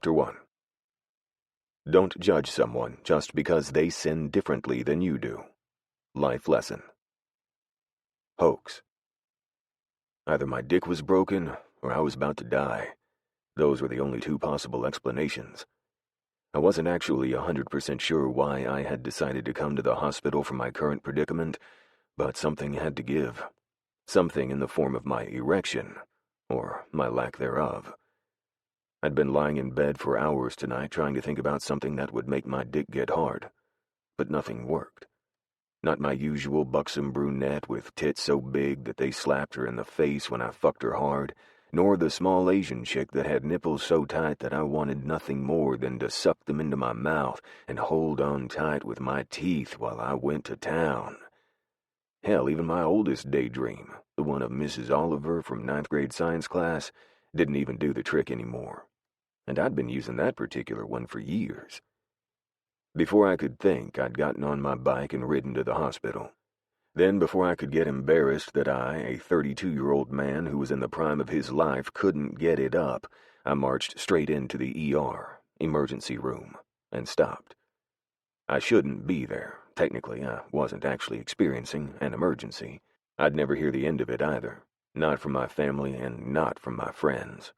Chapter 1. Don't judge someone just because they sin differently than you do. Life lesson. Hoax. Either my dick was broken, or I was about to die. Those were the only two possible explanations. I wasn't actually 100% sure why I had decided to come to the hospital for my current predicament, but something had to give. Something in the form of my erection, or my lack thereof. I'd been lying in bed for hours tonight trying to think about something that would make my dick get hard, but nothing worked. Not my usual buxom brunette with tits so big that they slapped her in the face when I fucked her hard, nor the small Asian chick that had nipples so tight that I wanted nothing more than to suck them into my mouth and hold on tight with my teeth while I went to town. Hell, even my oldest daydream, the one of Mrs. Oliver from 9th grade science class, didn't even do the trick anymore. And I'd been using that particular one for years. Before I could think, I'd gotten on my bike and ridden to the hospital. Then, before I could get embarrassed that I, a 32-year-old man who was in the prime of his life, couldn't get it up, I marched straight into the ER, emergency room, and stopped. I shouldn't be there. Technically, I wasn't actually experiencing an emergency. I'd never hear the end of it either. Not from my family and not from my friends.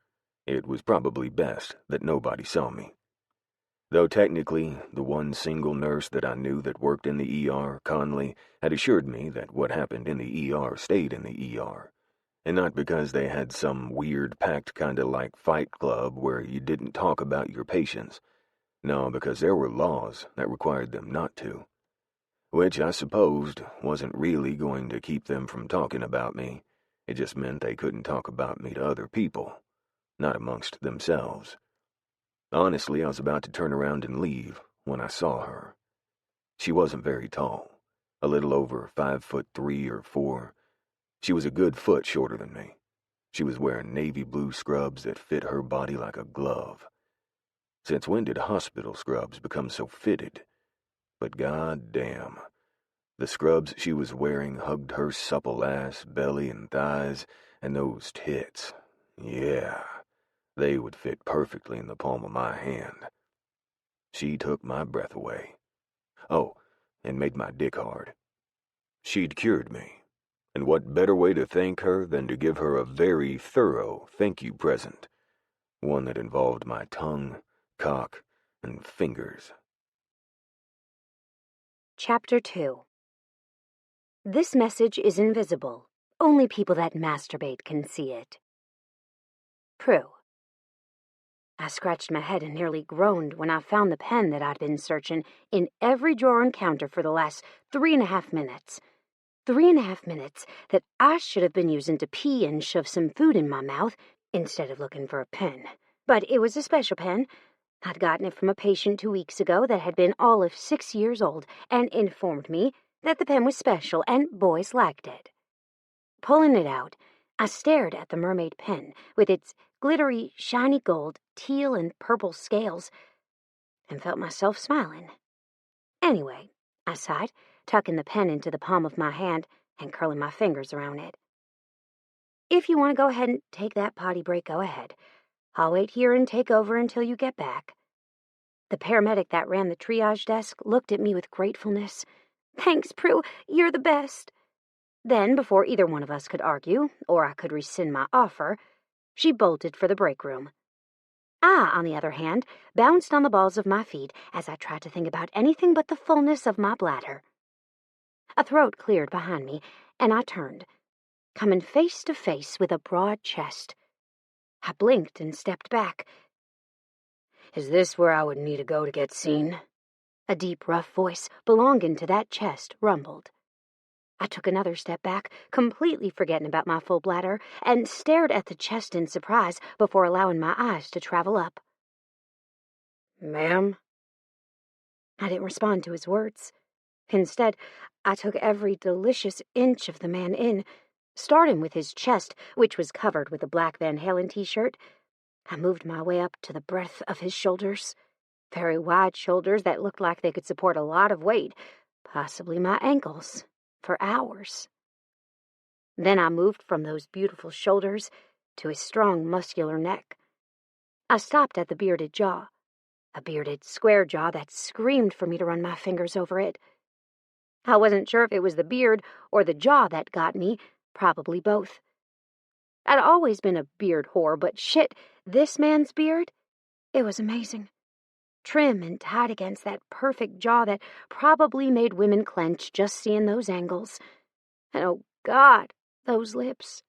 It was probably best that nobody saw me. Though technically, the one single nurse that I knew that worked in the ER, Conley, had assured me that what happened in the ER stayed in the ER. And not because they had some weird pact kinda like Fight Club where you didn't talk about your patients. No, because there were laws that required them not to. Which I supposed wasn't really going to keep them from talking about me. It just meant they couldn't talk about me to other people. Not amongst themselves. Honestly, I was about to turn around and leave when I saw her. She wasn't very tall, a little over 5'3" or 4. She was a good foot shorter than me. She was wearing navy blue scrubs that fit her body like a glove. Since when did hospital scrubs become so fitted? But goddamn, the scrubs she was wearing hugged her supple ass, belly, and thighs, and those tits. Yeah. They would fit perfectly in the palm of my hand. She took my breath away. Oh, and made my dick hard. She'd cured me. And what better way to thank her than to give her a very thorough thank you present. One that involved my tongue, cock, and fingers. Chapter 2. This message is invisible. Only people that masturbate can see it. Prue. I scratched my head and nearly groaned when I found the pen that I'd been searching in every drawer and counter for the last 3.5 minutes. 3.5 minutes that I should have been using to pee and shove some food in my mouth instead of looking for a pen. But it was a special pen. I'd gotten it from a patient 2 weeks ago that had been all of 6 years old and informed me that the pen was special and boys liked it. Pulling it out, I stared at the mermaid pen with its glittery, shiny gold, teal, and purple scales, and felt myself smiling. Anyway, I sighed, tucking the pen into the palm of my hand and curling my fingers around it. If you want to go ahead and take that potty break, go ahead. I'll wait here and take over until you get back. The paramedic that ran the triage desk looked at me with gratefulness. Thanks, Prue, you're the best. Then, before either one of us could argue, or I could rescind my offer, she bolted for the break room. I, on the other hand, bounced on the balls of my feet as I tried to think about anything but the fullness of my bladder. A throat cleared behind me, and I turned, coming face to face with a broad chest. I blinked and stepped back. Is this where I would need to go to get seen? A deep, rough voice belonging to that chest rumbled. I took another step back, completely forgetting about my full bladder, and stared at the chest in surprise before allowing my eyes to travel up. Ma'am? I didn't respond to his words. Instead, I took every delicious inch of the man in, starting with his chest, which was covered with a black Van Halen t-shirt. I moved my way up to the breadth of his shoulders, very wide shoulders that looked like they could support a lot of weight, possibly my ankles, for hours. Then I moved from those beautiful shoulders to his strong, muscular neck. I stopped at the bearded jaw, a bearded, square jaw that screamed for me to run my fingers over it. I wasn't sure if it was the beard or the jaw that got me, probably both. I'd always been a beard whore, but shit, this man's beard? It was amazing. Trim and tight against that perfect jaw that probably made women clench just seeing those angles. And oh God, those lips.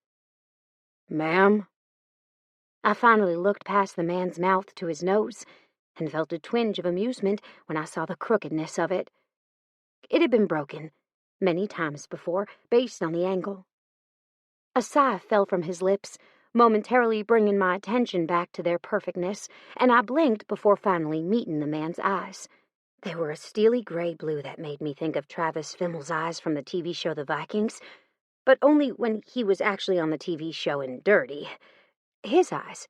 Ma'am? I finally looked past the man's mouth to his nose and felt a twinge of amusement when I saw the crookedness of it. It had been broken many times before, based on the angle. A sigh fell from his lips, momentarily bringing my attention back to their perfectness, and I blinked before finally meeting the man's eyes. They were a steely gray blue that made me think of Travis Fimmel's eyes from the TV show The Vikings, but only when he was actually on the TV show and dirty. His eyes,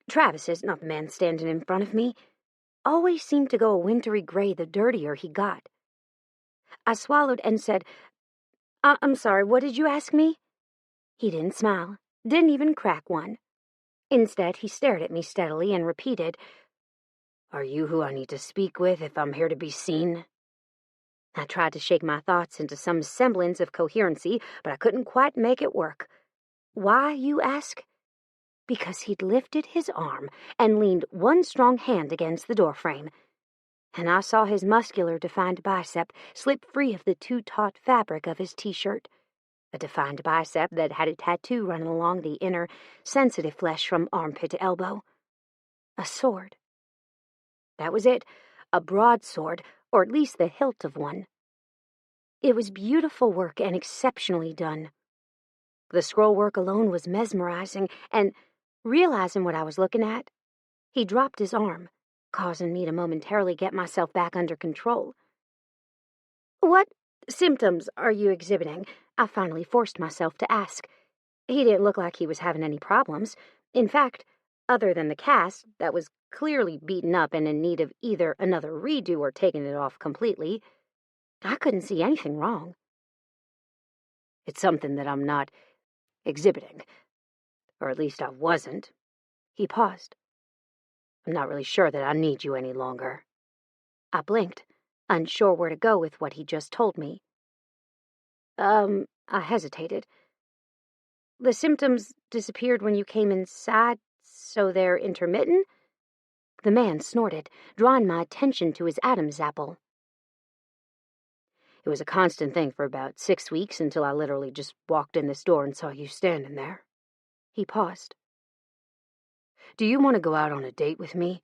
Travis's, not the man standing in front of me, always seemed to go a wintry gray the dirtier he got. I swallowed and said, I'm sorry, what did you ask me? He didn't smile, didn't even crack one. Instead, he stared at me steadily and repeated, Are you who I need to speak with if I'm here to be seen? I tried to shake my thoughts into some semblance of coherency, but I couldn't quite make it work. Why, you ask? Because he'd lifted his arm and leaned one strong hand against the doorframe, and I saw his muscular, defined bicep slip free of the too-taut fabric of his t-shirt, a defined bicep that had a tattoo running along the inner, sensitive flesh from armpit to elbow. A sword. That was it, a broadsword, or at least the hilt of one. It was beautiful work and exceptionally done. The scroll work alone was mesmerizing, and, realizing what I was looking at, he dropped his arm, causing me to momentarily get myself back under control. What symptoms are you exhibiting? I finally forced myself to ask. He didn't look like he was having any problems. In fact, other than the cast that was clearly beaten up and in need of either another redo or taking it off completely, I couldn't see anything wrong. It's something that I'm not exhibiting, or at least I wasn't. He paused. I'm not really sure that I need you any longer. I blinked, unsure where to go with what he just told me. I hesitated. The symptoms disappeared when you came inside, so they're intermittent? The man snorted, drawing my attention to his Adam's apple. It was a constant thing for about 6 weeks until I literally just walked in this door and saw you standing there. He paused. Do you want to go out on a date with me?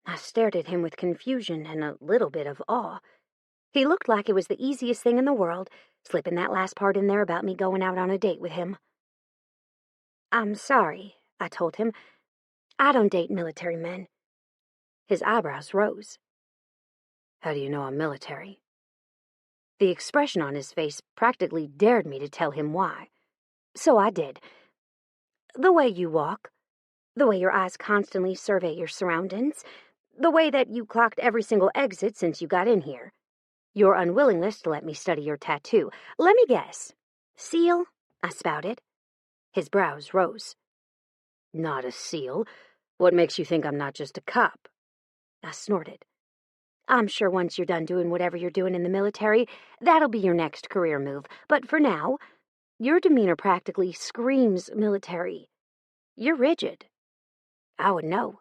I stared at him with confusion and a little bit of awe. He looked like it was the easiest thing in the world, slipping that last part in there about me going out on a date with him. I'm sorry, I told him. I don't date military men. His eyebrows rose. How do you know I'm military? The expression on his face practically dared me to tell him why. So I did. The way you walk, the way your eyes constantly survey your surroundings, the way that you clocked every single exit since you got in here. Your unwillingness to let me study your tattoo. Let me guess. Seal? I spouted. His brows rose. Not a seal. What makes you think I'm not just a cop? I snorted. I'm sure once you're done doing whatever you're doing in the military, that'll be your next career move. But for now, your demeanor practically screams military. You're rigid. I would know.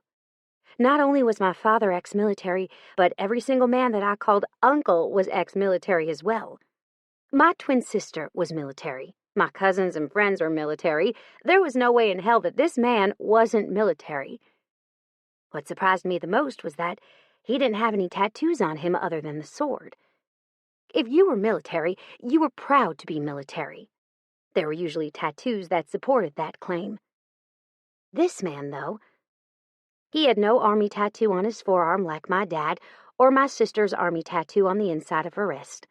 Not only was my father ex-military, but every single man that I called uncle was ex-military as well. My twin sister was military. My cousins and friends were military. There was no way in hell that this man wasn't military. What surprised me the most was that he didn't have any tattoos on him other than the sword. If you were military, you were proud to be military. There were usually tattoos that supported that claim. This man, though, he had no army tattoo on his forearm like my dad, or my sister's army tattoo on the inside of her wrist.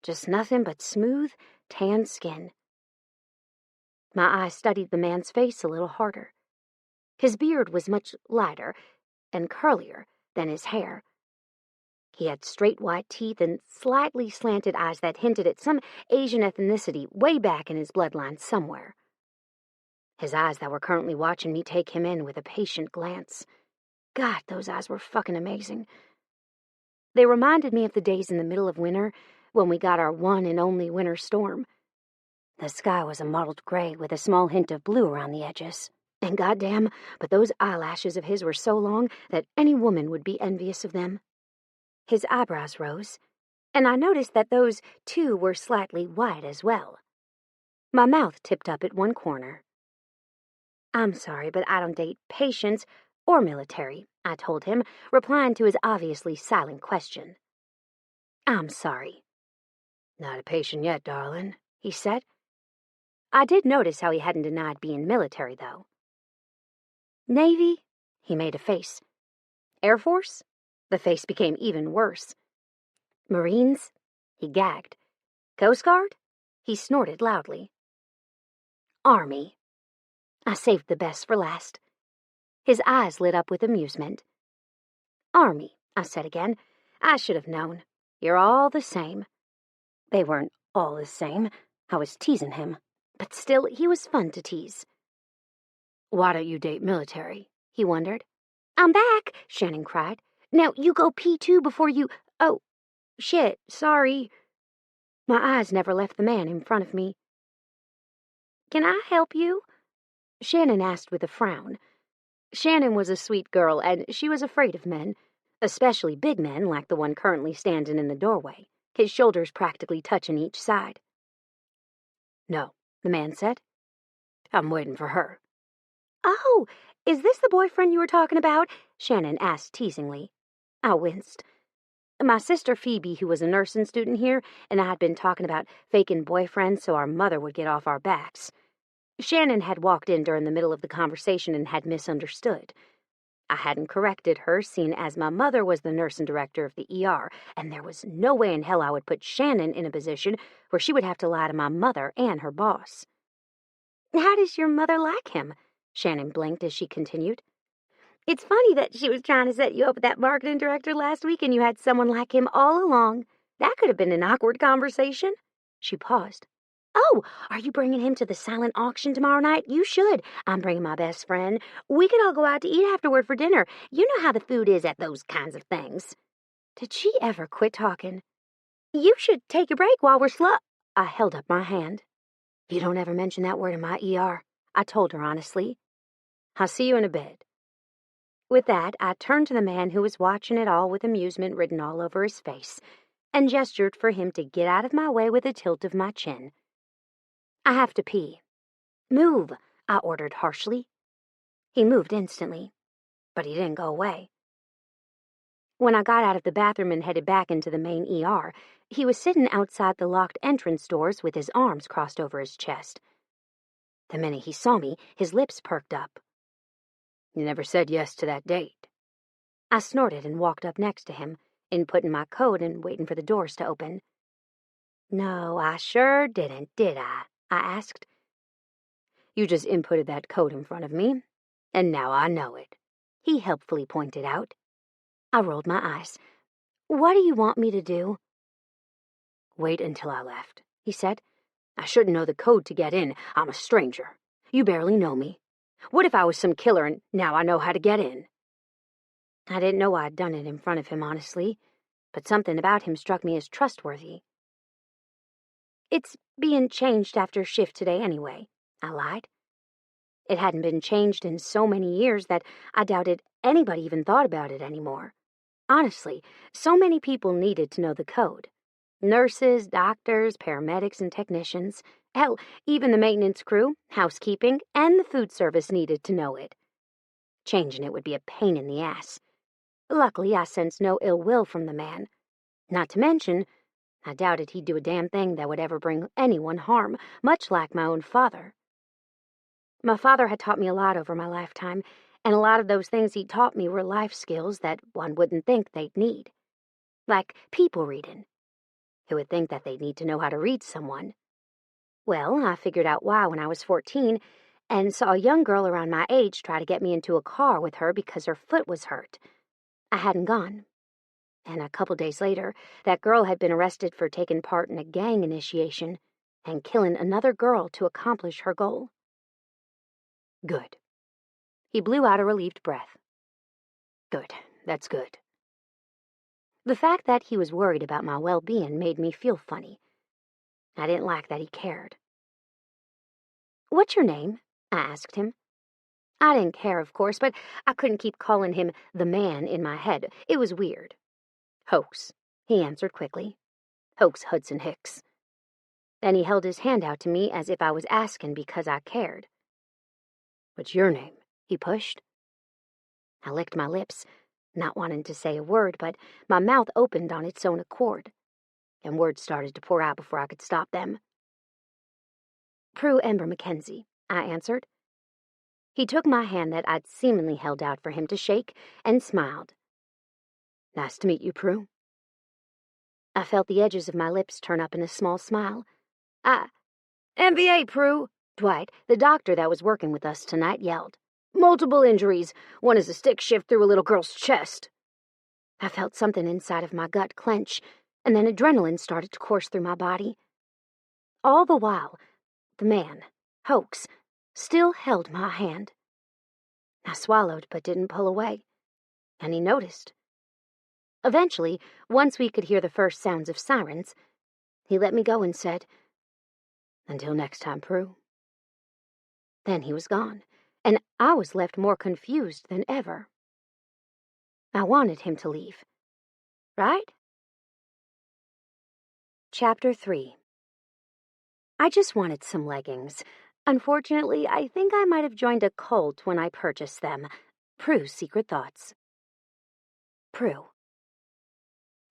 Just nothing but smooth, tan skin. My eyes studied the man's face a little harder. His beard was much lighter and curlier than his hair. He had straight white teeth and slightly slanted eyes that hinted at some Asian ethnicity way back in his bloodline somewhere. his eyes that were currently watching me take him in with a patient glance. God, those eyes were fucking amazing. They reminded me of the days in the middle of winter when we got our one and only winter storm. The sky was a mottled gray with a small hint of blue around the edges. And goddamn, but those eyelashes of his were so long that any woman would be envious of them. His eyebrows rose, and I noticed that those, too, were slightly wide as well. My mouth tipped up at one corner. "I'm sorry, but I don't date patients or military," I told him, replying to his obviously silent question. "I'm sorry." "Not a patient yet, darling," he said. I did notice how he hadn't denied being military, though. "Navy?" He made a face. "Air Force?" The face became even worse. "Marines?" He gagged. "Coast Guard?" He snorted loudly. "Army." I saved the best for last. His eyes lit up with amusement. "Army," I said again. "I should have known. You're all the same." They weren't all the same. I was teasing him. But still, he was fun to tease. "Why don't you date military?" he wondered. "I'm back," Shannon cried. "Now you go pee too before you— Oh, shit, sorry." My eyes never left the man in front of me. "Can I help you?" Shannon asked with a frown. Shannon was a sweet girl, and she was afraid of men, especially big men like the one currently standing in the doorway, his shoulders practically touching each side. "No," the man said. "I'm waiting for her." "Oh, is this the boyfriend you were talking about?" Shannon asked teasingly. I winced. My sister Phoebe, who was a nursing student here, and I had been talking about faking boyfriends so our mother would get off our backs. Shannon had walked in during the middle of the conversation and had misunderstood. I hadn't corrected her, seeing as my mother was the nursing director of the ER, and there was no way in hell I would put Shannon in a position where she would have to lie to my mother and her boss. "How does your mother like him?" Shannon blinked as she continued. "It's funny that she was trying to set you up with that marketing director last week and you had someone like him all along. That could have been an awkward conversation." She paused. "Oh, are you bringing him to the silent auction tomorrow night? You should. I'm bringing my best friend. We could all go out to eat afterward for dinner. You know how the food is at those kinds of things." Did she ever quit talking? "You should take a break while we're slow." I held up my hand. "You don't ever mention that word in my ER," I told her honestly. "I'll see you in a bit." With that, I turned to the man who was watching it all with amusement written all over his face, and gestured for him to get out of my way with a tilt of my chin. "I have to pee." "Move," I ordered harshly. He moved instantly, but he didn't go away. When I got out of the bathroom and headed back into the main ER, he was sitting outside the locked entrance doors with his arms crossed over his chest. The minute he saw me, his lips perked up. "You never said yes to that date." I snorted and walked up next to him, inputting my code and waiting for the doors to open. "No, I sure didn't, did I?" I asked. "You just inputted that code in front of me, and now I know it," he helpfully pointed out. I rolled my eyes. "What do you want me to do?" "Wait until I left," he said. "I shouldn't know the code to get in. I'm a stranger. You barely know me. What if I was some killer and now I know how to get in?" I didn't know I'd done it in front of him, honestly, but something about him struck me as trustworthy. "It's being changed after shift today anyway," I lied. It hadn't been changed in so many years that I doubted anybody even thought about it anymore. Honestly, so many people needed to know the code. Nurses, doctors, paramedics, and technicians. Hell, even the maintenance crew, housekeeping, and the food service needed to know it. Changing it would be a pain in the ass. Luckily, I sensed no ill will from the man. Not to mention, I doubted he'd do a damn thing that would ever bring anyone harm, much like my own father. My father had taught me a lot over my lifetime, and a lot of those things he taught me were life skills that one wouldn't think they'd need. Like people reading. Who would think that they'd need to know how to read someone? Well, I figured out why when I was 14, and saw a young girl around my age try to get me into a car with her because her foot was hurt. I hadn't gone. And a couple days later, that girl had been arrested for taking part in a gang initiation and killing another girl to accomplish her goal. Good. He blew out a relieved breath. Good, that's good. The fact that he was worried about my well-being made me feel funny. I didn't like that he cared. What's your name? I asked him. I didn't care, of course, but I couldn't keep calling him the man in my head. It was weird. Hoax, he answered quickly. Hoax Hudson Hicks. Then he held his hand out to me as if I was asking because I cared. What's your name? He pushed. I licked my lips, not wanting to say a word, but my mouth opened on its own accord, and words started to pour out before I could stop them. Prue Ember Mackenzie, I answered. He took my hand that I'd seemingly held out for him to shake and smiled. Nice to meet you, Prue. I felt the edges of my lips turn up in a small smile. MVA, Prue, Dwight, the doctor that was working with us tonight, yelled. Multiple injuries. One is a stick shift through a little girl's chest. I felt something inside of my gut clench, and then adrenaline started to course through my body. All the while, the man, Hoax, still held my hand. I swallowed but didn't pull away, and he noticed. Eventually, once we could hear the first sounds of sirens, he let me go and said, Until next time, Prue. Then he was gone, and I was left more confused than ever. I wanted him to leave. Right? Chapter 3. I just wanted some leggings. Unfortunately, I think I might have joined a cult when I purchased them. Prue's secret thoughts. Prue.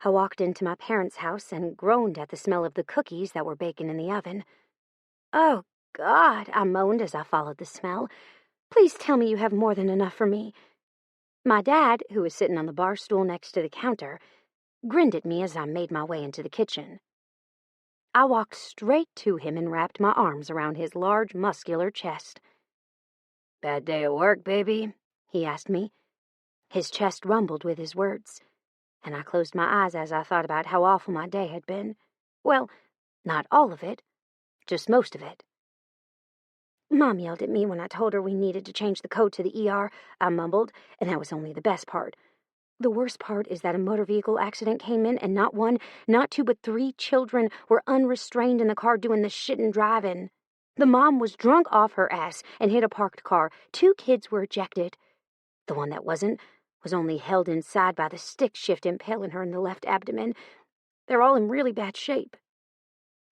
I walked into my parents' house and groaned at the smell of the cookies that were baking in the oven. Oh, God, I moaned as I followed the smell. Please tell me you have more than enough for me. My dad, who was sitting on the bar stool next to the counter, grinned at me as I made my way into the kitchen. I walked straight to him and wrapped my arms around his large, muscular chest. Bad day at work, baby? He asked me. His chest rumbled with his words, and I closed my eyes as I thought about how awful my day had been. Well, not all of it, just most of it. Mom yelled at me when I told her we needed to change the code to the ER, I mumbled, and that was only the best part. The worst part is that a motor vehicle accident came in, and not one, not two, but 3 children were unrestrained in the car doing the shit and driving. The mom was drunk off her ass and hit a parked car. 2 kids were ejected. The one that wasn't was only held inside by the stick shift impaling her in the left abdomen. They're all in really bad shape.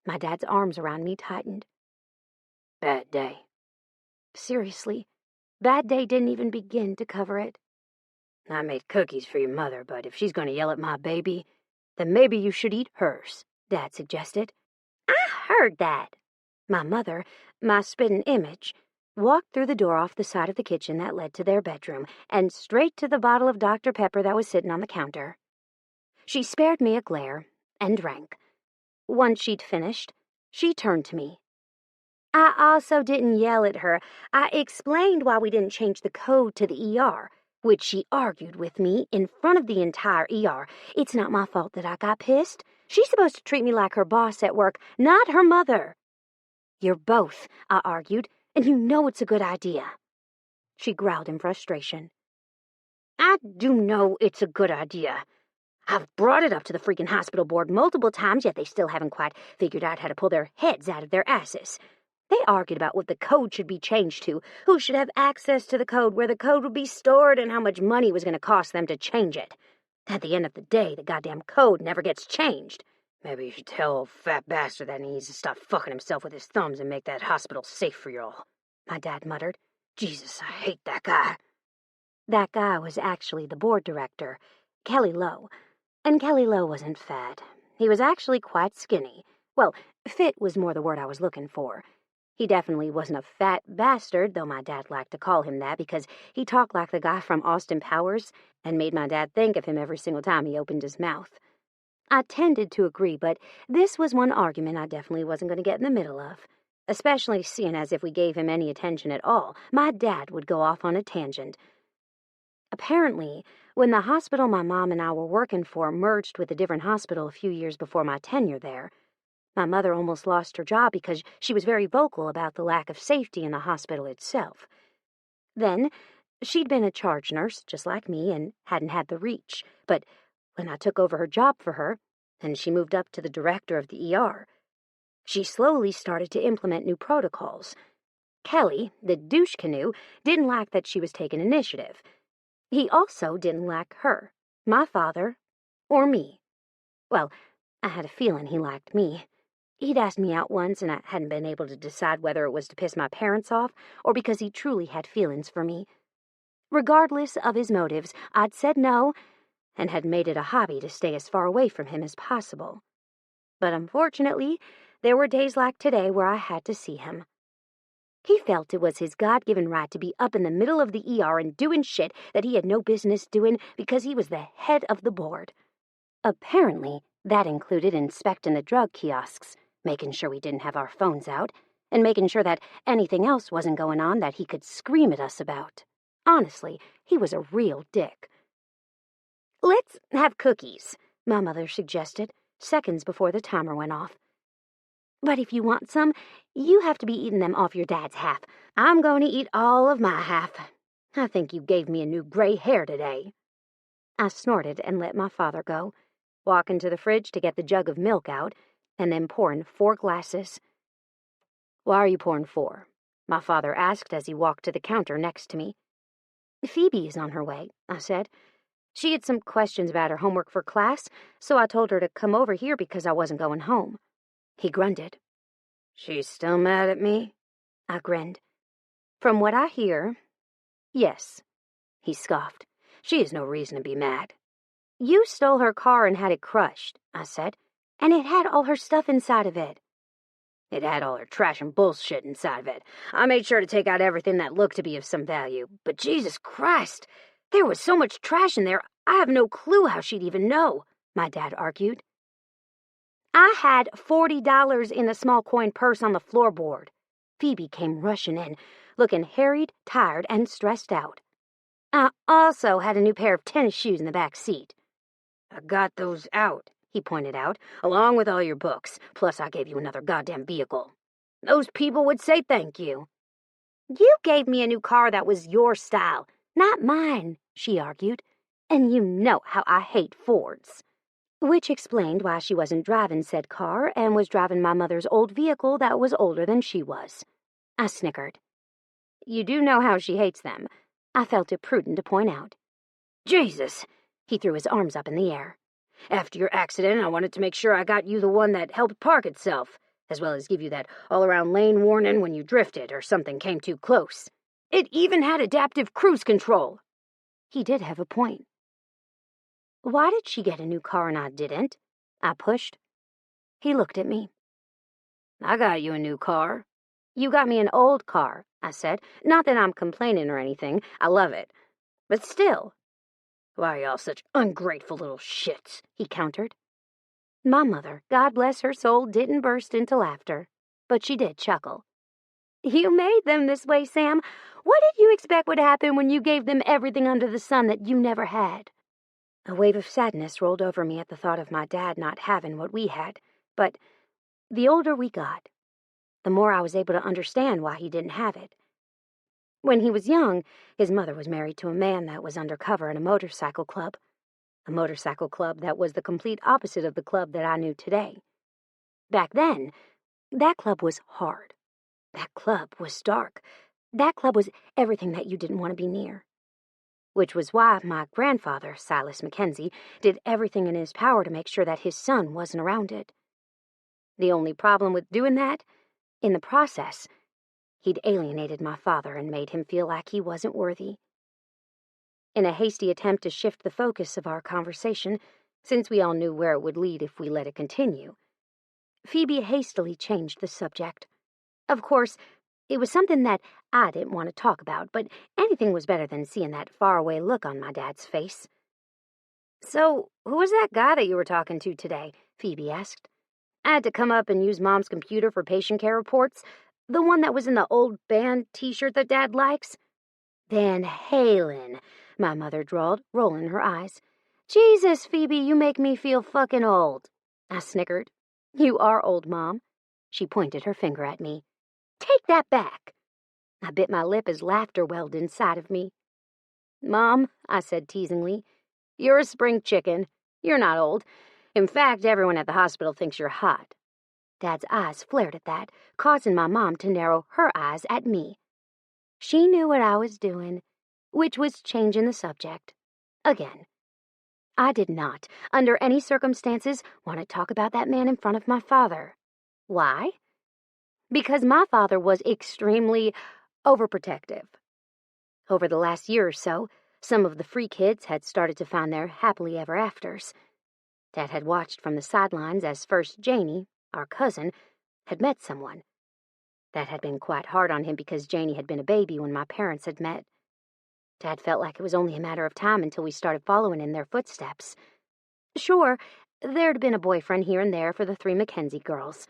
My dad's arms around me tightened. Bad day. Seriously, bad day didn't even begin to cover it. I made cookies for your mother, but if she's going to yell at my baby, then maybe you should eat hers, Dad suggested. I heard that. My mother, my spitting image, walked through the door off the side of the kitchen that led to their bedroom and straight to the bottle of Dr. Pepper that was sitting on the counter. She spared me a glare and drank. Once she'd finished, she turned to me. I also didn't yell at her. I explained why we didn't change the code to the ER, which she argued with me in front of the entire ER. It's not my fault that I got pissed. She's supposed to treat me like her boss at work, not her mother. You're both, I argued, and you know it's a good idea. She growled in frustration. I do know it's a good idea. I've brought it up to the freaking hospital board multiple times, yet they still haven't quite figured out how to pull their heads out of their asses. They argued about what the code should be changed to, who should have access to the code, where the code would be stored, and how much money it was going to cost them to change it. At the end of the day, the goddamn code never gets changed. Maybe you should tell old fat bastard that he needs to stop fucking himself with his thumbs and make that hospital safe for y'all, my dad muttered. Jesus, I hate that guy. That guy was actually the board director, Kelly Lowe. And Kelly Lowe wasn't fat. He was actually quite skinny. Well, fit was more the word I was looking for. He definitely wasn't a fat bastard, though my dad liked to call him that because he talked like the guy from Austin Powers and made my dad think of him every single time he opened his mouth. I tended to agree, but this was one argument I definitely wasn't going to get in the middle of, especially seeing as if we gave him any attention at all, my dad would go off on a tangent. Apparently, when the hospital my mom and I were working for merged with a different hospital a few years before my tenure there, my mother almost lost her job because she was very vocal about the lack of safety in the hospital itself. Then, she'd been a charge nurse, just like me, and hadn't had the reach. But when I took over her job for her, and she moved up to the director of the ER, she slowly started to implement new protocols. Kelly, the douche canoe, didn't like that she was taking initiative. He also didn't like her, my father, or me. Well, I had a feeling he liked me. He'd asked me out once, and I hadn't been able to decide whether it was to piss my parents off or because he truly had feelings for me. Regardless of his motives, I'd said no and had made it a hobby to stay as far away from him as possible. But unfortunately, there were days like today where I had to see him. He felt it was his God-given right to be up in the middle of the ER and doing shit that he had no business doing because he was the head of the board. Apparently, that included inspecting the drug kiosks, making sure we didn't have our phones out, and making sure that anything else wasn't going on that he could scream at us about. Honestly, he was a real dick. "Let's have cookies," my mother suggested, seconds before the timer went off. "But if you want some, you have to be eating them off your dad's half. I'm going to eat all of my half. I think you gave me a new gray hair today." I snorted and let my father go, walking to the fridge to get the jug of milk out, and then pouring 4 glasses. "Why are you pouring 4? My father asked as he walked to the counter next to me. "Phoebe is on her way," I said. "She had some questions about her homework for class, so I told her to come over here because I wasn't going home." He grunted. "She's still mad at me?" I grinned. "From what I hear, yes." He scoffed. "She has no reason to be mad." "You stole her car and had it crushed," I said, "and it had all her stuff inside of it." "It had all her trash and bullshit inside of it. I made sure to take out everything that looked to be of some value. But Jesus Christ, there was so much trash in there, I have no clue how she'd even know," my dad argued. "I had $40 in a small coin purse on the floorboard." Phoebe came rushing in, looking harried, tired, and stressed out. "I also had a new pair of tennis shoes in the back seat." "I got those out," he pointed out, "along with all your books, plus I gave you another goddamn vehicle. Those people would say thank you." "You gave me a new car that was your style, not mine," she argued, "and you know how I hate Fords." Which explained why she wasn't driving said car and was driving my mother's old vehicle that was older than she was. I snickered. "You do know how she hates them," I felt it prudent to point out. "Jesus!" He threw his arms up in the air. "After your accident, I wanted to make sure I got you the one that helped park itself, as well as give you that all-around lane warning when you drifted or something came too close. It even had adaptive cruise control." He did have a point. "Why did she get a new car and I didn't?" I pushed. He looked at me. "I got you a new car." "You got me an old car," I said. "Not that I'm complaining or anything. I love it. But still." "Why are y'all such ungrateful little shits?" he countered. My mother, God bless her soul, didn't burst into laughter, but she did chuckle. "You made them this way, Sam. What did you expect would happen when you gave them everything under the sun that you never had?" A wave of sadness rolled over me at the thought of my dad not having what we had, but the older we got, the more I was able to understand why he didn't have it. When he was young, his mother was married to a man that was undercover in a motorcycle club that was the complete opposite of the club that I knew today. Back then, that club was hard. That club was dark. That club was everything that you didn't want to be near. Which was why my grandfather, Silas Mackenzie, did everything in his power to make sure that his son wasn't around it. The only problem with doing that, in the process, he'd alienated my father and made him feel like he wasn't worthy. In a hasty attempt to shift the focus of our conversation, since we all knew where it would lead if we let it continue, Phoebe hastily changed the subject. Of course, it was something that I didn't want to talk about, but anything was better than seeing that faraway look on my dad's face. "So, who was that guy that you were talking to today?" Phoebe asked. "I had to come up and use Mom's computer for patient care reports. The one that was in the old band t-shirt that Dad likes?" "Van Halen," my mother drawled, rolling her eyes. "Jesus, Phoebe, you make me feel fucking old." I snickered. "You are old, Mom." She pointed her finger at me. "Take that back." I bit my lip as laughter welled inside of me. "Mom," I said teasingly, "you're a spring chicken. You're not old. In fact, everyone at the hospital thinks you're hot." Dad's eyes flared at that, causing my mom to narrow her eyes at me. She knew what I was doing, which was changing the subject. Again. I did not, under any circumstances, want to talk about that man in front of my father. Why? Because my father was extremely overprotective. Over the last year or so, some of the free kids had started to find their happily ever afters. Dad had watched from the sidelines as first Janie, our cousin, had met someone. That had been quite hard on him because Janie had been a baby when my parents had met. Dad felt like it was only a matter of time until we started following in their footsteps. Sure, there'd been a boyfriend here and there for the 3 Mackenzie girls,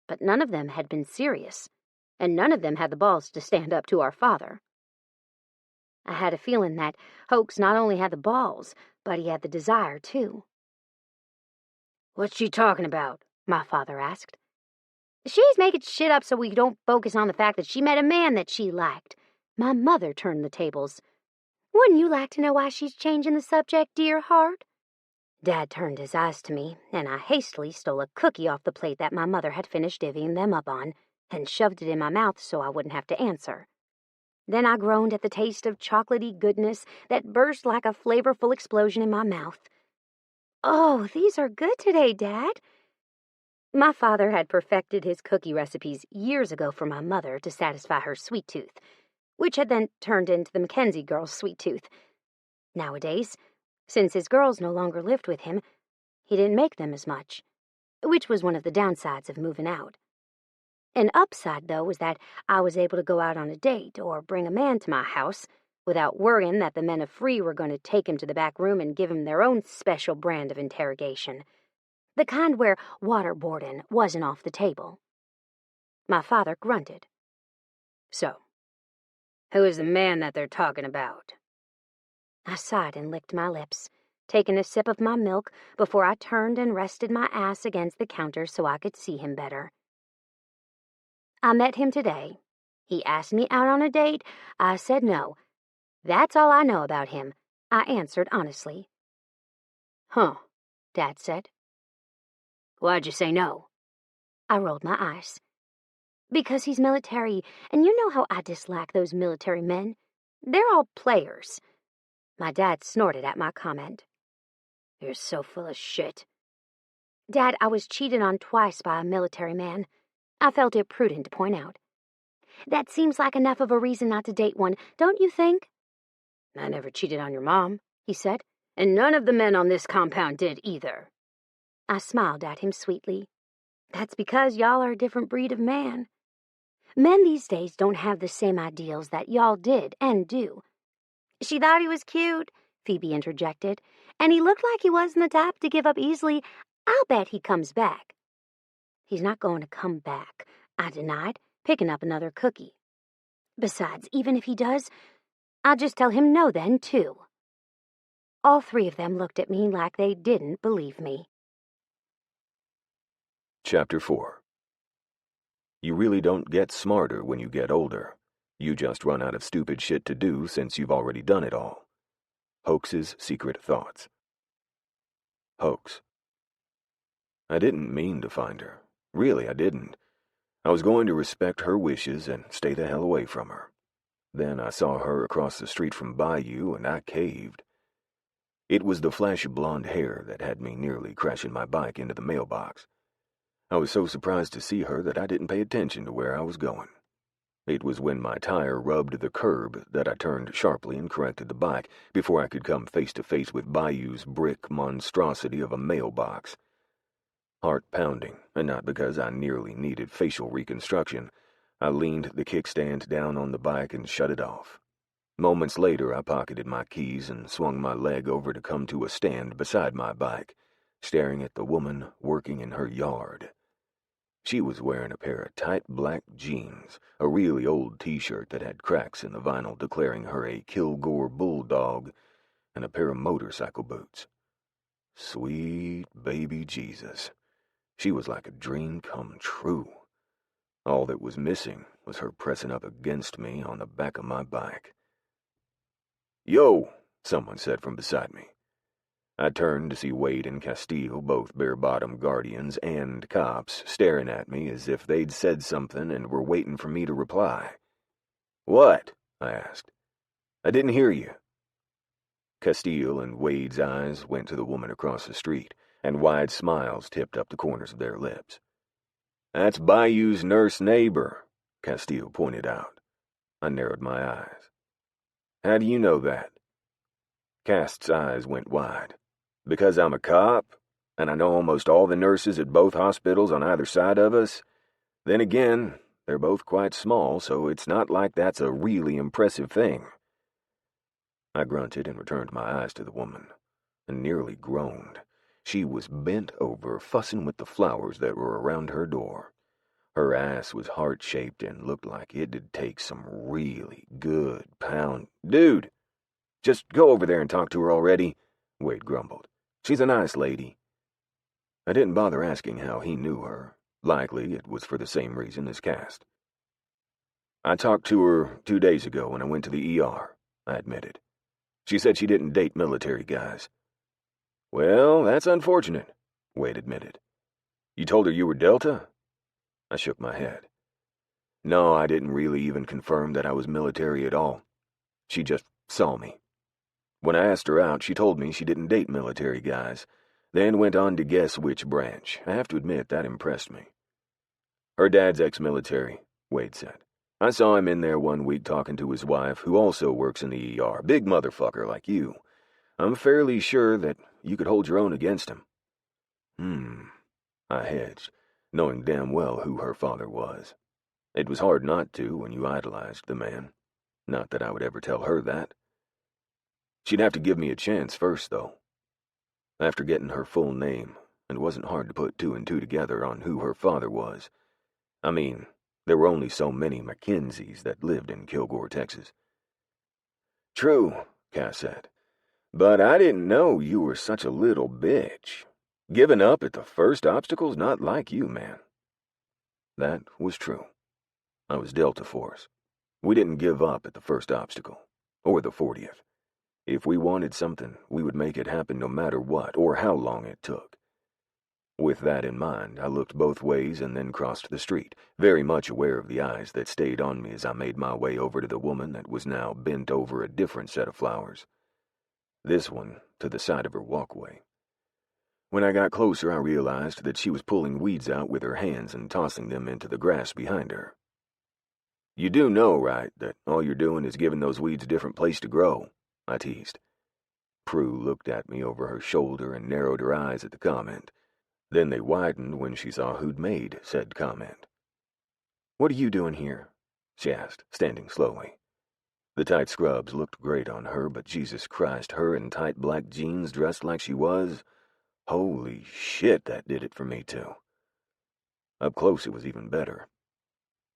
but none of them had been serious, and none of them had the balls to stand up to our father. I had a feeling that Hoax not only had the balls, but he had the desire, too. "What's she talking about?" my father asked. "She's making shit up so we don't focus on the fact that she met a man that she liked." My mother turned the tables. "Wouldn't you like to know why she's changing the subject, dear heart?" Dad turned his eyes to me, and I hastily stole a cookie off the plate that my mother had finished divvying them up on, and shoved it in my mouth so I wouldn't have to answer. Then I groaned at the taste of chocolatey goodness that burst like a flavorful explosion in my mouth. "Oh, these are good today, Dad." My father had perfected his cookie recipes years ago for my mother to satisfy her sweet tooth, which had then turned into the Mackenzie girls' sweet tooth. Nowadays, since his girls no longer lived with him, he didn't make them as much, which was one of the downsides of moving out. An upside, though, was that I was able to go out on a date or bring a man to my house without worrying that the men of Free were going to take him to the back room and give him their own special brand of interrogation, the kind where waterboarding wasn't off the table. My father grunted. "So, who is the man that they're talking about?" I sighed and licked my lips, taking a sip of my milk before I turned and rested my ass against the counter so I could see him better. "I met him today. He asked me out on a date. I said no. That's all I know about him," I answered honestly. "Huh," Dad said. "Why'd you say no?" I rolled my eyes. "Because he's military, and you know how I dislike those military men. They're all players." My dad snorted at my comment. "You're so full of shit." "Dad, I was cheated on twice by a military man," I felt it prudent to point out. "That seems like enough of a reason not to date one, don't you think?" "I never cheated on your mom," he said, "and none of the men on this compound did either." I smiled at him sweetly. "That's because y'all are a different breed of man. Men these days don't have the same ideals that y'all did and do." "She thought he was cute," Phoebe interjected, "and he looked like he wasn't the type to give up easily. I'll bet he comes back." "He's not going to come back," I denied, picking up another cookie. "Besides, even if he does, I'll just tell him no then, too." All 3 of them looked at me like they didn't believe me. Chapter 4. You really don't get smarter when you get older. You just run out of stupid shit to do since you've already done it all. Hoax's Secret Thoughts. Hoax. I didn't mean to find her. Really, I didn't. I was going to respect her wishes and stay the hell away from her. Then I saw her across the street from Bayou, and I caved. It was the flash of blonde hair that had me nearly crashing my bike into the mailbox. I was so surprised to see her that I didn't pay attention to where I was going. It was when my tire rubbed the curb that I turned sharply and corrected the bike before I could come face to face with Bayou's brick monstrosity of a mailbox. Heart pounding, and not because I nearly needed facial reconstruction, I leaned the kickstand down on the bike and shut it off. Moments later, I pocketed my keys and swung my leg over to come to a stand beside my bike, staring at the woman working in her yard. She was wearing a pair of tight black jeans, a really old t-shirt that had cracks in the vinyl declaring her a Kilgore bulldog, and a pair of motorcycle boots. Sweet baby Jesus. She was like a dream come true. All that was missing was her pressing up against me on the back of my bike. "Yo," someone said from beside me. I turned to see Wade and Castile, both bare-bottom guardians and cops, staring at me as if they'd said something and were waiting for me to reply. "What?" I asked. "I didn't hear you." Castile and Wade's eyes went to the woman across the street, and wide smiles tipped up the corners of their lips. "That's Bayou's nurse neighbor," Castile pointed out. I narrowed my eyes. "How do you know that?" Cast's eyes went wide. "Because I'm a cop, and I know almost all the nurses at both hospitals on either side of us? Then again, they're both quite small, so it's not like that's a really impressive thing." I grunted and returned my eyes to the woman, and nearly groaned. She was bent over, fussing with the flowers that were around her door. Her ass was heart-shaped and looked like it'd take some really good pound. "Dude, just go over there and talk to her already," Wade grumbled. "She's a nice lady." I didn't bother asking how he knew her. Likely it was for the same reason as Cast. "I talked to her 2 days ago when I went to the ER, I admitted. She said she didn't date military guys." "Well, that's unfortunate," Wade admitted. "You told her you were Delta?" I shook my head. "No, I didn't really even confirm that I was military at all. She just saw me. When I asked her out, she told me she didn't date military guys, then went on to guess which branch. I have to admit, that impressed me." "Her dad's ex-military," Wade said. "I saw him in there one week talking to his wife, who also works in the ER. Big motherfucker like you. I'm fairly sure that you could hold your own against him." I hedged, knowing damn well who her father was. It was hard not to when you idolized the man. Not that I would ever tell her that. She'd have to give me a chance first, though. After getting her full name, it wasn't hard to put 2 and 2 together on who her father was. I mean, there were only so many Mackenzies that lived in Kilgore, Texas. "True," Cass said. "But I didn't know you were such a little bitch. Giving up at the first obstacle's not like you, man." That was true. I was Delta Force. We didn't give up at the first obstacle, or the 40th. If we wanted something, we would make it happen no matter what, or how long it took. With that in mind, I looked both ways and then crossed the street, very much aware of the eyes that stayed on me as I made my way over to the woman that was now bent over a different set of flowers. This one to the side of her walkway. When I got closer, I realized that she was pulling weeds out with her hands and tossing them into the grass behind her. "You do know, right, that all you're doing is giving those weeds a different place to grow?" I teased. Prue looked at me over her shoulder and narrowed her eyes at the comment. Then they widened when she saw who'd made said comment. "What are you doing here?" she asked, standing slowly. The tight scrubs looked great on her, but Jesus Christ, her in tight black jeans dressed like she was... Holy shit, that did it for me, too. Up close, it was even better.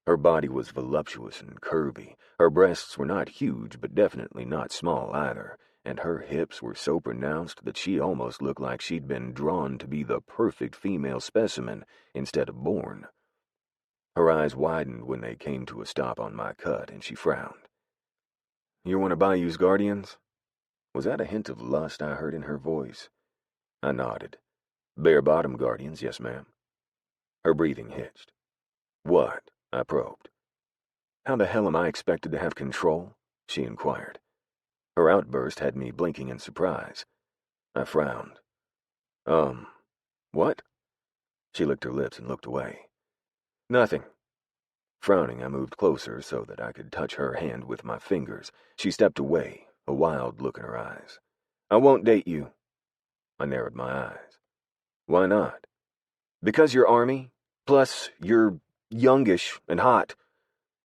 Her body was voluptuous and curvy. Her breasts were not huge, but definitely not small either, and her hips were so pronounced that she almost looked like she'd been drawn to be the perfect female specimen instead of born. Her eyes widened when they came to a stop on my cut, and she frowned. "You're one of Bayou's guardians?" Was that a hint of lust I heard in her voice? I nodded. "Bare-bottom guardians, yes, ma'am." Her breathing hitched. "What?" I probed. "How the hell am I expected to have control?" she inquired. Her outburst had me blinking in surprise. I frowned. What?" She licked her lips and looked away. "Nothing." Frowning, I moved closer so that I could touch her hand with my fingers. She stepped away, a wild look in her eyes. "I won't date you." I narrowed my eyes. "Why not?" "Because you're Army. Plus, you're youngish and hot.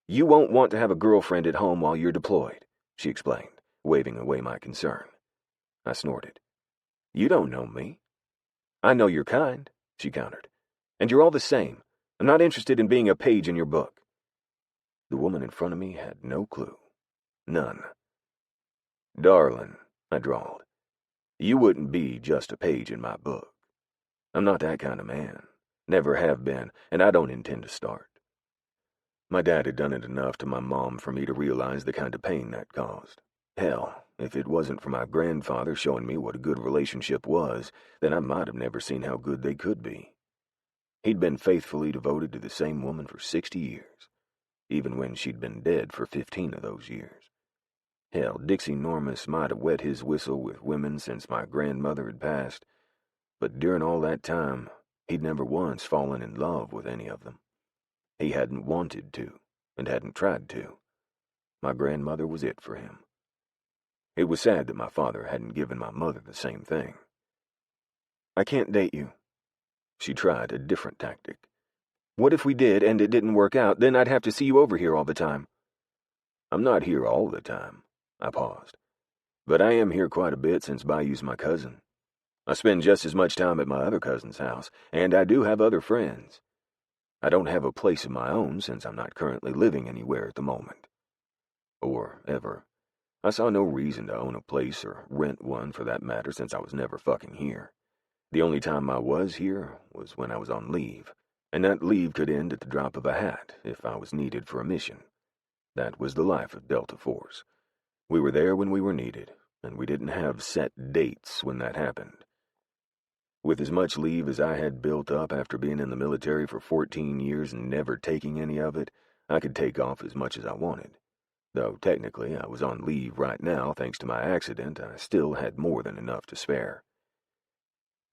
You won't want to have a girlfriend at home while you're deployed," she explained, waving away my concern. I snorted. "You don't know me." "I know your kind," she countered. "And you're all the same. I'm not interested in being a page in your book." The woman in front of me had no clue. None. "Darling," I drawled, "you wouldn't be just a page in my book. I'm not that kind of man. Never have been, and I don't intend to start." My dad had done it enough to my mom for me to realize the kind of pain that caused. Hell, if it wasn't for my grandfather showing me what a good relationship was, then I might have never seen how good they could be. He'd been faithfully devoted to the same woman for 60 years, even when she'd been dead for 15 of those years. Hell, Dixie Normus might have wet his whistle with women since my grandmother had passed, but during all that time, he'd never once fallen in love with any of them. He hadn't wanted to, and hadn't tried to. My grandmother was it for him. It was sad that my father hadn't given my mother the same thing. I can't date you. She tried a different tactic. What if we did and it didn't work out? Then I'd have to see you over here all the time. I'm not here all the time. I paused. But I am here quite a bit since Bayou's my cousin. I spend just as much time at my other cousin's house, and I do have other friends. I don't have a place of my own since I'm not currently living anywhere at the moment. Or ever. I saw no reason to own a place or rent one for that matter since I was never fucking here. The only time I was here was when I was on leave, and that leave could end at the drop of a hat if I was needed for a mission. That was the life of Delta Force. We were there when we were needed, and we didn't have set dates when that happened. With as much leave as I had built up after being in the military for 14 years and never taking any of it, I could take off as much as I wanted. Though technically I was on leave right now thanks to my accident, I still had more than enough to spare.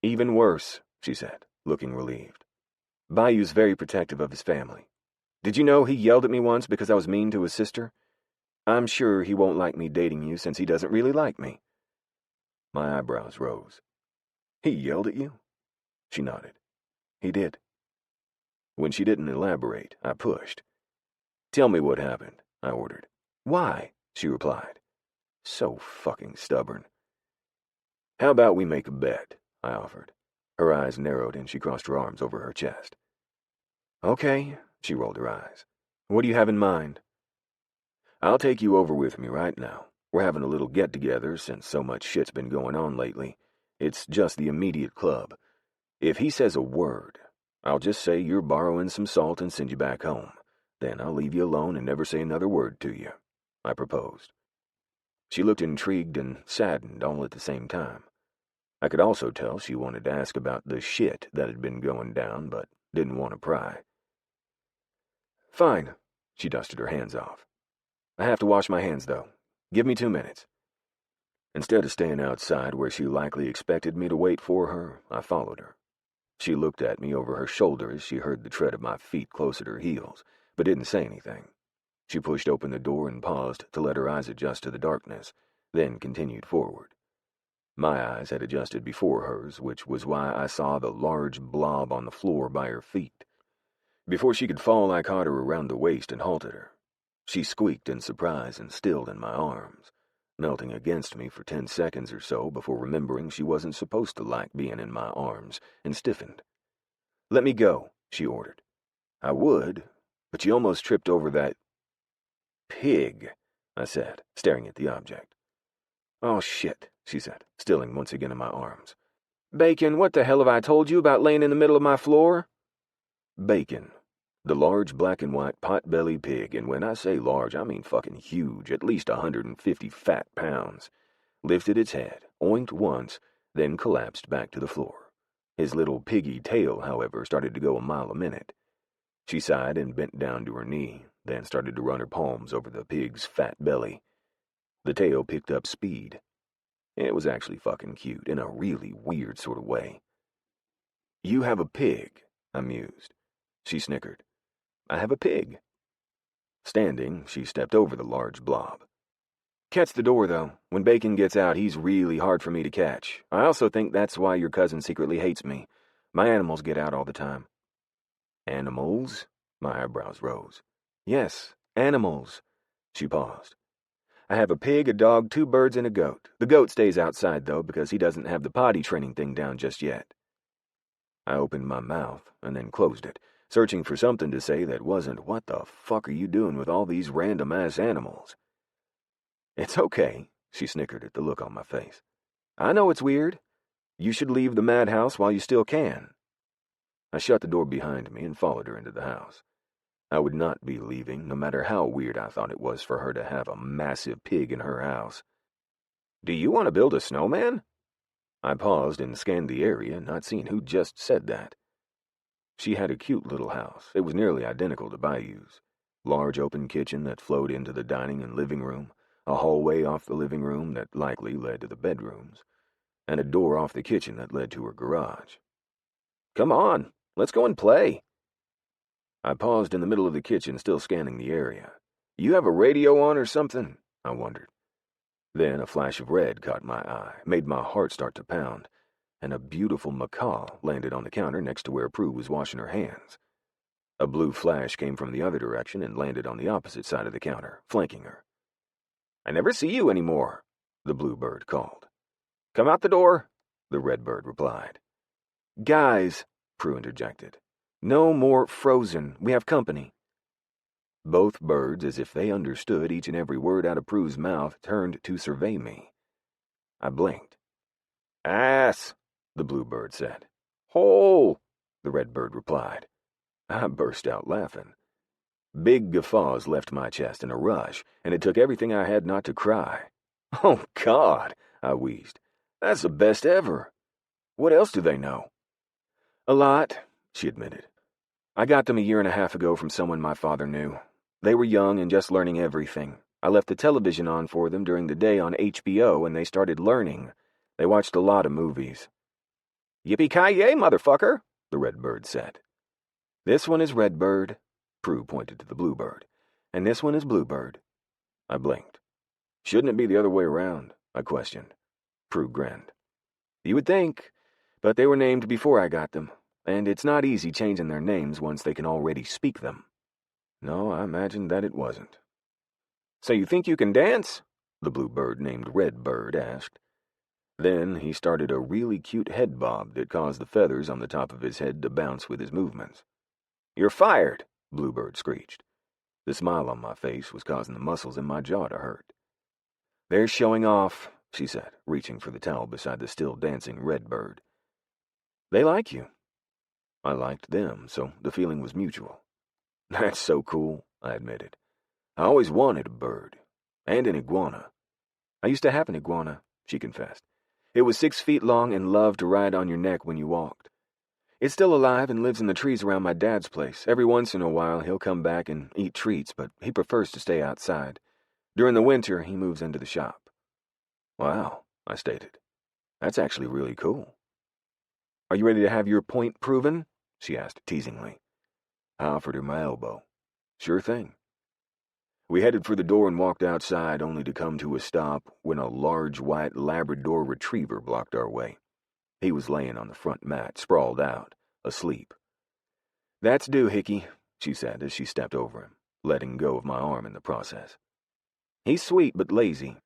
Even worse, she said, looking relieved. Bayou's very protective of his family. Did you know he yelled at me once because I was mean to his sister? I'm sure he won't like me dating you since he doesn't really like me. My eyebrows rose. He yelled at you? She nodded. He did. When she didn't elaborate, I pushed. Tell me what happened, I ordered. Why? She replied. So fucking stubborn. How about we make a bet? I offered. Her eyes narrowed and she crossed her arms over her chest. Okay, she rolled her eyes. What do you have in mind? I'll take you over with me right now. We're having a little get-together since so much shit's been going on lately. It's just the immediate club. If he says a word, I'll just say you're borrowing some salt and send you back home. Then I'll leave you alone and never say another word to you, I proposed. She looked intrigued and saddened all at the same time. I could also tell she wanted to ask about the shit that had been going down, but didn't want to pry. Fine, she dusted her hands off. I have to wash my hands, though. Give me 2 minutes. Instead of staying outside where she likely expected me to wait for her, I followed her. She looked at me over her shoulder as she heard the tread of my feet close at her heels, but didn't say anything. She pushed open the door and paused to let her eyes adjust to the darkness, then continued forward. My eyes had adjusted before hers, which was why I saw the large blob on the floor by her feet. Before she could fall, I caught her around the waist and halted her. She squeaked in surprise and stilled in my arms, melting against me for 10 seconds or so before remembering she wasn't supposed to like being in my arms, and stiffened. Let me go, she ordered. I would, but she almost tripped over that pig, I said, staring at the object. Oh shit, she said, stilling once again in my arms. Bacon, what the hell have I told you about laying in the middle of my floor? Bacon. The large black and white pot-bellied pig, and when I say large, I mean fucking huge, at least 150 fat pounds, lifted its head, oinked once, then collapsed back to the floor. His little piggy tail, however, started to go a mile a minute. She sighed and bent down to her knee, then started to run her palms over the pig's fat belly. The tail picked up speed. It was actually fucking cute, in a really weird sort of way. You have a pig, I mused. She snickered. I have a pig. Standing, she stepped over the large blob. Catch the door, though. When Bacon gets out, he's really hard for me to catch. I also think that's why your cousin secretly hates me. My animals get out all the time. Animals? My eyebrows rose. Yes, animals. She paused. I have a pig, a dog, 2 birds, and a goat. The goat stays outside, though, because he doesn't have the potty training thing down just yet. I opened my mouth and then closed it, searching for something to say that wasn't, what the fuck are you doing with all these random-ass animals? It's okay, she snickered at the look on my face. I know it's weird. You should leave the madhouse while you still can. I shut the door behind me and followed her into the house. I would not be leaving, no matter how weird I thought it was for her to have a massive pig in her house. "Do you want to build a snowman?" I paused and scanned the area, not seeing who just said that. She had a cute little house. It was nearly identical to Bayou's. Large open kitchen that flowed into the dining and living room, a hallway off the living room that likely led to the bedrooms, and a door off the kitchen that led to her garage. "Come on, let's go and play." I paused in the middle of the kitchen, still scanning the area. "You have a radio on or something?" I wondered. Then a flash of red caught my eye, made my heart start to pound, and a beautiful macaw landed on the counter next to where Prue was washing her hands. A blue flash came from the other direction and landed on the opposite side of the counter, flanking her. "I never see you anymore," the blue bird called. "Come out the door," the red bird replied. "Guys," Prue interjected, "no more Frozen. We have company." Both birds, as if they understood each and every word out of Prue's mouth, turned to survey me. I blinked. "Ass," the blue bird said. "Hole," the red bird replied. I burst out laughing. Big guffaws left my chest in a rush, and it took everything I had not to cry. "Oh, God," I wheezed. "That's the best ever. What else do they know?" "A lot," she admitted. "I got them 1.5 years ago from someone my father knew. They were young and just learning everything. I left the television on for them during the day on HBO, and they started learning. They watched a lot of movies." "Yippee-ki-yay, motherfucker," the red bird said. "This one is Redbird," Prue pointed to the bluebird, "and this one is Bluebird." I blinked. "Shouldn't it be the other way around?" I questioned. Prue grinned. "You would think, but they were named before I got them, and it's not easy changing their names once they can already speak them." No, I imagined that it wasn't. "So you think you can dance?" the bluebird named Redbird asked. Then he started a really cute head bob that caused the feathers on the top of his head to bounce with his movements. "You're fired," Bluebird screeched. The smile on my face was causing the muscles in my jaw to hurt. "They're showing off," she said, reaching for the towel beside the still dancing Redbird. "They like you." I liked them, so the feeling was mutual. "That's so cool," I admitted. "I always wanted a bird. And an iguana." "I used to have an iguana," she confessed. "It was 6 feet long and loved to ride on your neck when you walked. It's still alive and lives in the trees around my dad's place. Every once in a while he'll come back and eat treats, but he prefers to stay outside. During the winter, he moves into the shop." "Wow," I stated. "That's actually really cool." "Are you ready to have your point proven?" she asked teasingly. I offered her my elbow. "Sure thing." We headed for the door and walked outside, only to come to a stop when a large white Labrador retriever blocked our way. He was laying on the front mat, sprawled out, asleep. "That's Doohickey," she said as she stepped over him, letting go of my arm in the process. "He's sweet but lazy.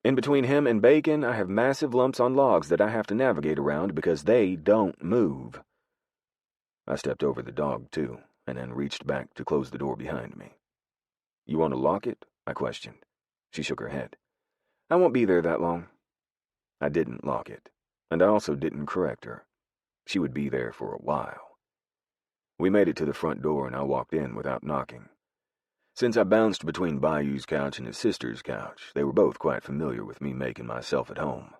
In between him and Bacon, I have massive lumps on logs that I have to navigate around because they don't move." I stepped over the dog, too, and then reached back to close the door behind me. "You want to lock it?" I questioned. She shook her head. "I won't be there that long." I didn't lock it, and I also didn't correct her. She would be there for a while. We made it to the front door, and I walked in without knocking. Since I bounced between Bayou's couch and his sister's couch, they were both quite familiar with me making myself at home.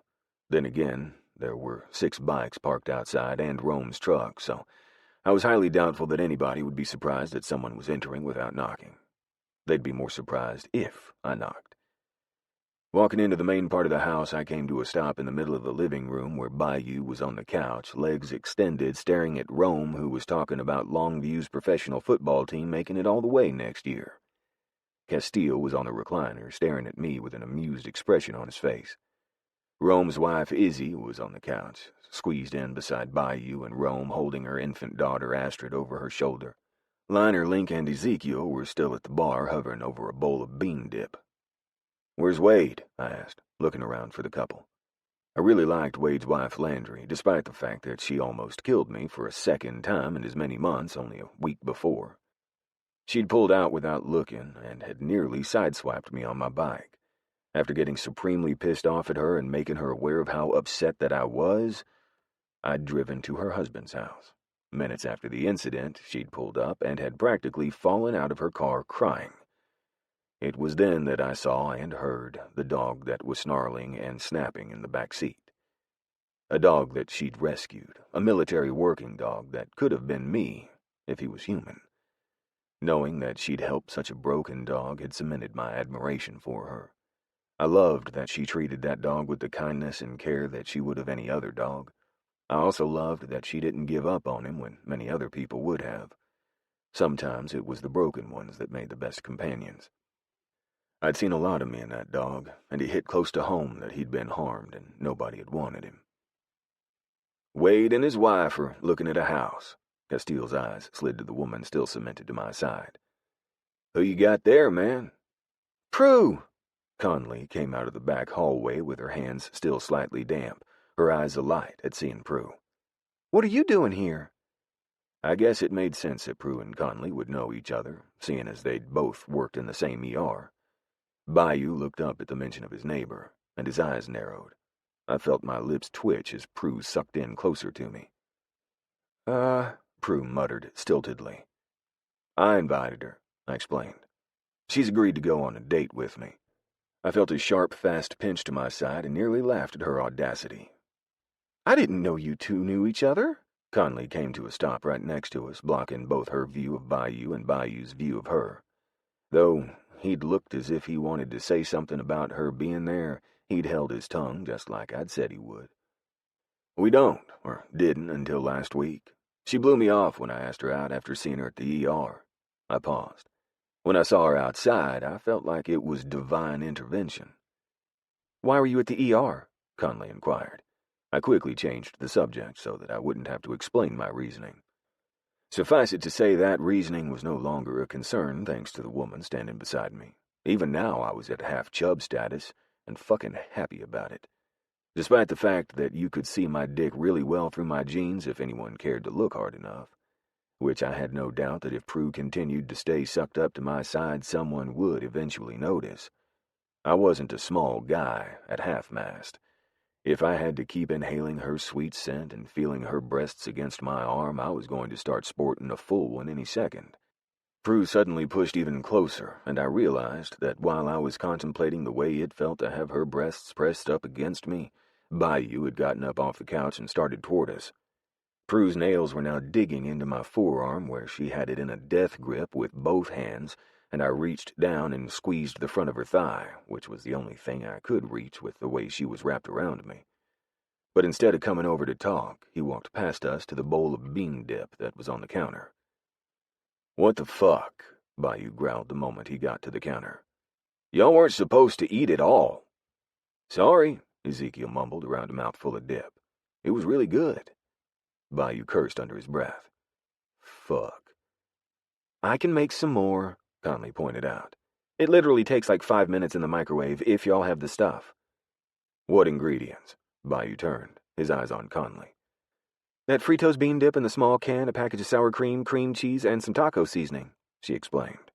Then again, there were 6 bikes parked outside and Rome's truck, so I was highly doubtful that anybody would be surprised that someone was entering without knocking. They'd be more surprised if I knocked. Walking into the main part of the house, I came to a stop in the middle of the living room where Bayou was on the couch, legs extended, staring at Rome, who was talking about Longview's professional football team making it all the way next year. Castile was on the recliner, staring at me with an amused expression on his face. Rome's wife, Izzy, was on the couch, squeezed in beside Bayou and Rome, holding her infant daughter Astrid over her shoulder. Liner, Link, and Ezekiel were still at the bar, hovering over a bowl of bean dip. "Where's Wade?" I asked, looking around for the couple. I really liked Wade's wife, Landry, despite the fact that she almost killed me for a second time in as many months only a week before. She'd pulled out without looking and had nearly sideswiped me on my bike. After getting supremely pissed off at her and making her aware of how upset that I was, I'd driven to her husband's house. Minutes after the incident, she'd pulled up and had practically fallen out of her car crying. It was then that I saw and heard the dog that was snarling and snapping in the back seat. A dog that she'd rescued, a military working dog that could have been me if he was human. Knowing that she'd helped such a broken dog had cemented my admiration for her. I loved that she treated that dog with the kindness and care that she would of any other dog. I also loved that she didn't give up on him when many other people would have. Sometimes it was the broken ones that made the best companions. I'd seen a lot of me in that dog, and it hit close to home that he'd been harmed and nobody had wanted him. Wade and his wife are looking at a house. Castile's eyes slid to the woman still cemented to my side. Who you got there, man? Prue! Conley came out of the back hallway with her hands still slightly damp, her eyes alight at seeing Prue. What are you doing here? I guess it made sense that Prue and Conley would know each other, seeing as they'd both worked in the same ER. Bayou looked up at the mention of his neighbor, and his eyes narrowed. I felt my lips twitch as Prue sucked in closer to me. Prue muttered stiltedly. I invited her, I explained. She's agreed to go on a date with me. I felt a sharp, fast pinch to my side and nearly laughed at her audacity. I didn't know you two knew each other. Conley came to a stop right next to us, blocking both her view of Bayou and Bayou's view of her. Though he'd looked as if he wanted to say something about her being there, he'd held his tongue just like I'd said he would. We don't, or didn't until last week. She blew me off when I asked her out after seeing her at the ER. I paused. When I saw her outside, I felt like it was divine intervention. Why were you at the ER? Conley inquired. I quickly changed the subject so that I wouldn't have to explain my reasoning. Suffice it to say that reasoning was no longer a concern thanks to the woman standing beside me. Even now I was at half-chub status and fucking happy about it. Despite the fact that you could see my dick really well through my jeans if anyone cared to look hard enough. Which I had no doubt that if Prue continued to stay sucked up to my side, someone would eventually notice. I wasn't a small guy at half-mast. If I had to keep inhaling her sweet scent and feeling her breasts against my arm, I was going to start sporting a full one any second. Prue suddenly pushed even closer, and I realized that while I was contemplating the way it felt to have her breasts pressed up against me, Bayou had gotten up off the couch and started toward us. Prue's nails were now digging into my forearm where she had it in a death grip with both hands, and I reached down and squeezed the front of her thigh, which was the only thing I could reach with the way she was wrapped around me. But instead of coming over to talk, he walked past us to the bowl of bean dip that was on the counter. What the fuck? Bayou growled the moment he got to the counter. Y'all weren't supposed to eat it all. Sorry, Ezekiel mumbled around a mouthful of dip. It was really good. Bayou cursed under his breath. Fuck. I can make some more, Conley pointed out. It literally takes like 5 minutes in the microwave if y'all have the stuff. What ingredients? Bayou turned, his eyes on Conley. That Fritos bean dip in the small can, a package of sour cream, cream cheese, and some taco seasoning, she explained.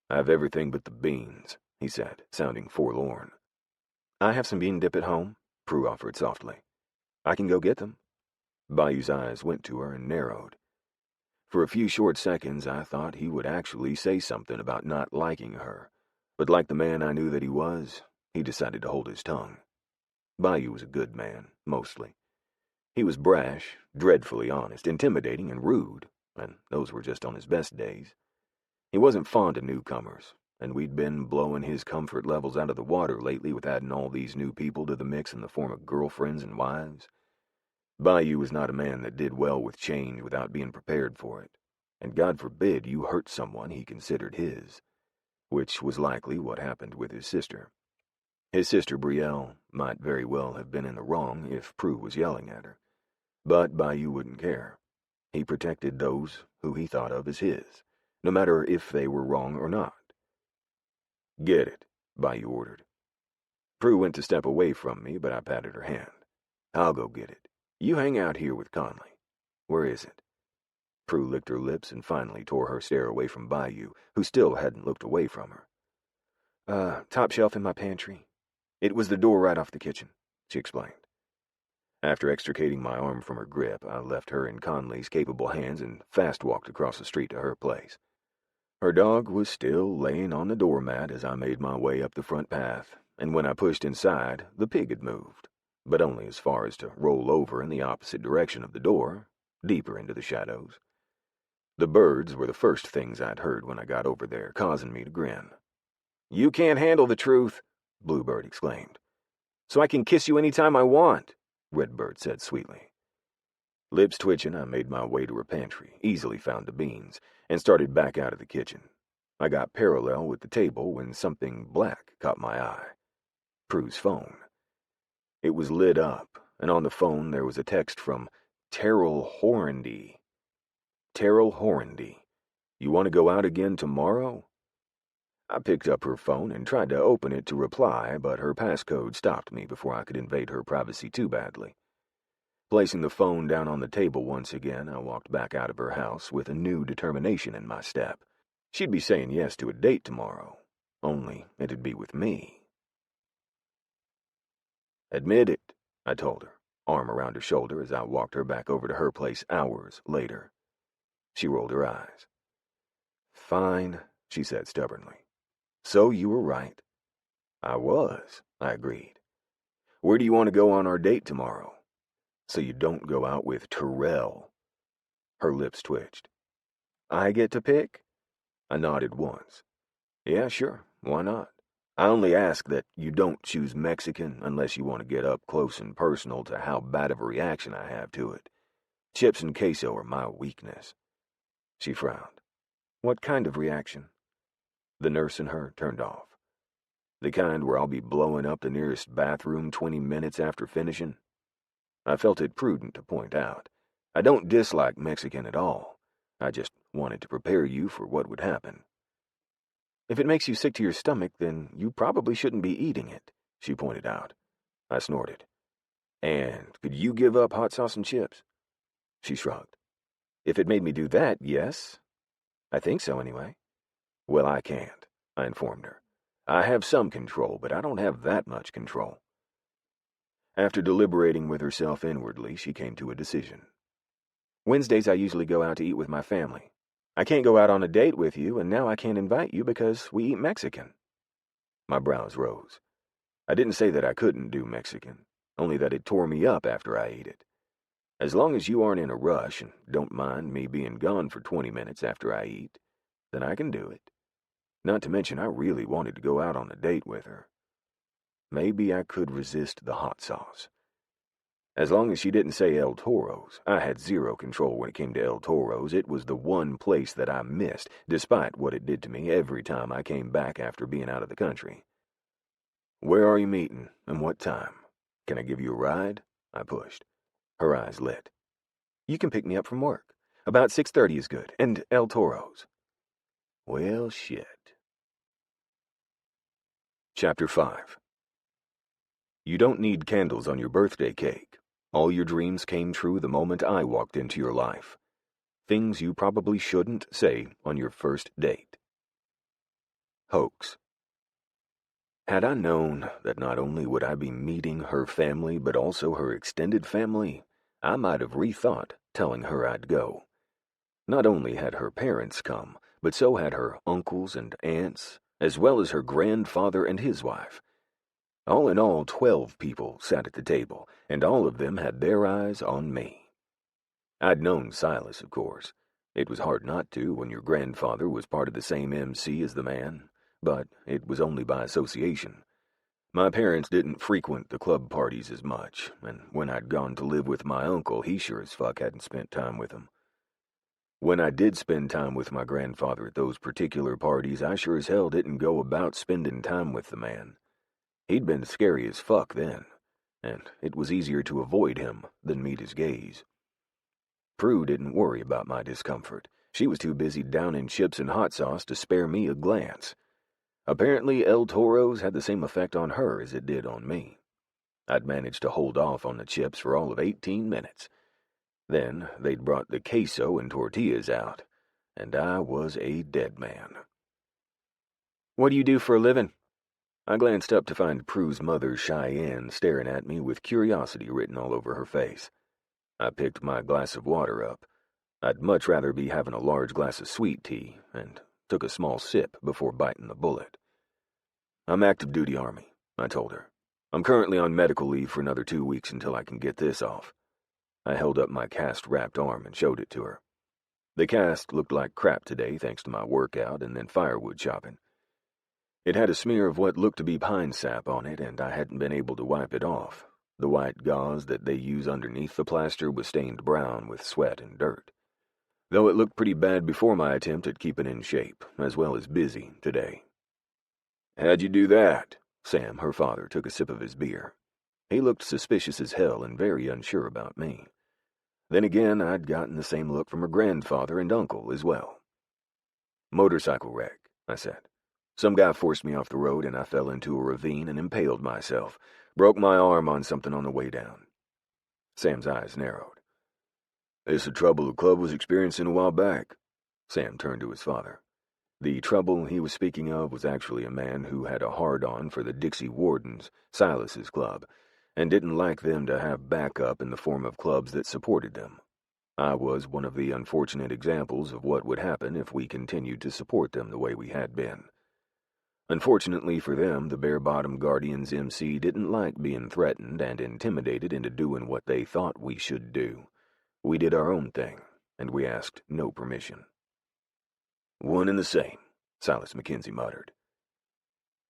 I have everything but the beans, he said, sounding forlorn. I have some bean dip at home, Prue offered softly. I can go get them. Bayou's eyes went to her and narrowed. For a few short seconds, I thought he would actually say something about not liking her, but like the man I knew that he was, he decided to hold his tongue. Bayou was a good man, mostly. He was brash, dreadfully honest, intimidating, and rude, and those were just on his best days. He wasn't fond of newcomers, and we'd been blowing his comfort levels out of the water lately with adding all these new people to the mix in the form of girlfriends and wives. Bayou was not a man that did well with change without being prepared for it, and God forbid you hurt someone he considered his, which was likely what happened with his sister. His sister Brielle might very well have been in the wrong if Prue was yelling at her, but Bayou wouldn't care. He protected those who he thought of as his, no matter if they were wrong or not. Get it, Bayou ordered. Prue went to step away from me, but I patted her hand. I'll go get it. You hang out here with Conley. Where is it? Prue licked her lips and finally tore her stare away from Bayou, who still hadn't looked away from her. Top shelf in my pantry. It was the door right off the kitchen, she explained. After extricating my arm from her grip, I left her in Conley's capable hands and fast-walked across the street to her place. Her dog was still laying on the doormat as I made my way up the front path, and when I pushed inside, the pig had moved, but only as far as to roll over in the opposite direction of the door, deeper into the shadows. The birds were the first things I'd heard when I got over there, causing me to grin. "You can't handle the truth," Bluebird exclaimed. "So I can kiss you any time I want," Redbird said sweetly. Lips twitching, I made my way to her pantry, easily found the beans, and started back out of the kitchen. I got parallel with the table when something black caught my eye. Prue's phone. It was lit up, and on the phone there was a text from Terrell Horndy. "Terrell Horndy, you want to go out again tomorrow?" I picked up her phone and tried to open it to reply, but her passcode stopped me before I could invade her privacy too badly. Placing the phone down on the table once again, I walked back out of her house with a new determination in my step. She'd be saying yes to a date tomorrow, only it'd be with me. "Admit it," I told her, arm around her shoulder as I walked her back over to her place hours later. She rolled her eyes. "Fine," she said stubbornly. "So you were right." "I was," I agreed. "Where do you want to go on our date tomorrow?" "So you don't go out with Terrell." Her lips twitched. "I get to pick?" I nodded once. "Yeah, sure, why not? I only ask that you don't choose Mexican unless you want to get up close and personal to how bad of a reaction I have to it. Chips and queso are my weakness." She frowned. "What kind of reaction?" The nurse in her turned off. "The kind where I'll be blowing up the nearest bathroom 20 minutes after finishing." I felt it prudent to point out. I don't dislike Mexican at all. I just wanted to prepare you for what would happen. "If it makes you sick to your stomach, then you probably shouldn't be eating it," she pointed out. I snorted. "And could you give up hot sauce and chips?" She shrugged. "If it made me do that, yes. I think so, anyway." "Well, I can't," I informed her. "I have some control, but I don't have that much control." After deliberating with herself inwardly, she came to a decision. "Wednesdays I usually go out to eat with my family. I can't go out on a date with you, and now I can't invite you because we eat Mexican." My brows rose. I didn't say that I couldn't do Mexican, only that it tore me up after I ate it. As long as you aren't in a rush and don't mind me being gone for 20 minutes after I eat, then I can do it. Not to mention I really wanted to go out on a date with her. Maybe I could resist the hot sauce. As long as she didn't say El Toro's, I had zero control when it came to El Toro's. It was the one place that I missed, despite what it did to me every time I came back after being out of the country. "Where are you meeting, and what time? Can I give you a ride?" I pushed. Her eyes lit. "You can pick me up from work. About 6:30 is good, and El Toro's." Well, shit. Chapter 5. You don't need candles on your birthday cake. All your dreams came true the moment I walked into your life. Things you probably shouldn't say on your first date. Hoax. Had I known that not only would I be meeting her family but also her extended family, I might have rethought telling her I'd go. Not only had her parents come, but so had her uncles and aunts, as well as her grandfather and his wife. All in all, 12 people sat at the table, and all of them had their eyes on me. I'd known Silas, of course. It was hard not to when your grandfather was part of the same MC as the man, but it was only by association. My parents didn't frequent the club parties as much, and when I'd gone to live with my uncle, he sure as fuck hadn't spent time with them. When I did spend time with my grandfather at those particular parties, I sure as hell didn't go about spending time with the man. He'd been scary as fuck then, and it was easier to avoid him than meet his gaze. Prue didn't worry about my discomfort. She was too busy downing chips and hot sauce to spare me a glance. Apparently, El Toro's had the same effect on her as it did on me. I'd managed to hold off on the chips for all of 18 minutes. Then they'd brought the queso and tortillas out, and I was a dead man. "What do you do for a living?" I glanced up to find Prue's mother, Cheyenne, staring at me with curiosity written all over her face. I picked my glass of water up. I'd much rather be having a large glass of sweet tea, and took a small sip before biting the bullet. I'm active duty Army, I told her. I'm currently on medical leave for another 2 weeks until I can get this off. I held up my cast-wrapped arm and showed it to her. The cast looked like crap today thanks to my workout and then firewood chopping. It had a smear of what looked to be pine sap on it, and I hadn't been able to wipe it off. The white gauze that they use underneath the plaster was stained brown with sweat and dirt. Though it looked pretty bad before my attempt at keeping in shape, as well as busy, today. "How'd you do that?" Sam, her father, took a sip of his beer. He looked suspicious as hell and very unsure about me. Then again, I'd gotten the same look from her grandfather and uncle as well. "Motorcycle wreck," I said. "Some guy forced me off the road and I fell into a ravine and impaled myself. Broke my arm on something on the way down." Sam's eyes narrowed. "It's the trouble the club was experiencing a while back." Sam turned to his father. The trouble he was speaking of was actually a man who had a hard-on for the Dixie Wardens, Silas's club, and didn't like them to have backup in the form of clubs that supported them. I was one of the unfortunate examples of what would happen if we continued to support them the way we had been. Unfortunately for them, the Bare-Bottom Guardians MC didn't like being threatened and intimidated into doing what they thought we should do. We did our own thing, and we asked no permission. "One and the same," Silas McKenzie muttered.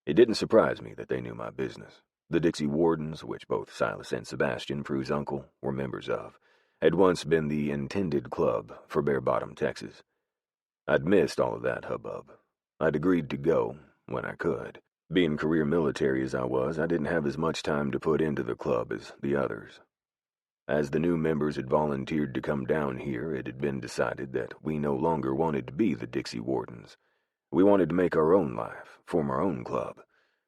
It didn't surprise me that they knew my business. The Dixie Wardens, which both Silas and Sebastian, Prue's uncle, were members of, had once been the intended club for Bare Bottom, Texas. I'd missed all of that hubbub. I'd agreed to go when I could. Being career military as I was, I didn't have as much time to put into the club as the others. As the new members had volunteered to come down here, it had been decided that we no longer wanted to be the Dixie Wardens. We wanted to make our own life, form our own club,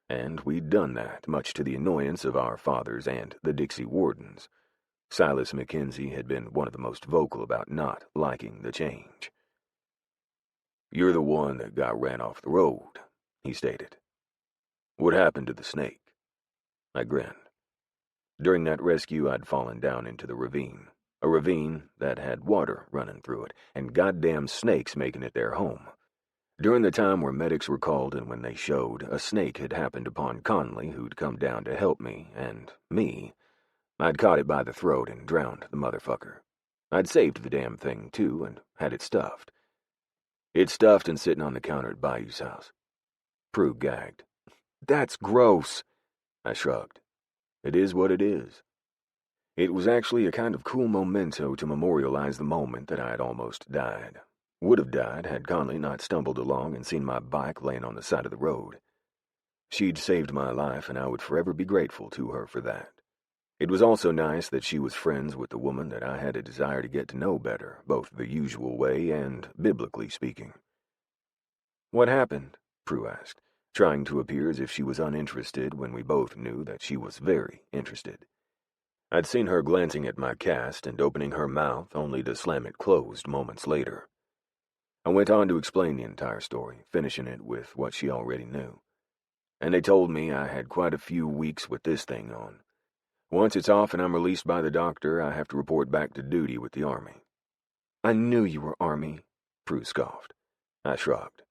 and we'd done that, much to the annoyance of our fathers and the Dixie Wardens. Silas McKenzie had been one of the most vocal about not liking the change. "You're the one that got ran off the road," he stated. "What happened to the snake?" I grinned. During that rescue, I'd fallen down into the ravine. A ravine that had water running through it, and goddamn snakes making it their home. During the time where medics were called and when they showed, a snake had happened upon Conley, who'd come down to help me, and me. I'd caught it by the throat and drowned the motherfucker. I'd saved the damn thing, too, and had it stuffed. It's stuffed and sitting on the counter at Bayou's house. Prue gagged. "That's gross." I shrugged. It is what it is. It was actually a kind of cool memento to memorialize the moment that I had almost died. Would have died had Conley not stumbled along and seen my bike laying on the side of the road. She'd saved my life, and I would forever be grateful to her for that. It was also nice that she was friends with the woman that I had a desire to get to know better, both the usual way and biblically speaking. "What happened?" Prue asked, trying to appear as if she was uninterested when we both knew that she was very interested. I'd seen her glancing at my cast and opening her mouth only to slam it closed moments later. I went on to explain the entire story, finishing it with what she already knew. And they told me I had quite a few weeks with this thing on. Once it's off and I'm released by the doctor, I have to report back to duty with the Army. "I knew you were Army," Prue scoffed. I shrugged.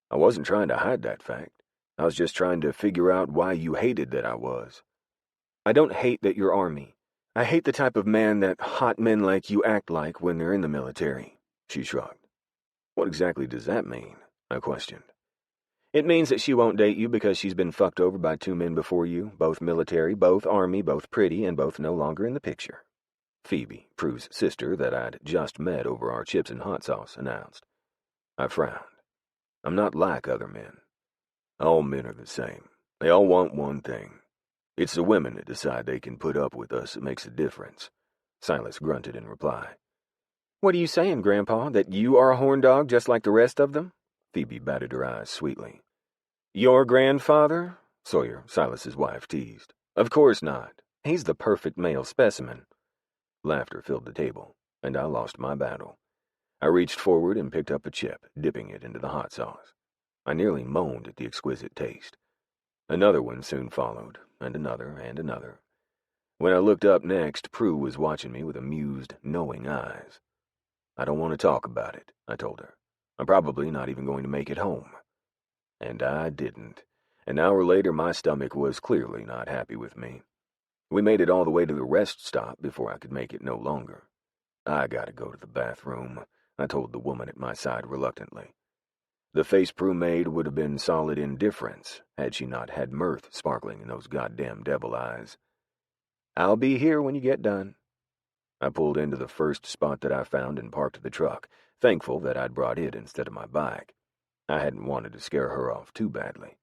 I wasn't trying to hide that fact. I was just trying to figure out why you hated that I was. "I don't hate that you're Army. I hate the type of man that hot men like you act like when they're in the military," she shrugged. "What exactly does that mean?" I questioned. "It means that she won't date you because she's been fucked over by 2 men before you, both military, both Army, both pretty, and both no longer in the picture," Phoebe, Prue's sister that I'd just met over our chips and hot sauce, announced. I frowned. I'm not like other men. All men are the same. They all want one thing. It's the women that decide they can put up with us that makes a difference. Silas grunted in reply. "What are you saying, Grandpa, that you are a horn dog just like the rest of them?" Phoebe batted her eyes sweetly. "Your grandfather?" Sawyer, Silas's wife, teased. "Of course not. He's the perfect male specimen." Laughter filled the table, and I lost my battle. I reached forward and picked up a chip, dipping it into the hot sauce. I nearly moaned at the exquisite taste. Another one soon followed, and another, and another. When I looked up next, Prue was watching me with amused, knowing eyes. "I don't want to talk about it," I told her. "I'm probably not even going to make it home." And I didn't. An hour later, my stomach was clearly not happy with me. We made it all the way to the rest stop before I could make it no longer. "I gotta go to the bathroom," I told the woman at my side reluctantly. The face Prue made would have been solid indifference had she not had mirth sparkling in those goddamn devil eyes. "I'll be here when you get done." I pulled into the first spot that I found and parked the truck, thankful that I'd brought it instead of my bike. I hadn't wanted to scare her off too badly.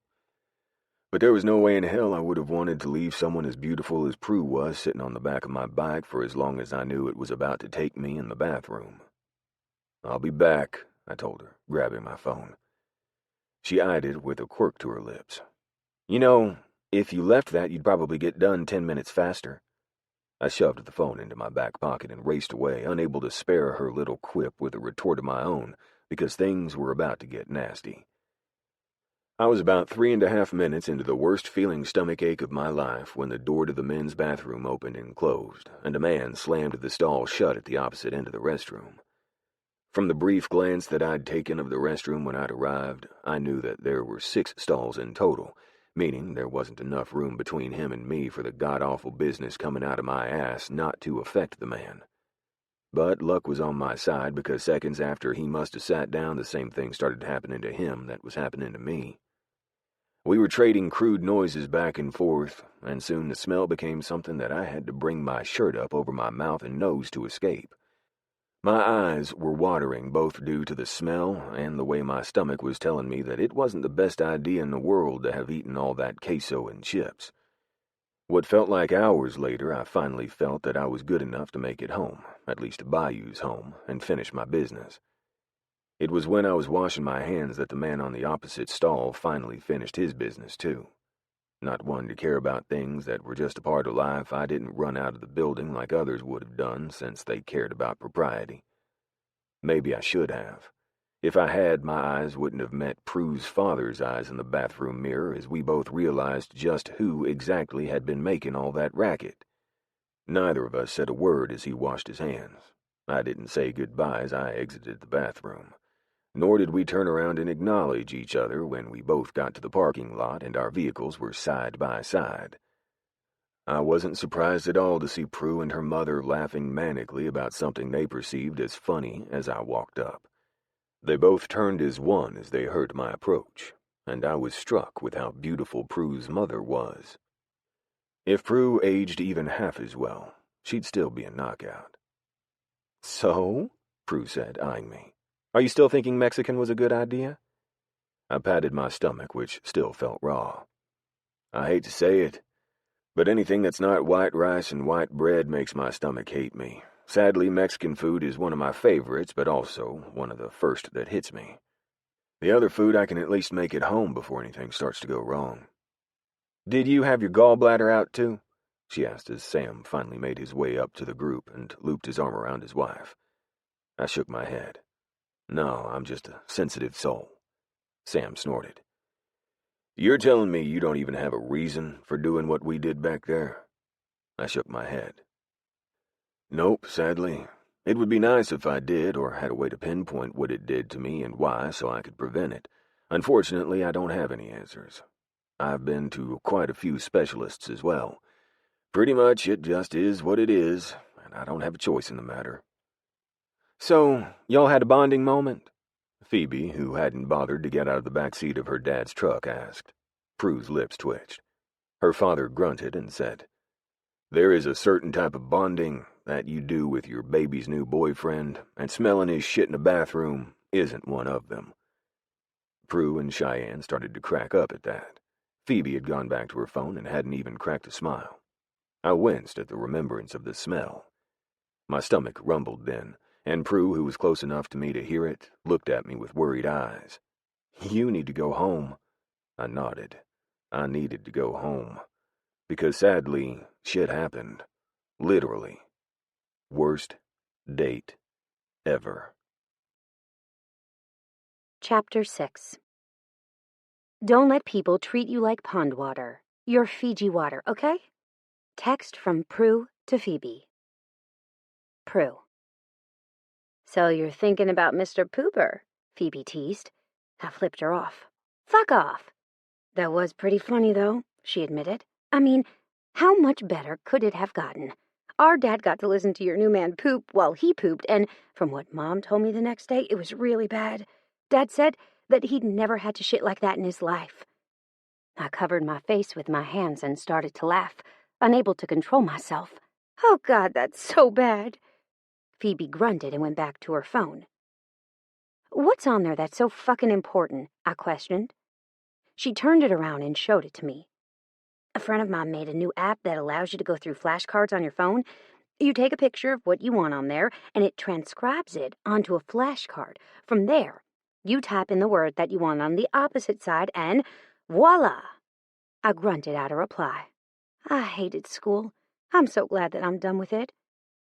But there was no way in hell I would have wanted to leave someone as beautiful as Prue was sitting on the back of my bike for as long as I knew it was about to take me in the bathroom. "I'll be back," I told her, grabbing my phone. She eyed it with a quirk to her lips. "You know, if you left that, you'd probably get done 10 minutes faster." I shoved the phone into my back pocket and raced away, unable to spare her little quip with a retort of my own, because things were about to get nasty. I was about 3.5 minutes into the worst feeling stomachache of my life when the door to the men's bathroom opened and closed, and a man slammed the stall shut at the opposite end of the restroom. From the brief glance that I'd taken of the restroom when I'd arrived, I knew that there were 6 stalls in total, meaning there wasn't enough room between him and me for the god-awful business coming out of my ass not to affect the man. But luck was on my side because seconds after he must have sat down, the same thing started happening to him that was happening to me. We were trading crude noises back and forth, and soon the smell became something that I had to bring my shirt up over my mouth and nose to escape. My eyes were watering both due to the smell and the way my stomach was telling me that it wasn't the best idea in the world to have eaten all that queso and chips. What felt like hours later, I finally felt that I was good enough to make it home, at least to Bayou's home, and finish my business. It was when I was washing my hands that the man on the opposite stall finally finished his business, too. Not one to care about things that were just a part of life, I didn't run out of the building like others would have done since they cared about propriety. Maybe I should have. If I had, my eyes wouldn't have met Prue's father's eyes in the bathroom mirror as we both realized just who exactly had been making all that racket. Neither of us said a word as he washed his hands. I didn't say goodbye as I exited the bathroom. Nor did we turn around and acknowledge each other when we both got to the parking lot and our vehicles were side by side. I wasn't surprised at all to see Prue and her mother laughing manically about something they perceived as funny as I walked up. They both turned as one as they heard my approach, and I was struck with how beautiful Prue's mother was. If Prue aged even half as well, she'd still be a knockout. "So?" Prue said, eyeing me. "Are you still thinking Mexican was a good idea?" I patted my stomach, which still felt raw. "I hate to say it, but anything that's not white rice and white bread makes my stomach hate me. Sadly, Mexican food is one of my favorites, but also one of the first that hits me. The other food I can at least make at home before anything starts to go wrong." "Did you have your gallbladder out too?" she asked as Sam finally made his way up to the group and looped his arm around his wife. I shook my head. "No, I'm just a sensitive soul." Sam snorted. "You're telling me you don't even have a reason for doing what we did back there?" I shook my head. "Nope, sadly. It would be nice if I did, or had a way to pinpoint what it did to me and why so I could prevent it. Unfortunately, I don't have any answers. I've been to quite a few specialists as well. Pretty much it just is what it is, and I don't have a choice in the matter." "So, y'all had a bonding moment?" Phoebe, who hadn't bothered to get out of the back seat of her dad's truck, asked. Prue's lips twitched. Her father grunted and said, "There is a certain type of bonding that you do with your baby's new boyfriend, and smelling his shit in a bathroom isn't one of them." Prue and Cheyenne started to crack up at that. Phoebe had gone back to her phone and hadn't even cracked a smile. I winced at the remembrance of the smell. My stomach rumbled then, and Prue, who was close enough to me to hear it, looked at me with worried eyes. "You need to go home." I nodded. I needed to go home. Because sadly, shit happened. Literally. Worst date ever. Chapter 6. Don't let people treat you like pond water. You're Fiji water, okay? Text from Prue to Phoebe. Prue. So you're thinking about Mr. Pooper, Phoebe teased. I flipped her off. Fuck off. That was pretty funny, though, she admitted. I mean, how much better could it have gotten? Our dad got to listen to your new man poop while he pooped, and from what Mom told me the next day, it was really bad. Dad said that he'd never had to shit like that in his life. I covered my face with my hands and started to laugh, unable to control myself. Oh, God, that's so bad. Phoebe grunted and went back to her phone. What's on there that's so fucking important? I questioned. She turned it around and showed it to me. A friend of mine made a new app that allows you to go through flashcards on your phone. You take a picture of what you want on there, and it transcribes it onto a flashcard. From there, you type in the word that you want on the opposite side, and voila! I grunted out a reply. I hated school. I'm so glad that I'm done with it.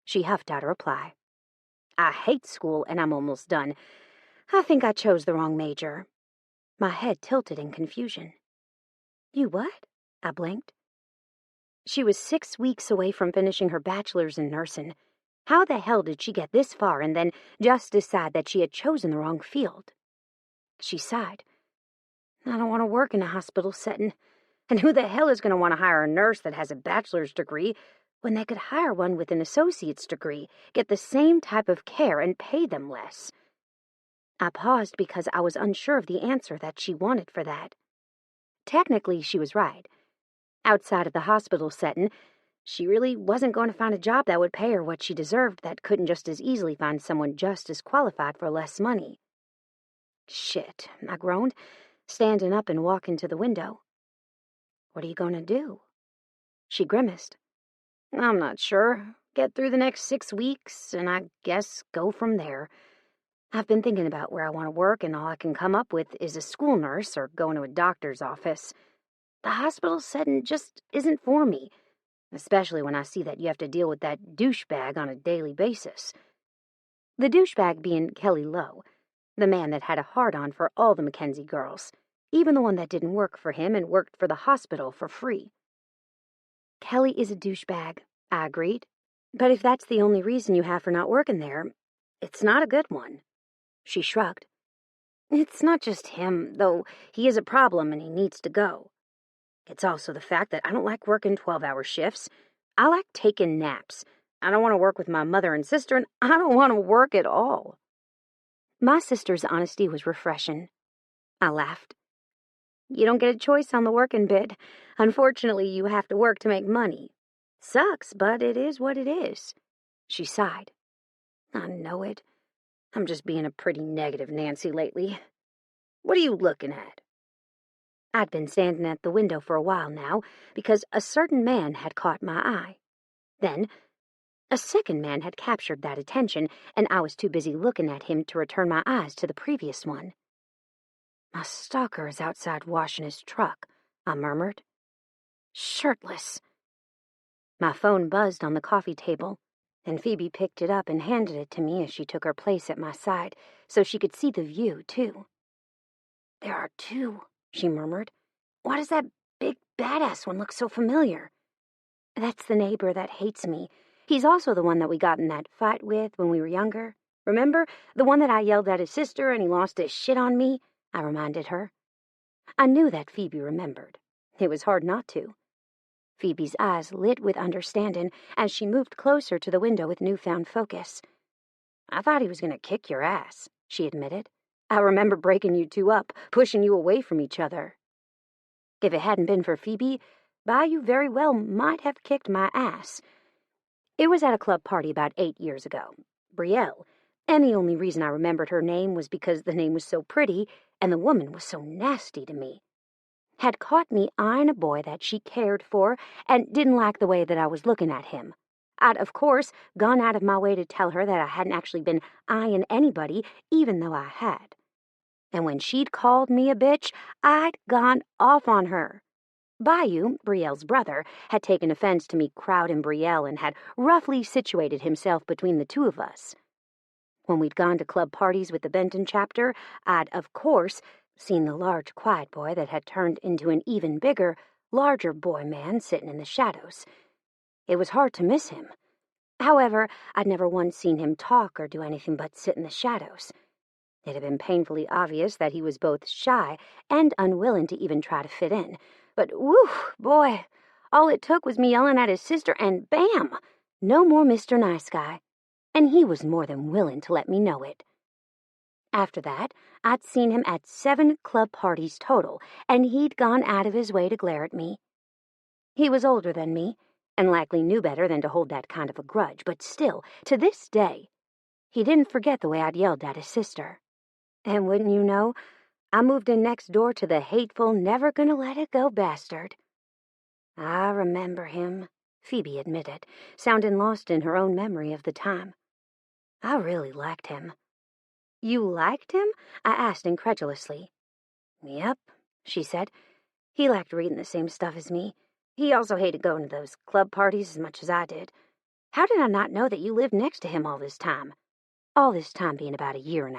She huffed out a reply. I hate school, and I'm almost done. I think I chose the wrong major. My head tilted in confusion. You what? I blinked. She was 6 weeks away from finishing her bachelor's in nursing. How the hell did she get this far and then just decide that she had chosen the wrong field? She sighed. I don't want to work in a hospital setting. And who the hell is going to want to hire a nurse that has a bachelor's degree when they could hire one with an associate's degree, get the same type of care, and pay them less? I paused because I was unsure of the answer that she wanted for that. Technically, she was right. Outside of the hospital setting, she really wasn't going to find a job that would pay her what she deserved that couldn't just as easily find someone just as qualified for less money. Shit, I groaned, standing up and walking to the window. What are you going to do? She grimaced. I'm not sure. Get through the next 6 weeks, and I guess go from there. I've been thinking about where I want to work, and all I can come up with is a school nurse or going to a doctor's office. The hospital setting just isn't for me, especially when I see that you have to deal with that douchebag on a daily basis. The douchebag being Kelly Lowe, the man that had a hard-on for all the Mackenzie girls, even the one that didn't work for him and worked for the hospital for free. Kelly is a douchebag, I agreed. But if that's the only reason you have for not working there, it's not a good one. She shrugged. It's not just him, though he is a problem and he needs to go. It's also the fact that I don't like working 12-hour shifts. I like taking naps. I don't want to work with my mother and sister, and I don't want to work at all. My sister's honesty was refreshing. I laughed. You don't get a choice on the working bit. Unfortunately, you have to work to make money. Sucks, but it is what it is. She sighed. I know it. I'm just being a pretty negative Nancy lately. What are you looking at? I'd been standing at the window for a while now because a certain man had caught my eye. Then, a second man had captured that attention, and I was too busy looking at him to return my eyes to the previous one. My stalker is outside washing his truck, I murmured. Shirtless. My phone buzzed on the coffee table, and Phoebe picked it up and handed it to me as she took her place at my side, so she could see the view, too. There are two, she murmured. Why does that big badass one look so familiar? That's the neighbor that hates me. He's also the one that we got in that fight with when we were younger. Remember? The one that I yelled at his sister and he lost his shit on me? I reminded her. I knew that Phoebe remembered. It was hard not to. Phoebe's eyes lit with understanding as she moved closer to the window with newfound focus. I thought he was going to kick your ass, she admitted. I remember breaking you two up, pushing you away from each other. If it hadn't been for Phoebe, Bayou very well might have kicked my ass. It was at a club party about 8 years ago. Brielle, and the only reason I remembered her name was because the name was so pretty and the woman was so nasty to me, had caught me eyeing a boy that she cared for and didn't like the way that I was looking at him. I'd, of course, gone out of my way to tell her that I hadn't actually been eyeing anybody, even though I had. And when she'd called me a bitch, I'd gone off on her. Bayou, Brielle's brother, had taken offense to me crowding Brielle and had roughly situated himself between the two of us. When we'd gone to club parties with the Benton chapter, I'd, of course, seen the large, quiet boy that had turned into an even bigger, larger boy man sitting in the shadows. It was hard to miss him. However, I'd never once seen him talk or do anything but sit in the shadows. It had been painfully obvious that he was both shy and unwilling to even try to fit in. But, whew, boy, all it took was me yelling at his sister, and bam! No more Mr. Nice Guy. And he was more than willing to let me know it. After that, I'd seen him at 7 club parties total, and he'd gone out of his way to glare at me. He was older than me, and likely knew better than to hold that kind of a grudge, but still, to this day, he didn't forget the way I'd yelled at his sister. And wouldn't you know, I moved in next door to the hateful, never-gonna-let-it-go bastard. I remember him, Phoebe admitted, sounding lost in her own memory of the time. I really liked him. You liked him? I asked incredulously. Yep, she said. He liked reading the same stuff as me. He also hated going to those club parties as much as I did. How did I not know that you lived next to him all this time? All this time being about 1.5 years.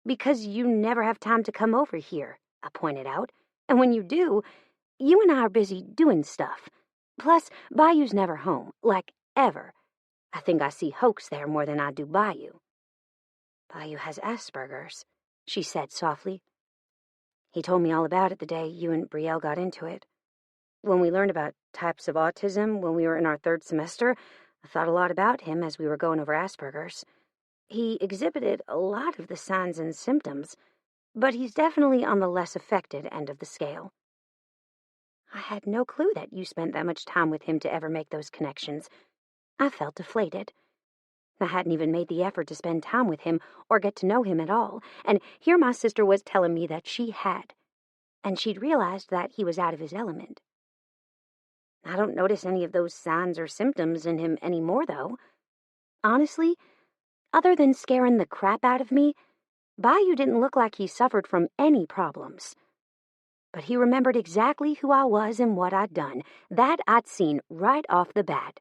Because you never have time to come over here, I pointed out. And when you do, you and I are busy doing stuff. Plus, Bayou's never home, like ever. I think I see Hoax there more than I do Bayou. Bayou has Asperger's, she said softly. He told me all about it the day you and Brielle got into it. When we learned about types of autism when we were in our 3rd semester, I thought a lot about him as we were going over Asperger's. He exhibited a lot of the signs and symptoms, but he's definitely on the less affected end of the scale. I had no clue that you spent that much time with him to ever make those connections. I felt deflated. I hadn't even made the effort to spend time with him or get to know him at all, and here my sister was telling me that she had, and she'd realized that he was out of his element. I don't notice any of those signs or symptoms in him anymore, though. Honestly, other than scaring the crap out of me, Bayou didn't look like he suffered from any problems. But he remembered exactly who I was and what I'd done. That I'd seen right off the bat.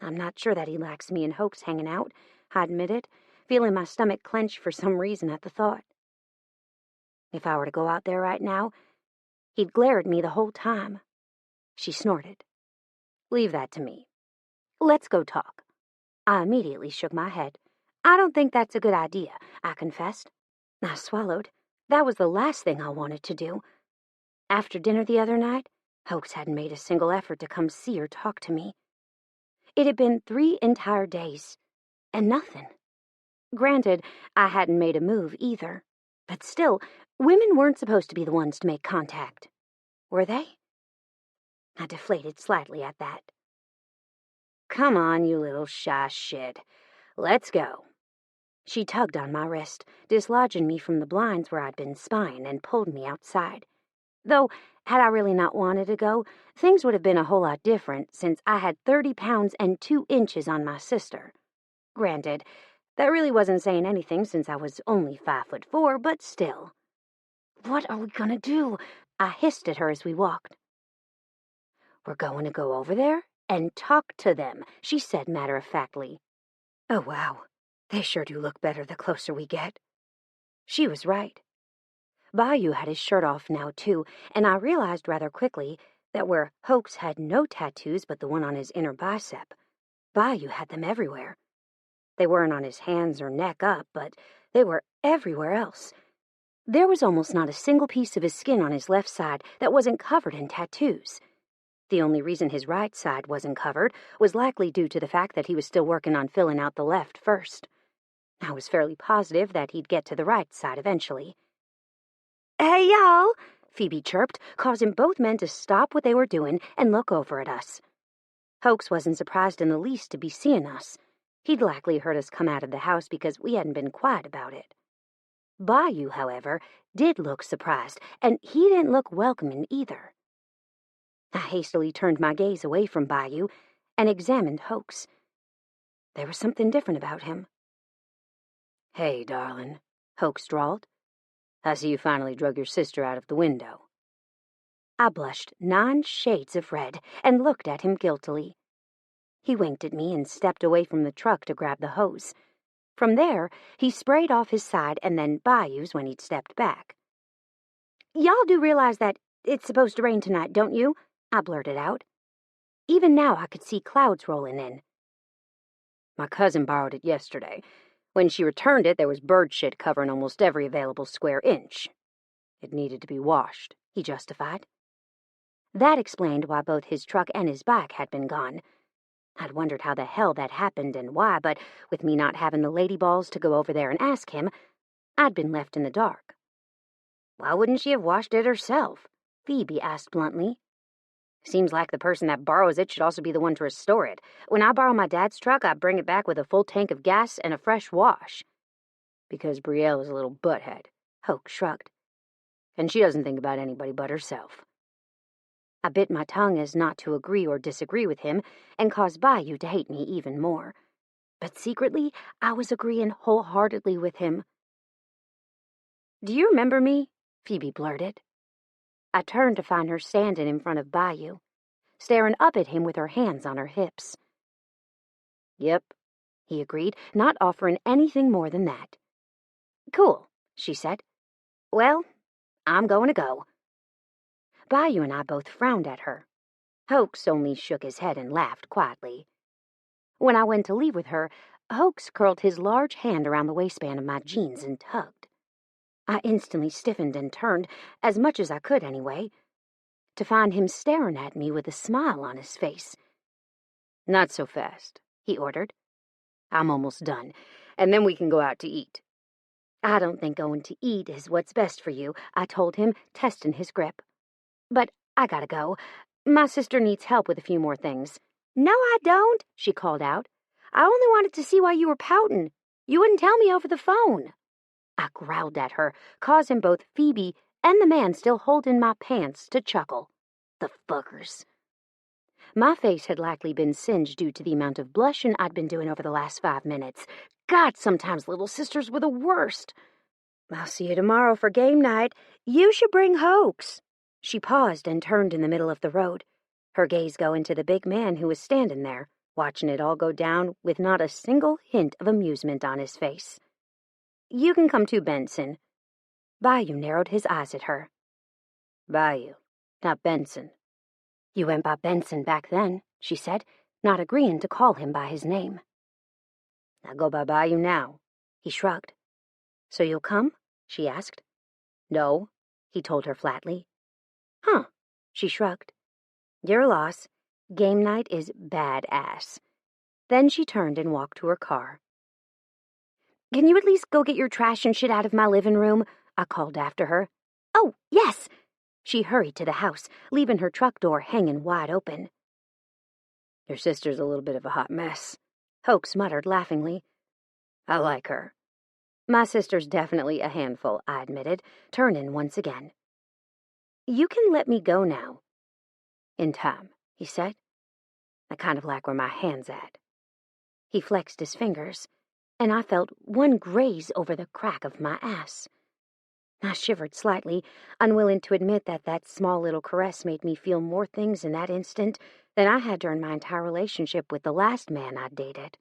I'm not sure that he likes me and Hoax hanging out, I admitted, feeling my stomach clench for some reason at the thought. If I were to go out there right now, he'd glare at me the whole time. She snorted. Leave that to me. Let's go talk. I immediately shook my head. I don't think that's a good idea, I confessed. I swallowed. That was the last thing I wanted to do. After dinner the other night, Hoax hadn't made a single effort to come see or talk to me. It had been 3 entire days, and nothing. Granted, I hadn't made a move either, but still, women weren't supposed to be the ones to make contact. Were they? I deflated slightly at that. Come on, you little shy shit. Let's go. She tugged on my wrist, dislodging me from the blinds where I'd been spying, and pulled me outside. Though, had I really not wanted to go, things would have been a whole lot different since I had 30 pounds and 2 inches on my sister. Granted, that really wasn't saying anything since I was only 5'4", but still. What are we gonna do? I hissed at her as we walked. We're going to go over there and talk to them, she said matter-of-factly. Oh, wow. They sure do look better the closer we get. She was right. Bayou had his shirt off now, too, and I realized rather quickly that where Hoax had no tattoos but the one on his inner bicep, Bayou had them everywhere. They weren't on his hands or neck up, but they were everywhere else. There was almost not a single piece of his skin on his left side that wasn't covered in tattoos. The only reason his right side wasn't covered was likely due to the fact that he was still working on filling out the left first. I was fairly positive that he'd get to the right side eventually. Hey, y'all, Phoebe chirped, causing both men to stop what they were doing and look over at us. Hoax wasn't surprised in the least to be seeing us. He'd likely heard us come out of the house because we hadn't been quiet about it. Bayou, however, did look surprised, and he didn't look welcoming either. I hastily turned my gaze away from Bayou and examined Hoax. There was something different about him. Hey, darling, Hoax drawled. I see you finally drug your sister out of the window. I blushed 9 shades of red and looked at him guiltily. He winked at me and stepped away from the truck to grab the hose. From there, he sprayed off his side and then Bayou's when he'd stepped back. "Y'all do realize that it's supposed to rain tonight, don't you?" I blurted out. Even now I could see clouds rolling in. "My cousin borrowed it yesterday. When she returned it, there was bird shit covering almost every available square inch. It needed to be washed," he justified. That explained why both his truck and his bike had been gone. I'd wondered how the hell that happened and why, but with me not having the lady balls to go over there and ask him, I'd been left in the dark. "Why wouldn't she have washed it herself?" Phoebe asked bluntly. "Seems like the person that borrows it should also be the one to restore it. When I borrow my dad's truck, I bring it back with a full tank of gas and a fresh wash." "Because Brielle is a little butthead," Hoke shrugged. "And she doesn't think about anybody but herself." I bit my tongue as not to agree or disagree with him and cause Bayou to hate me even more. But secretly, I was agreeing wholeheartedly with him. "Do you remember me?" Phoebe blurted. I turned to find her standing in front of Bayou, staring up at him with her hands on her hips. "Yep," he agreed, not offering anything more than that. "Cool," she said. "Well, I'm going to go." Bayou and I both frowned at her. Hoax only shook his head and laughed quietly. When I went to leave with her, Hoax curled his large hand around the waistband of my jeans and tugged. I instantly stiffened and turned, as much as I could anyway, to find him staring at me with a smile on his face. "Not so fast," he ordered. "I'm almost done, and then we can go out to eat." "I don't think going to eat is what's best for you," I told him, testing his grip. "But I gotta go. My sister needs help with a few more things." "No, I don't," she called out. "I only wanted to see why you were pouting. You wouldn't tell me over the phone." I growled at her, causing both Phoebe and the man still holding my pants to chuckle. The fuckers. My face had likely been singed due to the amount of blushing I'd been doing over the last 5 minutes. God, sometimes little sisters were the worst. "I'll see you tomorrow for game night. You should bring Hoax." She paused and turned in the middle of the road, her gaze going to the big man who was standing there, watching it all go down with not a single hint of amusement on his face. "You can come too, Benson." Bayou narrowed his eyes at her. "Bayou, not Benson." "You went by Benson back then," she said, not agreeing to call him by his name. "I go by Bayou now." He shrugged. "So you'll come?" she asked. "No," he told her flatly. "Huh," she shrugged. "Your loss. Game night is badass." Then she turned and walked to her car. "Can you at least go get your trash and shit out of my living room?" I called after her. "Oh, yes!" She hurried to the house, leaving her truck door hanging wide open. "Your sister's a little bit of a hot mess," Hoax muttered laughingly. "I like her." "My sister's definitely a handful," I admitted, turning once again. "You can let me go now." "In time," he said. "I kind of like where my hand's at." He flexed his fingers, and I felt one graze over the crack of my ass. I shivered slightly, unwilling to admit that that small little caress made me feel more things in that instant than I had during my entire relationship with the last man I'd dated.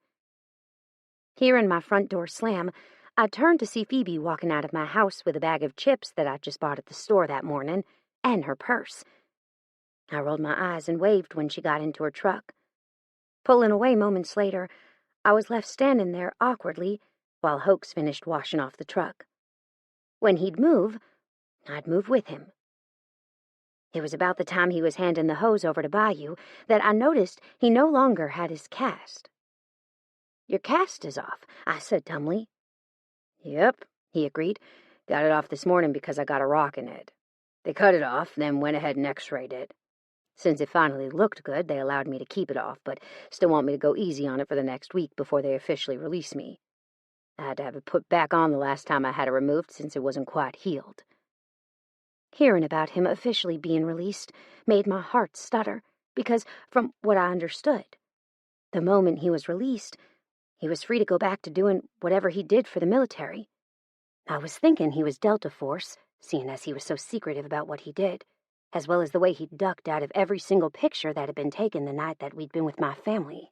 Hearing my front door slam, I turned to see Phoebe walking out of my house with a bag of chips that I'd just bought at the store that morning, and her purse. I rolled my eyes and waved when she got into her truck. Pulling away moments later, I was left standing there awkwardly while Hoax finished washing off the truck. When he'd move, I'd move with him. It was about the time he was handing the hose over to Bayou that I noticed he no longer had his cast. "Your cast is off," I said dumbly. "Yep," he agreed. "Got it off this morning because I got a rock in it. They cut it off, then went ahead and x-rayed it. Since it finally looked good, they allowed me to keep it off, but still want me to go easy on it for the next week before they officially release me. I had to have it put back on the last time I had it removed since it wasn't quite healed." Hearing about him officially being released made my heart stutter, because, from what I understood, the moment he was released, he was free to go back to doing whatever he did for the military. I was thinking he was Delta Force, seeing as he was so secretive about what he did, as well as the way he ducked out of every single picture that had been taken the night that we'd been with my family.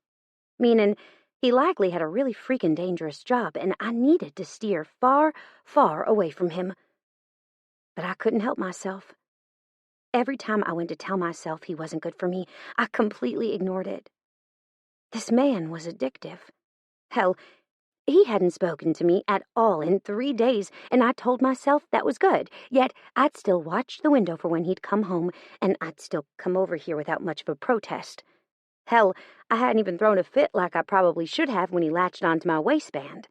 Meaning, He likely had a really freaking dangerous job, and I needed to steer far, far away from him. But I couldn't help myself. Every time I went to tell myself he wasn't good for me, I completely ignored it. This man was addictive. Hell, he hadn't spoken to me at all in 3 days, and I told myself that was good. Yet I'd still watch the window for when he'd come home, and I'd still come over here without much of a protest. Hell, I hadn't even thrown a fit like I probably should have when he latched onto my waistband.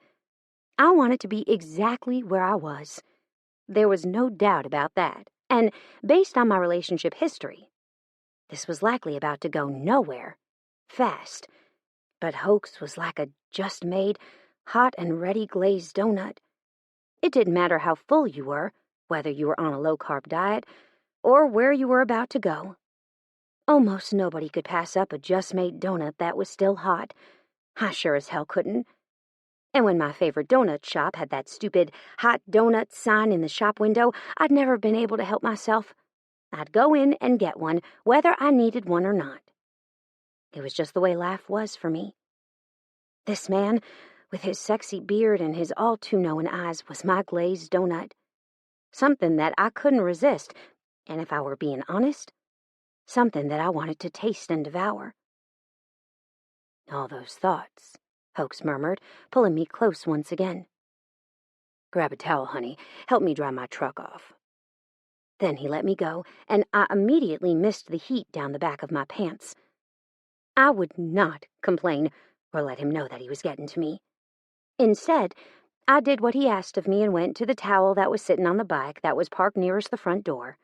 I wanted to be exactly where I was. There was no doubt about that. And based on my relationship history, this was likely about to go nowhere, fast. But Hoax was like a just-made, hot and ready glazed donut. It didn't matter how full you were, whether you were on a low-carb diet, or where you were about to go. Almost nobody could pass up a just-made donut that was still hot. I sure as hell couldn't. And when my favorite donut shop had that stupid hot donut sign in the shop window, I'd never been able to help myself. I'd go in and get one, whether I needed one or not. It was just the way life was for me. This man, with his sexy beard and his all-too-knowing eyes, was my glazed donut. Something that I couldn't resist, and if I were being honest, something that I wanted to taste and devour. All those thoughts, Hoax murmured, pulling me close once again. Grab a towel, honey. Help me dry my truck off. Then he let me go, and I immediately missed the heat down the back of my pants. I would not complain or let him know that he was getting to me. Instead, I did what he asked of me and went to the towel that was sitting on the bike that was parked nearest the front door.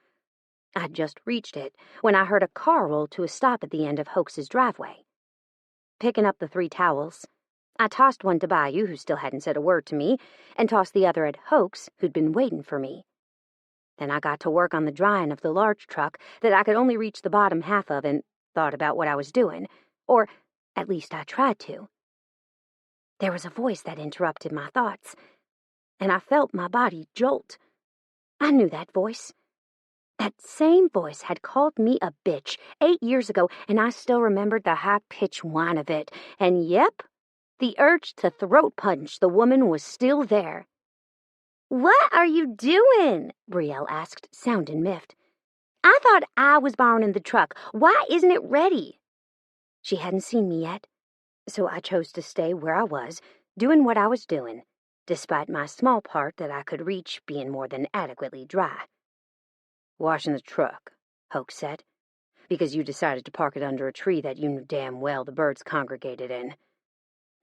I'd just reached it when I heard a car roll to a stop at the end of Hoax's driveway. Picking up the 3 towels, I tossed one to Bayou, who still hadn't said a word to me, and tossed the other at Hoax, who'd been waiting for me. Then I got to work on the drying of the large truck that I could only reach the bottom half of and thought about what I was doing, or at least I tried to. There was a voice that interrupted my thoughts, and I felt my body jolt. I knew that voice. That same voice had called me a bitch 8 years ago, and I still remembered the high-pitched whine of it. And yep, the urge to throat punch the woman was still there. "What are you doing?" Brielle asked, sounding miffed. "I thought I was borrowing the truck. Why isn't it ready?" She hadn't seen me yet, so I chose to stay where I was, doing what I was doing, despite my small part that I could reach being more than adequately dry. "Washing the truck," Hoax said, "because you decided to park it under a tree that you knew damn well the birds congregated in.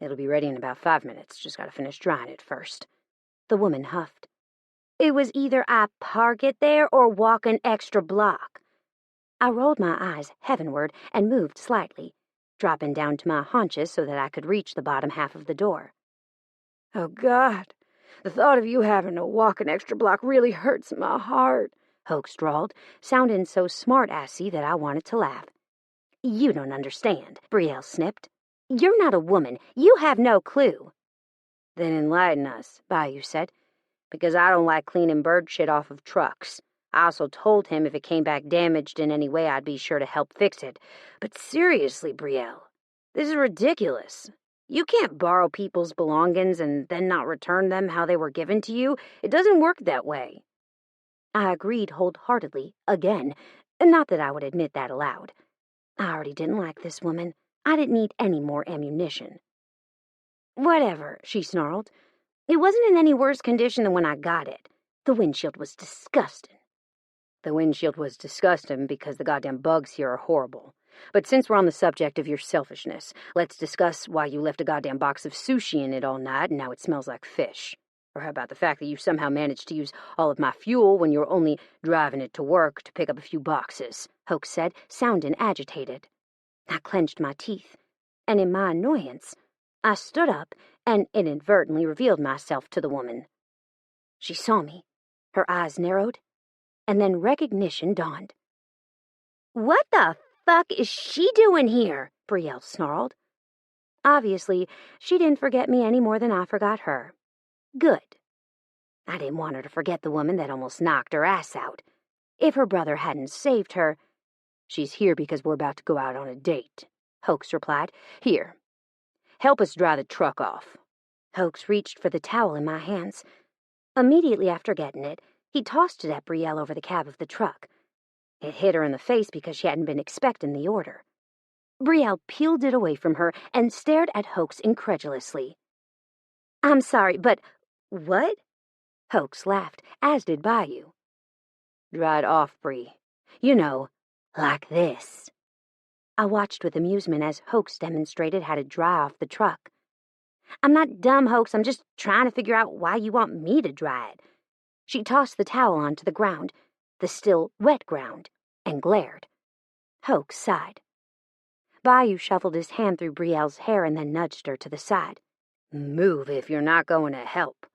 It'll be ready in about 5 minutes, just gotta finish drying it first." The woman huffed. "It was either I park it there or walk an extra block." I rolled my eyes heavenward and moved slightly, dropping down to my haunches so that I could reach the bottom half of the door. "Oh, God, the thought of you having to walk an extra block really hurts my heart," Hoax drawled, sounding so smart-assy that I wanted to laugh. "You don't understand," Brielle snipped. "You're not a woman. You have no clue." "Then enlighten us," Bayou said, "because I don't like cleaning bird shit off of trucks. I also told him if it came back damaged in any way, I'd be sure to help fix it. But seriously, Brielle, this is ridiculous. You can't borrow people's belongings and then not return them how they were given to you. It doesn't work that way." I agreed wholeheartedly, again, not that I would admit that aloud. I already didn't like this woman. I didn't need any more ammunition. "Whatever," she snarled. "It wasn't in any worse condition than when I got it. The windshield was disgusting." "The windshield was disgusting because the goddamn bugs here are horrible. But since we're on the subject of your selfishness, let's discuss why you left a goddamn box of sushi in it all night and now it smells like fish. Or how about the fact that you somehow managed to use all of my fuel when you were only driving it to work to pick up a few boxes," Hoax said, sounding agitated. I clenched my teeth, and in my annoyance, I stood up and inadvertently revealed myself to the woman. She saw me. Her eyes narrowed, and then recognition dawned. "What the fuck is she doing here?" Brielle snarled. Obviously, she didn't forget me any more than I forgot her. Good. I didn't want her to forget the woman that almost knocked her ass out. If her brother hadn't saved her— "She's here because we're about to go out on a date," Hoax replied. "Here. Help us dry the truck off." Hoax reached for the towel in my hands. Immediately after getting it, he tossed it at Brielle over the cab of the truck. It hit her in the face because she hadn't been expecting the order. Brielle peeled it away from her and stared at Hoax incredulously. "I'm sorry, but what?" Hoax laughed, as did Bayou. "Dry it off, Brie. You know, like this." I watched with amusement as Hoax demonstrated how to dry off the truck. "I'm not dumb, Hoax. I'm just trying to figure out why you want me to dry it." She tossed the towel onto the ground, the still wet ground, and glared. Hoax sighed. Bayou shuffled his hand through Brielle's hair and then nudged her to the side. "Move if you're not going to help."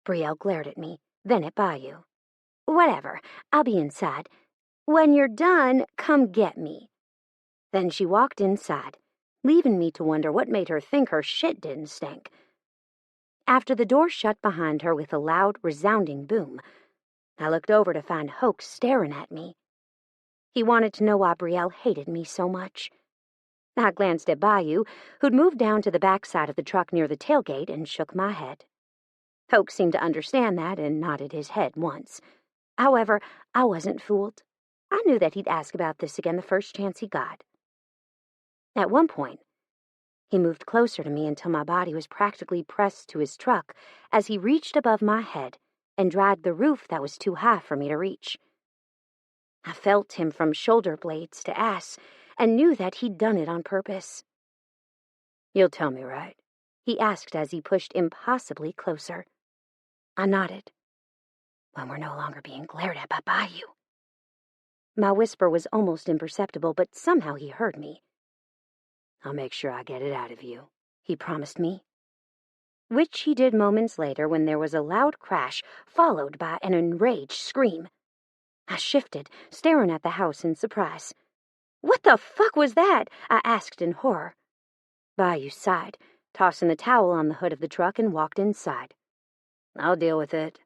Brielle glared at me, then at Bayou. "Whatever, I'll be inside. When you're done, come get me." Then she walked inside, leaving me to wonder what made her think her shit didn't stink. After the door shut behind her with a loud, resounding boom, I looked over to find Hoax staring at me. He wanted to know why Brielle hated me so much. I glanced at Bayou, who'd moved down to the back side of the truck near the tailgate, and shook my head. Hoax seemed to understand that and nodded his head once. However, I wasn't fooled. I knew that he'd ask about this again the first chance he got. At one point, he moved closer to me until my body was practically pressed to his truck as he reached above my head and dragged the roof that was too high for me to reach. I felt him from shoulder blades to ass and knew that he'd done it on purpose. "You'll tell me, right?" he asked as he pushed impossibly closer. I nodded. "When we're no longer being glared at by Bayou." My whisper was almost imperceptible, but somehow he heard me. "I'll make sure I get it out of you," he promised me. Which he did moments later when there was a loud crash followed by an enraged scream. I shifted, staring at the house in surprise. "What the fuck was that?" I asked in horror. Bayou sighed, tossing the towel on the hood of the truck, and walked inside. "I'll deal with it."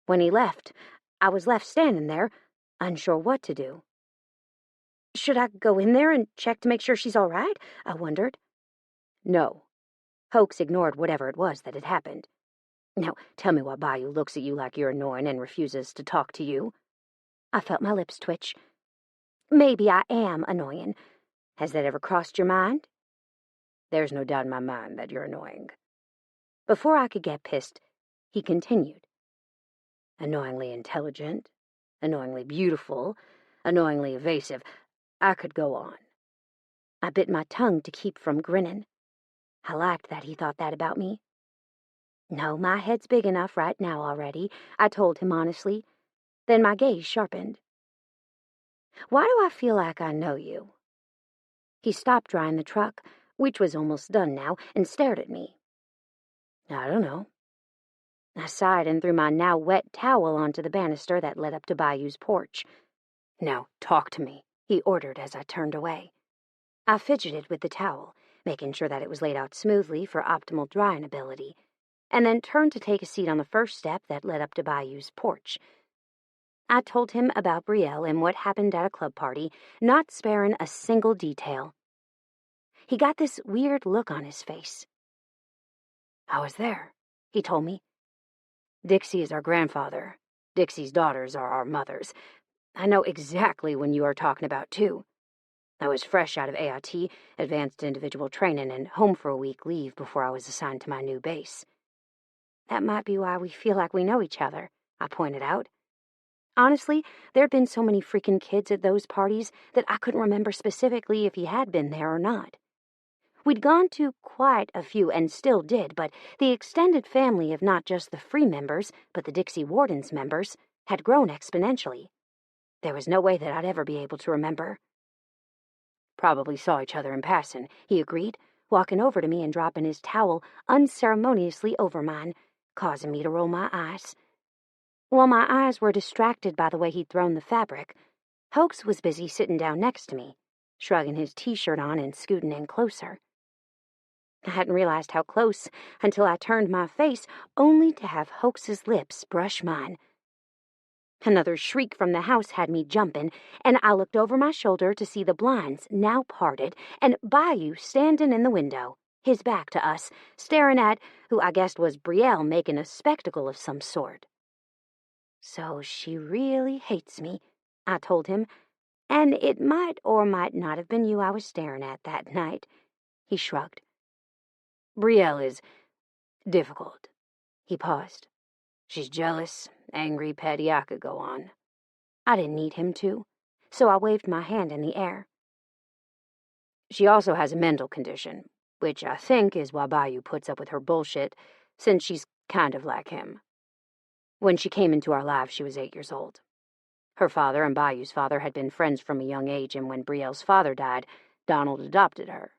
When he left, I was left standing there, unsure what to do. Should I go in there and check to make sure she's all right? I wondered. No. Hoax ignored whatever it was that had happened. "Now, tell me why Bayou looks at you like you're annoying and refuses to talk to you." I felt my lips twitch. "Maybe I am annoying. Has that ever crossed your mind?" "There's no doubt in my mind that you're annoying." Before I could get pissed, he continued. "Annoyingly intelligent, annoyingly beautiful, annoyingly evasive. I could go on." I bit my tongue to keep from grinning. I liked that he thought that about me. "No, my head's big enough right now already," I told him honestly. Then my gaze sharpened. "Why do I feel like I know you?" He stopped drying the truck, which was almost done now, and stared at me. "I don't know." I sighed and threw my now wet towel onto the banister that led up to Bayou's porch. "Now, talk to me," he ordered as I turned away. I fidgeted with the towel, making sure that it was laid out smoothly for optimal drying ability, and then turned to take a seat on the first step that led up to Bayou's porch. I told him about Brielle and what happened at a club party, not sparing a single detail. He got this weird look on his face. "I was there," he told me. "Dixie is our grandfather. Dixie's daughters are our mothers. I know exactly when you are talking about, too. I was fresh out of AIT, Advanced Individual Training, and home for a week leave before I was assigned to my new base." "That might be why we feel like we know each other," I pointed out. Honestly, there'd been so many freaking kids at those parties that I couldn't remember specifically if he had been there or not. We'd gone to quite a few and still did, but the extended family of not just the free members, but the Dixie Wardens members, had grown exponentially. There was no way that I'd ever be able to remember. "Probably saw each other in passing," he agreed, walking over to me and dropping his towel unceremoniously over mine, causing me to roll my eyes. While my eyes were distracted by the way he'd thrown the fabric, Hoax was busy sitting down next to me, shrugging his t-shirt on and scooting in closer. I hadn't realized how close until I turned my face, only to have Hoax's lips brush mine. Another shriek from the house had me jumping, and I looked over my shoulder to see the blinds now parted and Bayou standing in the window, his back to us, staring at who I guessed was Brielle making a spectacle of some sort. "So she really hates me," I told him, "and it might or might not have been you I was staring at that night." He shrugged. "Brielle is difficult." He paused. "She's jealous, angry, petty, I could go on." I didn't need him to, so I waved my hand in the air. "She also has a mental condition, which I think is why Bayou puts up with her bullshit, since she's kind of like him. When she came into our lives, she was 8 years old. Her father and Bayou's father had been friends from a young age, and when Brielle's father died, Donald adopted her.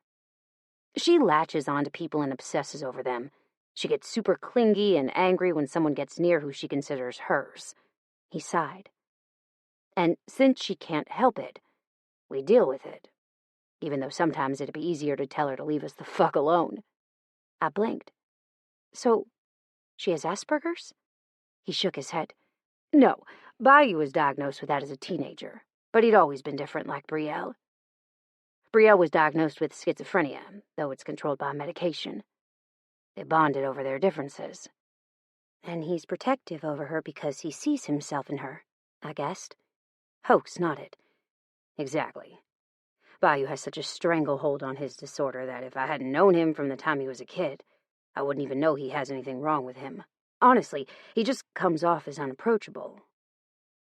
She latches onto people and obsesses over them. She gets super clingy and angry when someone gets near who she considers hers." He sighed. "And since she can't help it, we deal with it, even though sometimes it'd be easier to tell her to leave us the fuck alone." I blinked. "So, she has Asperger's?" He shook his head. "No, Bayou was diagnosed with that as a teenager, but he'd always been different like Brielle. Brielle was diagnosed with schizophrenia, though it's controlled by medication. They bonded over their differences. And he's protective over her because he sees himself in her, I guessed." Hoax nodded. "Exactly. Bayou has such a stranglehold on his disorder that if I hadn't known him from the time he was a kid, I wouldn't even know he has anything wrong with him. Honestly, he just comes off as unapproachable.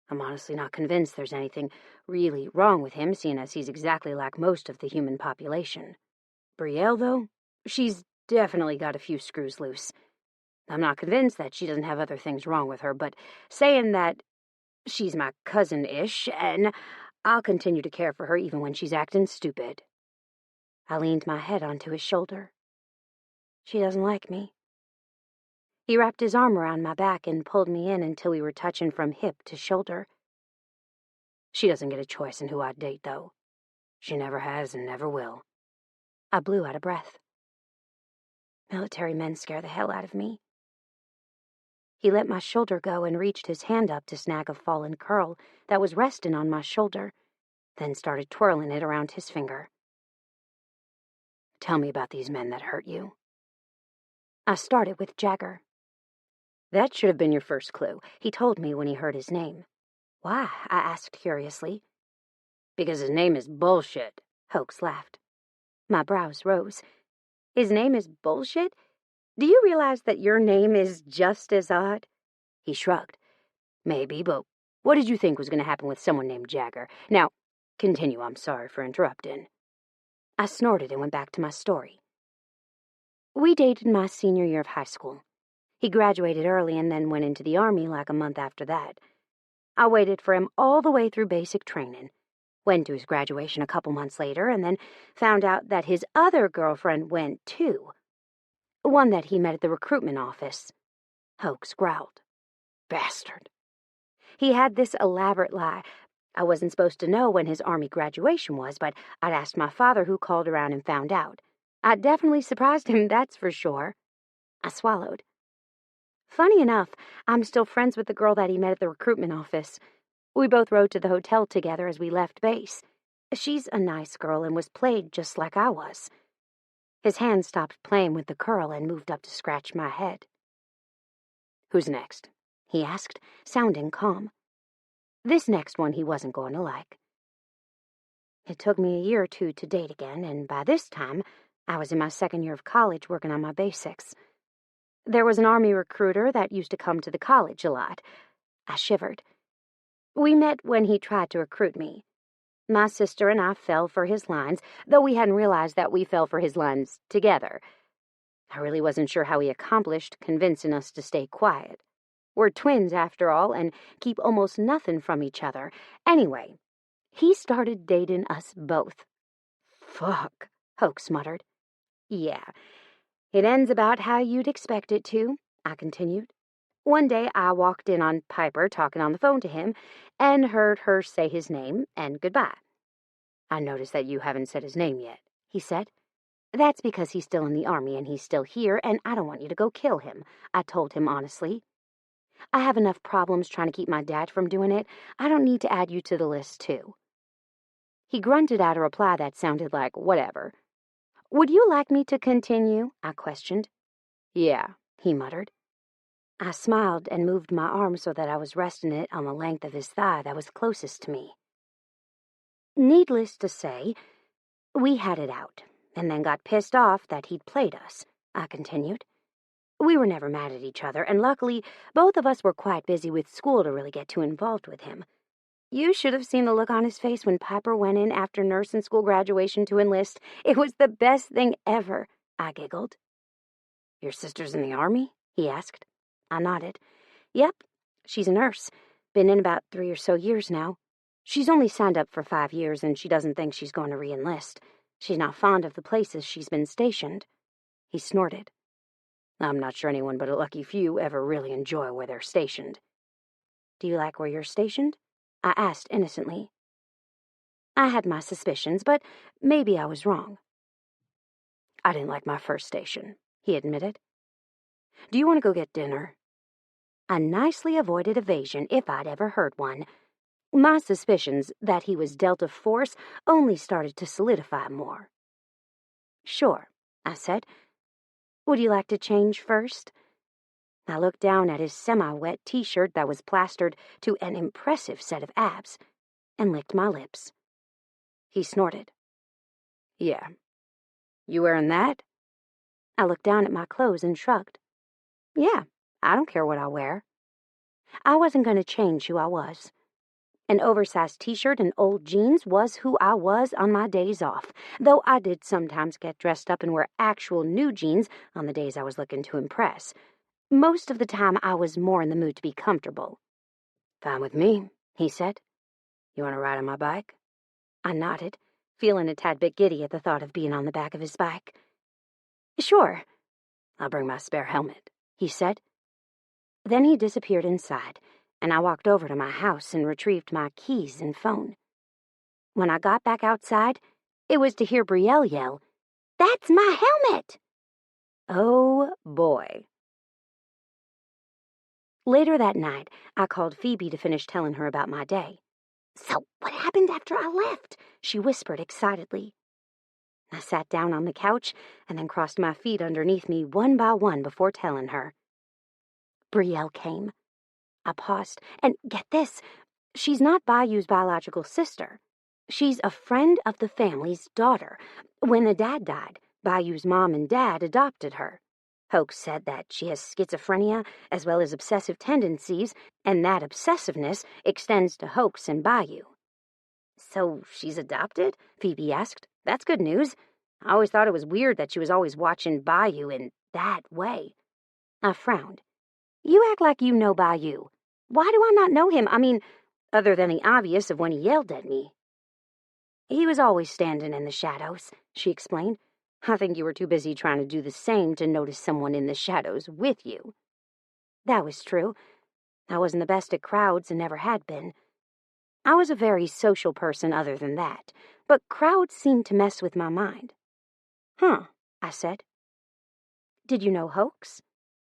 I'm honestly not convinced there's anything really wrong with him, seeing as he's exactly like most of the human population. Brielle, though, she's definitely got a few screws loose. I'm not convinced that she doesn't have other things wrong with her, but saying that she's my cousin-ish, and I'll continue to care for her even when she's acting stupid." I leaned my head onto his shoulder. "She doesn't like me." He wrapped his arm around my back and pulled me in until we were touching from hip to shoulder. "She doesn't get a choice in who I date, though. She never has and never will." I blew out of breath. Military men scare the hell out of me. He let my shoulder go and reached his hand up to snag a fallen curl that was resting on my shoulder, then started twirling it around his finger. "Tell me about these men that hurt you." I started with Jagger. "That should have been your first clue. He told me when he heard his name." "Why?" I asked curiously. "Because his name is bullshit," Hoax laughed. My brows rose. "His name is bullshit? Do you realize that your name is just as odd?" He shrugged. "Maybe, but what did you think was going to happen with someone named Jagger? Now, continue. I'm sorry for interrupting." I snorted and went back to my story. "We dated my senior year of high school. He graduated early and then went into the Army like a month after that. I waited for him all the way through basic training, went to his graduation a couple months later, and then found out that his other girlfriend went too. One that he met at the recruitment office." Hoax growled. "Bastard." He had this elaborate lie. I wasn't supposed to know when his Army graduation was, but I'd asked my father, who called around and found out. I definitely surprised him, that's for sure. I swallowed. "Funny enough, I'm still friends with the girl that he met at the recruitment office. We both rode to the hotel together as we left base. She's a nice girl and was played just like I was." His hand stopped playing with the curl and moved up to scratch my head. "Who's next?" he asked, sounding calm. This next one he wasn't going to like. "It took me a year or two to date again, and by this time, I was in my second year of college working on my basics. There was an Army recruiter that used to come to the college a lot." I shivered. "We met when he tried to recruit me. My sister and I fell for his lines, though we hadn't realized that we fell for his lines together. I really wasn't sure how he accomplished convincing us to stay quiet. We're twins, after all, and keep almost nothing from each other. Anyway, he started dating us both." "Fuck," Hoax muttered. "Yeah, it ends about how you'd expect it to," I continued. "One day I walked in on Piper talking on the phone to him and heard her say his name and goodbye. 'I noticed that you haven't said his name yet,' he said. 'That's because he's still in the Army and he's still here, and I don't want you to go kill him,' I told him honestly. 'I have enough problems trying to keep my dad from doing it. I don't need to add you to the list, too.' He grunted out a reply that sounded like whatever. Would you like me to continue? I questioned. Yeah, he muttered. I smiled and moved my arm so that I was resting it on the length of his thigh that was closest to me. Needless to say, we had it out, and then got pissed off that he'd played us, I continued. We were never mad at each other, and luckily, both of us were quite busy with school to really get too involved with him. You should have seen the look on his face when Piper went in after nursing school graduation to enlist. It was the best thing ever, I giggled. Your sister's in the Army? He asked. I nodded. Yep, she's a nurse. Been in about 3 or so years now. She's only signed up for 5 years, and she doesn't think she's going to re-enlist. She's not fond of the places she's been stationed. He snorted. I'm not sure anyone but a lucky few ever really enjoy where they're stationed. Do you like where you're stationed? I asked innocently. I had my suspicions, but maybe I was wrong. I didn't like my first station, he admitted. Do you want to go get dinner? I nicely avoided evasion if I'd ever heard one. My suspicions that he was Delta Force only started to solidify more. Sure, I said. Would you like to change first? I looked down at his semi-wet t-shirt that was plastered to an impressive set of abs and licked my lips. He snorted. Yeah. You wearing that? I looked down at my clothes and shrugged. Yeah, I don't care what I wear. I wasn't going to change who I was. An oversized t-shirt and old jeans was who I was on my days off, though I did sometimes get dressed up and wear actual new jeans on the days I was looking to impress. Most of the time, I was more in the mood to be comfortable. Fine with me, he said. You want to ride on my bike? I nodded, feeling a tad bit giddy at the thought of being on the back of his bike. Sure. I'll bring my spare helmet, he said. Then he disappeared inside, and I walked over to my house and retrieved my keys and phone. When I got back outside, it was to hear Brielle yell, That's my helmet! Oh, boy. Later that night, I called Phoebe to finish telling her about my day. So, what happened after I left? She whispered excitedly. I sat down on the couch and then crossed my feet underneath me one by one before telling her. Brielle came. I paused, and get this, she's not Bayou's biological sister. She's a friend of the family's daughter. When the dad died, Bayou's mom and dad adopted her. Hoke said that she has schizophrenia as well as obsessive tendencies, and that obsessiveness extends to Hoke's and Bayou. So she's adopted? Phoebe asked. That's good news. I always thought it was weird that she was always watching Bayou in that way. I frowned. You act like you know Bayou. Why do I not know him? I mean, other than the obvious of when he yelled at me. He was always standing in the shadows, she explained. I think you were too busy trying to do the same to notice someone in the shadows with you. That was true. I wasn't the best at crowds and never had been. I was a very social person other than that, but crowds seemed to mess with my mind. Huh, I said. Did you know Hoax?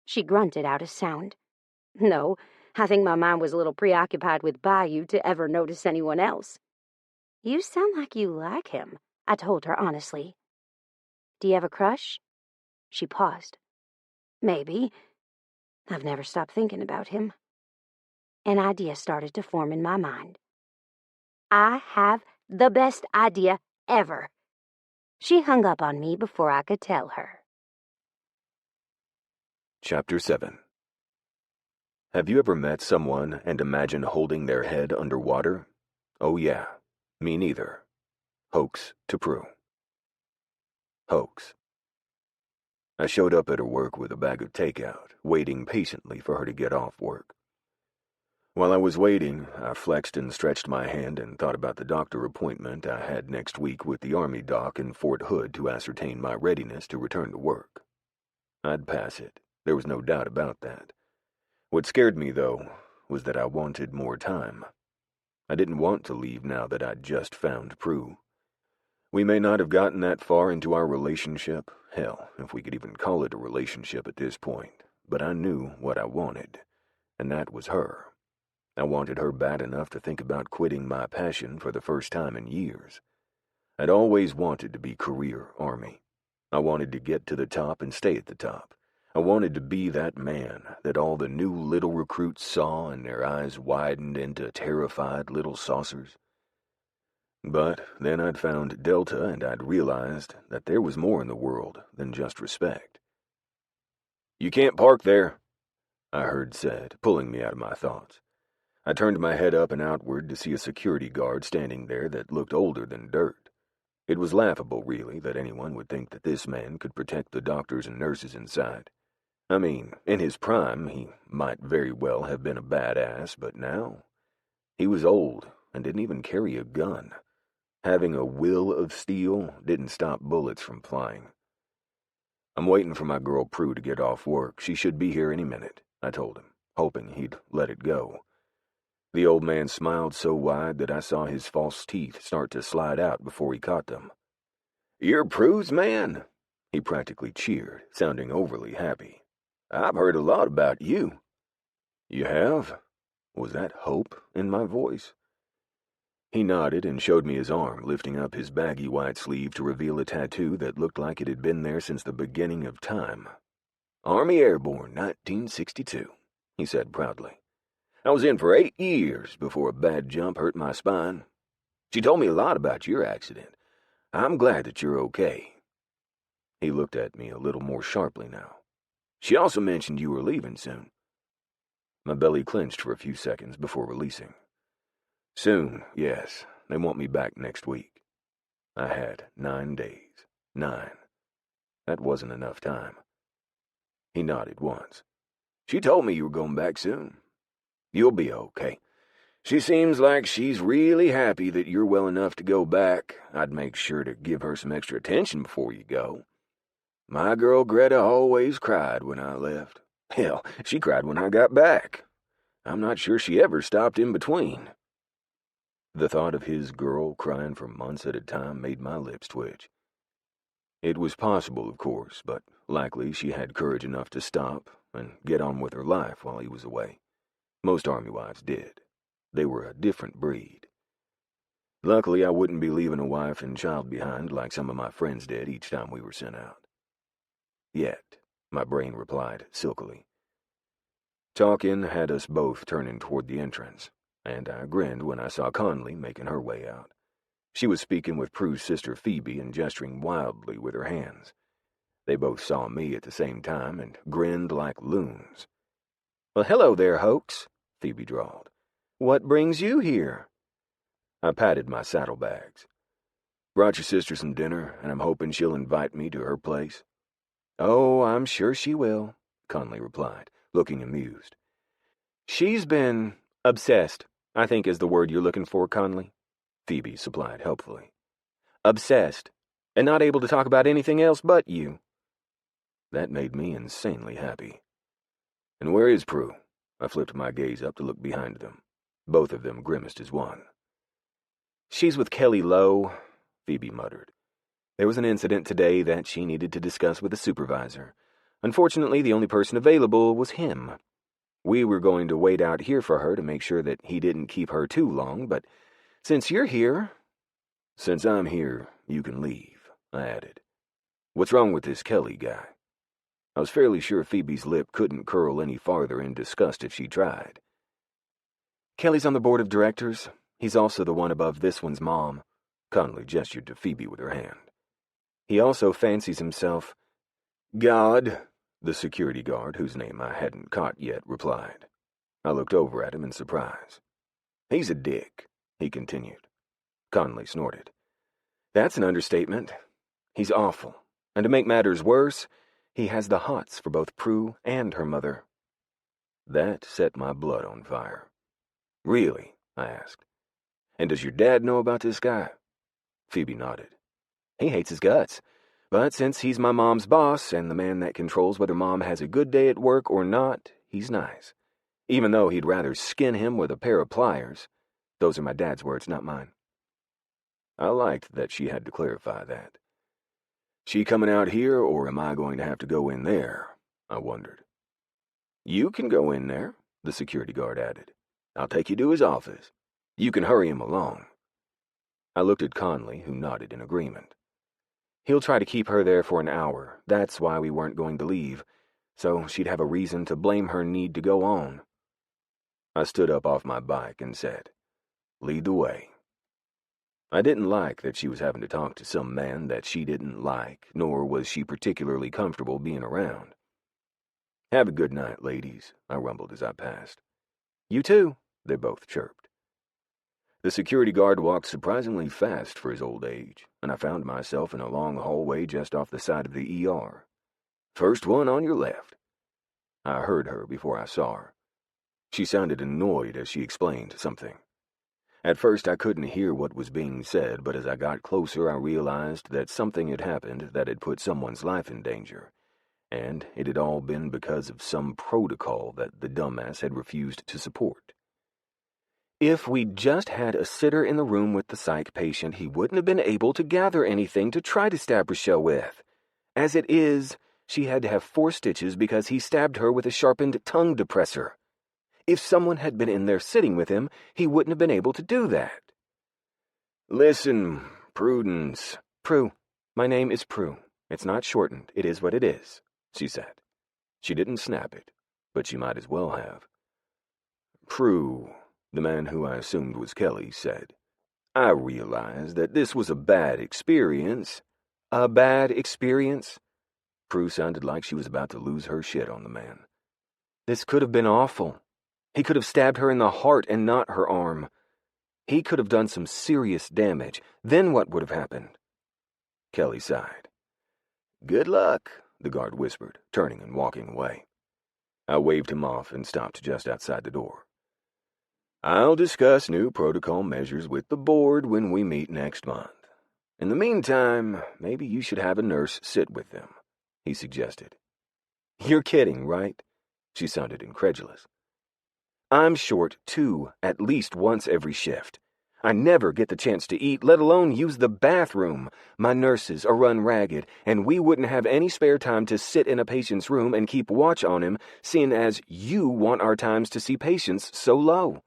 She grunted out a sound. No, I think my mind was a little preoccupied with Bayou to ever notice anyone else. You sound like you like him, I told her honestly. Do you have a crush? She paused. Maybe. I've never stopped thinking about him. An idea started to form in my mind. I have the best idea ever. She hung up on me before I could tell her. Chapter 7. Have you ever met someone and imagined holding their head underwater? Oh yeah, me neither. Hoax to Prue. Hoax. I showed up at her work with a bag of takeout, waiting patiently for her to get off work. While I was waiting, I flexed and stretched my hand and thought about the doctor appointment I had next week with the Army doc in Fort Hood to ascertain my readiness to return to work. I'd pass it. There was no doubt about that. What scared me, though, was that I wanted more time. I didn't want to leave now that I'd just found Prue. We may not have gotten that far into our relationship, hell, if we could even call it a relationship at this point, but I knew what I wanted, and that was her. I wanted her bad enough to think about quitting my passion for the first time in years. I'd always wanted to be career Army. I wanted to get to the top and stay at the top. I wanted to be that man that all the new little recruits saw and their eyes widened into terrified little saucers. But then I'd found Delta and I'd realized that there was more in the world than just respect. "You can't park there," I heard said, pulling me out of my thoughts. I turned my head up and outward to see a security guard standing there that looked older than dirt. It was laughable, really, that anyone would think that this man could protect the doctors and nurses inside. I mean, in his prime, he might very well have been a badass, but now, he was old and didn't even carry a gun. Having a will of steel didn't stop bullets from flying. "I'm waiting for my girl Prue to get off work. She should be here any minute," I told him, hoping he'd let it go. The old man smiled so wide that I saw his false teeth start to slide out before he caught them. "You're Prue's man?" He practically cheered, sounding overly happy. "I've heard a lot about you." "You have?" Was that hope in my voice? He nodded and showed me his arm, lifting up his baggy white sleeve to reveal a tattoo that looked like it had been there since the beginning of time. "Army Airborne, 1962, he said proudly. "I was in for 8 years before a bad jump hurt my spine. She told me a lot about your accident. I'm glad that you're okay." He looked at me a little more sharply now. "She also mentioned you were leaving soon." My belly clenched for a few seconds before releasing. "Soon, yes. They want me back next week." I had 9 days. 9. That wasn't enough time. He nodded once. "She told me you were going back soon. You'll be okay. She seems like she's really happy that you're well enough to go back. I'd make sure to give her some extra attention before you go. My girl Greta always cried when I left. Hell, she cried when I got back. I'm not sure she ever stopped in between." The thought of his girl crying for months at a time made my lips twitch. It was possible, of course, but likely she had courage enough to stop and get on with her life while he was away. Most army wives did. They were a different breed. Luckily, I wouldn't be leaving a wife and child behind like some of my friends did each time we were sent out. Yet, my brain replied silkily. Talking had us both turning toward the entrance, and I grinned when I saw Conley making her way out. She was speaking with Prue's sister Phoebe and gesturing wildly with her hands. They both saw me at the same time and grinned like loons. "Well, hello there, Hoax," Phoebe drawled. "What brings you here?" I patted my saddlebags. "Brought your sister some dinner, and I'm hoping she'll invite me to her place." "Oh, I'm sure she will," Conley replied, looking amused. "She's been obsessed, I think is the word you're looking for, Conley," Phoebe supplied helpfully. "Obsessed, and not able to talk about anything else but you." That made me insanely happy. "And where is Prue?" I flipped my gaze up to look behind them. Both of them grimaced as one. "She's with Kelly Lowe," Phoebe muttered. "There was an incident today that she needed to discuss with the supervisor. Unfortunately, the only person available was him. We were going to wait out here for her to make sure that he didn't keep her too long, but since you're here—" "Since I'm here, you can leave," I added. "What's wrong with this Kelly guy?" I was fairly sure Phoebe's lip couldn't curl any farther in disgust if she tried. "Kelly's on the board of directors. He's also the one above this one's mom." Conley gestured to Phoebe with her hand. "He also fancies himself—" "God," the security guard, whose name I hadn't caught yet, replied. I looked over at him in surprise. "He's a dick," he continued. Conley snorted. "That's an understatement. He's awful, and to make matters worse, he has the hots for both Prue and her mother." That set my blood on fire. "Really?" I asked. "And does your dad know about this guy?" Phoebe nodded. "He hates his guts, but since he's my mom's boss and the man that controls whether mom has a good day at work or not, he's nice. Even though he'd rather skin him with a pair of pliers. Those are my dad's words, not mine." I liked that she had to clarify that. "She coming out here, or am I going to have to go in there?" I wondered. "You can go in there," the security guard added. "I'll take you to his office. You can hurry him along." I looked at Conley, who nodded in agreement. He'll try to keep her there for an hour. That's why we weren't going to leave, so she'd have a reason to blame her need to go on. I stood up off my bike and said, "Lead the way." I didn't like that she was having to talk to some man that she didn't like, nor was she particularly comfortable being around. "Have a good night, ladies," I rumbled as I passed. "You too," they both chirped. The security guard walked surprisingly fast for his old age, and I found myself in a long hallway just off the side of the ER. "First one on your left." I heard her before I saw her. She sounded annoyed as she explained something. At first I couldn't hear what was being said, but as I got closer I realized that something had happened that had put someone's life in danger, and it had all been because of some protocol that the dumbass had refused to support. If we'd just had a sitter in the room with the psych patient, he wouldn't have been able to gather anything to try to stab Rochelle with. As it is, she had to have 4 stitches because he stabbed her with a sharpened tongue depressor. If someone had been in there sitting with him, he wouldn't have been able to do that. "Listen, Prudence." "Prue. My name is Prue. It's not shortened. It is what it is," she said. She didn't snap it, but she might as well have. "Prue," the man who I assumed was Kelly said, "I realize that this was a bad experience." "A bad experience?" Prue sounded like she was about to lose her shit on the man. "This could have been awful. He could have stabbed her in the heart and not her arm. He could have done some serious damage. Then what would have happened?" Kelly sighed. "Good luck," the guard whispered, turning and walking away. I waved him off and stopped just outside the door. "I'll discuss new protocol measures with the board when we meet next month. In the meantime, maybe you should have a nurse sit with them," he suggested. "You're kidding, right?" She sounded incredulous. "I'm short 2 at least once every shift. I never get the chance to eat, let alone use the bathroom. My nurses are run ragged, and we wouldn't have any spare time to sit in a patient's room and keep watch on him, seeing as you want our times to see patients so low.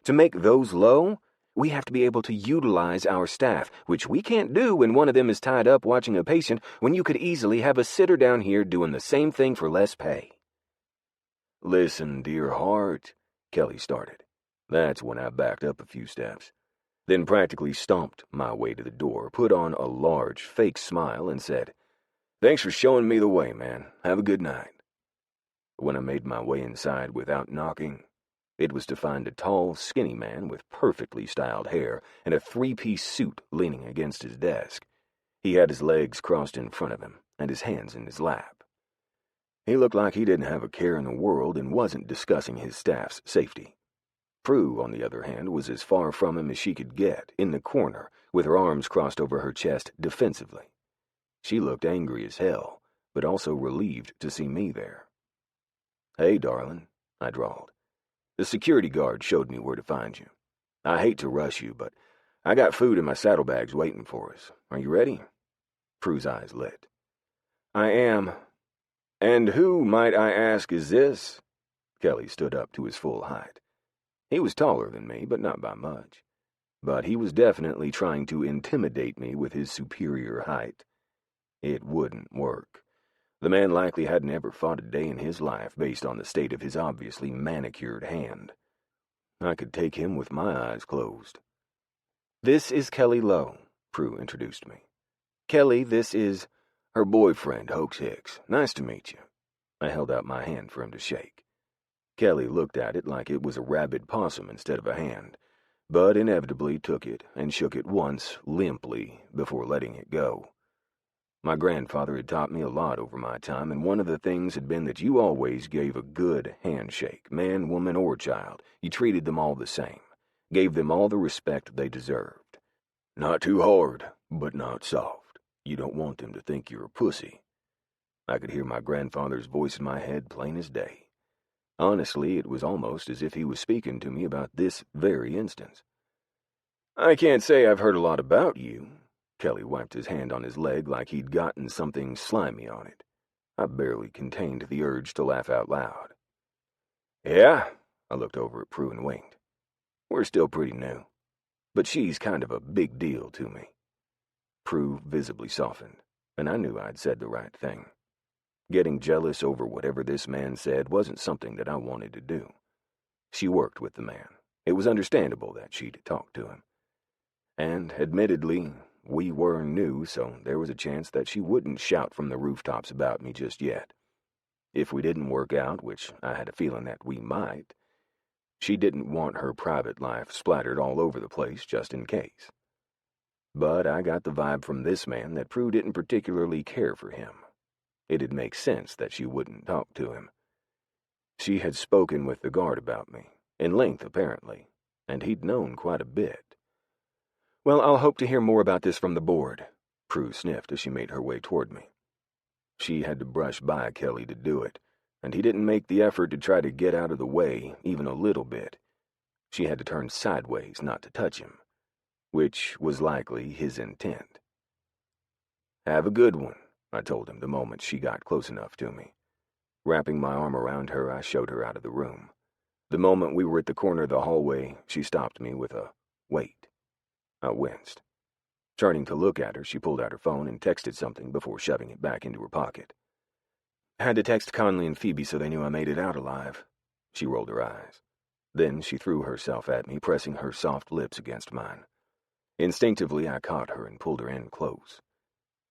To make those low, we have to be able to utilize our staff, which we can't do when one of them is tied up watching a patient when you could easily have a sitter down here doing the same thing for less pay." "Listen, dear heart," Kelly started. That's when I backed up a few steps, then practically stomped my way to the door, put on a large, fake smile, and said, "Thanks for showing me the way, man. Have a good night." When I made my way inside without knocking, it was to find a tall, skinny man with perfectly styled hair and a 3-piece suit leaning against his desk. He had his legs crossed in front of him and his hands in his lap. He looked like he didn't have a care in the world and wasn't discussing his staff's safety. Prue, on the other hand, was as far from him as she could get, in the corner, with her arms crossed over her chest defensively. She looked angry as hell, but also relieved to see me there. "Hey, darling," I drawled. "The security guard showed me where to find you. I hate to rush you, but I got food in my saddlebags waiting for us. Are you ready?" Prue's eyes lit. "I am. And who, might I ask, is this?" Kelly stood up to his full height. He was taller than me, but not by much. But he was definitely trying to intimidate me with his superior height. It wouldn't work. The man likely hadn't ever fought a day in his life based on the state of his obviously manicured hand. I could take him with my eyes closed. "This is Kelly Lowe," Prue introduced me. "Kelly, this is her boyfriend, Hoax Hicks. Nice to meet you." I held out my hand for him to shake. Kelly looked at it like it was a rabid possum instead of a hand, but inevitably took it and shook it once, limply, before letting it go. My grandfather had taught me a lot over my time, and one of the things had been that you always gave a good handshake, man, woman, or child. You treated them all the same, gave them all the respect they deserved. Not too hard, but not soft. You don't want them to think you're a pussy. I could hear my grandfather's voice in my head plain as day. Honestly, it was almost as if he was speaking to me about this very instance. "I can't say I've heard a lot about you." Kelly wiped his hand on his leg like he'd gotten something slimy on it. I barely contained the urge to laugh out loud. "Yeah," I looked over at Prue and winked. "We're still pretty new, but she's kind of a big deal to me." Prue visibly softened. and I knew I'd said the right thing. Getting jealous over whatever this man said wasn't something that I wanted to do. She worked with the man. It was understandable that she'd talk to him. And, admittedly, we were new, so there was a chance that she wouldn't shout from the rooftops about me just yet. If we didn't work out, which I had a feeling that we might, she didn't want her private life splattered all over the place just in case. But I got the vibe from this man that Prue didn't particularly care for him. It'd make sense that she wouldn't talk to him. She had spoken with the guard about me, in length apparently, and he'd known quite a bit. "Well, I'll hope to hear more about this from the board," Prue sniffed as she made her way toward me. She had to brush by Kelly to do it, and he didn't make the effort to try to get out of the way even a little bit. She had to turn sideways not to touch him, which was likely his intent. "Have a good one," I told him the moment she got close enough to me. Wrapping my arm around her, I showed her out of the room. The moment we were at the corner of the hallway, she stopped me with a, "Wait." I winced. Turning to look at her, she pulled out her phone and texted something before shoving it back into her pocket. "Had to text Conley and Phoebe so they knew I made it out alive." She rolled her eyes. Then she threw herself at me, pressing her soft lips against mine. Instinctively, I caught her and pulled her in close.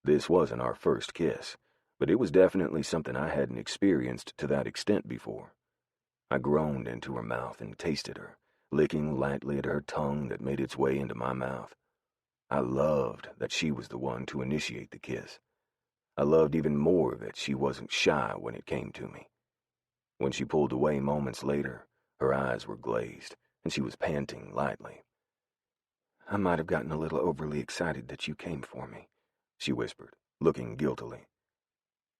This wasn't our first kiss, but it was definitely something I hadn't experienced to that extent before. I groaned into her mouth and tasted her, licking lightly at her tongue that made its way into my mouth. I loved that she was the one to initiate the kiss. I loved even more that she wasn't shy when it came to me. When she pulled away moments later, her eyes were glazed, and she was panting lightly. "I might have gotten a little overly excited that you came for me," she whispered, looking guiltily.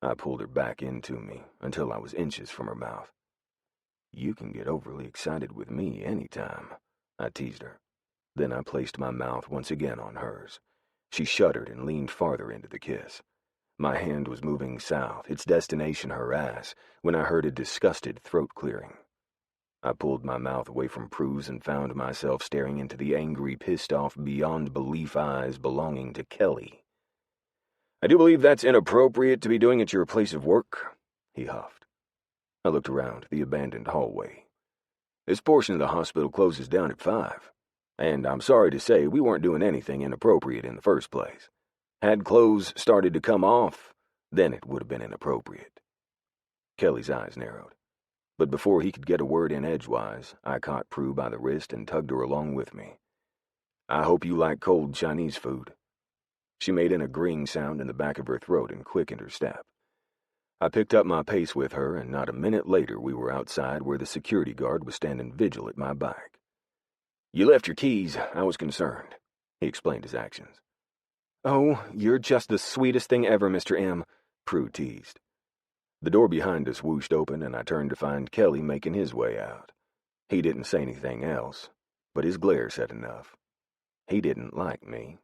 I pulled her back into me until I was inches from her mouth. "You can get overly excited with me anytime," I teased her. Then I placed my mouth once again on hers. She shuddered and leaned farther into the kiss. My hand was moving south, its destination her ass, when I heard a disgusted throat clearing. I pulled my mouth away from Prue's and found myself staring into the angry, pissed-off, beyond-belief eyes belonging to Kelly. "I do believe that's inappropriate to be doing at your place of work," he huffed. I looked around the abandoned hallway. "This portion of the hospital closes down at 5. And I'm sorry to say we weren't doing anything inappropriate in the first place. Had clothes started to come off, then it would have been inappropriate." Kelly's eyes narrowed. But before he could get a word in edgewise, I caught Prue by the wrist and tugged her along with me. "I hope you like cold Chinese food." She made an agreeing sound in the back of her throat and quickened her step. I picked up my pace with her, and not a minute later we were outside where the security guard was standing vigil at my back. "You left your keys. I was concerned," he explained his actions. "Oh, you're just the sweetest thing ever, Mr. M," Prue teased. The door behind us whooshed open, and I turned to find Kelly making his way out. He didn't say anything else, but his glare said enough. He didn't like me.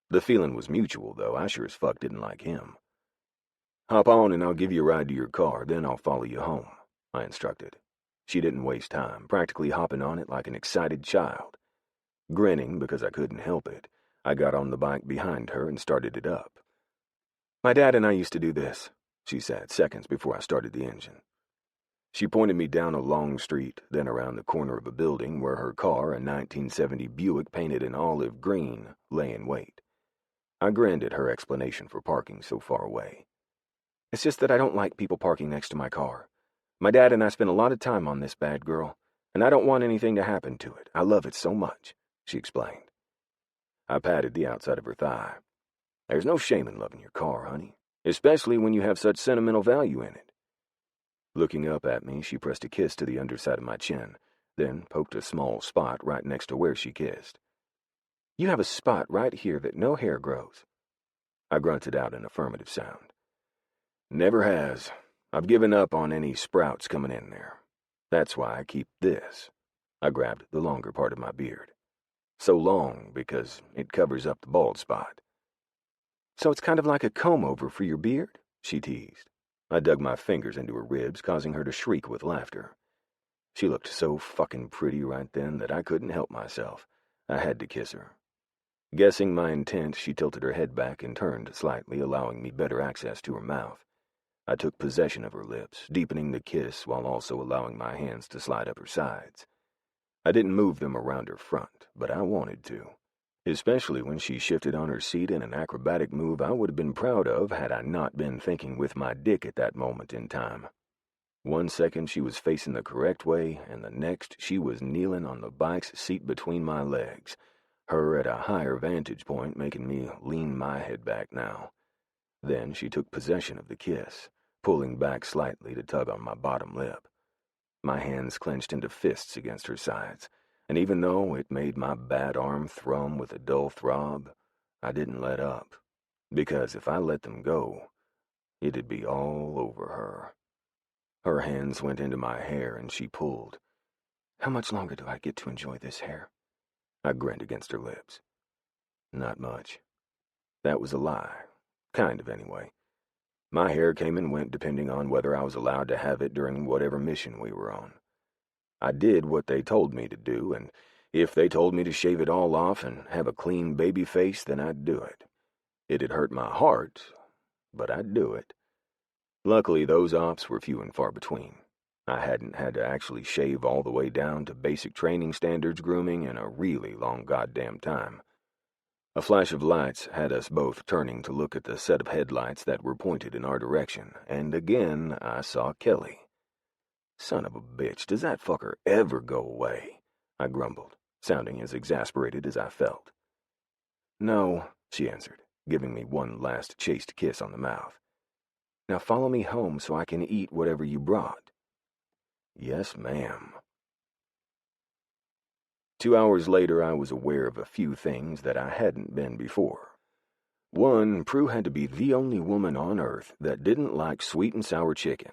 The feeling was mutual, though. I sure as fuck didn't like him. "Hop on and I'll give you a ride to your car, then I'll follow you home," I instructed. She didn't waste time, practically hopping on it like an excited child. Grinning because I couldn't help it, I got on the bike behind her and started it up. "My dad and I used to do this," she said seconds before I started the engine. She pointed me down a long street, then around the corner of a building where her car, a 1970 Buick painted an olive green, lay in wait. I grinned at her explanation for parking so far away. "It's just that I don't like people parking next to my car. My dad and I spent a lot of time on this bad girl, and I don't want anything to happen to it. I love it so much," she explained. I patted the outside of her thigh. "There's no shame in loving your car, honey, especially when you have such sentimental value in it." Looking up at me, she pressed a kiss to the underside of my chin, then poked a small spot right next to where she kissed. "You have a spot right here that no hair grows." I grunted out an affirmative sound. "Never has. I've given up on any sprouts coming in there. That's why I keep this." I grabbed the longer part of my beard. "So long because it covers up the bald spot." "So it's kind of like a comb-over for your beard?" she teased. I dug my fingers into her ribs, causing her to shriek with laughter. She looked so fucking pretty right then that I couldn't help myself. I had to kiss her. Guessing my intent, she tilted her head back and turned slightly, allowing me better access to her mouth. I took possession of her lips, deepening the kiss while also allowing my hands to slide up her sides. I didn't move them around her front, but I wanted to, especially when she shifted on her seat in an acrobatic move I would have been proud of had I not been thinking with my dick at that moment in time. 1 second she was facing the correct way, and the next she was kneeling on the bike's seat between my legs, her at a higher vantage point making me lean my head back now. Then she took possession of the kiss, pulling back slightly to tug on my bottom lip. My hands clenched into fists against her sides, and even though it made my bad arm thrum with a dull throb, I didn't let up, because if I let them go, it'd be all over her. Her hands went into my hair and she pulled. "How much longer do I get to enjoy this hair?" I grinned against her lips. Not much. That was a lie. Kind of, anyway. My hair came and went depending on whether I was allowed to have it during whatever mission we were on. I did what they told me to do, and if they told me to shave it all off and have a clean baby face, then I'd do it. It'd hurt my heart, but I'd do it. Luckily, those ops were few and far between. I hadn't had to actually shave all the way down to basic training standards grooming in a really long goddamn time. A flash of lights had us both turning to look at the set of headlights that were pointed in our direction, and again I saw Kelly. "Son of a bitch, does that fucker ever go away?" I grumbled, sounding as exasperated as I felt. "No," she answered, giving me one last chaste kiss on the mouth. "Now follow me home so I can eat whatever you brought." "Yes, ma'am." 2 hours later, I was aware of a few things that I hadn't been before. One, Prue had to be the only woman on Earth that didn't like sweet and sour chicken.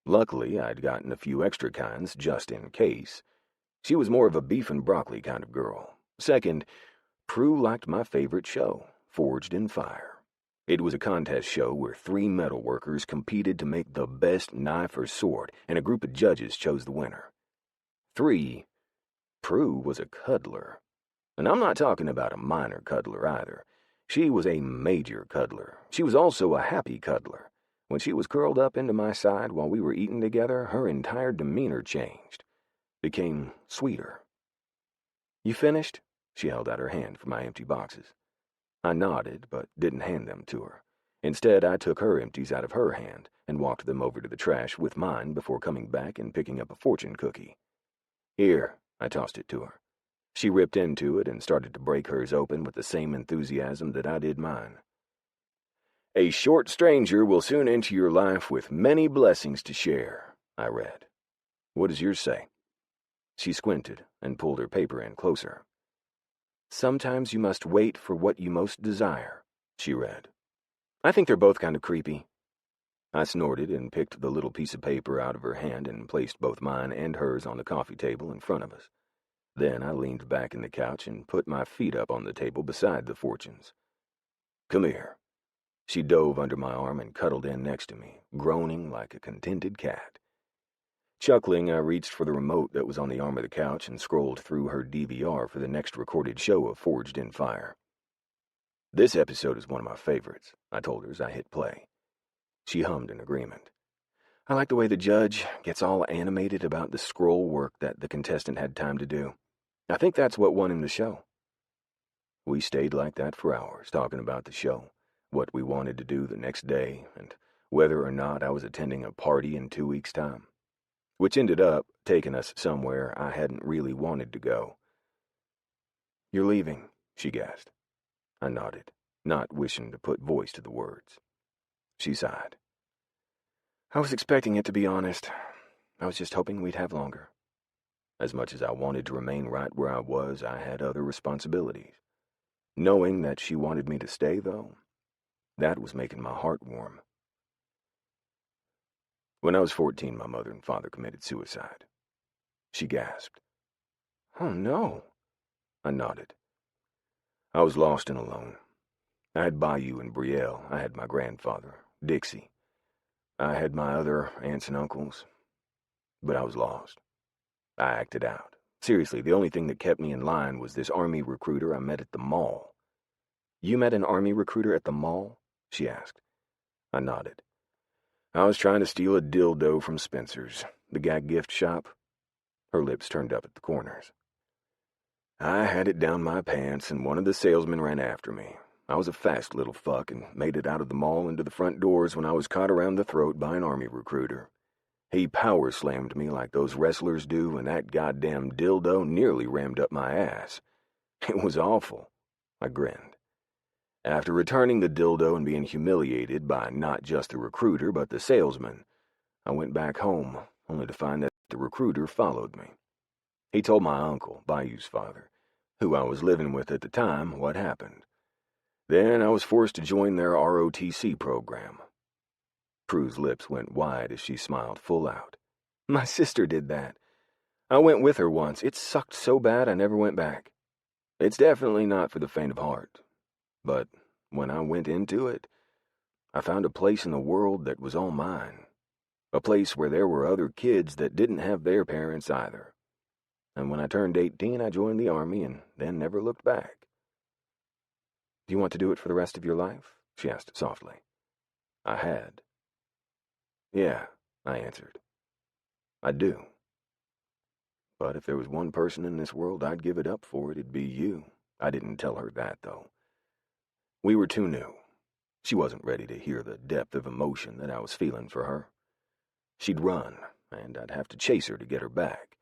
Luckily, I'd gotten a few extra kinds just in case. She was more of a beef and broccoli kind of girl. Second, Prue liked my favorite show, Forged in Fire. It was a contest show where 3 metal workers competed to make the best knife or sword, and a group of judges chose the winner. 3, Prue was a cuddler. And I'm not talking about a minor cuddler either. She was a major cuddler. She was also a happy cuddler. When she was curled up into my side while we were eating together, her entire demeanor changed, became sweeter. "You finished?" She held out her hand for my empty boxes. I nodded, but didn't hand them to her. Instead, I took her empties out of her hand and walked them over to the trash with mine before coming back and picking up a fortune cookie. "Here," I tossed it to her. She ripped into it and started to break hers open with the same enthusiasm that I did mine. "A short stranger will soon enter your life with many blessings to share," I read. "What does yours say?" She squinted and pulled her paper in closer. "Sometimes you must wait for what you most desire," she read. I think they're both kind of creepy. I snorted and picked the little piece of paper out of her hand and placed both mine and hers on the coffee table in front of us. Then I leaned back in the couch and put my feet up on the table beside the fortunes. "Come here." She dove under my arm and cuddled in next to me, groaning like a contented cat. Chuckling, I reached for the remote that was on the arm of the couch and scrolled through her DVR for the next recorded show of Forged in Fire. "This episode is one of my favorites," I told her as I hit play. She hummed in agreement. "I like the way the judge gets all animated about the scroll work that the contestant had time to do. I think that's what won him the show." We stayed like that for hours, talking about the show, what we wanted to do the next day, and whether or not I was attending a party in 2 weeks' time, which ended up taking us somewhere I hadn't really wanted to go. "You're leaving," she gasped. I nodded, not wishing to put voice to the words. She sighed. "I was expecting it, to be honest. I was just hoping we'd have longer." As much as I wanted to remain right where I was, I had other responsibilities. Knowing that she wanted me to stay, though, that was making my heart warm. "When I was 14, my mother and father committed suicide." She gasped. "Oh, no." I nodded. "I was lost and alone. I had Bayou and Brielle. I had my grandfather, Dixie. I had my other aunts and uncles. But I was lost. I acted out. Seriously, the only thing that kept me in line was this army recruiter I met at the mall. You met an Army recruiter at the mall? She asked. I nodded. I was trying to steal a dildo from Spencer's, the gag gift shop. Her lips turned up at the corners. I had it down my pants, and one of the salesmen ran after me. I was a fast little fuck and made it out of the mall into the front doors when I was caught around the throat by an Army recruiter. He power slammed me like those wrestlers do, and that goddamn dildo nearly rammed up my ass. It was awful. I grinned. After returning the dildo and being humiliated by not just the recruiter but the salesman, I went back home, only to find that the recruiter followed me. He told my uncle, Bayou's father, who I was living with at the time, what happened. Then I was forced to join their ROTC program. Prue's lips went wide as she smiled full out. My sister did that. I went with her once. It sucked so bad I never went back. It's definitely not for the faint of heart. But when I went into it, I found a place in the world that was all mine. A place where there were other kids that didn't have their parents either. And when I turned 18, I joined the Army and then never looked back. Do you want to do it for the rest of your life? She asked softly. I had. Yeah, I answered. I do. But if there was one person in this world I'd give it up for, it'd be you. I didn't tell her that, though. We were too new. She wasn't ready to hear the depth of emotion that I was feeling for her. She'd run, and I'd have to chase her to get her back.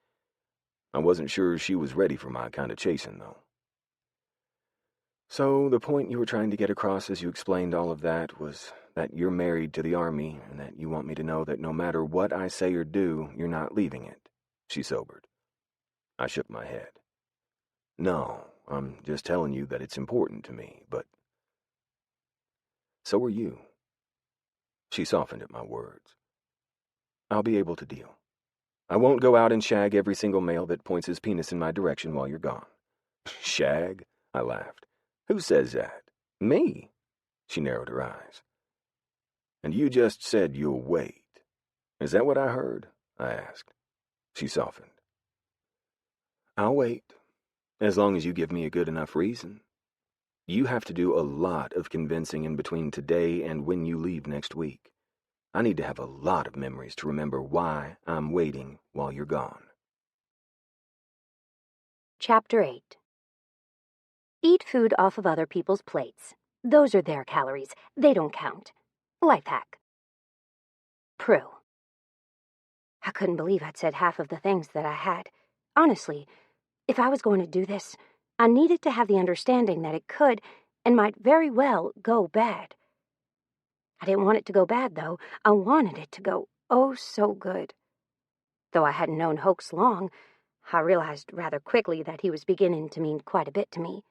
I wasn't sure she was ready for my kind of chasing, though. So the point you were trying to get across as you explained all of that was that you're married to the Army and that you want me to know that no matter what I say or do, you're not leaving it. She sobered. I shook my head. No, I'm just telling you that it's important to me, but so are you. She softened at my words. I'll be able to deal. I won't go out and shag every single male that points his penis in my direction while you're gone. Shag? I laughed. Who says that? Me? She narrowed her eyes. And you just said you'll wait. Is that what I heard? I asked. She softened. I'll wait, as long as you give me a good enough reason. You have to do a lot of convincing in between today and when you leave next week. I need to have a lot of memories to remember why I'm waiting while you're gone. Chapter 8. Eat food off of other people's plates. Those are their calories. They don't count. Life hack. Prue. I couldn't believe I'd said half of the things that I had. Honestly, if I was going to do this, I needed to have the understanding that it could and might very well go bad. I didn't want it to go bad, though. I wanted it to go oh so good. Though I hadn't known Hoax long, I realized rather quickly that he was beginning to mean quite a bit to me.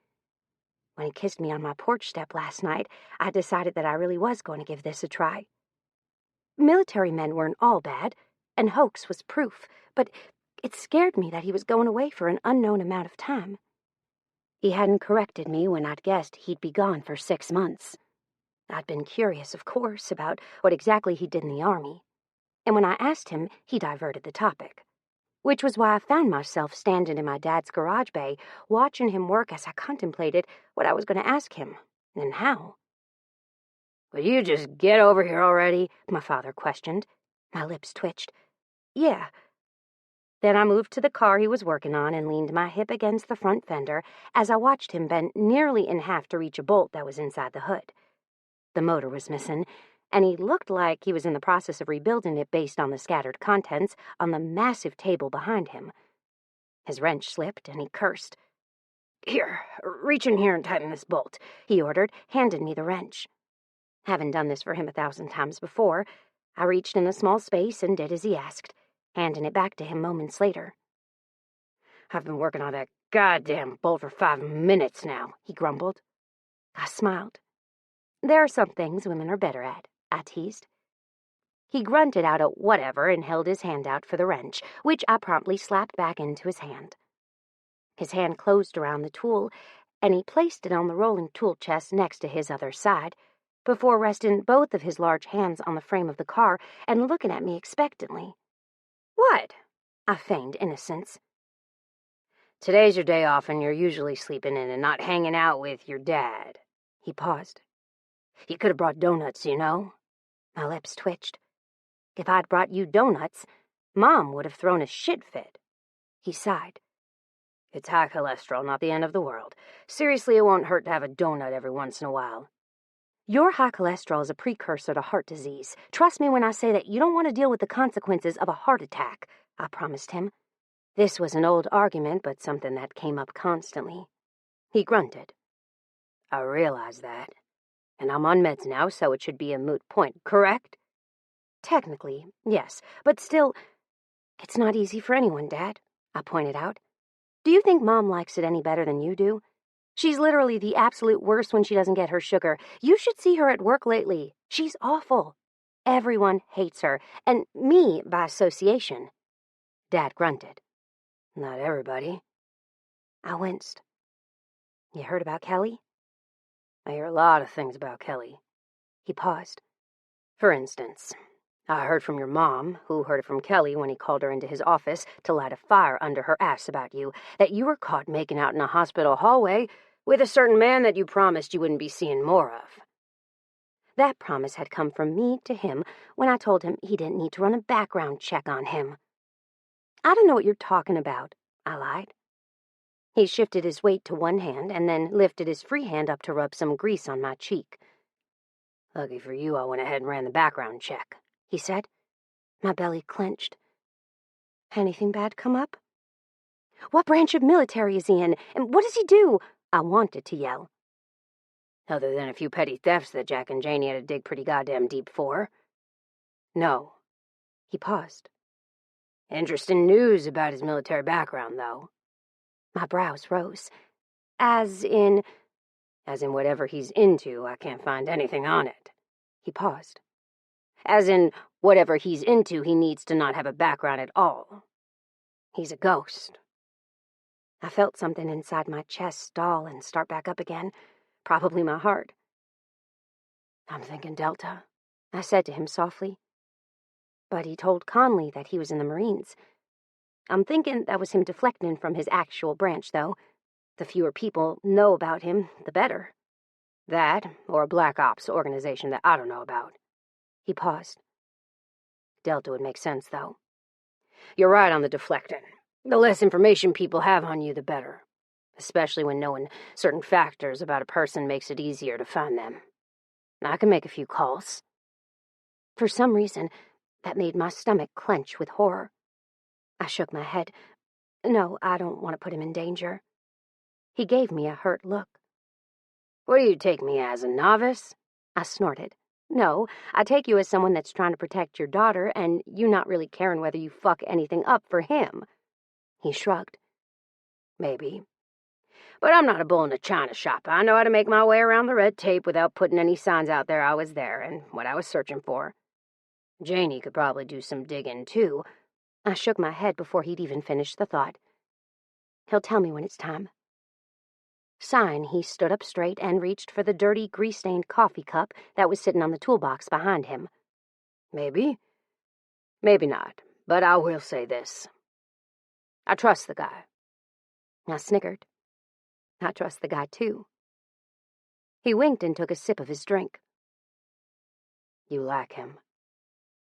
When he kissed me on my porch step last night, I decided that I really was going to give this a try. Military men weren't all bad, and Hoax was proof, but it scared me that he was going away for an unknown amount of time. He hadn't corrected me when I'd guessed he'd be gone for 6 months. I'd been curious, of course, about what exactly he did in the Army, and when I asked him, he diverted the topic, which was why I found myself standing in my dad's garage bay, watching him work as I contemplated what I was going to ask him, and how. "Will you just get over here already?" my father questioned. My lips twitched. "Yeah." Then I moved to the car he was working on and leaned my hip against the front fender as I watched him bend nearly in half to reach a bolt that was inside the hood. The motor was missing, and he looked like he was in the process of rebuilding it based on the scattered contents on the massive table behind him. His wrench slipped, and he cursed. "Here, reach in here and tighten this bolt," he ordered, handing me the wrench. Having done this for him 1,000 times before, I reached in the small space and did as he asked, handing it back to him moments later. "I've been working on that goddamn bolt for 5 minutes now," he grumbled. I smiled. "There are some things women are better at," I teased. He grunted out a whatever and held his hand out for the wrench, which I promptly slapped back into his hand. His hand closed around the tool, and he placed it on the rolling tool chest next to his other side, before resting both of his large hands on the frame of the car and looking at me expectantly. "What?" I feigned innocence. "Today's your day off and you're usually sleeping in and not hanging out with your dad," He paused. "You could have brought donuts, you know." My lips twitched. "If I'd brought you donuts, Mom would have thrown a shit fit." He sighed. "It's high cholesterol, not the end of the world. Seriously, it won't hurt to have a donut every once in a while." "Your high cholesterol is a precursor to heart disease. Trust me when I say that you don't want to deal with the consequences of a heart attack," I promised him. This was an old argument, but something that came up constantly. He grunted. "I realize that. And I'm on meds now, so it should be a moot point, correct?" "Technically, yes, but still, it's not easy for anyone, Dad," I pointed out. "Do you think Mom likes it any better than you do? She's literally the absolute worst when she doesn't get her sugar. You should see her at work lately. She's awful. Everyone hates her, and me by association." Dad grunted. "Not everybody." I winced. "You heard about Kelly?" "I hear a lot of things about Kelly." He paused. "For instance, I heard from your mom, who heard it from Kelly when he called her into his office to light a fire under her ass about you, that you were caught making out in a hospital hallway with a certain man that you promised you wouldn't be seeing more of." That promise had come from me to him when I told him he didn't need to run a background check on him. "I don't know what you're talking about," I lied. He shifted his weight to one hand and then lifted his free hand up to rub some grease on my cheek. "Lucky for you, I went ahead and ran the background check," he said. My belly clenched. "Anything bad come up?" "What branch of military is he in, and what does he do?" I wanted to yell. "Other than a few petty thefts that Jack and Janie had to dig pretty goddamn deep for. No." He paused. "Interesting news about his military background, though." My brows rose. As in whatever he's into, I can't find anything on it." He paused. "As in whatever he's into, he needs to not have a background at all. He's a ghost." I felt something inside my chest stall and start back up again. Probably my heart. "I'm thinking Delta," I said to him softly. But he told Conley that he was in the Marines. I'm thinking that was him deflecting from his actual branch, though. The fewer people know about him, the better. That, or a Black Ops organization that I don't know about." He paused. "Delta would make sense, though. You're right on the deflecting. The less information people have on you, the better. Especially when knowing certain factors about a person makes it easier to find them. I can make a few calls." For some reason, that made my stomach clench with horror. I shook my head. "No, I don't want to put him in danger." He gave me a hurt look. "What do you take me as, a novice?" I snorted. "No, I take you as someone that's trying to protect your daughter and you not really caring whether you fuck anything up for him." He shrugged. "Maybe. But I'm not a bull in a china shop. I know how to make my way around the red tape without putting any signs out there I was there and what I was searching for. Janie could probably do some digging, too." I shook my head before he'd even finished the thought. "He'll tell me when it's time." Sighing, he stood up straight and reached for the dirty, grease-stained coffee cup that was sitting on the toolbox behind him. "Maybe. Maybe not. But I will say this. I trust the guy." I snickered. "I trust the guy, too." He winked and took a sip of his drink. "You like him."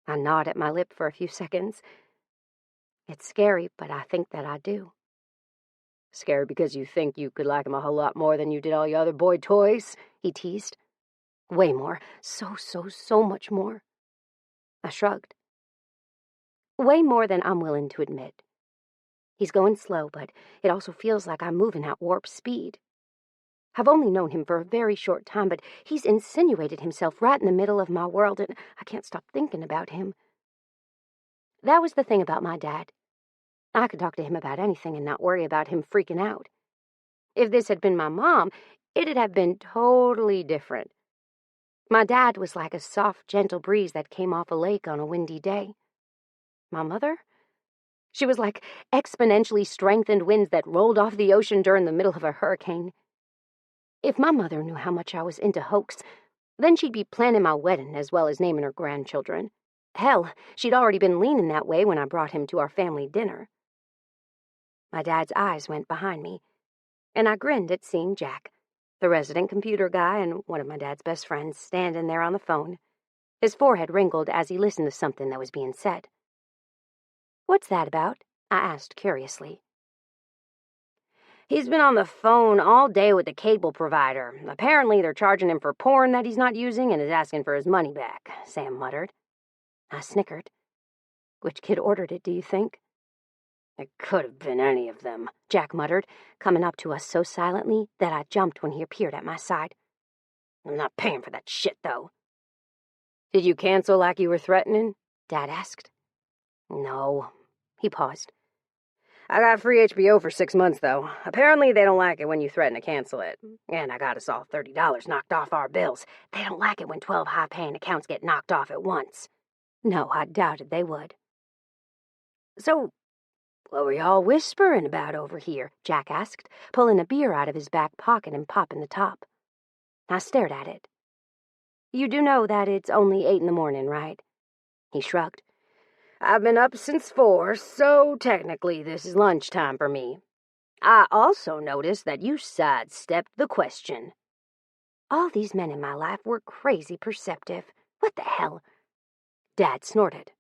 I gnawed at my lip for a few seconds. "It's scary, but I think that I do." "Scary because you think you could like him a whole lot more than you did all your other boy toys?" he teased. "Way more. So much more." I shrugged. "Way more than I'm willing to admit. He's going slow, but it also feels like I'm moving at warp speed. I've only known him for a very short time, but he's insinuated himself right in the middle of my world, and I can't stop thinking about him." That was the thing about my dad. I could talk to him about anything and not worry about him freaking out. If this had been my mom, it'd have been totally different. My dad was like a soft, gentle breeze that came off a lake on a windy day. My mother? She was like exponentially strengthened winds that rolled off the ocean during the middle of a hurricane. If my mother knew how much I was into hoax, then she'd be planning my wedding as well as naming her grandchildren. Hell, she'd already been leaning that way when I brought him to our family dinner. My dad's eyes went behind me, and I grinned at seeing Jack. The resident computer guy and one of my dad's best friends standing there on the phone. His forehead wrinkled as he listened to something that was being said. "What's that about?" I asked curiously. "He's been on the phone all day with the cable provider. Apparently they're charging him for porn that he's not using and is asking for his money back," Sam muttered. I snickered. "Which kid ordered it, do you think?" "It could have been any of them," Jack muttered, coming up to us so silently that I jumped when he appeared at my side. "I'm not paying for that shit, though." "Did you cancel like you were threatening?" Dad asked. "No." He paused. "I got free HBO for 6 months, though. Apparently they don't like it when you threaten to cancel it. And I got us all $30 knocked off our bills. They don't like it when 12 high-paying accounts get knocked off at once." No, I doubted they would. "So, what were y'all whispering about over here?" Jack asked, pulling a beer out of his back pocket and popping the top. I stared at it. "You do know that it's only 8 in the morning, right?" He shrugged. "I've been up since 4, so technically this is lunchtime for me. I also noticed that you sidestepped the question." All these men in my life were crazy perceptive. What the hell? Dad snorted.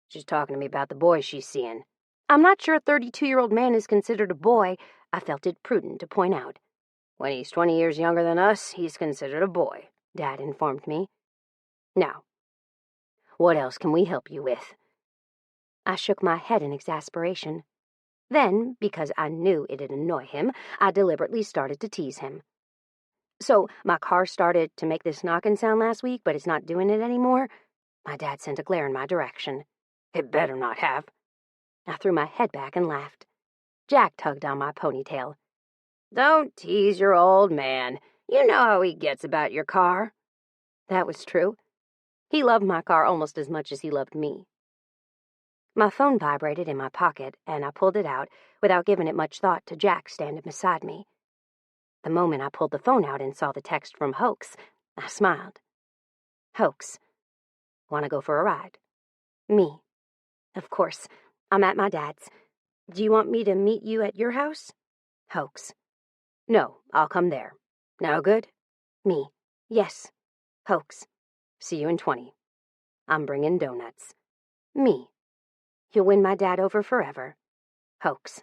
"She's talking to me about the boy she's seeing." "I'm not sure a 32-year-old man is considered a boy," I felt it prudent to point out. "When he's 20 years younger than us, he's considered a boy," Dad informed me. "Now, what else can we help you with?" I shook my head in exasperation. Then, because I knew it'd annoy him, I deliberately started to tease him. "So, my car started to make this knocking sound last week, but it's not doing it anymore?" My dad sent a glare in my direction. "It better not have." I threw my head back and laughed. Jack tugged on my ponytail. "Don't tease your old man. You know how he gets about your car." That was true. He loved my car almost as much as he loved me. My phone vibrated in my pocket, and I pulled it out without giving it much thought to Jack standing beside me. The moment I pulled the phone out and saw the text from Hoax, I smiled. "Hoax. Want to go for a ride?" Me. "Of course. I'm at my dad's. Do you want me to meet you at your house?" Hoax. "No, I'll come there. Now good?" Me. "Yes." Hoax. "See you in 20. I'm bringing donuts." Me. "You'll win my dad over forever." Hoax.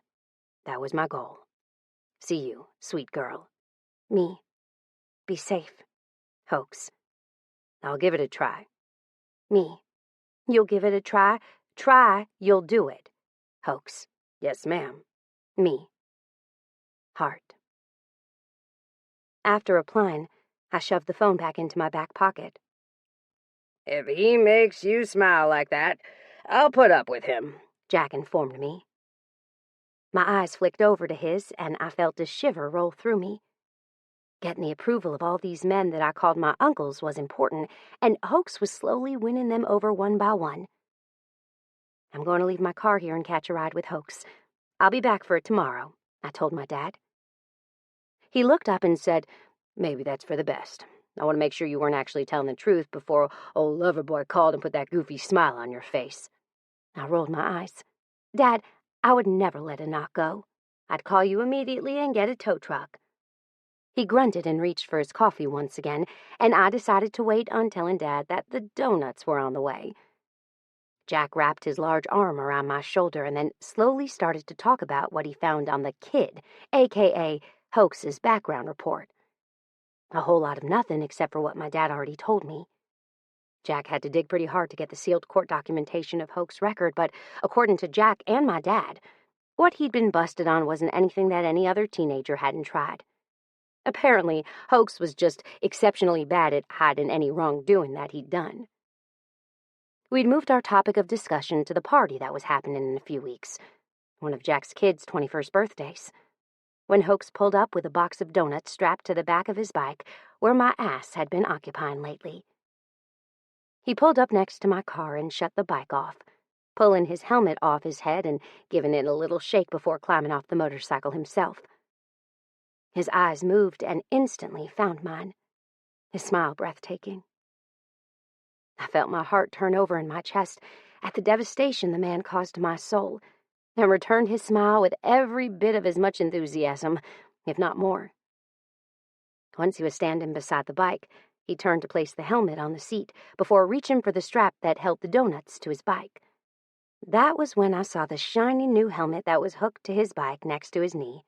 "That was my goal. See you, sweet girl." Me. "Be safe." Hoax. "I'll give it a try." Me. "You'll give it a try? Try, you'll do it." Hoax. "Yes, ma'am." Me. Heart. After replying, I shoved the phone back into my back pocket. "If he makes you smile like that, I'll put up with him," Jack informed me. My eyes flicked over to his, and I felt a shiver roll through me. Getting the approval of all these men that I called my uncles was important, and Hoax was slowly winning them over one by one. "I'm going to leave my car here and catch a ride with Hoax. I'll be back for it tomorrow," I told my dad. He looked up and said, "Maybe that's for the best. I want to make sure you weren't actually telling the truth before old Loverboy called and put that goofy smile on your face." I rolled my eyes. "Dad, I would never let a knock go. I'd call you immediately and get a tow truck." He grunted and reached for his coffee once again, and I decided to wait on telling Dad that the donuts were on the way. Jack wrapped his large arm around my shoulder and then slowly started to talk about what he found on the kid, a.k.a. Hoax's background report. A whole lot of nothing except for what my dad already told me. Jack had to dig pretty hard to get the sealed court documentation of Hoax's record, but according to Jack and my dad, what he'd been busted on wasn't anything that any other teenager hadn't tried. Apparently, Hoax was just exceptionally bad at hiding any wrongdoing that he'd done. We'd moved our topic of discussion to the party that was happening in a few weeks, one of Jack's kids' 21st birthdays, when Hoax pulled up with a box of donuts strapped to the back of his bike where my ass had been occupying lately. He pulled up next to my car and shut the bike off, pulling his helmet off his head and giving it a little shake before climbing off the motorcycle himself. His eyes moved and instantly found mine, his smile breathtaking. I felt my heart turn over in my chest at the devastation the man caused to my soul, and returned his smile with every bit of as much enthusiasm, if not more. Once he was standing beside the bike, he turned to place the helmet on the seat before reaching for the strap that held the donuts to his bike. That was when I saw the shiny new helmet that was hooked to his bike next to his knee.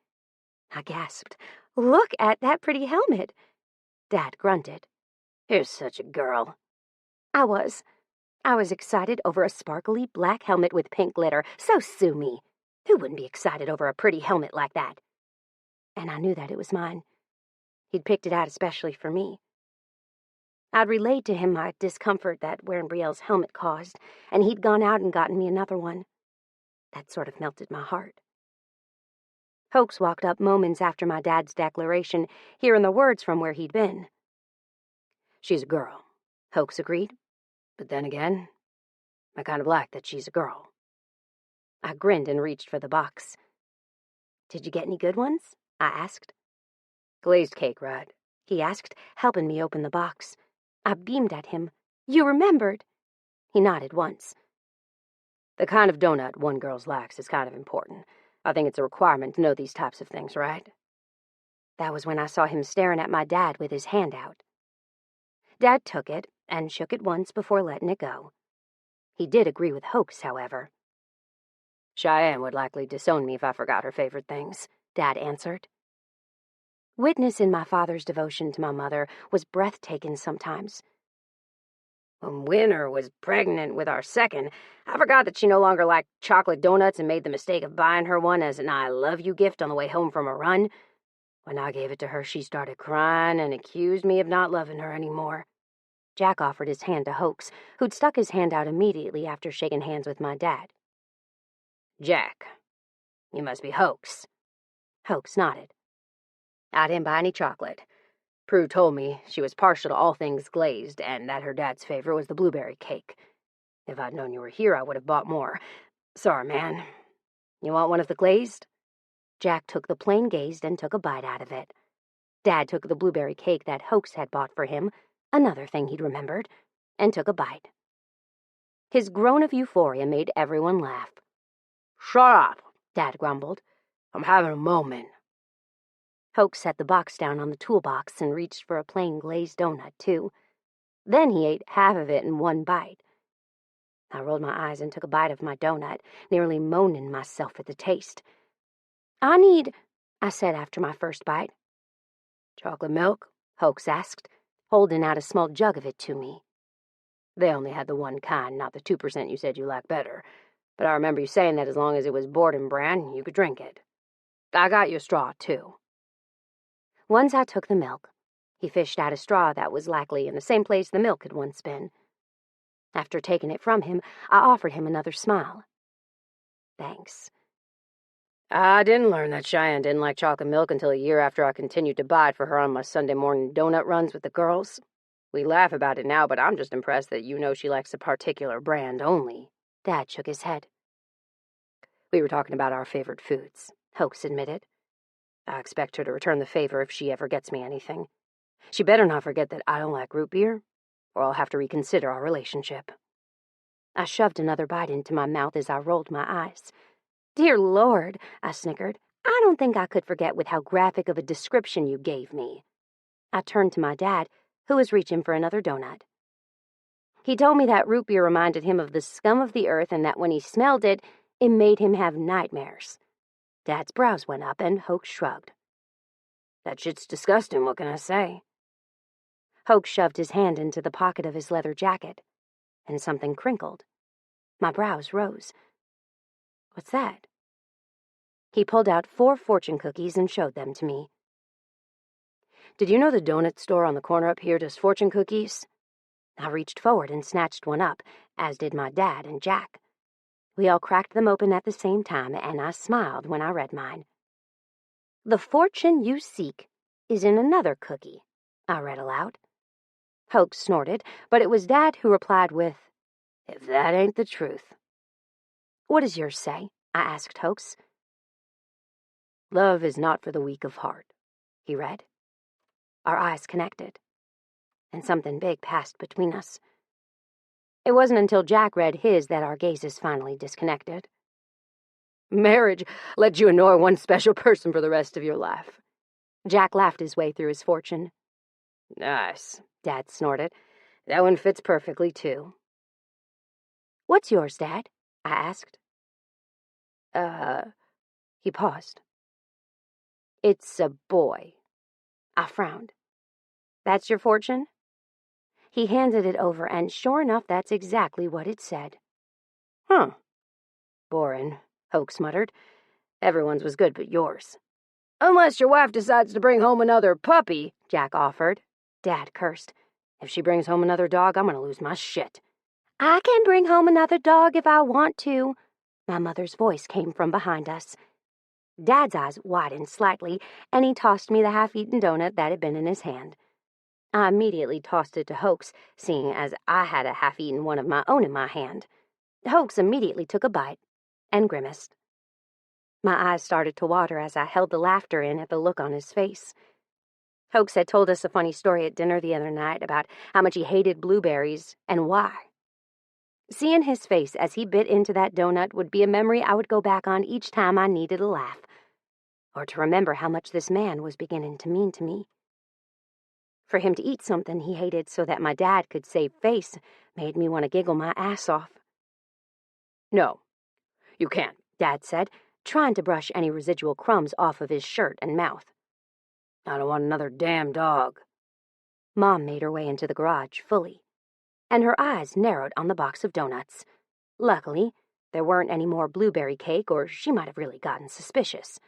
I gasped, "Look at that pretty helmet!" Dad grunted. "You're such a girl." I was excited over a sparkly black helmet with pink glitter, so sue me. Who wouldn't be excited over a pretty helmet like that? And I knew that it was mine. He'd picked it out especially for me. I'd relayed to him my discomfort that wearing Brielle's helmet caused, and he'd gone out and gotten me another one. That sort of melted my heart. Hoax walked up moments after my dad's declaration, hearing the words from where he'd been. "She's a girl," Hoax agreed. "But then again, I kind of like that she's a girl." I grinned and reached for the box. "Did you get any good ones?" I asked. "Glazed cake, right?" he asked, helping me open the box. I beamed at him. "You remembered." He nodded once. "The kind of donut one girl likes is kind of important. I think it's a requirement to know these types of things, right?" That was when I saw him staring at my dad with his hand out. Dad took it and shook it once before letting it go. He did agree with Hoax, however. "Cheyenne would likely disown me if I forgot her favorite things," Dad answered. Witnessing my father's devotion to my mother was breathtaking sometimes. "When Winter was pregnant with our second, I forgot that she no longer liked chocolate donuts and made the mistake of buying her one as an I love you gift on the way home from a run. When I gave it to her, she started crying and accused me of not loving her anymore." Jack offered his hand to Hoax, who'd stuck his hand out immediately after shaking hands with my dad. "Jack, you must be Hoax." Hoax nodded. "I didn't buy any chocolate. Prue told me she was partial to all things glazed and that her dad's favorite was the blueberry cake. If I'd known you were here, I would have bought more. Sorry, man. You want one of the glazed?" Jack took the plain glazed and took a bite out of it. Dad took the blueberry cake that Hoax had bought for him, another thing he'd remembered, and took a bite. His groan of euphoria made everyone laugh. "Shut up," Dad grumbled. "I'm having a moment." Hoax set the box down on the toolbox and reached for a plain glazed donut, too. Then he ate half of it in one bite. I rolled my eyes and took a bite of my donut, nearly moaning myself at the taste. I said after my first bite. "Chocolate milk?" Hoax asked, holding out a small jug of it to me. "They only had the one kind, not the 2% you said you liked better. But I remember you saying that as long as it was Borden brand, you could drink it. I got you a straw, too." Once I took the milk. He fished out a straw that was likely in the same place the milk had once been. After taking it from him, I offered him another smile. "Thanks." "I didn't learn that Cheyenne didn't like chocolate milk until a year after I continued to buy it for her on my Sunday morning donut runs with the girls. We laugh about it now, but I'm just impressed that you know she likes a particular brand only." Dad shook his head. "We were talking about our favorite foods," Hoax admitted. "I expect her to return the favor if she ever gets me anything. She better not forget that I don't like root beer, or I'll have to reconsider our relationship." I shoved another bite into my mouth as I rolled my eyes. "Dear Lord," I snickered. "I don't think I could forget with how graphic of a description you gave me." I turned to my dad, who was reaching for another donut. "He told me that root beer reminded him of the scum of the earth and that when he smelled it, it made him have nightmares." Dad's brows went up and Hoax shrugged. "That shit's disgusting, what can I say?" Hoax shoved his hand into the pocket of his leather jacket, and something crinkled. My brows rose. "What's that?" He pulled out 4 fortune cookies and showed them to me. "Did you know the donut store on the corner up here does fortune cookies?" I reached forward and snatched one up, as did my dad and Jack. We all cracked them open at the same time, and I smiled when I read mine. "The fortune you seek is in another cookie," I read aloud. Hoax snorted, but it was Dad who replied with, "If that ain't the truth." "What does yours say?" I asked Hoax. "Love is not for the weak of heart," he read. Our eyes connected, and something big passed between us. It wasn't until Jack read his that our gazes finally disconnected. "Marriage lets you annoy one special person for the rest of your life." Jack laughed his way through his fortune. Nice, Dad snorted. That one fits perfectly, too. What's yours, Dad? I asked. He paused. It's a boy. I frowned. That's your fortune? He handed it over, and sure enough, that's exactly what it said. Huh. Boring, Hoax muttered. Everyone's was good but yours. Unless your wife decides to bring home another puppy, Jack offered. Dad cursed. If she brings home another dog, I'm going to lose my shit. I can bring home another dog if I want to. My mother's voice came from behind us. Dad's eyes widened slightly, and he tossed me the half-eaten donut that had been in his hand. I immediately tossed it to Hoax, seeing as I had a half-eaten one of my own in my hand. Hoax immediately took a bite and grimaced. My eyes started to water as I held the laughter in at the look on his face. Hoax had told us a funny story at dinner the other night about how much he hated blueberries and why. Seeing his face as he bit into that donut would be a memory I would go back on each time I needed a laugh, or to remember how much this man was beginning to mean to me. For him to eat something he hated so that my dad could save face made me want to giggle my ass off. No, you can't, Dad said, trying to brush any residual crumbs off of his shirt and mouth. I don't want another damn dog. Mom made her way into the garage fully, and her eyes narrowed on the box of donuts. Luckily, there weren't any more blueberry cake, or she might have really gotten suspicious.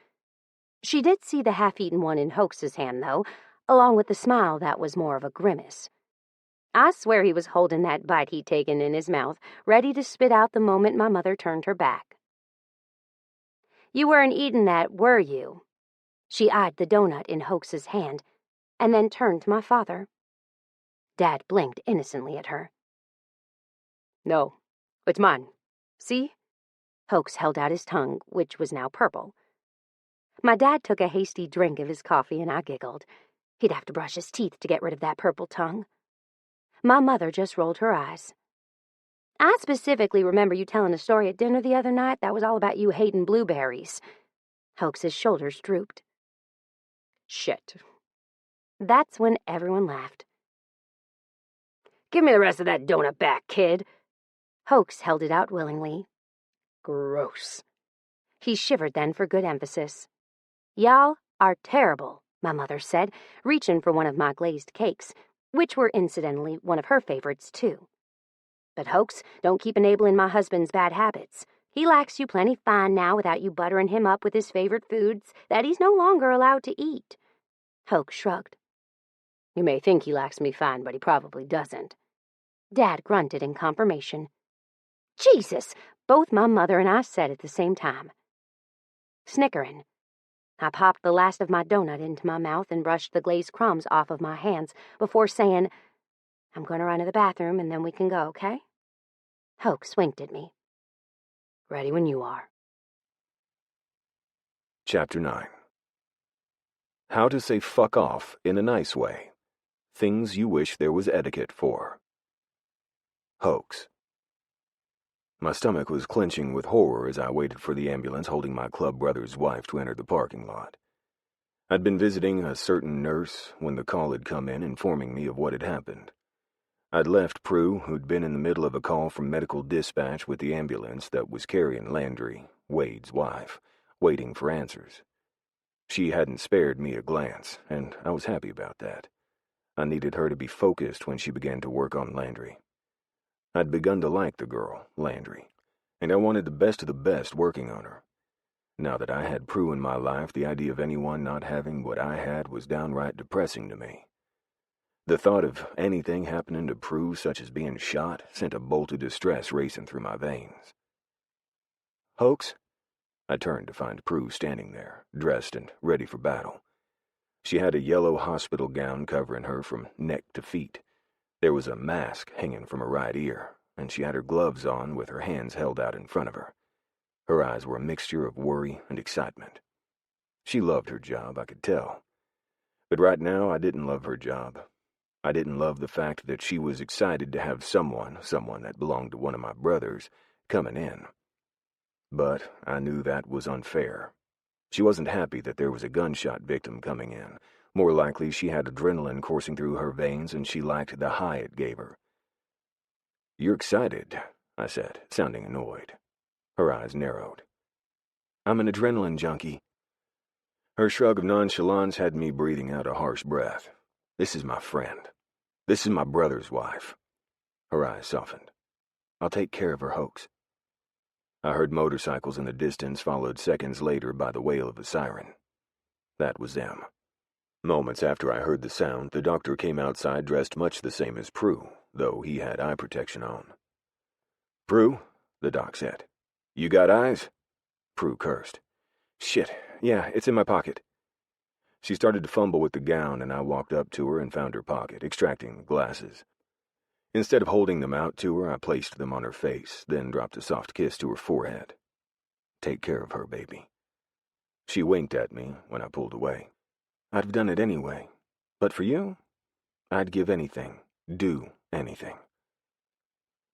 She did see the half-eaten one in Hoax's hand, though, along with the smile that was more of a grimace. I swear he was holding that bite he'd taken in his mouth, ready to spit out the moment my mother turned her back. You weren't eating that, were you? She eyed the donut in Hoax's hand, and then turned to my father. Dad blinked innocently at her. No, it's mine. See? Hoax held out his tongue, which was now purple. My dad took a hasty drink of his coffee, and I giggled. He'd have to brush his teeth to get rid of that purple tongue. My mother just rolled her eyes. I specifically remember you telling a story at dinner the other night that was all about you hating blueberries. Hoax's shoulders drooped. Shit. That's when everyone laughed. Give me the rest of that donut back, kid. Hoax held it out willingly. Gross. He shivered then for good emphasis. Y'all are terrible, my mother said, reaching for one of my glazed cakes, which were incidentally one of her favorites, too. But Hoax, don't keep enabling my husband's bad habits. He lacks you plenty fine now without you buttering him up with his favorite foods that he's no longer allowed to eat. Hoax shrugged. You may think he lacks me fine, but he probably doesn't. Dad grunted in confirmation. Jesus, both my mother and I said at the same time. Snickering, I popped the last of my donut into my mouth and brushed the glazed crumbs off of my hands before saying, I'm going to run to the bathroom and then we can go, okay? Hoax winked at me. Ready when you are. Chapter 9. How to say fuck off in a nice way. Things you wish there was etiquette for. Hoax. My stomach was clenching with horror as I waited for the ambulance holding my club brother's wife to enter the parking lot. I'd been visiting a certain nurse when the call had come in informing me of what had happened. I'd left Prue, who'd been in the middle of a call from medical dispatch with the ambulance that was carrying Landry, Wade's wife, waiting for answers. She hadn't spared me a glance, and I was happy about that. I needed her to be focused when she began to work on Landry. I'd begun to like the girl, Landry, and I wanted the best of the best working on her. Now that I had Prue in my life, the idea of anyone not having what I had was downright depressing to me. The thought of anything happening to Prue, such as being shot, sent a bolt of distress racing through my veins. Hoax? I turned to find Prue standing there, dressed and ready for battle. She had a yellow hospital gown covering her from neck to feet. There was a mask hanging from her right ear, and she had her gloves on with her hands held out in front of her. Her eyes were a mixture of worry and excitement. She loved her job, I could tell. But right now, I didn't love her job. I didn't love the fact that she was excited to have someone that belonged to one of my brothers, coming in. But I knew that was unfair. She wasn't happy that there was a gunshot victim coming in. More likely, she had adrenaline coursing through her veins, and she liked the high it gave her. "You're excited," I said, sounding annoyed. Her eyes narrowed. "I'm an adrenaline junkie." Her shrug of nonchalance had me breathing out a harsh breath. "This is my friend. This is my brother's wife." Her eyes softened. "I'll take care of her, Hoax." I heard motorcycles in the distance, followed seconds later by the wail of a siren. That was them. Moments after I heard the sound, the doctor came outside dressed much the same as Prue, though he had eye protection on. "Prue," the doc said. "You got eyes?" Prue cursed. "Shit, yeah, it's in my pocket." She started to fumble with the gown, and I walked up to her and found her pocket, extracting the glasses. Instead of holding them out to her, I placed them on her face, then dropped a soft kiss to her forehead. "Take care of her, baby." She winked at me when I pulled away. "I'd have done it anyway. But for you, I'd give anything, do anything."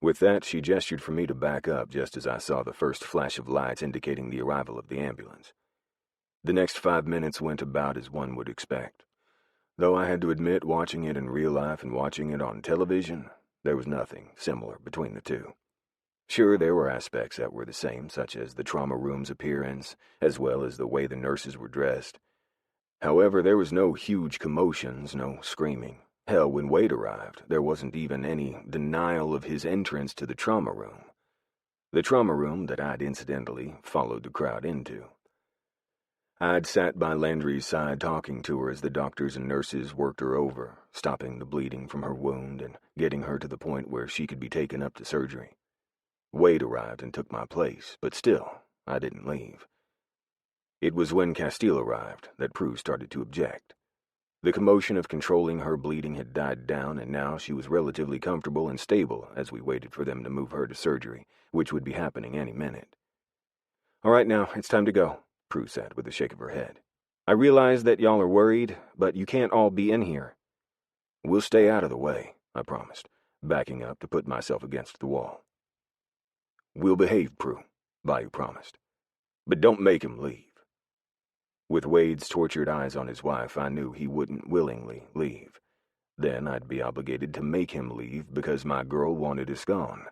With that, she gestured for me to back up just as I saw the first flash of lights indicating the arrival of the ambulance. The next 5 minutes went about as one would expect. Though I had to admit, watching it in real life and watching it on television, there was nothing similar between the two. Sure, there were aspects that were the same, such as the trauma room's appearance, as well as the way the nurses were dressed. However, there was no huge commotions, no screaming. Hell, when Wade arrived, there wasn't even any denial of his entrance to the trauma room. The trauma room that I'd incidentally followed the crowd into. I'd sat by Landry's side talking to her as the doctors and nurses worked her over, stopping the bleeding from her wound and getting her to the point where she could be taken up to surgery. Wade arrived and took my place, but still, I didn't leave. It was when Castile arrived that Prue started to object. The commotion of controlling her bleeding had died down, and now she was relatively comfortable and stable as we waited for them to move her to surgery, which would be happening any minute. "All right, now, it's time to go," Prue said with a shake of her head. "I realize that y'all are worried, but you can't all be in here." "We'll stay out of the way," I promised, backing up to put myself against the wall. "We'll behave, Prue," Bayou promised. "But don't make him leave." With Wade's tortured eyes on his wife, I knew he wouldn't willingly leave. Then I'd be obligated to make him leave because my girl wanted us gone,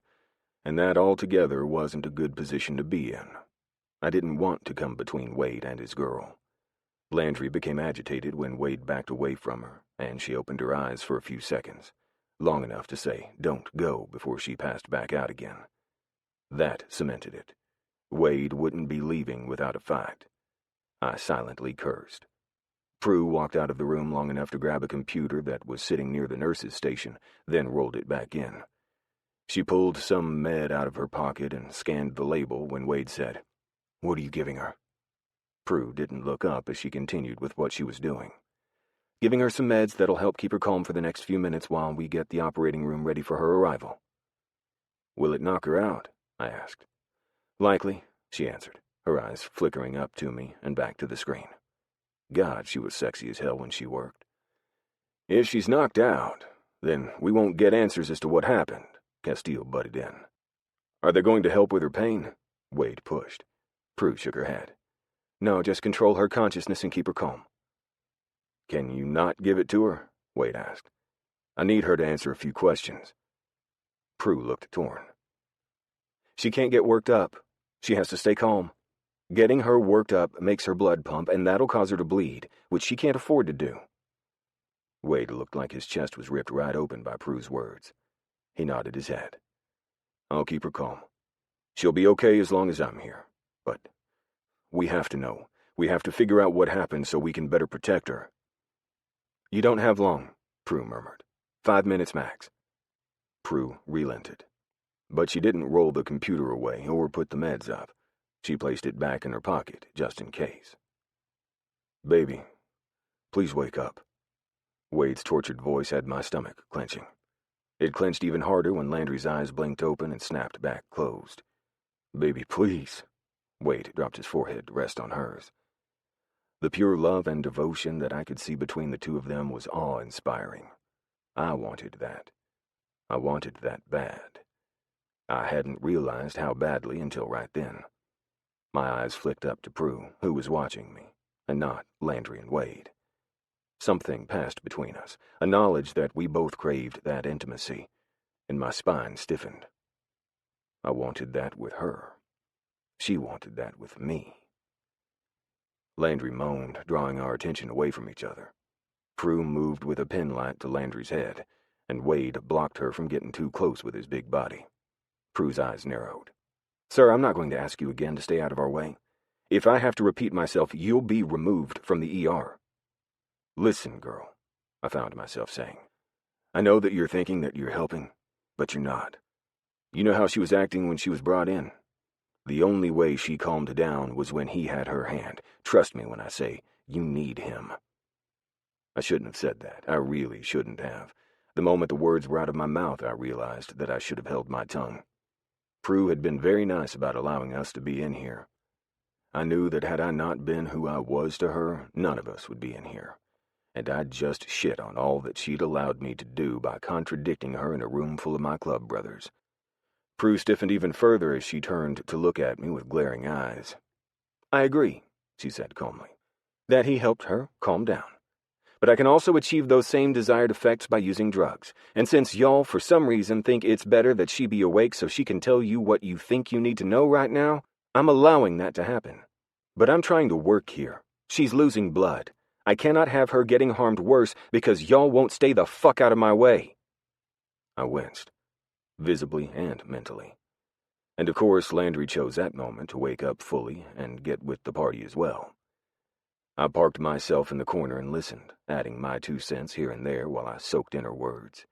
and that altogether wasn't a good position to be in. I didn't want to come between Wade and his girl. Landry became agitated when Wade backed away from her, and she opened her eyes for a few seconds, long enough to say, "Don't go," before she passed back out again. That cemented it. Wade wouldn't be leaving without a fight. I silently cursed. Prue walked out of the room long enough to grab a computer that was sitting near the nurse's station, then rolled it back in. She pulled some med out of her pocket and scanned the label when Wade said, "What are you giving her?" Prue didn't look up as she continued with what she was doing. "Giving her some meds that'll help keep her calm for the next few minutes while we get the operating room ready for her arrival." "Will it knock her out?" I asked. "Likely," she answered, her eyes flickering up to me and back to the screen. God, she was sexy as hell when she worked. "If she's knocked out, then we won't get answers as to what happened," Castile butted in. "Are they going to help with her pain?" Wade pushed. Prue shook her head. "No, just control her consciousness and keep her calm." "Can you not give it to her?" Wade asked. "I need her to answer a few questions." Prue looked torn. "She can't get worked up. She has to stay calm. Getting her worked up makes her blood pump, and that'll cause her to bleed, which she can't afford to do." Wade looked like his chest was ripped right open by Prue's words. He nodded his head. "I'll keep her calm. She'll be okay as long as I'm here. But we have to know. We have to figure out what happened so we can better protect her." "You don't have long," Prue murmured. 5 minutes max." Prue relented. But she didn't roll the computer away or put the meds up. She placed it back in her pocket, just in case. "Baby, please wake up." Wade's tortured voice had my stomach clenching. It clenched even harder when Landry's eyes blinked open and snapped back closed. "Baby, please." Wade dropped his forehead to rest on hers. The pure love and devotion that I could see between the two of them was awe-inspiring. I wanted that. I wanted that bad. I hadn't realized how badly until right then. My eyes flicked up to Prue, who was watching me, and not Landry and Wade. Something passed between us, a knowledge that we both craved that intimacy, and my spine stiffened. I wanted that with her. She wanted that with me. Landry moaned, drawing our attention away from each other. Prue moved with a pin light to Landry's head, and Wade blocked her from getting too close with his big body. Prue's eyes narrowed. "Sir, I'm not going to ask you again to stay out of our way. If I have to repeat myself, you'll be removed from the ER. Listen, girl," I found myself saying. "I know that you're thinking that you're helping, but you're not. You know how she was acting when she was brought in? The only way she calmed down was when he had her hand. Trust me when I say, you need him." I shouldn't have said that. I really shouldn't have. The moment the words were out of my mouth, I realized that I should have held my tongue. Prue had been very nice about allowing us to be in here. I knew that had I not been who I was to her, none of us would be in here. And I'd just shit on all that she'd allowed me to do by contradicting her in a room full of my club brothers. Prue stiffened even further as she turned to look at me with glaring eyes. "I agree," she said calmly, "that he helped her calm down. But I can also achieve those same desired effects by using drugs. And since y'all, for some reason, think it's better that she be awake so she can tell you what you think you need to know right now, I'm allowing that to happen. But I'm trying to work here. She's losing blood. I cannot have her getting harmed worse because y'all won't stay the fuck out of my way." I winced, visibly and mentally. And of course, Landry chose that moment to wake up fully and get with the party as well. I parked myself in the corner and listened, adding my 2 cents here and there while I soaked in her words.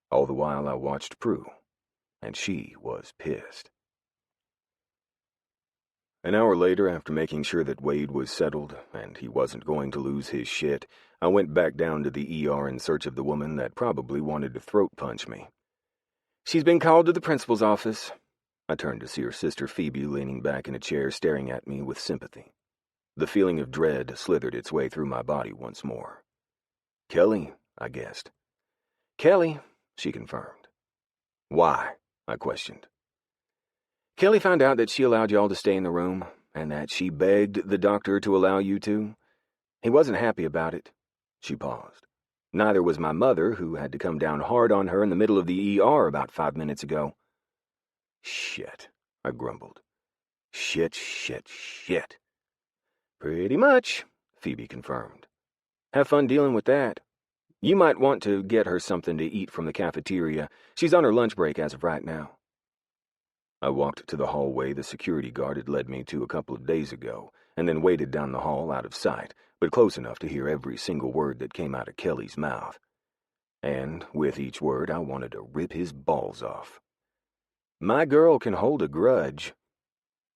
All the while I watched Prue, and she was pissed. An hour later, after making sure that Wade was settled and he wasn't going to lose his shit, I went back down to the ER in search of the woman that probably wanted to throat punch me. "She's been called to the principal's office." I turned to see her sister Phoebe leaning back in a chair staring at me with sympathy. The feeling of dread slithered its way through my body once more. "Kelly," I guessed. "Kelly," she confirmed. "Why?" I questioned. "Kelly found out that she allowed y'all to stay in the room, and that she begged the doctor to allow you to. He wasn't happy about it." She paused. "Neither was my mother, who had to come down hard on her in the middle of the ER about 5 minutes ago." "Shit," I grumbled. "Shit, shit, shit." "Pretty much," Phoebe confirmed. "Have fun dealing with that. You might want to get her something to eat from the cafeteria. She's on her lunch break as of right now." I walked to the hallway the security guard had led me to a couple of days ago, and then waited down the hall out of sight, but close enough to hear every single word that came out of Kelly's mouth. And with each word, I wanted to rip his balls off. My girl can hold a grudge.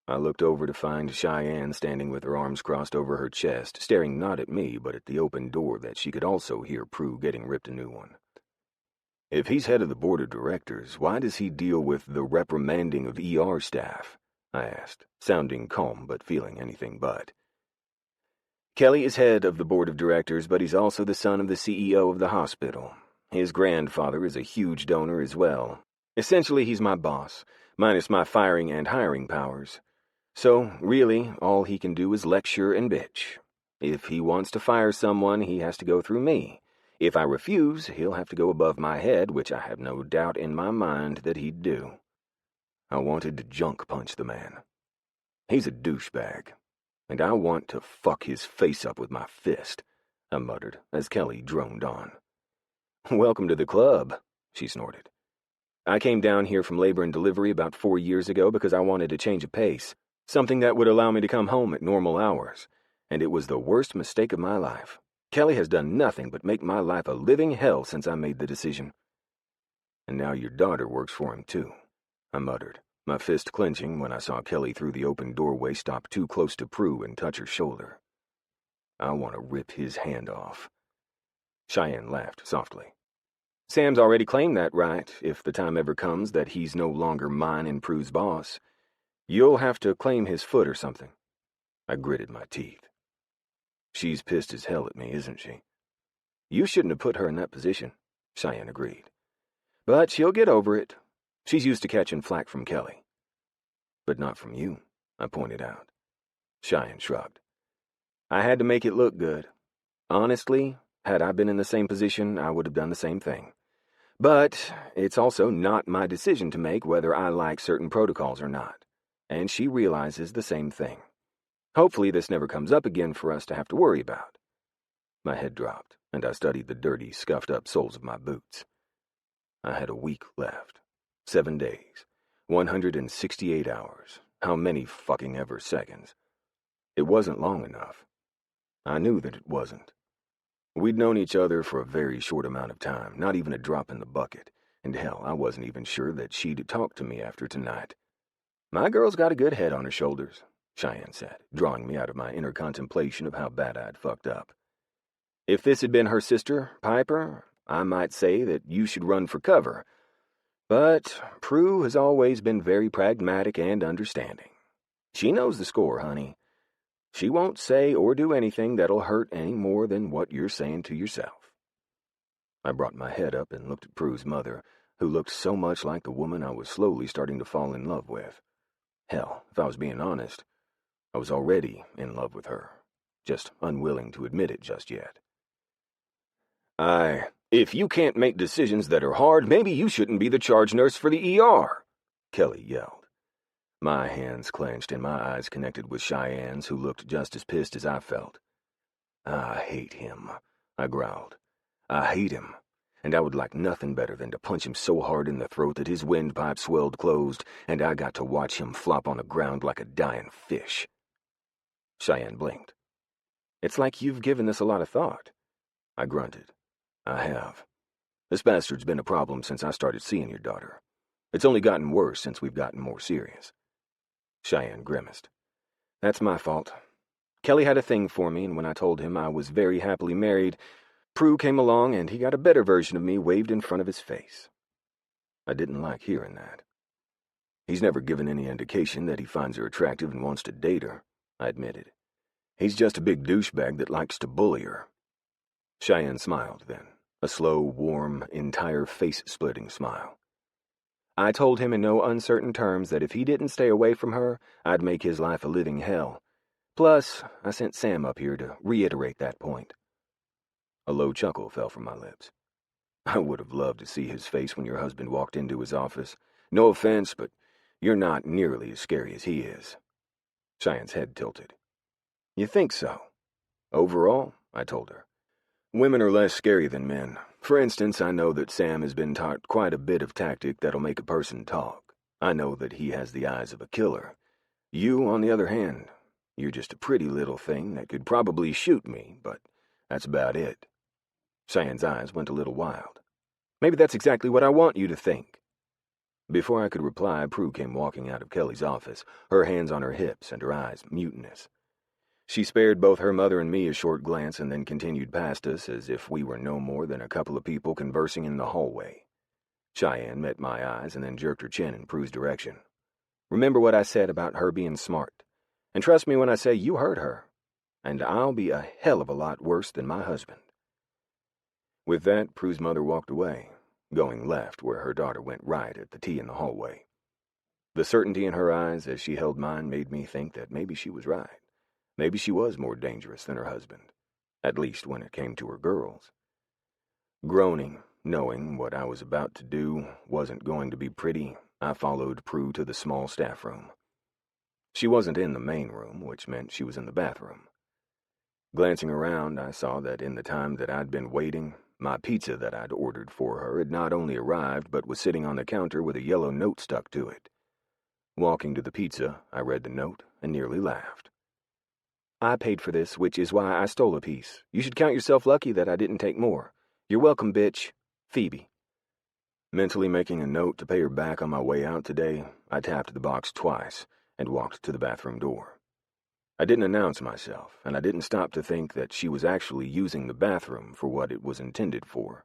I looked over to find Cheyenne standing with her arms crossed over her chest, staring not at me but at the open door that she could also hear Prue getting ripped a new one. "If he's head of the board of directors, why does he deal with the reprimanding of ER staff?" I asked, sounding calm but feeling anything but. "Kelly is head of the board of directors, but he's also the son of the CEO of the hospital. His grandfather is a huge donor as well. Essentially, he's my boss, minus my firing and hiring powers. So, really, all he can do is lecture and bitch. If he wants to fire someone, he has to go through me. If I refuse, he'll have to go above my head, which I have no doubt in my mind that he'd do." I wanted to junk punch the man. "He's a douchebag, and I want to fuck his face up with my fist," I muttered as Kelly droned on. "Welcome to the club," she snorted. "I came down here from labor and delivery about 4 years ago because I wanted to change of pace. Something that would allow me to come home at normal hours, and it was the worst mistake of my life. Kelly has done nothing but make my life a living hell since I made the decision." "And now your daughter works for him, too," I muttered, my fist clenching when I saw Kelly through the open doorway stop too close to Prue and touch her shoulder. "I want to rip his hand off." Cheyenne laughed softly. "Sam's already claimed that right, if the time ever comes that he's no longer mine and Prue's boss. You'll have to claim his foot or something." I gritted my teeth. "She's pissed as hell at me, isn't she?" "You shouldn't have put her in that position," Cheyenne agreed. "But she'll get over it. She's used to catching flack from Kelly." "But not from you," I pointed out. Cheyenne shrugged. I had to make it look good. Honestly, had I been in the same position, I would have done the same thing. But it's also not my decision to make whether I like certain protocols or not, and she realizes the same thing. Hopefully this never comes up again for us to have to worry about. My head dropped, and I studied the dirty, scuffed-up soles of my boots. I had a week left. 7 days. 168 hours. How many fucking ever seconds? It wasn't long enough. I knew that it wasn't. We'd known each other for a very short amount of time, not even a drop in the bucket, and hell, I wasn't even sure that she'd talk to me after tonight. My girl's got a good head on her shoulders, Cheyenne said, drawing me out of my inner contemplation of how bad I'd fucked up. If this had been her sister, Piper, I might say that you should run for cover. But Prue has always been very pragmatic and understanding. She knows the score, honey. She won't say or do anything that'll hurt any more than what you're saying to yourself. I brought my head up and looked at Prue's mother, who looked so much like the woman I was slowly starting to fall in love with. Hell, if I was being honest, I was already in love with her, just unwilling to admit it just yet. If you can't make decisions that are hard, maybe you shouldn't be the charge nurse for the ER, Kelly yelled. My hands clenched and my eyes connected with Cheyenne's, who looked just as pissed as I felt. I hate him, I growled. I hate him, and I would like nothing better than to punch him so hard in the throat that his windpipe swelled closed, and I got to watch him flop on the ground like a dying fish. Cheyenne blinked. It's like you've given this a lot of thought. I grunted. I have. This bastard's been a problem since I started seeing your daughter. It's only gotten worse since we've gotten more serious. Cheyenne grimaced. That's my fault. Kelly had a thing for me, and when I told him I was very happily married, Prue came along and he got a better version of me waved in front of his face. I didn't like hearing that. He's never given any indication that he finds her attractive and wants to date her, I admitted. He's just a big douchebag that likes to bully her. Cheyenne smiled then, a slow, warm, entire face-splitting smile. I told him in no uncertain terms that if he didn't stay away from her, I'd make his life a living hell. Plus, I sent Sam up here to reiterate that point. A low chuckle fell from my lips. I would have loved to see his face when your husband walked into his office. No offense, but you're not nearly as scary as he is. Cheyenne's head tilted. You think so? Overall, I told her. Women are less scary than men. For instance, I know that Sam has been taught quite a bit of tactic that'll make a person talk. I know that he has the eyes of a killer. You, on the other hand, you're just a pretty little thing that could probably shoot me, but that's about it. Cheyenne's eyes went a little wild. Maybe that's exactly what I want you to think. Before I could reply, Prue came walking out of Kelly's office, her hands on her hips and her eyes mutinous. She spared both her mother and me a short glance and then continued past us as if we were no more than a couple of people conversing in the hallway. Cheyenne met my eyes and then jerked her chin in Prue's direction. Remember what I said about her being smart. And trust me when I say you hurt her. And I'll be a hell of a lot worse than my husband. With that, Prue's mother walked away, going left where her daughter went right at the tea in the hallway. The certainty in her eyes as she held mine made me think that maybe she was right. Maybe she was more dangerous than her husband, at least when it came to her girls. Groaning, knowing what I was about to do wasn't going to be pretty, I followed Prue to the small staff room. She wasn't in the main room, which meant she was in the bathroom. Glancing around, I saw that in the time that I'd been waiting, my pizza that I'd ordered for her had not only arrived, but was sitting on the counter with a yellow note stuck to it. Walking to the pizza, I read the note and nearly laughed. I paid for this, which is why I stole a piece. You should count yourself lucky that I didn't take more. You're welcome, bitch. Phoebe. Mentally making a note to pay her back on my way out today, I tapped the box twice and walked to the bathroom door. I didn't announce myself, and I didn't stop to think that she was actually using the bathroom for what it was intended for.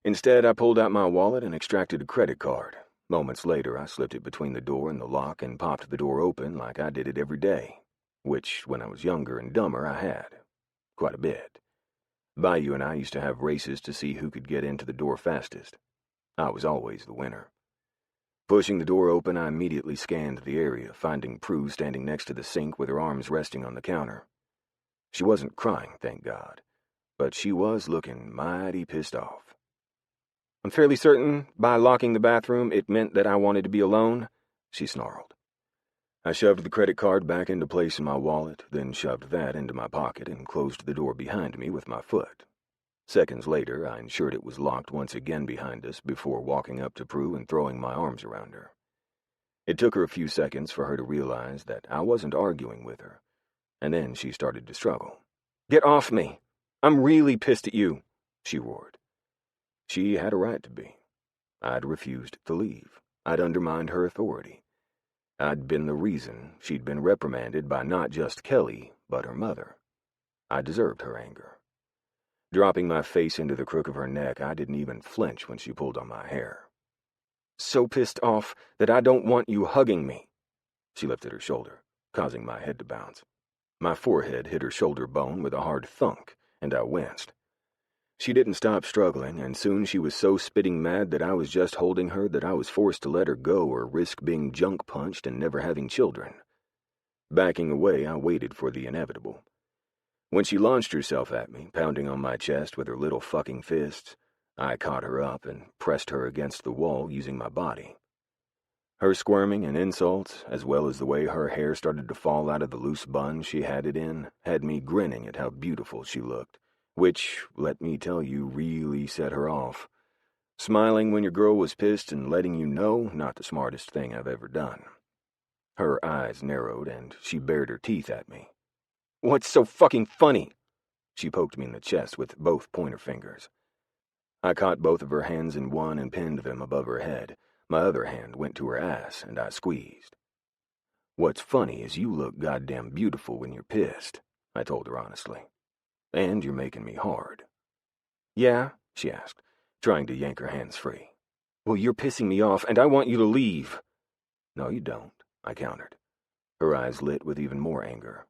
Instead, I pulled out my wallet and extracted a credit card. Moments later, I slipped it between the door and the lock and popped the door open like I did it every day. Which, when I was younger and dumber, I had. Quite a bit. Bayou and I used to have races to see who could get into the door fastest. I was always the winner. Pushing the door open, I immediately scanned the area, finding Prue standing next to the sink with her arms resting on the counter. She wasn't crying, thank God, but she was looking mighty pissed off. "I'm fairly certain by locking the bathroom it meant that I wanted to be alone," she snarled. I shoved the credit card back into place in my wallet, then shoved that into my pocket and closed the door behind me with my foot. Seconds later, I ensured it was locked once again behind us before walking up to Prue and throwing my arms around her. It took her a few seconds for her to realize that I wasn't arguing with her, and then she started to struggle. "Get off me! I'm really pissed at you," she roared. She had a right to be. I'd refused to leave. I'd undermined her authority. I'd been the reason she'd been reprimanded by not just Kelly, but her mother. I deserved her anger. Dropping my face into the crook of her neck, I didn't even flinch when she pulled on my hair. "So pissed off that I don't want you hugging me." She lifted her shoulder, causing my head to bounce. My forehead hit her shoulder bone with a hard thunk, and I winced. She didn't stop struggling, and soon she was so spitting mad that I was just holding her that I was forced to let her go or risk being junk punched and never having children. Backing away, I waited for the inevitable. When she launched herself at me, pounding on my chest with her little fucking fists, I caught her up and pressed her against the wall using my body. Her squirming and insults, as well as the way her hair started to fall out of the loose bun she had it in, had me grinning at how beautiful she looked, which, let me tell you, really set her off. Smiling when your girl was pissed and letting you know, not the smartest thing I've ever done. Her eyes narrowed and she bared her teeth at me. "What's so fucking funny?" She poked me in the chest with both pointer fingers. I caught both of her hands in one and pinned them above her head. My other hand went to her ass, and I squeezed. "What's funny is you look goddamn beautiful when you're pissed," I told her honestly. "And you're making me hard." "Yeah?" she asked, trying to yank her hands free. "Well, you're pissing me off, and I want you to leave." "No, you don't," I countered. Her eyes lit with even more anger.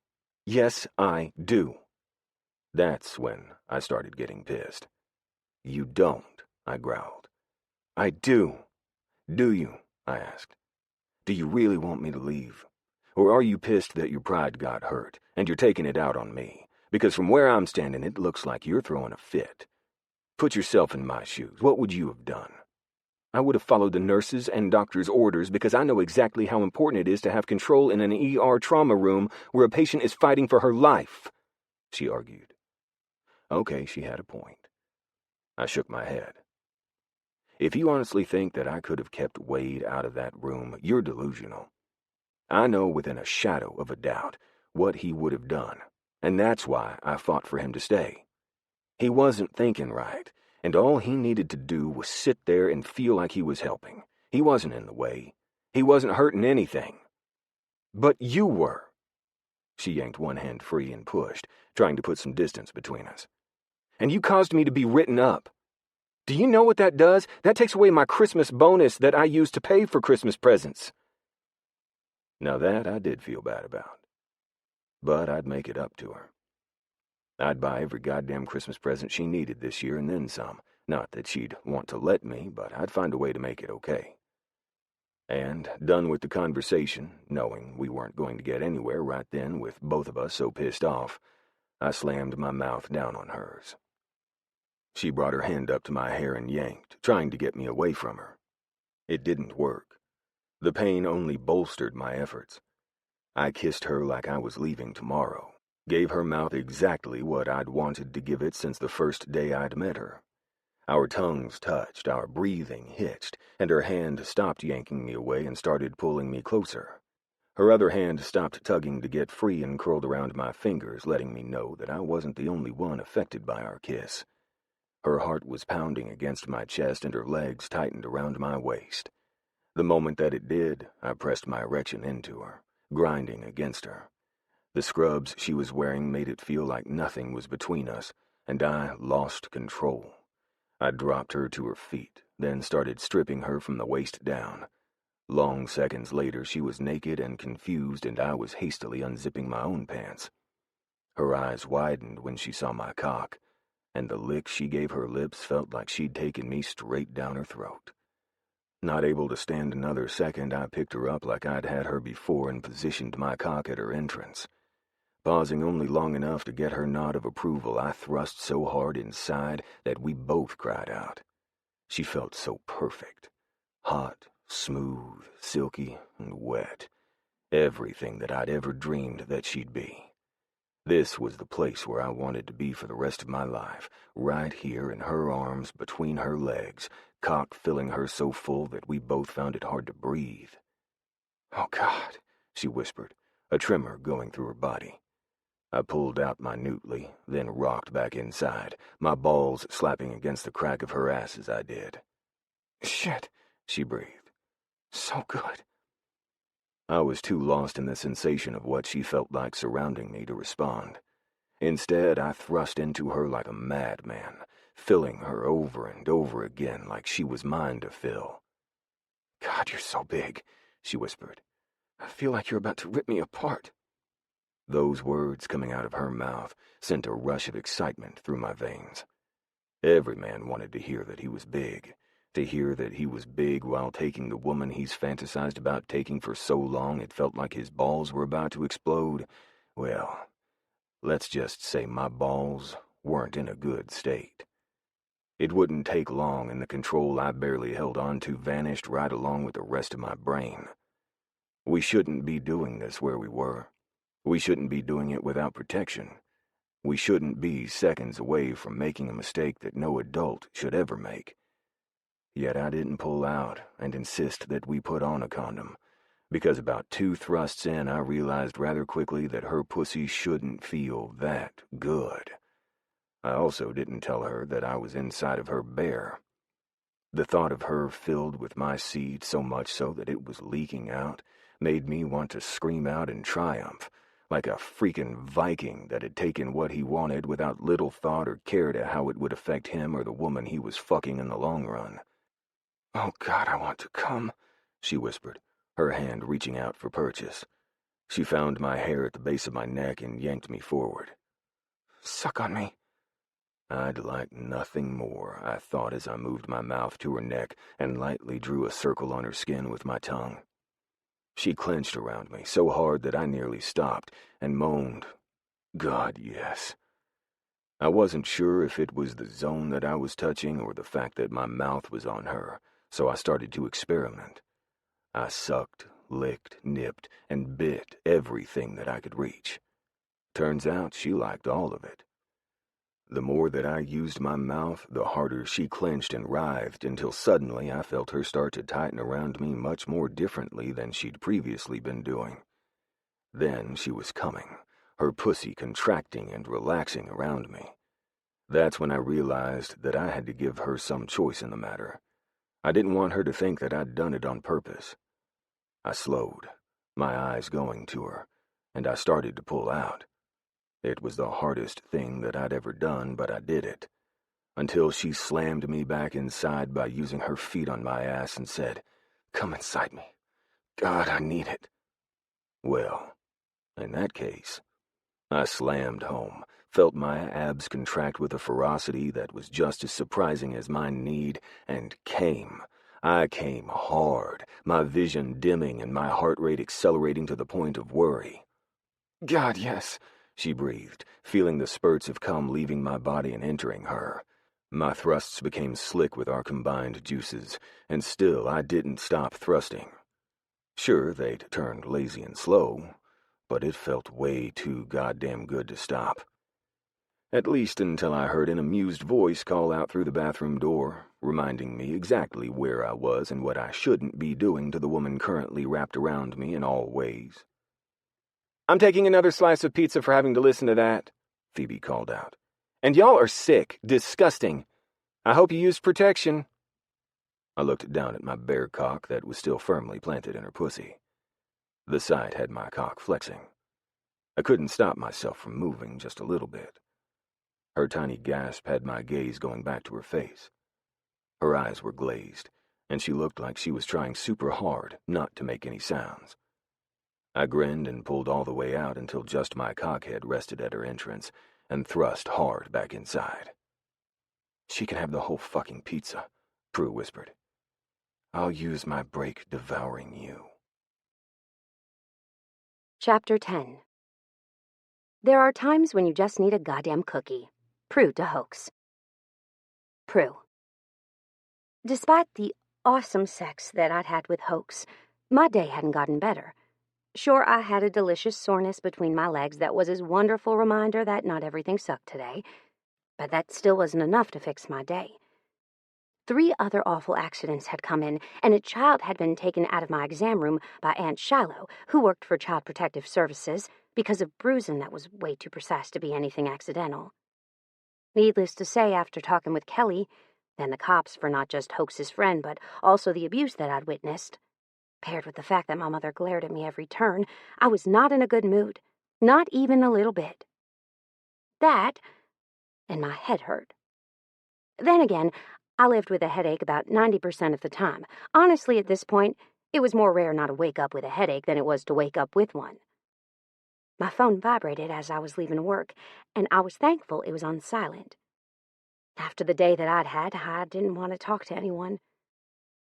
"Yes, I do." That's when I started getting pissed. "You don't," I growled. "I do." "Do you?" I asked. "Do you really want me to leave? Or are you pissed that your pride got hurt, and you're taking it out on me? Because from where I'm standing, it looks like you're throwing a fit. Put yourself in my shoes. What would you have done?" "I would have followed the nurses' and doctors' orders because I know exactly how important it is to have control in an ER trauma room where a patient is fighting for her life," she argued. Okay, she had a point. I shook my head. "If you honestly think that I could have kept Wade out of that room, you're delusional. I know within a shadow of a doubt what he would have done, and that's why I fought for him to stay. He wasn't thinking right, and all he needed to do was sit there and feel like he was helping. He wasn't in the way. He wasn't hurting anything." "But you were." She yanked one hand free and pushed, trying to put some distance between us. "And you caused me to be written up. Do you know what that does? That takes away my Christmas bonus that I used to pay for Christmas presents." Now that I did feel bad about. But I'd make it up to her. I'd buy every goddamn Christmas present she needed this year and then some. Not that she'd want to let me, but I'd find a way to make it okay. And, done with the conversation, knowing we weren't going to get anywhere right then with both of us so pissed off, I slammed my mouth down on hers. She brought her hand up to my hair and yanked, trying to get me away from her. It didn't work. The pain only bolstered my efforts. I kissed her like I was leaving tomorrow, gave her mouth exactly what I'd wanted to give it since the first day I'd met her. Our tongues touched, our breathing hitched, and her hand stopped yanking me away and started pulling me closer. Her other hand stopped tugging to get free and curled around my fingers, letting me know that I wasn't the only one affected by our kiss. Her heart was pounding against my chest and her legs tightened around my waist. The moment that it did, I pressed my erection into her, grinding against her. The scrubs she was wearing made it feel like nothing was between us, and I lost control. I dropped her to her feet, then started stripping her from the waist down. Long seconds later, she was naked and confused, and I was hastily unzipping my own pants. Her eyes widened when she saw my cock, and the lick she gave her lips felt like she'd taken me straight down her throat. Not able to stand another second, I picked her up like I'd had her before and positioned my cock at her entrance. Pausing only long enough to get her nod of approval, I thrust so hard inside that we both cried out. She felt so perfect. Hot, smooth, silky, and wet. Everything that I'd ever dreamed that she'd be. This was the place where I wanted to be for the rest of my life, right here in her arms, between her legs, cock filling her so full that we both found it hard to breathe. "Oh, God," she whispered, a tremor going through her body. I pulled out minutely, then rocked back inside, my balls slapping against the crack of her ass as I did. "Shit," she breathed. "So good." I was too lost in the sensation of what she felt like surrounding me to respond. Instead, I thrust into her like a madman, filling her over and over again like she was mine to fill. "God, you're so big," she whispered. "I feel like you're about to rip me apart." Those words coming out of her mouth sent a rush of excitement through my veins. Every man wanted to hear that he was big. To hear that he was big while taking the woman he's fantasized about taking for so long it felt like his balls were about to explode. Well, let's just say my balls weren't in a good state. It wouldn't take long and the control I barely held on to vanished right along with the rest of my brain. We shouldn't be doing this where we were. We shouldn't be doing it without protection. We shouldn't be seconds away from making a mistake that no adult should ever make. Yet I didn't pull out and insist that we put on a condom, because about 2 thrusts in I realized rather quickly that her pussy shouldn't feel that good. I also didn't tell her that I was inside of her bare. The thought of her filled with my seed so much so that it was leaking out made me want to scream out in triumph, like a freaking Viking that had taken what he wanted without little thought or care to how it would affect him or the woman he was fucking in the long run. "Oh, God, I want to come," she whispered, her hand reaching out for purchase. She found my hair at the base of my neck and yanked me forward. "Suck on me." I'd like nothing more, I thought as I moved my mouth to her neck and lightly drew a circle on her skin with my tongue. She clenched around me so hard that I nearly stopped and moaned, "God, yes." I wasn't sure if it was the zone that I was touching or the fact that my mouth was on her, so I started to experiment. I sucked, licked, nipped, and bit everything that I could reach. Turns out she liked all of it. The more that I used my mouth, the harder she clenched and writhed until suddenly I felt her start to tighten around me much more differently than she'd previously been doing. Then she was coming, her pussy contracting and relaxing around me. That's when I realized that I had to give her some choice in the matter. I didn't want her to think that I'd done it on purpose. I slowed, my eyes going to her, and I started to pull out. It was the hardest thing that I'd ever done, but I did it. Until she slammed me back inside by using her feet on my ass and said, "Come inside me. God, I need it." Well, in that case, I slammed home, felt my abs contract with a ferocity that was just as surprising as my need, and came. I came hard, my vision dimming and my heart rate accelerating to the point of worry. "God, yes," she breathed, feeling the spurts of cum leaving my body and entering her. My thrusts became slick with our combined juices, and still I didn't stop thrusting. Sure, they'd turned lazy and slow, but it felt way too goddamn good to stop. At least until I heard an amused voice call out through the bathroom door, reminding me exactly where I was and what I shouldn't be doing to the woman currently wrapped around me in all ways. "I'm taking another slice of pizza for having to listen to that," Phoebe called out. "And y'all are sick, disgusting. I hope you used protection." I looked down at my bare cock that was still firmly planted in her pussy. The sight had my cock flexing. I couldn't stop myself from moving just a little bit. Her tiny gasp had my gaze going back to her face. Her eyes were glazed, and she looked like she was trying super hard not to make any sounds. I grinned and pulled all the way out until just my cockhead rested at her entrance, and thrust hard back inside. "She can have the whole fucking pizza," Prue whispered. I'll use my break devouring you. Chapter 10. There are times when you just need a goddamn cookie. Prue to Hoax. Prue. Despite the awesome sex that I'd had with Hoax, my day hadn't gotten better. Sure, I had a delicious soreness between my legs that was a wonderful reminder that not everything sucked today, but that still wasn't enough to fix my day. 3 other awful accidents had come in, and a child had been taken out of my exam room by Aunt Shiloh, who worked for Child Protective Services, because of bruising that was way too precise to be anything accidental. Needless to say, after talking with Kelly, then the cops for not just Hoax's friend, but also the abuse that I'd witnessed, paired with the fact that my mother glared at me every turn, I was not in a good mood. Not even a little bit. That, and my head hurt. Then again, I lived with a headache about 90% of the time. Honestly, at this point, it was more rare not to wake up with a headache than it was to wake up with one. My phone vibrated as I was leaving work, and I was thankful it was on silent. After the day that I'd had, I didn't want to talk to anyone.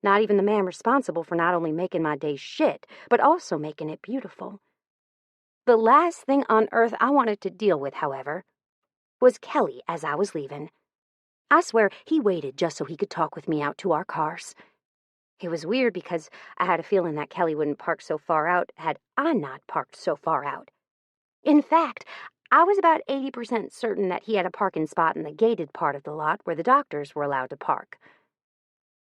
Not even the man responsible for not only making my day shit, but also making it beautiful. The last thing on earth I wanted to deal with, however, was Kelly as I was leaving. I swear he waited just so he could talk with me out to our cars. It was weird because I had a feeling that Kelly wouldn't park so far out had I not parked so far out. In fact, I was about 80% certain that he had a parking spot in the gated part of the lot where the doctors were allowed to park.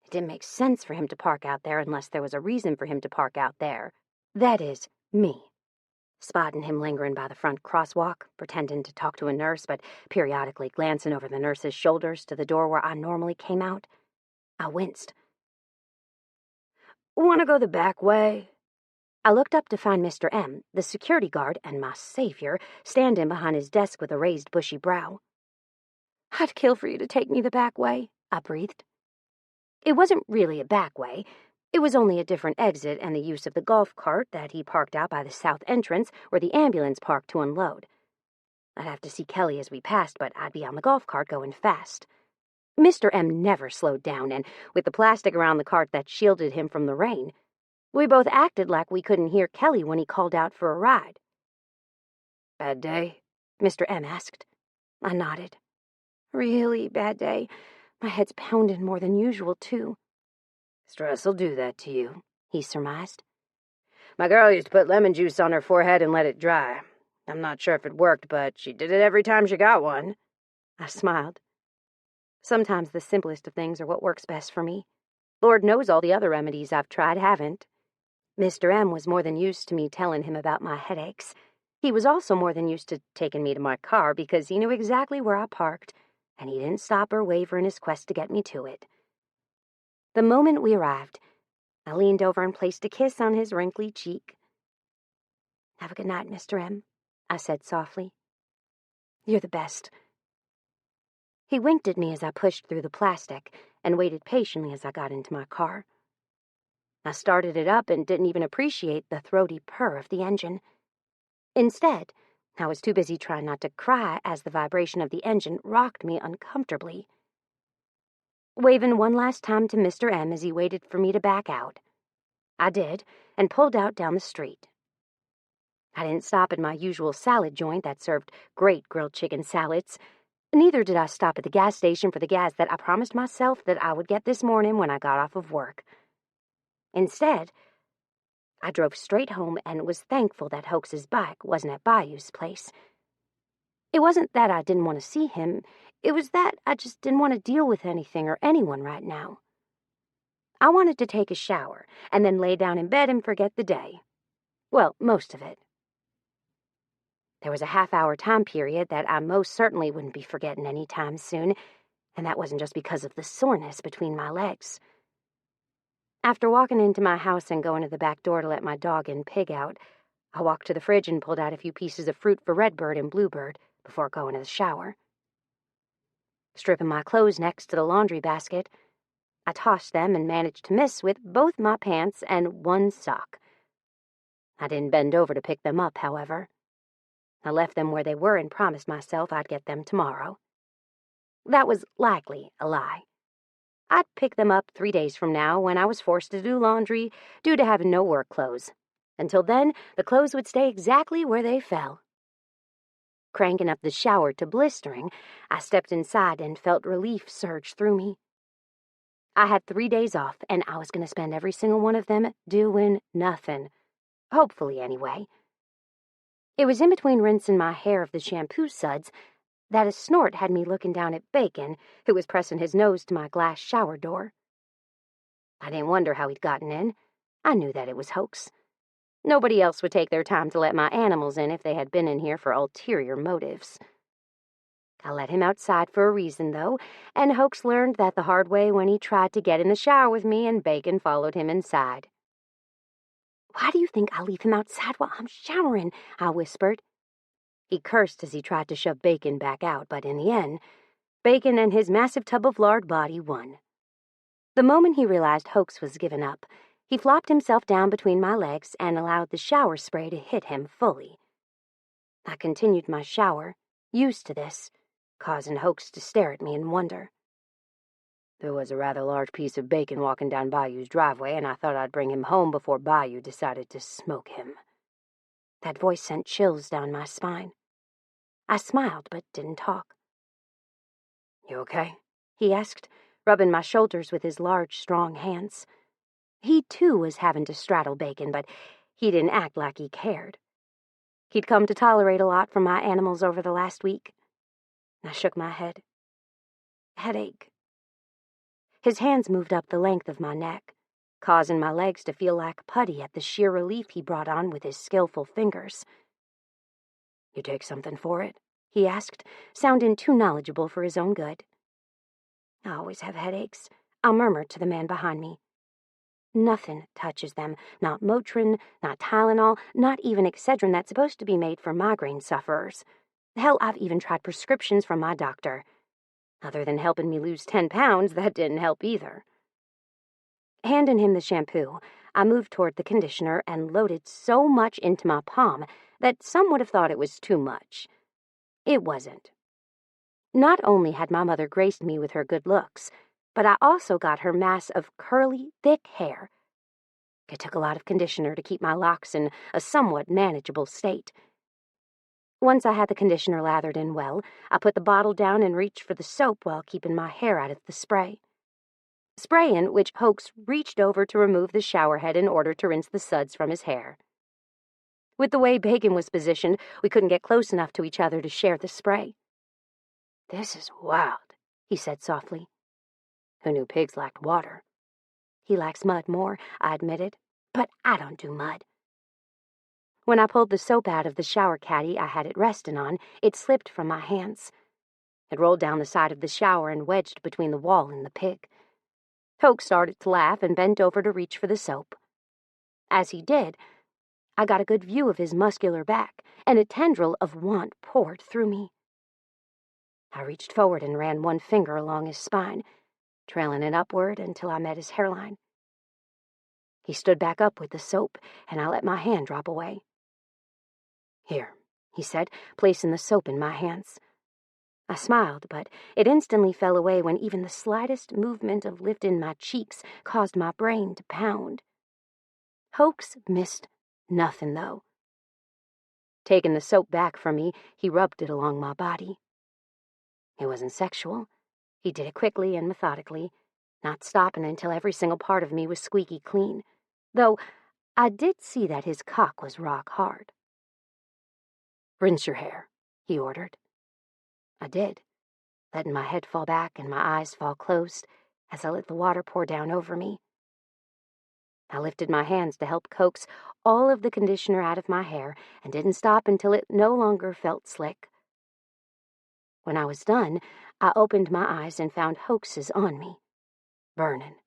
It didn't make sense for him to park out there unless there was a reason for him to park out there. That is, me. Spotting him lingering by the front crosswalk, pretending to talk to a nurse, but periodically glancing over the nurse's shoulders to the door where I normally came out, I winced. "Want to go the back way?" I looked up to find Mr. M, the security guard and my savior, standing behind his desk with a raised bushy brow. "I'd kill for you to take me the back way," I breathed. It wasn't really a back way. It was only a different exit and the use of the golf cart that he parked out by the south entrance where the ambulance parked to unload. I'd have to see Kelly as we passed, but I'd be on the golf cart going fast. Mr. M never slowed down, and with the plastic around the cart that shielded him from the rain, we both acted like we couldn't hear Kelly when he called out for a ride. "Bad day?" Mr. M asked. I nodded. "Really bad day. My head's pounding more than usual, too." "Stress'll do that to you," he surmised. "My girl used to put lemon juice on her forehead and let it dry. I'm not sure if it worked, but she did it every time she got one." I smiled. Sometimes the simplest of things are what works best for me. Lord knows all the other remedies I've tried haven't. Mr. M was more than used to me telling him about my headaches. He was also more than used to taking me to my car because he knew exactly where I parked, and he didn't stop or waver in his quest to get me to it. The moment we arrived, I leaned over and placed a kiss on his wrinkly cheek. "Have a good night, Mr. M," I said softly. "You're the best." He winked at me as I pushed through the plastic and waited patiently as I got into my car. I started it up and didn't even appreciate the throaty purr of the engine. Instead, I was too busy trying not to cry as the vibration of the engine rocked me uncomfortably. Waving one last time to Mr. M as he waited for me to back out, I did, and pulled out down the street. I didn't stop at my usual salad joint that served great grilled chicken salads. Neither did I stop at the gas station for the gas that I promised myself that I would get this morning when I got off of work. Instead, I drove straight home and was thankful that Hoax's bike wasn't at Bayou's place. It wasn't that I didn't want to see him. It was that I just didn't want to deal with anything or anyone right now. I wanted to take a shower and then lay down in bed and forget the day. Well, most of it. There was a half-hour time period that I most certainly wouldn't be forgetting any time soon, and that wasn't just because of the soreness between my legs. After walking into my house and going to the back door to let my dog and pig out, I walked to the fridge and pulled out a few pieces of fruit for Redbird and Bluebird before going to the shower. Stripping my clothes next to the laundry basket, I tossed them and managed to miss with both my pants and one sock. I didn't bend over to pick them up, however. I left them where they were and promised myself I'd get them tomorrow. That was likely a lie. I'd pick them up 3 days from now when I was forced to do laundry due to having no work clothes. Until then, the clothes would stay exactly where they fell. Cranking up the shower to blistering, I stepped inside and felt relief surge through me. I had 3 days off, and I was going to spend every single one of them doing nothing. Hopefully, anyway. It was in between rinsing my hair of the shampoo suds that a snort had me looking down at Bacon, who was pressing his nose to my glass shower door. I didn't wonder how he'd gotten in. I knew that it was hoax. Nobody else would take their time to let my animals in if they had been in here for ulterior motives. I let him outside for a reason, though, and Hoax learned that the hard way when he tried to get in the shower with me and Bacon followed him inside. "Why do you think I leave him outside while I'm showering?" I whispered. He cursed as he tried to shove Bacon back out, but in the end, Bacon and his massive tub of lard body won. The moment he realized Hoax was given up, he flopped himself down between my legs and allowed the shower spray to hit him fully. I continued my shower, used to this, causing Hoax to stare at me in wonder. There was a rather large piece of bacon walking down Bayou's driveway, and I thought I'd bring him home before Bayou decided to smoke him. That voice sent chills down my spine. I smiled, but didn't talk. "You okay?" he asked, rubbing my shoulders with his large, strong hands. He, too, was having to straddle Bacon, but he didn't act like he cared. He'd come to tolerate a lot from my animals over the last week. I shook my head. Headache. His hands moved up the length of my neck, causing my legs to feel like putty at the sheer relief he brought on with his skillful fingers. "You take something for it?" he asked, sounding too knowledgeable for his own good. "I always have headaches," I murmured to the man behind me. "Nothing touches them, not Motrin, not Tylenol, not even Excedrin that's supposed to be made for migraine sufferers. Hell, I've even tried prescriptions from my doctor. Other than helping me lose 10 pounds, that didn't help either." Handing him the shampoo, I moved toward the conditioner and loaded so much into my palm that some would have thought it was too much. It wasn't. Not only had my mother graced me with her good looks, but I also got her mass of curly, thick hair. It took a lot of conditioner to keep my locks in a somewhat manageable state. Once I had the conditioner lathered in well, I put the bottle down and reached for the soap while keeping my hair out of the spray. Spraying which Hoax reached over to remove the shower head in order to rinse the suds from his hair. With the way Bacon was positioned, we couldn't get close enough to each other to share the spray. "This is wild," he said softly. "Who knew pigs lacked water?" "He lacks mud more," I admitted, "but I don't do mud." When I pulled the soap out of the shower caddy I had it resting on, it slipped from my hands. It rolled down the side of the shower and wedged between the wall and the pig. Hoax started to laugh and bent over to reach for the soap. As he did, I got a good view of his muscular back, and a tendril of want poured through me. I reached forward and ran one finger along his spine, trailing it upward until I met his hairline. He stood back up with the soap, and I let my hand drop away. "Here," he said, placing the soap in my hands. I smiled, but it instantly fell away when even the slightest movement of lifting my cheeks caused my brain to pound. Hoax missed nothing, though. Taking the soap back from me, he rubbed it along my body. It wasn't sexual. He did it quickly and methodically, not stopping until every single part of me was squeaky clean, though I did see that his cock was rock hard. "Rinse your hair," he ordered. I did, letting my head fall back and my eyes fall closed as I let the water pour down over me. I lifted my hands to help coax all of the conditioner out of my hair and didn't stop until it no longer felt slick. When I was done, I opened my eyes and found Hoax's on me, burning.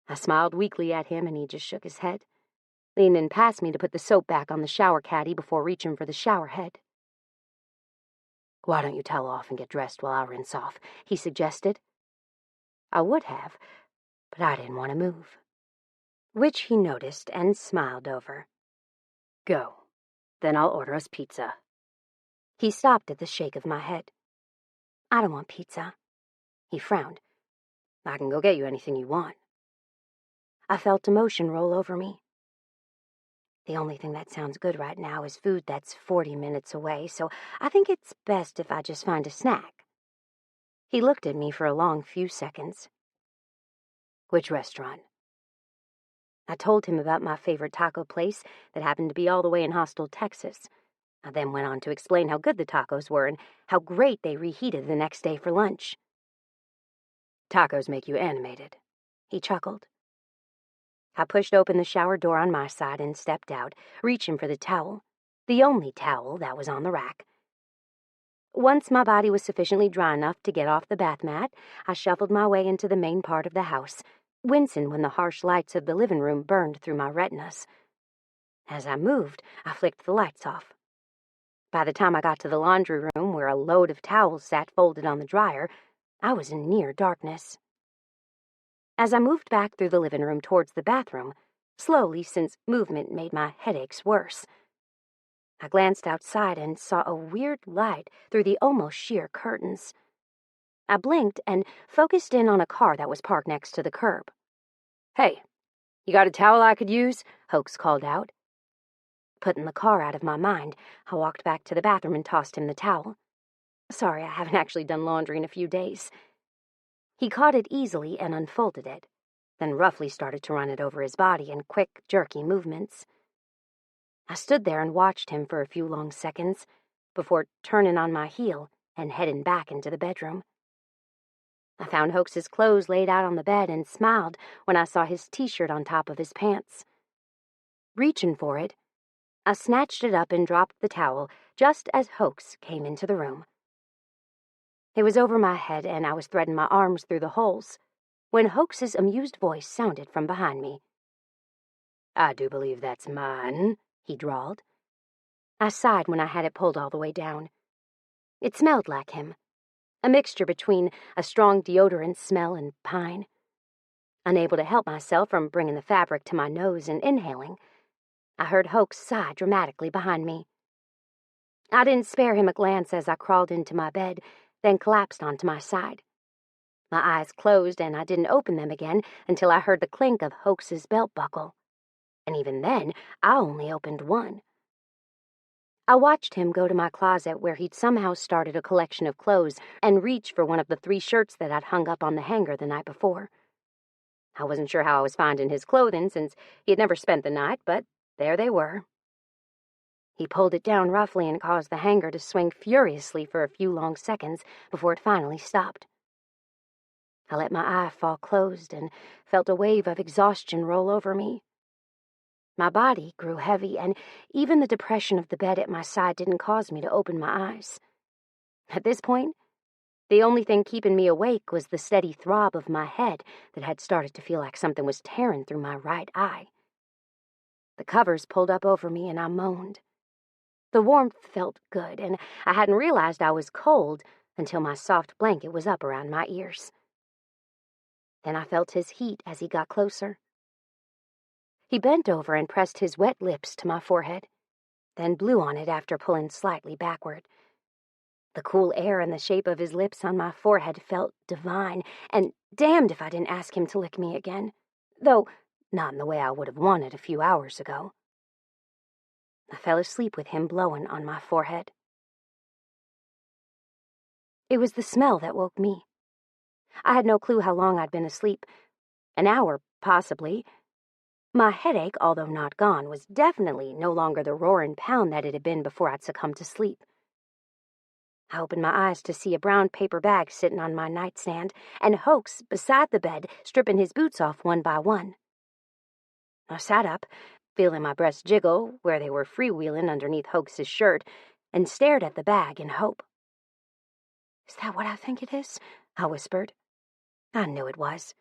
I smiled weakly at him and he just shook his head, leaning past me to put the soap back on the shower caddy before reaching for the shower head. "Why don't you towel off and get dressed while I rinse off?" he suggested. I would have, but I didn't want to move, which he noticed and smiled over. "Go, then I'll order us pizza." He stopped at the shake of my head. "I don't want pizza." He frowned. I can go get you anything you want. I felt emotion roll over me. The only thing that sounds good right now is food that's 40 minutes away, so I think it's best if I just find a snack. He looked at me for a long few seconds. Which restaurant? I told him about my favorite taco place that happened to be all the way in Hostel, Texas. I then went on to explain how good the tacos were and how great they reheated the next day for lunch. Tacos make you animated, he chuckled. I pushed open the shower door on my side and stepped out, reaching for the towel, the only towel that was on the rack. Once my body was sufficiently dry enough to get off the bath mat, I shuffled my way into the main part of the house, wincing when the harsh lights of the living room burned through my retinas. As I moved, I flicked the lights off. By the time I got to the laundry room, where a load of towels sat folded on the dryer, I was in near darkness. As I moved back through the living room towards the bathroom, slowly since movement made my headaches worse, I glanced outside and saw a weird light through the almost sheer curtains. I blinked and focused in on a car that was parked next to the curb. "Hey, you got a towel I could use?" Hoax called out. Putting the car out of my mind, I walked back to the bathroom and tossed him the towel. "Sorry, I haven't actually done laundry in a few days." He caught it easily and unfolded it, then roughly started to run it over his body in quick, jerky movements. I stood there and watched him for a few long seconds before turning on my heel and heading back into the bedroom. I found Hoax's clothes laid out on the bed and smiled when I saw his t-shirt on top of his pants. Reaching for it, I snatched it up and dropped the towel just as Hoax came into the room. It was over my head and I was threading my arms through the holes when Hoax's amused voice sounded from behind me. "I do believe that's mine," he drawled. I sighed when I had it pulled all the way down. It smelled like him, a mixture between a strong deodorant smell and pine. Unable to help myself from bringing the fabric to my nose and inhaling, I heard Hoax sigh dramatically behind me. I didn't spare him a glance as I crawled into my bed, then collapsed onto my side. My eyes closed and I didn't open them again until I heard the clink of Hoax's belt buckle. And even then, I only opened one. I watched him go to my closet where he'd somehow started a collection of clothes and reach for one of the 3 shirts that I'd hung up on the hanger the night before. I wasn't sure how I was finding his clothing since he had never spent the night, but there they were. He pulled it down roughly and caused the hanger to swing furiously for a few long seconds before it finally stopped. I let my eye fall closed and felt a wave of exhaustion roll over me. My body grew heavy, and even the depression of the bed at my side didn't cause me to open my eyes. At this point, the only thing keeping me awake was the steady throb of my head that had started to feel like something was tearing through my right eye. The covers pulled up over me, and I moaned. The warmth felt good, and I hadn't realized I was cold until my soft blanket was up around my ears. Then I felt his heat as he got closer. He bent over and pressed his wet lips to my forehead, then blew on it after pulling slightly backward. The cool air and the shape of his lips on my forehead felt divine, and damned if I didn't ask him to lick me again, though not in the way I would have wanted a few hours ago. I fell asleep with him blowing on my forehead. It was the smell that woke me. I had no clue how long I'd been asleep. An hour, possibly. My headache, although not gone, was definitely no longer the roaring pound that it had been before I'd succumbed to sleep. I opened my eyes to see a brown paper bag sitting on my nightstand, and Hoax beside the bed, stripping his boots off one by one. I sat up, feeling my breasts jiggle where they were freewheeling underneath Hoax's shirt, and stared at the bag in hope. "Is that what I think it is?" I whispered. I knew it was.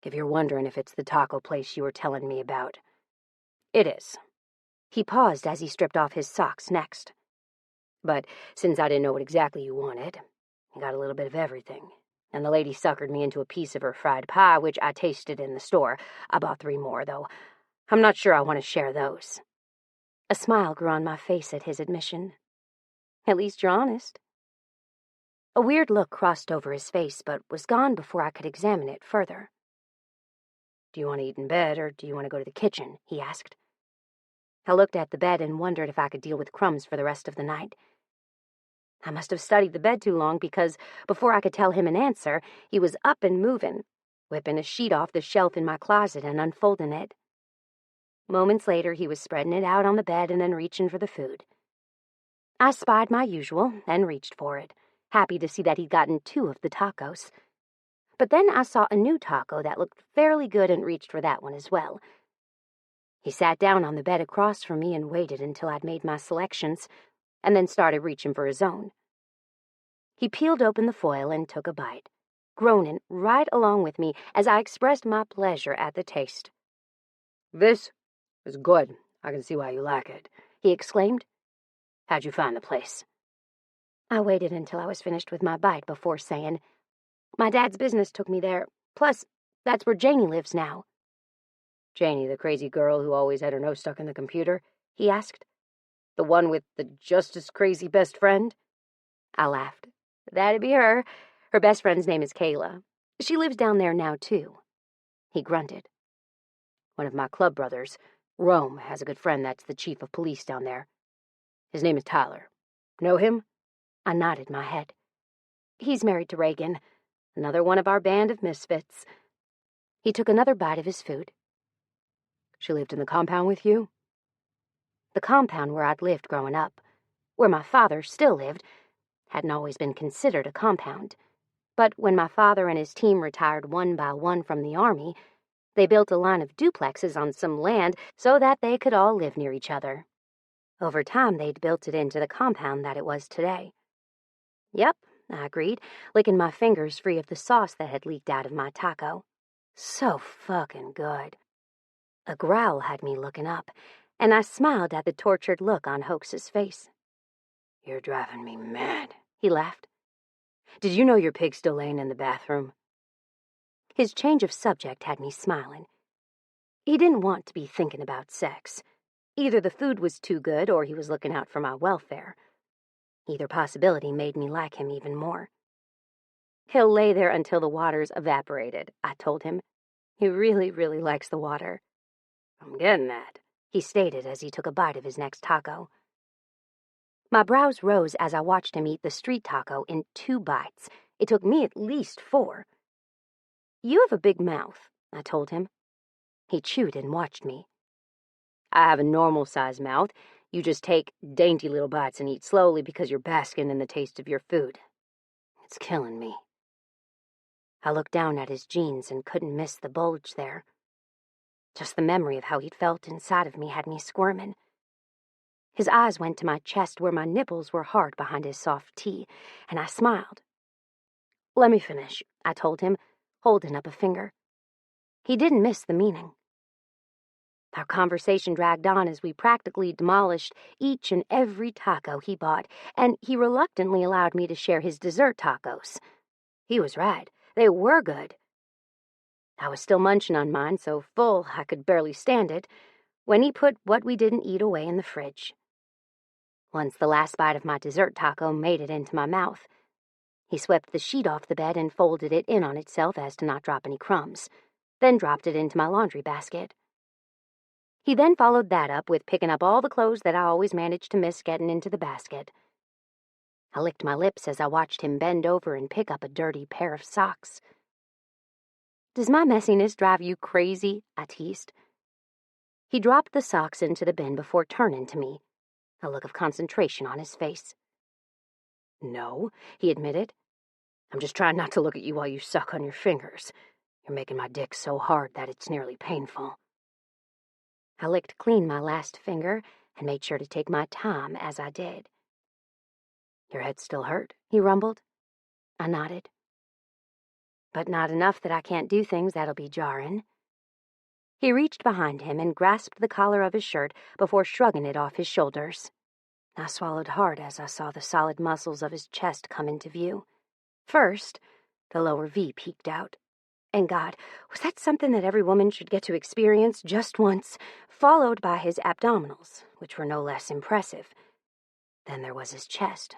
"If you're wondering if it's the taco place you were telling me about, it is." He paused as he stripped off his socks next. "But since I didn't know what exactly you wanted, I got a little bit of everything. And the lady suckered me into a piece of her fried pie, which I tasted in the store. I bought 3 more, though I'm not sure I want to share those." A smile grew on my face at his admission. "At least you're honest." A weird look crossed over his face, but was gone before I could examine it further. "Do you want to eat in bed, or do you want to go to the kitchen?" he asked. I looked at the bed and wondered if I could deal with crumbs for the rest of the night. I must have studied the bed too long, because before I could tell him an answer, he was up and moving, whipping a sheet off the shelf in my closet and unfolding it. Moments later, he was spreading it out on the bed and then reaching for the food. I spied my usual and reached for it, happy to see that he'd gotten 2 of the tacos. But then I saw a new taco that looked fairly good and reached for that one as well. He sat down on the bed across from me and waited until I'd made my selections, and then started reaching for his own. He peeled open the foil and took a bite, groaning right along with me as I expressed my pleasure at the taste. "This is good. I can see why you like it," he exclaimed. "How'd you find the place?" I waited until I was finished with my bite before saying, "My dad's business took me there. Plus, that's where Janie lives now." "Janie, the crazy girl who always had her nose stuck in the computer?" he asked. "The one with the just as crazy best friend?" I laughed. "That'd be her. Her best friend's name is Kayla. She lives down there now, too." He grunted. "One of my club brothers, Rome, has a good friend that's the chief of police down there. His name is Tyler. Know him?" I nodded my head. "He's married to Reagan, another one of our band of misfits." He took another bite of his food. "She lived in the compound with you?" The compound where I'd lived growing up, where my father still lived, hadn't always been considered a compound. But when my father and his team retired one by one from the Army, they built a line of duplexes on some land so that they could all live near each other. Over time, they'd built it into the compound that it was today. "Yep," I agreed, licking my fingers free of the sauce that had leaked out of my taco. So fucking good. A growl had me looking up, and I smiled at the tortured look on Hoax's face. "You're driving me mad," he laughed. "Did you know your pig's still laying in the bathroom?" His change of subject had me smiling. He didn't want to be thinking about sex. Either the food was too good or he was looking out for my welfare. Either possibility made me like him even more. "He'll lay there until the water's evaporated," I told him. "He really, really likes the water." "I'm getting that," he stated as he took a bite of his next taco. My brows rose as I watched him eat the street taco in 2 bites. It took me at least 4. "You have a big mouth," I told him. He chewed and watched me. "I have a normal-sized mouth. You just take dainty little bites and eat slowly because you're basking in the taste of your food. It's killing me." I looked down at his jeans and couldn't miss the bulge there. Just the memory of how he'd felt inside of me had me squirming. His eyes went to my chest where my nipples were hard behind his soft tee, and I smiled. "Let me finish," I told him, holding up a finger. He didn't miss the meaning. Our conversation dragged on as we practically demolished each and every taco he bought, and he reluctantly allowed me to share his dessert tacos. He was right. They were good. I was still munching on mine, so full I could barely stand it, when he put what we didn't eat away in the fridge. Once the last bite of my dessert taco made it into my mouth, he swept the sheet off the bed and folded it in on itself as to not drop any crumbs, then dropped it into my laundry basket. He then followed that up with picking up all the clothes that I always managed to miss getting into the basket. I licked my lips as I watched him bend over and pick up a dirty pair of socks. "Does my messiness drive you crazy?" I teased. He dropped the socks into the bin before turning to me, a look of concentration on his face. "No," he admitted. "I'm just trying not to look at you while you suck on your fingers. You're making my dick so hard that it's nearly painful." I licked clean my last finger and made sure to take my time as I did. "Your head still hurt?" he rumbled. I nodded. "But not enough that I can't do things that'll be jarring." He reached behind him and grasped the collar of his shirt before shrugging it off his shoulders. I swallowed hard as I saw the solid muscles of his chest come into view. First, the lower V peeked out. And God, was that something that every woman should get to experience just once, followed by his abdominals, which were no less impressive. Then there was his chest.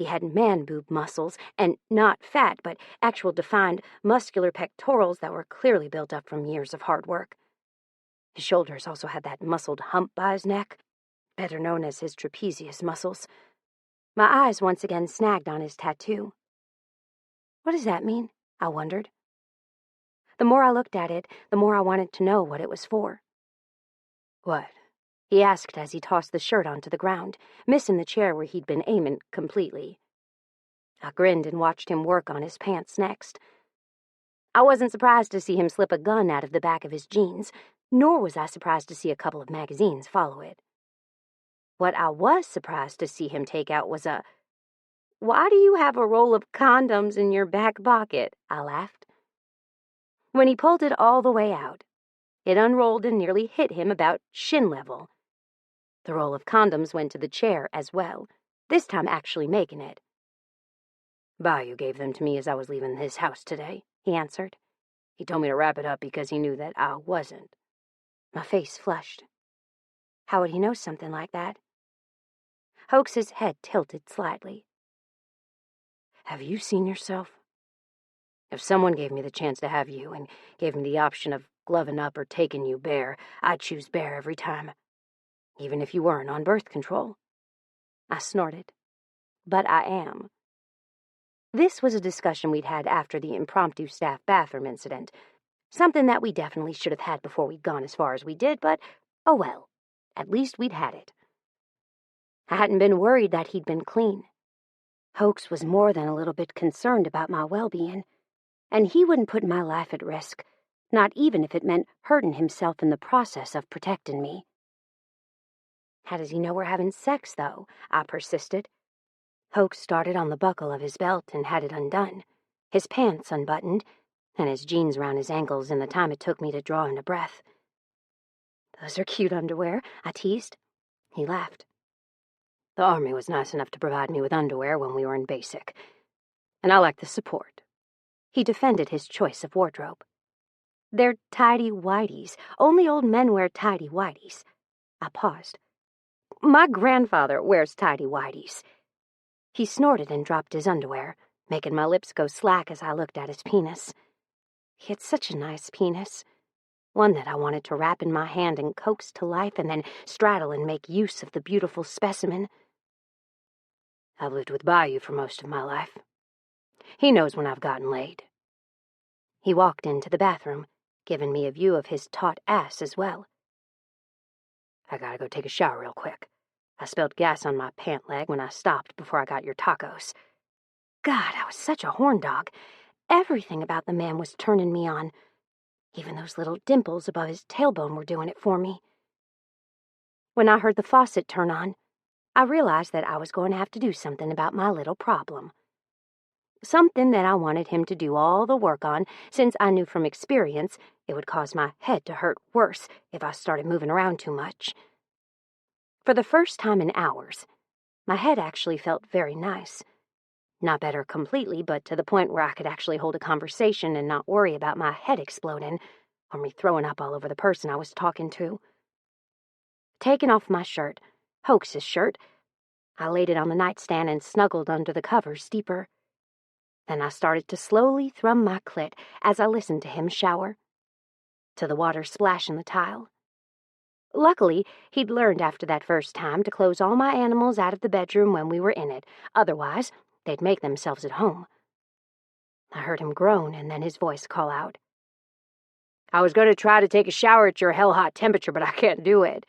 He had man-boob muscles, and not fat, but actual defined, muscular pectorals that were clearly built up from years of hard work. His shoulders also had that muscled hump by his neck, better known as his trapezius muscles. My eyes once again snagged on his tattoo. What does that mean? I wondered. The more I looked at it, the more I wanted to know what it was for. What? He asked as he tossed the shirt onto the ground, missing the chair where he'd been aiming completely. I grinned and watched him work on his pants next. I wasn't surprised to see him slip a gun out of the back of his jeans, nor was I surprised to see a couple of magazines follow it. What I was surprised to see him take out was a, "Why do you have a roll of condoms in your back pocket?" I laughed. When he pulled it all the way out, it unrolled and nearly hit him about shin level. The roll of condoms went to the chair as well, this time actually making it. "Bayou gave them to me as I was leaving his house today," he answered. "He told me to wrap it up because he knew that I wasn't." My face flushed. How would he know something like that? Hoax's head tilted slightly. "Have you seen yourself? If someone gave me the chance to have you and gave me the option of gloving up or taking you bare, I'd choose bare every time, even if you weren't on birth control." I snorted. "But I am." This was a discussion we'd had after the impromptu staff bathroom incident, something that we definitely should have had before we'd gone as far as we did, but oh well, at least we'd had it. I hadn't been worried that he'd been clean. Hoax was more than a little bit concerned about my well-being, and he wouldn't put my life at risk, not even if it meant hurting himself in the process of protecting me. "How does he know we're having sex, though?" I persisted. Hoax started on the buckle of his belt and had it undone, his pants unbuttoned, and his jeans around his ankles in the time it took me to draw in a breath. "Those are cute underwear," I teased. He laughed. "The Army was nice enough to provide me with underwear when we were in basic, and I like the support." He defended his choice of wardrobe. "They're tidy-whities. Only old men wear tidy-whities." I paused. "My grandfather wears tidy-whities." He snorted and dropped his underwear, making my lips go slack as I looked at his penis. He had such a nice penis, one that I wanted to wrap in my hand and coax to life and then straddle and make use of the beautiful specimen. "I've lived with Bayou for most of my life. He knows when I've gotten laid." He walked into the bathroom, giving me a view of his taut ass as well. "I gotta go take a shower real quick. I spilled gas on my pant leg when I stopped before I got your tacos." God, I was such a horn dog. Everything about the man was turning me on. Even those little dimples above his tailbone were doing it for me. When I heard the faucet turn on, I realized that I was going to have to do something about my little problem. Something that I wanted him to do all the work on, since I knew from experience it would cause my head to hurt worse if I started moving around too much. For the first time in hours, my head actually felt very nice. Not better completely, but to the point where I could actually hold a conversation and not worry about my head exploding or me throwing up all over the person I was talking to. Taking off my shirt, Hoax's shirt, I laid it on the nightstand and snuggled under the covers deeper. Then I started to slowly thrum my clit as I listened to him shower, to the water splashing the tile. Luckily, he'd learned after that first time to close all my animals out of the bedroom when we were in it. Otherwise, they'd make themselves at home. I heard him groan and then his voice call out, "I was going to try to take a shower at your hell-hot temperature, but I can't do it."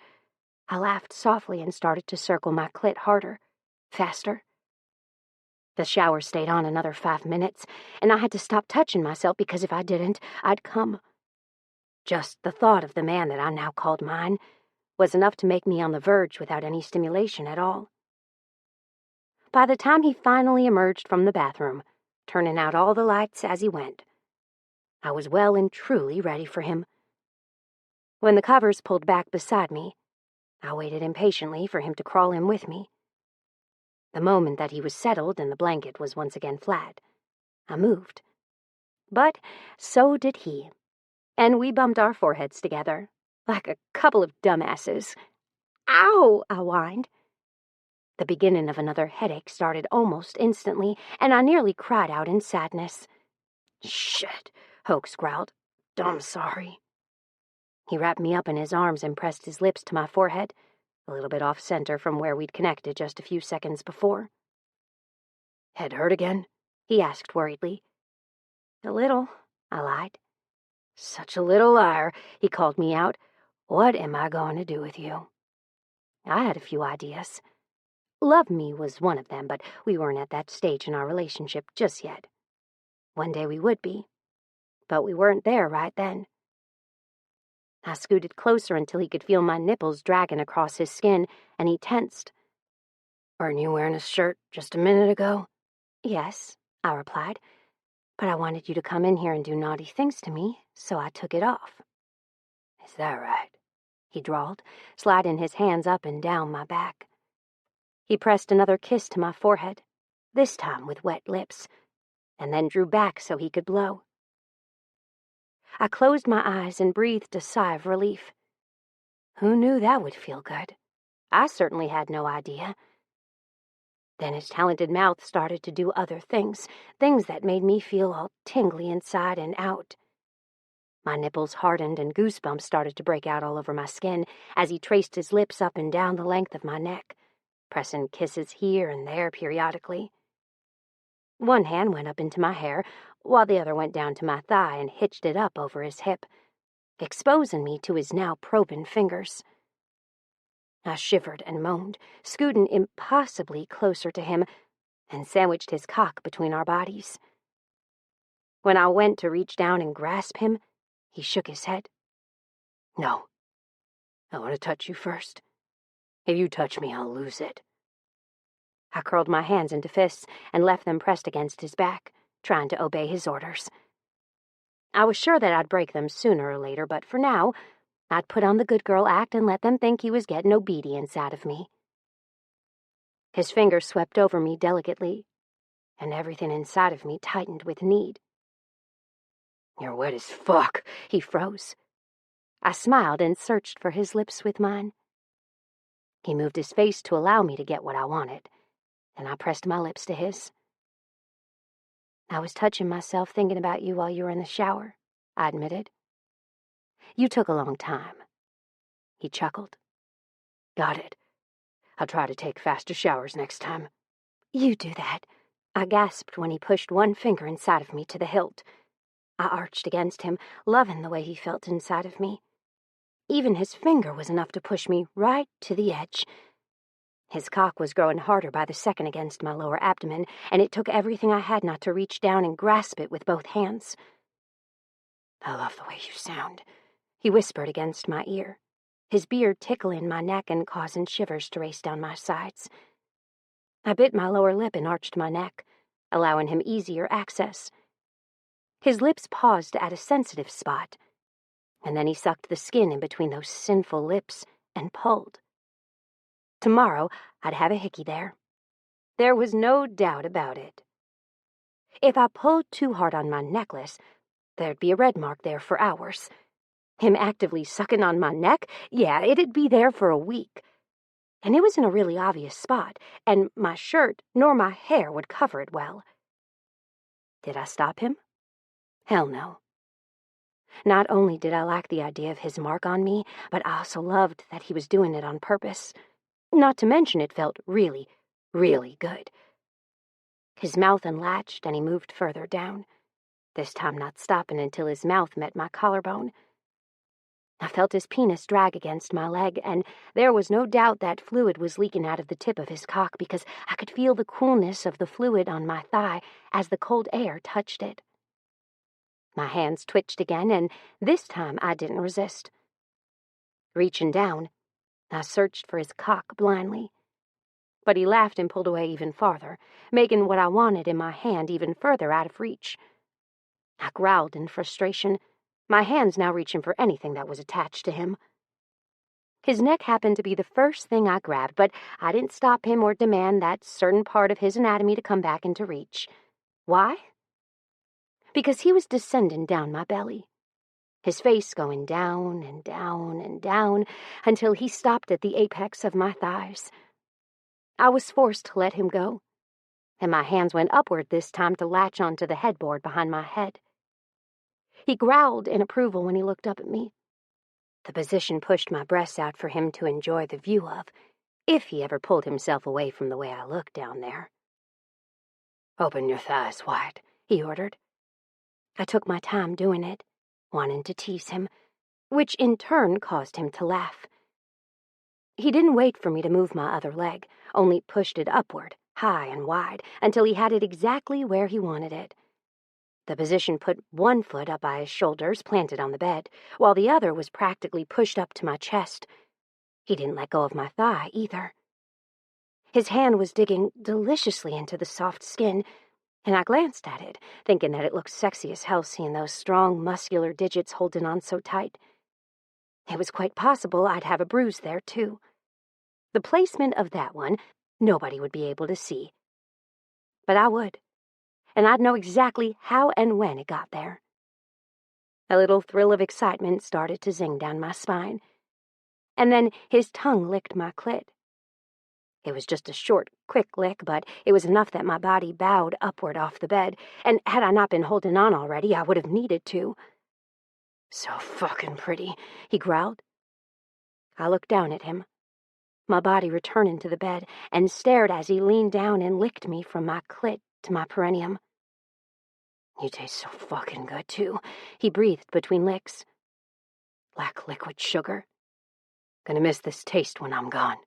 I laughed softly and started to circle my clit harder, faster. The shower stayed on another 5 minutes, and I had to stop touching myself because if I didn't, I'd come. Just the thought of the man that I now called mine was enough to make me on the verge without any stimulation at all. By the time he finally emerged from the bathroom, turning out all the lights as he went, I was well and truly ready for him. When the covers pulled back beside me, I waited impatiently for him to crawl in with me. The moment that he was settled and the blanket was once again flat, I moved. But so did he, and we bumped our foreheads together, like a couple of dumbasses. "Ow!" I whined. The beginning of another headache started almost instantly, and I nearly cried out in sadness. "Shit," Hoax growled. "I'm sorry." He wrapped me up in his arms and pressed his lips to my forehead, a little bit off-center from where we'd connected just a few seconds before. "Head hurt again?" he asked worriedly. "A little," I lied. "Such a little liar," he called me out. "What am I going to do with you?" I had a few ideas. Love me was one of them, but we weren't at that stage in our relationship just yet. One day we would be, but we weren't there right then. I scooted closer until he could feel my nipples dragging across his skin, and he tensed. "Weren't you wearing a shirt just a minute ago?" "Yes," I replied, "but I wanted you to come in here and do naughty things to me, so I took it off." "Is that right?" he drawled, sliding his hands up and down my back. He pressed another kiss to my forehead, this time with wet lips, and then drew back so he could blow. I closed my eyes and breathed a sigh of relief. Who knew that would feel good? I certainly had no idea. Then his talented mouth started to do other things, things that made me feel all tingly inside and out. My nipples hardened and goosebumps started to break out all over my skin as he traced his lips up and down the length of my neck, pressing kisses here and there periodically. One hand went up into my hair, while the other went down to my thigh and hitched it up over his hip, exposing me to his now probing fingers. I shivered and moaned, scooting impossibly closer to him, and sandwiched his cock between our bodies. When I went to reach down and grasp him, he shook his head. "No. I want to touch you first. If you touch me, I'll lose it." I curled my hands into fists and left them pressed against his back, trying to obey his orders. I was sure that I'd break them sooner or later, but for now, I'd put on the good girl act and let them think he was getting obedience out of me. His fingers swept over me delicately, and everything inside of me tightened with need. "You're wet as fuck," he froze. I smiled and searched for his lips with mine. He moved his face to allow me to get what I wanted, and I pressed my lips to his. "I was touching myself thinking about you while you were in the shower," I admitted. "You took a long time." He chuckled. "Got it. I'll try to take faster showers next time." "You do that," I gasped when he pushed one finger inside of me to the hilt. I arched against him, loving the way he felt inside of me. Even his finger was enough to push me right to the edge. His cock was growing harder by the second against my lower abdomen, and it took everything I had not to reach down and grasp it with both hands. "I love the way you sound," he whispered against my ear, his beard tickling my neck and causing shivers to race down my sides. I bit my lower lip and arched my neck, allowing him easier access. His lips paused at a sensitive spot, and then he sucked the skin in between those sinful lips and pulled. Tomorrow, I'd have a hickey there. There was no doubt about it. If I pulled too hard on my necklace, there'd be a red mark there for hours. Him actively sucking on my neck? Yeah, it'd be there for a week. And it was in a really obvious spot, and my shirt nor my hair would cover it well. Did I stop him? Hell no. Not only did I like the idea of his mark on me, but I also loved that he was doing it on purpose. Not to mention it felt really, really good. His mouth unlatched and he moved further down, this time not stopping until his mouth met my collarbone. I felt his penis drag against my leg, and there was no doubt that fluid was leaking out of the tip of his cock because I could feel the coolness of the fluid on my thigh as the cold air touched it. My hands twitched again, and this time I didn't resist. Reaching down, I searched for his cock blindly. But he laughed and pulled away even farther, making what I wanted in my hand even further out of reach. I growled in frustration, my hands now reaching for anything that was attached to him. His neck happened to be the first thing I grabbed, but I didn't stop him or demand that certain part of his anatomy to come back into reach. Why? Because he was descending down my belly, his face going down and down and down until he stopped at the apex of my thighs. I was forced to let him go, and my hands went upward this time to latch onto the headboard behind my head. He growled in approval when he looked up at me. The position pushed my breasts out for him to enjoy the view of, if he ever pulled himself away from the way I looked down there. "Open your thighs wide," he ordered. I took my time doing it, wanting to tease him, which in turn caused him to laugh. He didn't wait for me to move my other leg, only pushed it upward, high and wide, until he had it exactly where he wanted it. The position put one foot up by his shoulders, planted on the bed, while the other was practically pushed up to my chest. He didn't let go of my thigh, either. His hand was digging deliciously into the soft skin, and I glanced at it, thinking that it looked sexy as hell seeing those strong, muscular digits holding on so tight. It was quite possible I'd have a bruise there, too. The placement of that one, nobody would be able to see. But I would, and I'd know exactly how and when it got there. A little thrill of excitement started to zing down my spine, and then his tongue licked my clit. It was just a short, quick lick, but it was enough that my body bowed upward off the bed, and had I not been holding on already, I would have needed to. "So fucking pretty," he growled. I looked down at him, my body returning to the bed, and stared as he leaned down and licked me from my clit to my perineum. "You taste so fucking good, too," he breathed between licks. "Like liquid sugar. Gonna miss this taste when I'm gone."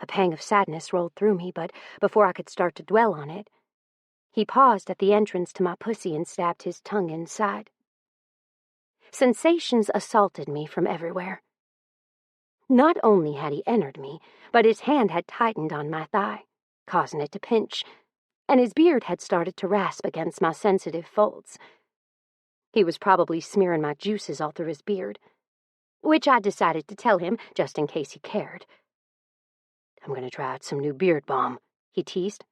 A pang of sadness rolled through me, but before I could start to dwell on it, he paused at the entrance to my pussy and stabbed his tongue inside. Sensations assaulted me from everywhere. Not only had he entered me, but his hand had tightened on my thigh, causing it to pinch, and his beard had started to rasp against my sensitive folds. He was probably smearing my juices all through his beard, which I decided to tell him just in case he cared. "I'm going to try out some new beard balm," he teased.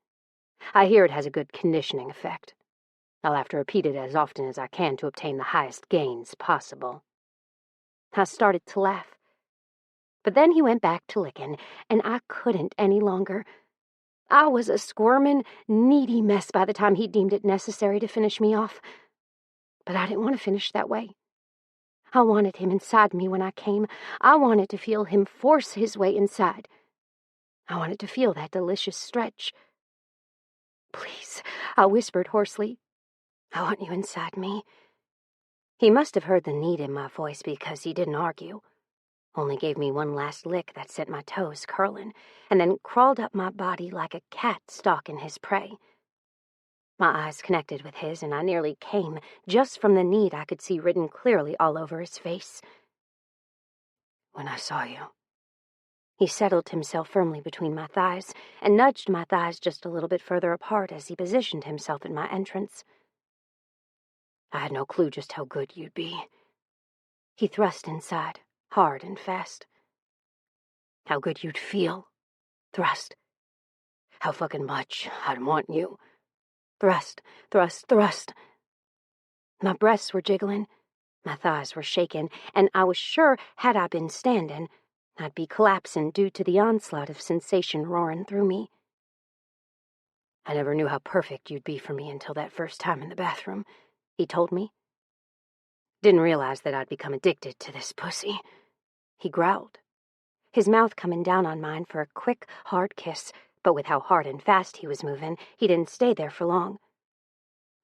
"I hear it has a good conditioning effect. I'll have to repeat it as often as I can to obtain the highest gains possible." I started to laugh, but then he went back to licking, and I couldn't any longer. I was a squirming, needy mess by the time he deemed it necessary to finish me off. But I didn't want to finish that way. I wanted him inside me when I came. I wanted to feel him force his way inside. I wanted to feel that delicious stretch. "Please," I whispered hoarsely. "I want you inside me." He must have heard the need in my voice because he didn't argue, only gave me one last lick that sent my toes curling, and then crawled up my body like a cat stalking his prey. My eyes connected with his, and I nearly came just from the need I could see written clearly all over his face. "When I saw you." He settled himself firmly between my thighs and nudged my thighs just a little bit further apart as he positioned himself in my entrance. "I had no clue just how good you'd be." He thrust inside, hard and fast. "How good you'd feel." Thrust. "How fucking much I'd want you." Thrust, thrust, thrust. My breasts were jiggling, my thighs were shaking, and I was sure had I been standing, I'd be collapsing due to the onslaught of sensation roaring through me. "I never knew how perfect you'd be for me until that first time in the bathroom," he told me. "Didn't realize that I'd become addicted to this pussy." He growled, his mouth coming down on mine for a quick, hard kiss, but with how hard and fast he was moving, he didn't stay there for long.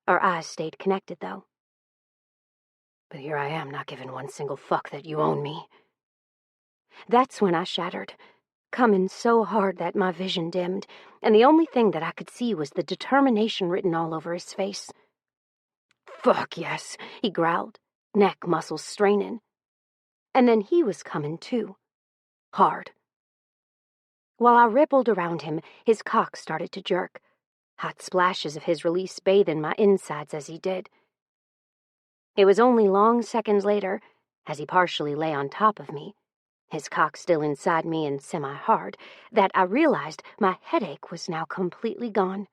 Our eyes stayed connected, though. "But here I am, not giving one single fuck that you own me." That's when I shattered, coming so hard that my vision dimmed, and the only thing that I could see was the determination written all over his face. "Fuck yes," he growled, neck muscles straining. And then he was coming too. Hard. While I rippled around him, his cock started to jerk, hot splashes of his release bathing my insides as he did. It was only long seconds later, as he partially lay on top of me, his cock still inside me and semi-hard, that I realized my headache was now completely gone.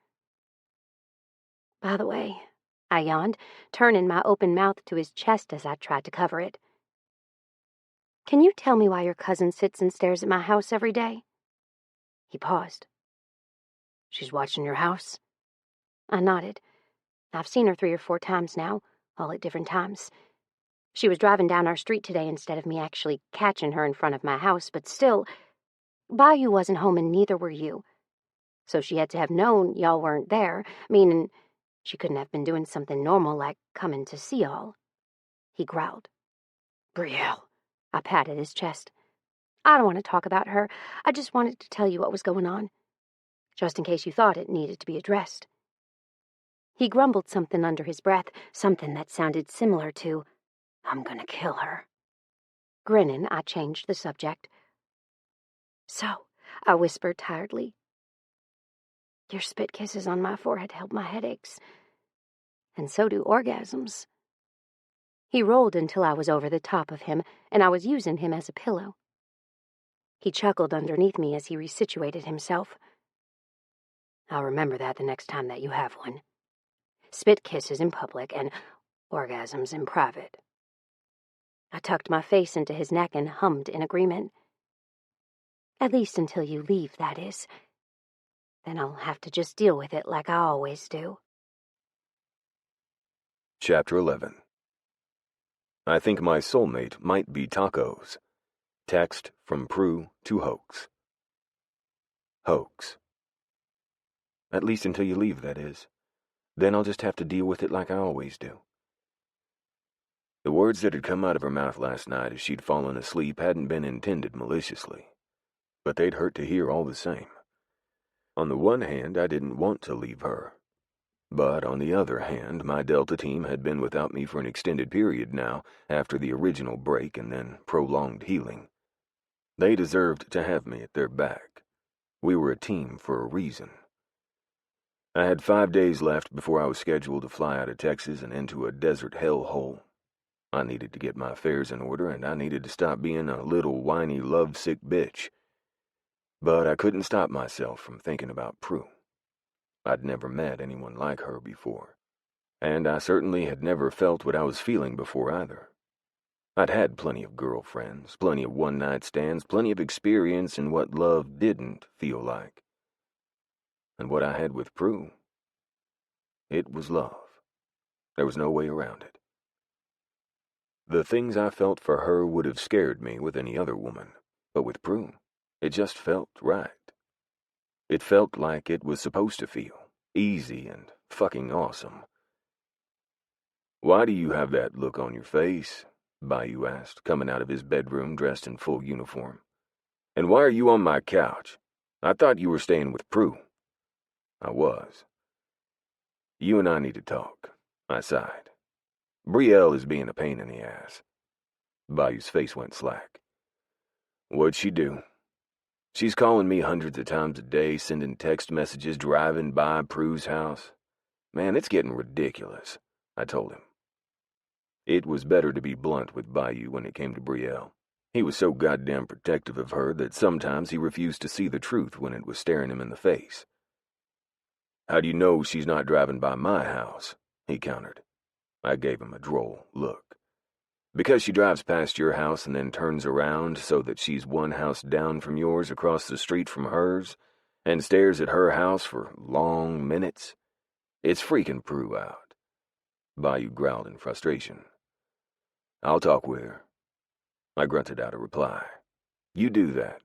"By the way," I yawned, turning my open mouth to his chest as I tried to cover it, "can you tell me why your cousin sits and stares at my house every day?" He paused. "She's watching your house?" I nodded. "I've seen her 3 or 4 times now, all at different times. She was driving down our street today instead of me actually catching her in front of my house, but still, Bayou wasn't home and neither were you. So she had to have known y'all weren't there, meaning she couldn't have been doing something normal like coming to see y'all." He growled. "Brielle." I patted his chest. "I don't want to talk about her. I just wanted to tell you what was going on, just in case you thought it needed to be addressed." He grumbled something under his breath, something that sounded similar to, "I'm gonna kill her." Grinning, I changed the subject. "So," I whispered tiredly, "your spit kisses on my forehead help my headaches, and so do orgasms." He rolled until I was over the top of him, and I was using him as a pillow. He chuckled underneath me as he resituated himself. "I'll remember that the next time that you have one. Spit kisses in public and orgasms in private." I tucked my face into his neck and hummed in agreement. "At least until you leave, that is. Then I'll have to just deal with it like I always do." Chapter 11. I think my soulmate might be tacos. Text from Prue to Hoax. Hoax. At least until you leave, that is. Then I'll just have to deal with it like I always do. The words that had come out of her mouth last night as she'd fallen asleep hadn't been intended maliciously, but they'd hurt to hear all the same. On the one hand, I didn't want to leave her. But on the other hand, my Delta team had been without me for an extended period now, after the original break and then prolonged healing. They deserved to have me at their back. We were a team for a reason. I had 5 days left before I was scheduled to fly out of Texas and into a desert hellhole. I needed to get my affairs in order, and I needed to stop being a little whiny, lovesick bitch. But I couldn't stop myself from thinking about Prue. I'd never met anyone like her before, and I certainly had never felt what I was feeling before either. I'd had plenty of girlfriends, plenty of one-night stands, plenty of experience in what love didn't feel like. And what I had with Prue, it was love. There was no way around it. The things I felt for her would have scared me with any other woman, but with Prue, it just felt right. It felt like it was supposed to feel, easy and fucking awesome. "Why do you have that look on your face?" Bayou asked, coming out of his bedroom dressed in full uniform. "And why are you on my couch? I thought you were staying with Prue." I was. "You and I need to talk," I sighed. "Brielle is being a pain in the ass." Bayou's face went slack. "What'd she do?" "She's calling me hundreds of times a day, sending text messages, driving by Prue's house. Man, it's getting ridiculous," I told him. It was better to be blunt with Bayou when it came to Brielle. He was so goddamn protective of her that sometimes he refused to see the truth when it was staring him in the face. "How do you know she's not driving by my house?" he countered. I gave him a droll look. "Because she drives past your house and then turns around so that she's one house down from yours across the street from hers, and stares at her house for long minutes. It's freaking Prue out." Bayou growled in frustration. "I'll talk with her." I grunted out a reply. "You do that.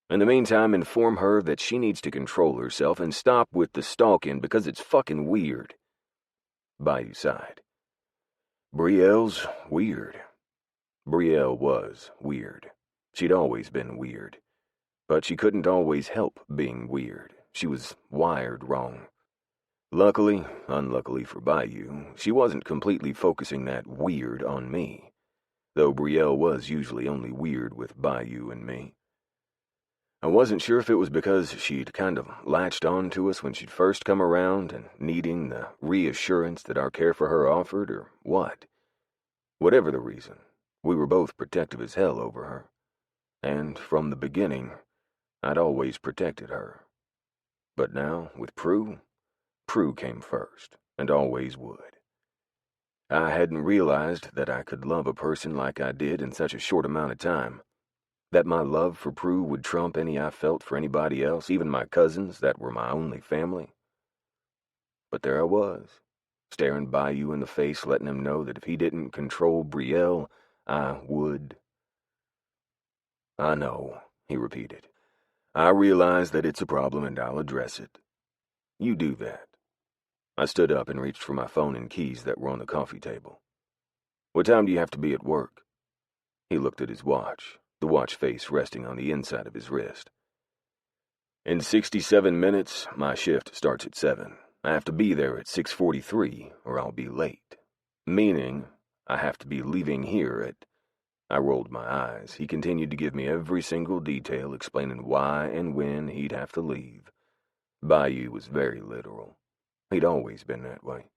In the meantime, inform her that she needs to control herself and stop with the stalking because it's fucking weird." Bayou sighed. "Brielle's weird." Brielle was weird. She'd always been weird. But she couldn't always help being weird. She was wired wrong. Luckily, unluckily for Bayou, she wasn't completely focusing that weird on me, though Brielle was usually only weird with Bayou and me. I wasn't sure if it was because she'd kind of latched on to us when she'd first come around and needing the reassurance that our care for her offered, or what. Whatever the reason, we were both protective as hell over her. And from the beginning, I'd always protected her. But now, with Prue came first, and always would. I hadn't realized that I could love a person like I did in such a short amount of time. That my love for Prue would trump any I felt for anybody else, even my cousins that were my only family. But there I was, staring Bayou in the face, letting him know that if he didn't control Brielle, I would. "I know," he repeated. "I realize that it's a problem and I'll address it. You do that." I stood up and reached for my phone and keys that were on the coffee table. "What time do you have to be at work?" He looked at his watch, the watch face resting on the inside of his wrist. "In 67 minutes, my shift starts at 7. I have to be there at 6:43 or I'll be late. Meaning, I have to be leaving here at..." I rolled my eyes. He continued to give me every single detail, explaining why and when he'd have to leave. Bayou was very literal. He'd always been that way.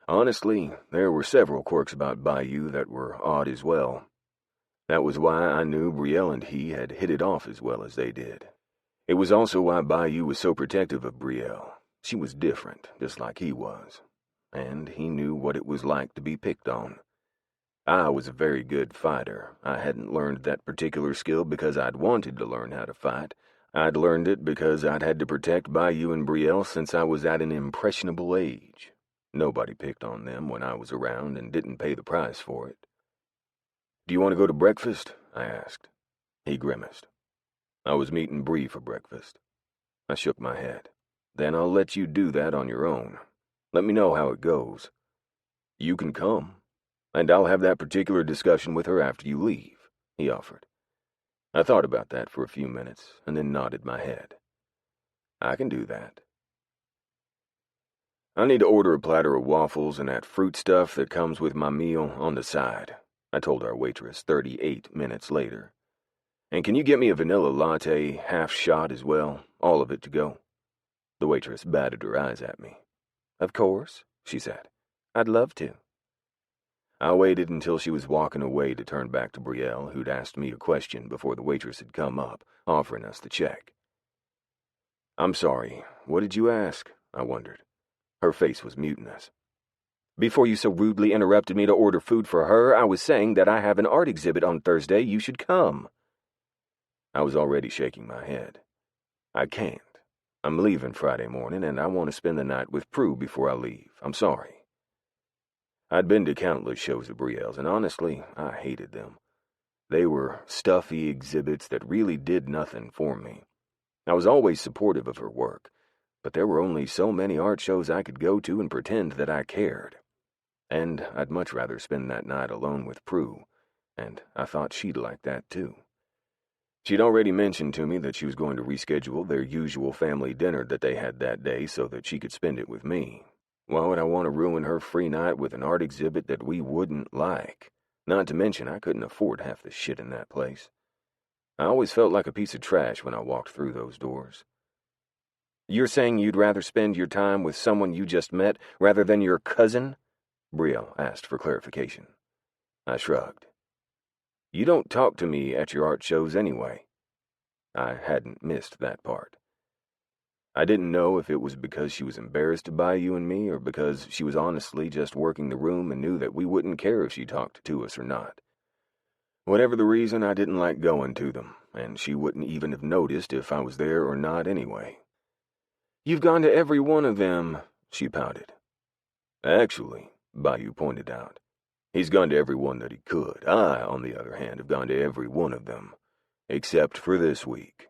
Honestly, there were several quirks about Bayou that were odd as well. That was why I knew Brielle and he had hit it off as well as they did. It was also why Bayou was so protective of Brielle. She was different, just like he was. And he knew what it was like to be picked on. I was a very good fighter. I hadn't learned that particular skill because I'd wanted to learn how to fight. I'd learned it because I'd had to protect Bayou and Brielle since I was at an impressionable age. Nobody picked on them when I was around and didn't pay the price for it. "Do you want to go to breakfast?" I asked. He grimaced. "I was meeting Bree for breakfast." I shook my head. "Then I'll let you do that on your own. Let me know how it goes. You can come, and I'll have that particular discussion with her after you leave," he offered. I thought about that for a few minutes and then nodded my head. "I can do that." "I need to order a platter of waffles and that fruit stuff that comes with my meal on the side," I told our waitress 38 minutes later. "And can you get me a vanilla latte, half shot as well, all of it to go?" The waitress batted her eyes at me. "Of course," she said. "I'd love to." I waited until she was walking away to turn back to Brielle, who'd asked me a question before the waitress had come up, offering us the check. "I'm sorry, what did you ask?" I wondered. Her face was mutinous. "Before you so rudely interrupted me to order food for her, I was saying that I have an art exhibit on Thursday. You should come." I was already shaking my head. "I can't. I'm leaving Friday morning, and I want to spend the night with Prue before I leave. I'm sorry." I'd been to countless shows of Brielle's, and honestly, I hated them. They were stuffy exhibits that really did nothing for me. I was always supportive of her work, but there were only so many art shows I could go to and pretend that I cared. And I'd much rather spend that night alone with Prue, and I thought she'd like that too. She'd already mentioned to me that she was going to reschedule their usual family dinner that they had that day so that she could spend it with me. Why would I want to ruin her free night with an art exhibit that we wouldn't like? Not to mention I couldn't afford half the shit in that place. I always felt like a piece of trash when I walked through those doors. "You're saying you'd rather spend your time with someone you just met rather than your cousin?" Brielle asked for clarification. I shrugged. "You don't talk to me at your art shows anyway." I hadn't missed that part. I didn't know if it was because she was embarrassed to buy you and me or because she was honestly just working the room and knew that we wouldn't care if she talked to us or not. Whatever the reason, I didn't like going to them, and she wouldn't even have noticed if I was there or not anyway. "You've gone to every one of them," she pouted. "Actually," Bayou pointed out, "he's gone to every one that he could. I, on the other hand, have gone to every one of them, except for this week.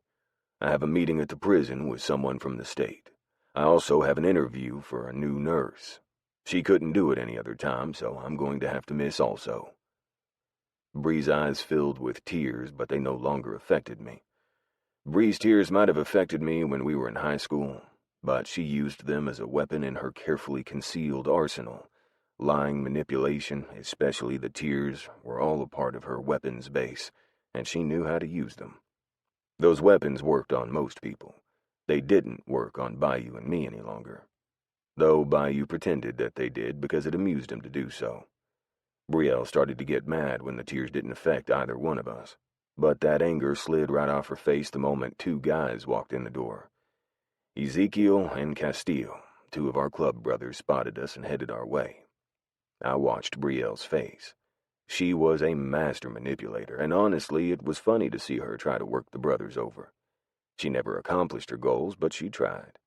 I have a meeting at the prison with someone from the state. I also have an interview for a new nurse. She couldn't do it any other time, so I'm going to have to miss also." Bree's eyes filled with tears, but they no longer affected me. Bree's tears might have affected me when we were in high school, but she used them as a weapon in her carefully concealed arsenal. Lying, manipulation, especially the tears, were all a part of her weapons base, and she knew how to use them. Those weapons worked on most people. They didn't work on Bayou and me any longer. Though Bayou pretended that they did because it amused him to do so. Brielle started to get mad when the tears didn't affect either one of us. But that anger slid right off her face the moment two guys walked in the door. Ezekiel and Castillo, two of our club brothers, spotted us and headed our way. I watched Brielle's face. She was a master manipulator, and honestly, it was funny to see her try to work the brothers over. She never accomplished her goals, but she tried.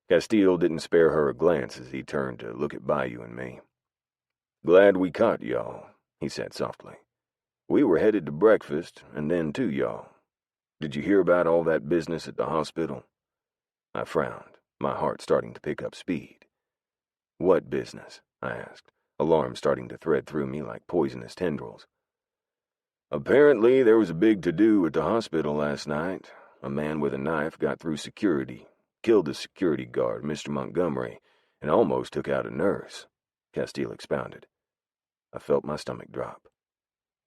Castile didn't spare her a glance as he turned to look at Bayou and me. "Glad we caught y'all," he said softly. "We were headed to breakfast, and then to y'all. Did you hear about all that business at the hospital?" I frowned, my heart starting to pick up speed. "What business?" I asked, alarm starting to thread through me like poisonous tendrils. "Apparently there was a big to-do at the hospital last night. A man with a knife got through security, killed the security guard, Mr. Montgomery, and almost took out a nurse," Castile expounded. I felt my stomach drop.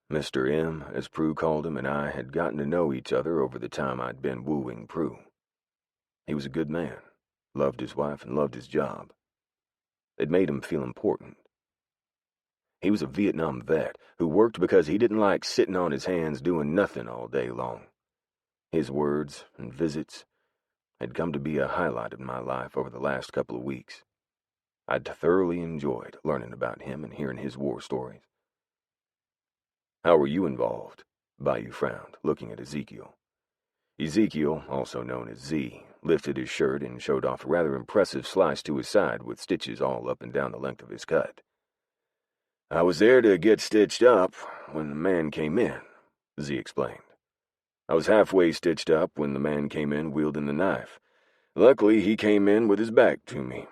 Mr. M, as Prue called him, and I had gotten to know each other over the time I'd been wooing Prue. He was a good man, loved his wife and loved his job. It made him feel important. He was a Vietnam vet who worked because he didn't like sitting on his hands doing nothing all day long. His words and visits had come to be a highlight of my life over the last couple of weeks. I'd thoroughly enjoyed learning about him and hearing his war stories. "How were you involved?" Bayou frowned, looking at Ezekiel. Ezekiel, also known as Z, lifted his shirt and showed off a rather impressive slice to his side with stitches all up and down the length of his cut. "I was there to get stitched up when the man came in," Z explained. "I was halfway stitched up when the man came in wielding the knife. Luckily, he came in with his back to me.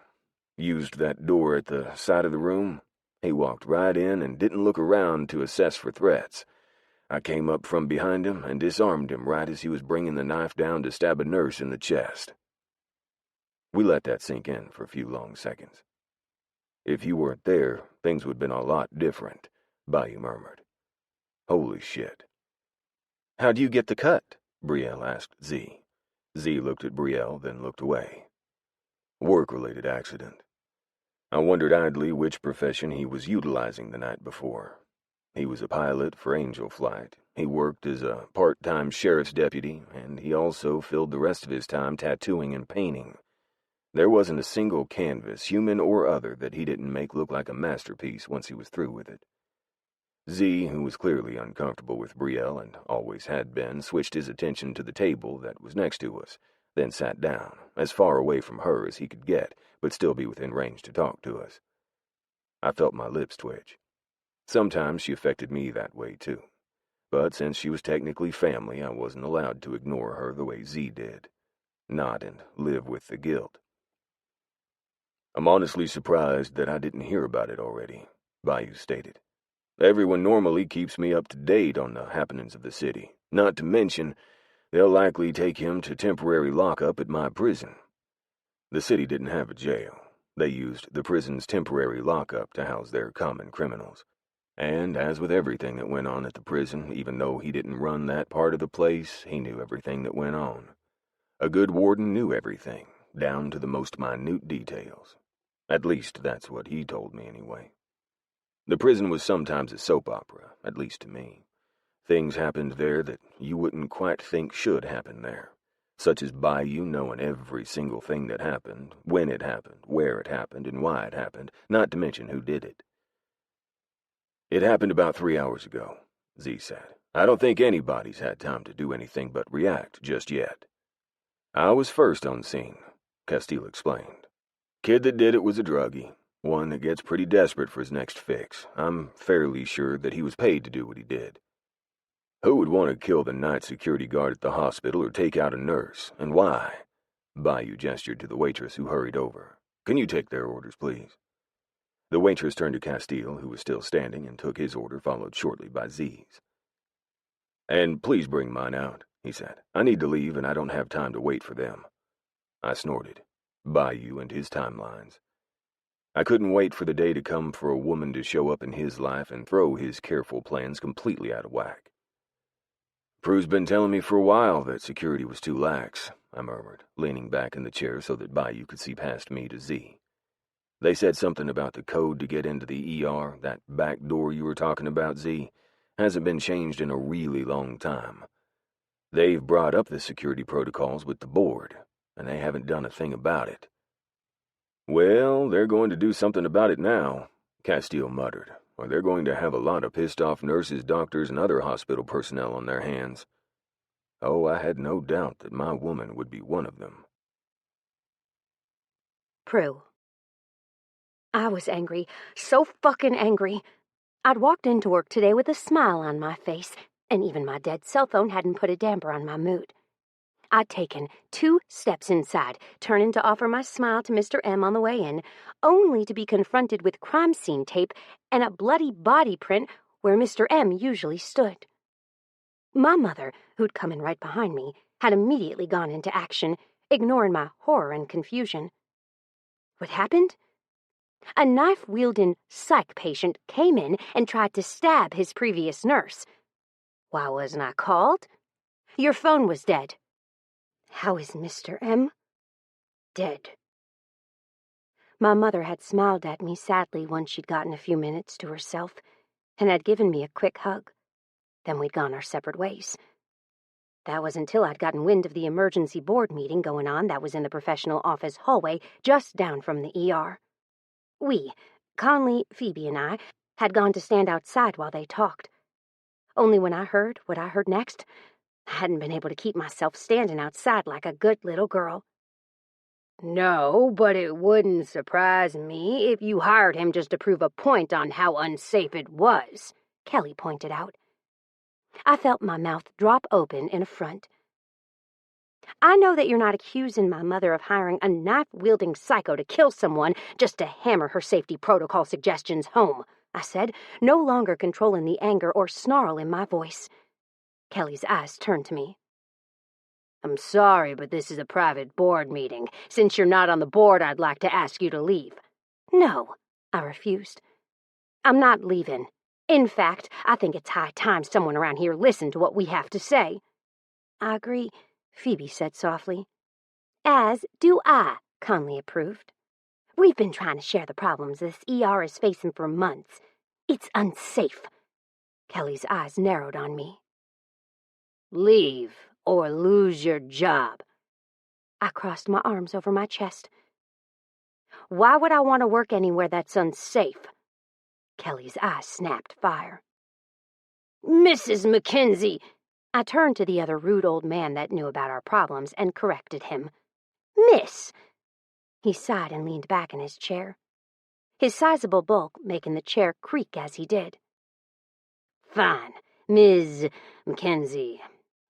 Used that door at the side of the room. He walked right in and didn't look around to assess for threats. I came up from behind him and disarmed him right as he was bringing the knife down to stab a nurse in the chest." We let that sink in for a few long seconds. "If you weren't there, things would have been a lot different," Bayou murmured. "Holy shit." "How do you get the cut?" Brielle asked Z. Z looked at Brielle, then looked away. "Work-related accident." I wondered idly which profession he was utilizing the night before. He was a pilot for Angel Flight. He worked as a part-time sheriff's deputy, and he also filled the rest of his time tattooing and painting. There wasn't a single canvas, human or other, that he didn't make look like a masterpiece once he was through with it. Z, who was clearly uncomfortable with Brielle and always had been, switched his attention to the table that was next to us, then sat down, as far away from her as he could get, but still be within range to talk to us. I felt my lips twitch. Sometimes she affected me that way, too. But since she was technically family, I wasn't allowed to ignore her the way Z did. Not and live with the guilt. "I'm honestly surprised that I didn't hear about it already," Bayou stated. "Everyone normally keeps me up to date on the happenings of the city. Not to mention, they'll likely take him to temporary lockup at my prison." The city didn't have a jail. They used the prison's temporary lockup to house their common criminals. And as with everything that went on at the prison, even though he didn't run that part of the place, he knew everything that went on. A good warden knew everything, down to the most minute details. At least that's what he told me anyway. The prison was sometimes a soap opera, at least to me. Things happened there that you wouldn't quite think should happen there, such as Bayou knowing every single thing that happened, when it happened, where it happened, and why it happened, not to mention who did it. "It happened about 3 hours ago," Z said. "I don't think anybody's had time to do anything but react just yet." "I was first on scene," Castile explained. "Kid that did it was a druggie, one that gets pretty desperate for his next fix. I'm fairly sure that he was paid to do what he did." "Who would want to kill the night security guard at the hospital or take out a nurse, and why?" Bayou gestured to the waitress who hurried over. "Can you take their orders, please?" The waitress turned to Castile, who was still standing, and took his order, followed shortly by Z's. "And please bring mine out," he said. "I need to leave, and I don't have time to wait for them." I snorted. Bayou and his timelines. I couldn't wait for the day to come for a woman to show up in his life and throw his careful plans completely out of whack. "Prue's been telling me for a while that security was too lax," I murmured, leaning back in the chair so that Bayou could see past me to Z. "They said something about the code to get into the ER, that back door you were talking about, Z, hasn't been changed in a really long time. They've brought up the security protocols with the board, and they haven't done a thing about it." "Well, they're going to do something about it now," Castile muttered, or they're going to have a lot of pissed-off nurses, doctors, and other hospital personnel on their hands. Oh, I had no doubt that my woman would be one of them. Prue. I was angry, so fucking angry. I'd walked into work today with a smile on my face, and even my dead cell phone hadn't put a damper on my mood. I'd taken 2 steps inside, turning to offer my smile to Mr. M on the way in, only to be confronted with crime scene tape and a bloody body print where Mr. M usually stood. My mother, who'd come in right behind me, had immediately gone into action, ignoring my horror and confusion. What happened? A knife-wielding psych patient came in and tried to stab his previous nurse. Why wasn't I called? Your phone was dead. How is Mr. M? Dead. My mother had smiled at me sadly once she'd gotten a few minutes to herself and had given me a quick hug. Then we'd gone our separate ways. That was until I'd gotten wind of the emergency board meeting going on that was in the professional office hallway just down from the ER. We, Conley, Phoebe, and I, had gone to stand outside while they talked. Only when I heard what I heard next, I hadn't been able to keep myself standing outside like a good little girl. No, but it wouldn't surprise me if you hired him just to prove a point on how unsafe it was, Kelly pointed out. I felt my mouth drop open in affront. I know that you're not accusing my mother of hiring a knife-wielding psycho to kill someone just to hammer her safety protocol suggestions home, I said, no longer controlling the anger or snarl in my voice. Kelly's eyes turned to me. I'm sorry, but this is a private board meeting. Since you're not on the board, I'd like to ask you to leave. No, I refused. I'm not leaving. In fact, I think it's high time someone around here listened to what we have to say. I agree, Phoebe said softly. As do I, Conley approved. We've been trying to share the problems this ER is facing for months. It's unsafe. Kelly's eyes narrowed on me. Leave or lose your job. I crossed my arms over my chest. Why would I want to work anywhere that's unsafe? Kelly's eyes snapped fire. Mrs. Mackenzie! I turned to the other rude old man that knew about our problems and corrected him. Miss! He sighed and leaned back in his chair, his sizable bulk making the chair creak as he did. Fine, Ms. Mackenzie.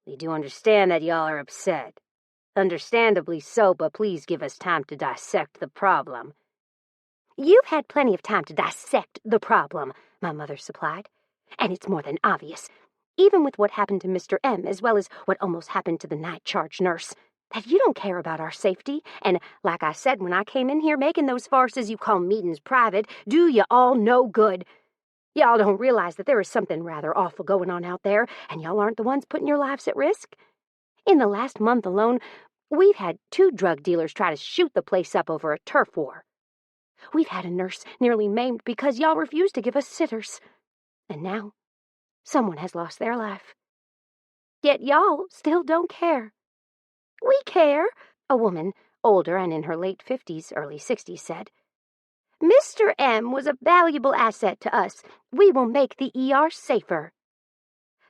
We do understand that y'all are upset. Understandably so, but please give us time to dissect the problem. You've had plenty of time to dissect the problem, my mother supplied. And it's more than obvious, even with what happened to Mr. M, as well as what almost happened to the night charge nurse, that you don't care about our safety. And like I said when I came in here, making those farces you call meetings private do you all no good. Y'all don't realize that there is something rather awful going on out there, and y'all aren't the ones putting your lives at risk. In the last month alone, we've had 2 drug dealers try to shoot the place up over a turf war. We've had a nurse nearly maimed because y'all refused to give us sitters. And now, someone has lost their life. Yet y'all still don't care. We care, a woman, older and in her late 50s, early 60s, said. Mr. M was a valuable asset to us. We will make the ER safer.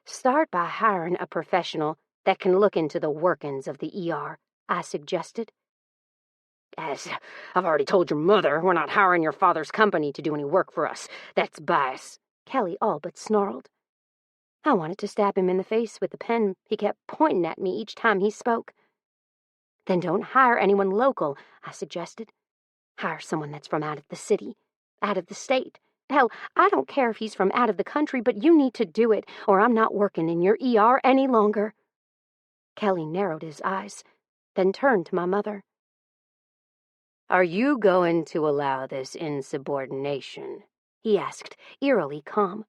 Start by hiring a professional that can look into the workings of the ER, I suggested. As I've already told your mother, we're not hiring your father's company to do any work for us. That's bias, Kelly all but snarled. I wanted to stab him in the face with the pen he kept pointing at me each time he spoke. Then don't hire anyone local, I suggested. Hire someone that's from out of the city, out of the state. Hell, I don't care if he's from out of the country, but you need to do it, or I'm not working in your ER any longer. Kelly narrowed his eyes, then turned to my mother. Are you going to allow this insubordination? He asked, eerily calm.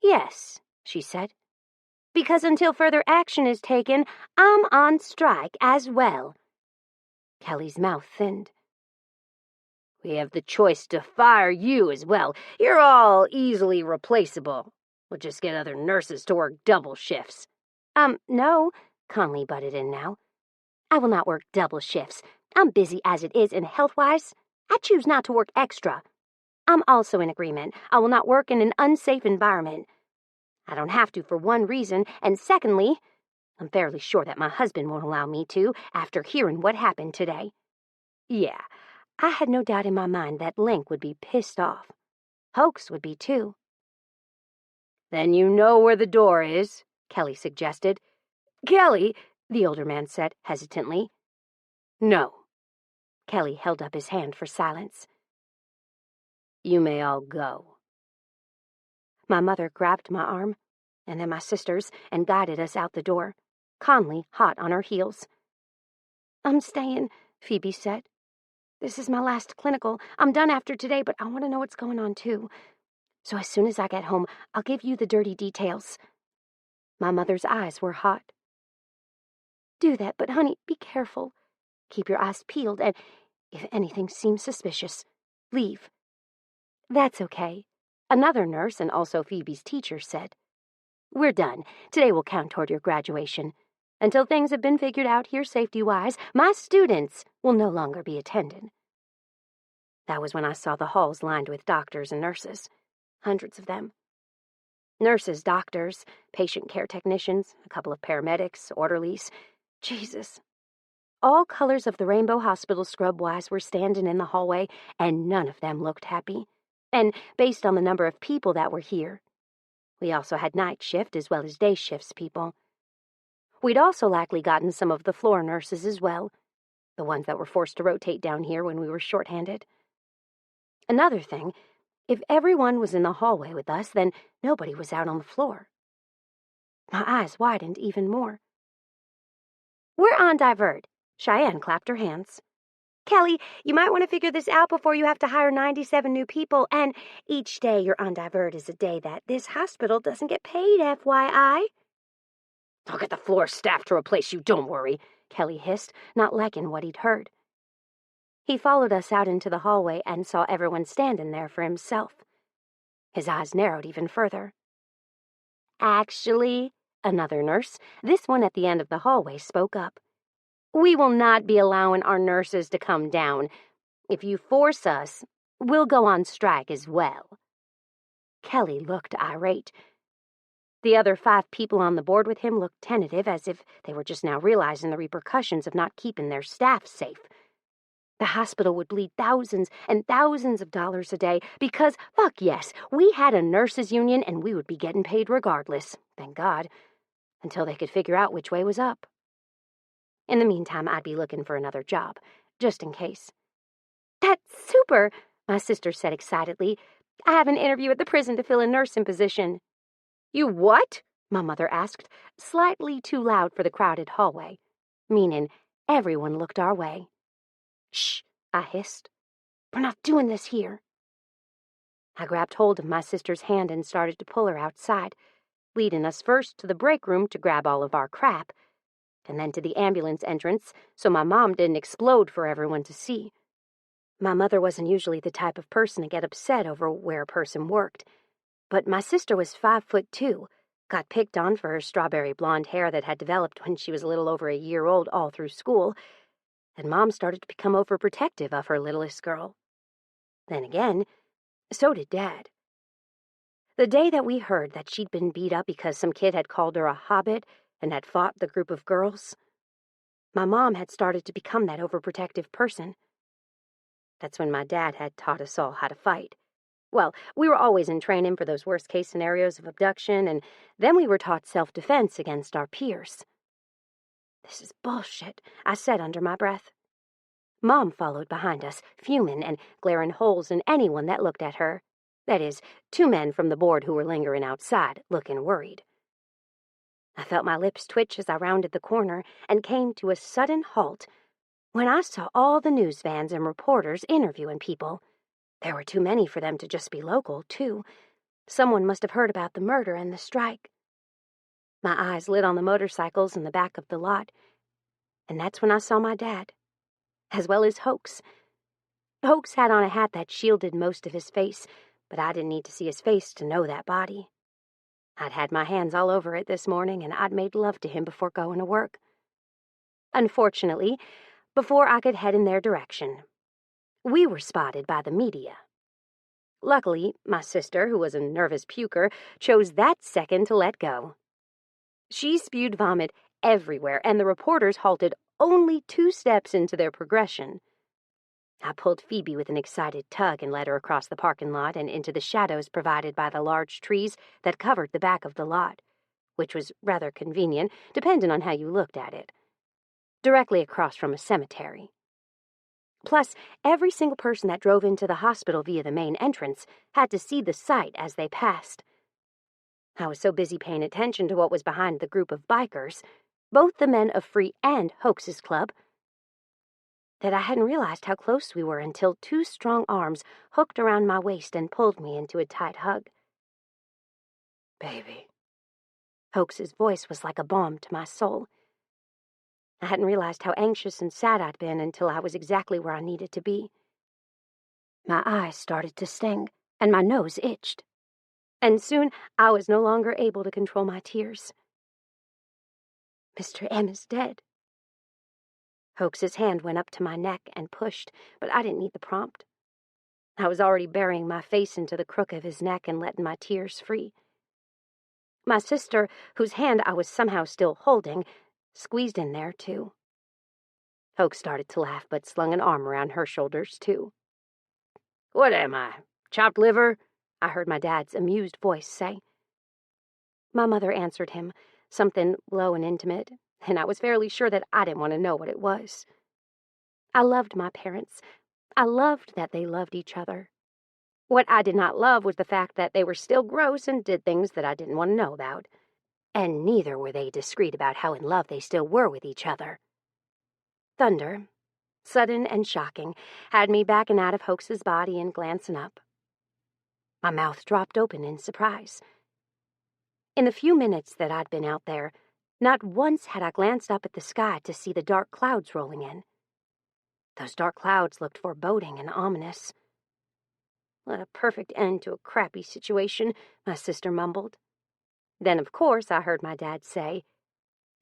Yes, she said. Because until further action is taken, I'm on strike as well. Kelly's mouth thinned. We have the choice to fire you as well. You're all easily replaceable. We'll just get other nurses to work double shifts. No, Conley butted in now. I will not work double shifts. I'm busy as it is, and health-wise, I choose not to work extra. I'm also in agreement. I will not work in an unsafe environment. I don't have to for one reason, and secondly, I'm fairly sure that my husband won't allow me to after hearing what happened today. Yeah, I had no doubt in my mind that Link would be pissed off. Hoax would be too. Then you know where the door is, Kelly suggested. Kelly, the older man said hesitantly. No. Kelly held up his hand for silence. You may all go. My mother grabbed my arm, and then my sister's, and guided us out the door, Conley hot on her heels. I'm staying, Phoebe said. This is my last clinical. I'm done after today, but I want to know what's going on, too. So as soon as I get home, I'll give you the dirty details. My mother's eyes were hot. Do that, but honey, be careful. Keep your eyes peeled, and if anything seems suspicious, leave. That's okay, another nurse and also Phoebe's teacher said. We're done. Today will count toward your graduation. Until things have been figured out here safety-wise, my students will no longer be attended. That was when I saw the halls lined with doctors and nurses. Hundreds of them. Nurses, doctors, patient care technicians, a couple of paramedics, orderlies. Jesus. All colors of the Rainbow Hospital scrub-wise were standing in the hallway, and none of them looked happy. And based on the number of people that were here, we also had night shift as well as day shifts people. We'd also likely gotten some of the floor nurses as well, the ones that were forced to rotate down here when we were shorthanded. Another thing, if everyone was in the hallway with us, then nobody was out on the floor. My eyes widened even more. We're on divert. Cheyenne clapped her hands. Kelly, you might want to figure this out before you have to hire 97 new people, and each day you're on divert is a day that this hospital doesn't get paid, FYI. I'll get the floor staff to replace you, don't worry, Kelly hissed, not liking what he'd heard. He followed us out into the hallway and saw everyone standing there for himself. His eyes narrowed even further. Actually, another nurse, this one at the end of the hallway, spoke up. We will not be allowing our nurses to come down. If you force us, we'll go on strike as well. Kelly looked irate. The other 5 people on the board with him looked tentative, as if they were just now realizing the repercussions of not keeping their staff safe. The hospital would bleed thousands and thousands of dollars a day because, fuck yes, we had a nurses' union and we would be getting paid regardless, thank God, until they could figure out which way was up. In the meantime, I'd be looking for another job, just in case. That's super, my sister said excitedly. I have an interview at the prison to fill a nursing position. You what? My mother asked, slightly too loud for the crowded hallway, meaning everyone looked our way. Shh, I hissed. We're not doing this here. I grabbed hold of my sister's hand and started to pull her outside, leading us first to the break room to grab all of our crap, and then to the ambulance entrance so my mom didn't explode for everyone to see. My mother wasn't usually the type of person to get upset over where a person worked, but my sister was 5'2", got picked on for her strawberry blonde hair that had developed when she was a little over a year old all through school, and Mom started to become overprotective of her littlest girl. Then again, so did Dad. The day that we heard that she'd been beat up because some kid had called her a hobbit and had fought the group of girls, my mom had started to become that overprotective person. That's when my dad had taught us all how to fight. Well, we were always in training for those worst-case scenarios of abduction, and then we were taught self-defense against our peers. This is bullshit, I said under my breath. Mom followed behind us, fuming and glaring holes in anyone that looked at her. That is, 2 men from the board who were lingering outside, looking worried. I felt my lips twitch as I rounded the corner and came to a sudden halt when I saw all the news vans and reporters interviewing people. There were too many for them to just be local, too. Someone must have heard about the murder and the strike. My eyes lit on the motorcycles in the back of the lot, and that's when I saw my dad, as well as Hoax. Hoax had on a hat that shielded most of his face, but I didn't need to see his face to know that body. I'd had my hands all over it this morning, and I'd made love to him before going to work. Unfortunately, before I could head in their direction, we were spotted by the media. Luckily, my sister, who was a nervous puker, chose that second to let go. She spewed vomit everywhere, and the reporters halted only 2 steps into their progression. I pulled Phoebe with an excited tug and led her across the parking lot and into the shadows provided by the large trees that covered the back of the lot, which was rather convenient, depending on how you looked at it, directly across from a cemetery. Plus, every single person that drove into the hospital via the main entrance had to see the sight as they passed. I was so busy paying attention to what was behind the group of bikers, both the men of Free and Hoax's club, that I hadn't realized how close we were until 2 strong arms hooked around my waist and pulled me into a tight hug. "Baby." Hoax's voice was like a balm to my soul. I hadn't realized how anxious and sad I'd been until I was exactly where I needed to be. My eyes started to sting, and my nose itched. And soon I was no longer able to control my tears. "Mr. M is dead." Hoax's hand went up to my neck and pushed, but I didn't need the prompt. I was already burying my face into the crook of his neck and letting my tears free. My sister, whose hand I was somehow still holding, squeezed in there, too. Hoax started to laugh, but slung an arm around her shoulders, too. "What am I, chopped liver?" I heard my dad's amused voice say. My mother answered him, something low and intimate, and I was fairly sure that I didn't want to know what it was. I loved my parents. I loved that they loved each other. What I did not love was the fact that they were still gross and did things that I didn't want to know about. And neither were they discreet about how in love they still were with each other. Thunder, sudden and shocking, had me backing out of Hoax's body and glancing up. My mouth dropped open in surprise. In the few minutes that I'd been out there, not once had I glanced up at the sky to see the dark clouds rolling in. Those dark clouds looked foreboding and ominous. "What a perfect end to a crappy situation," my sister mumbled. Then, of course, I heard my dad say,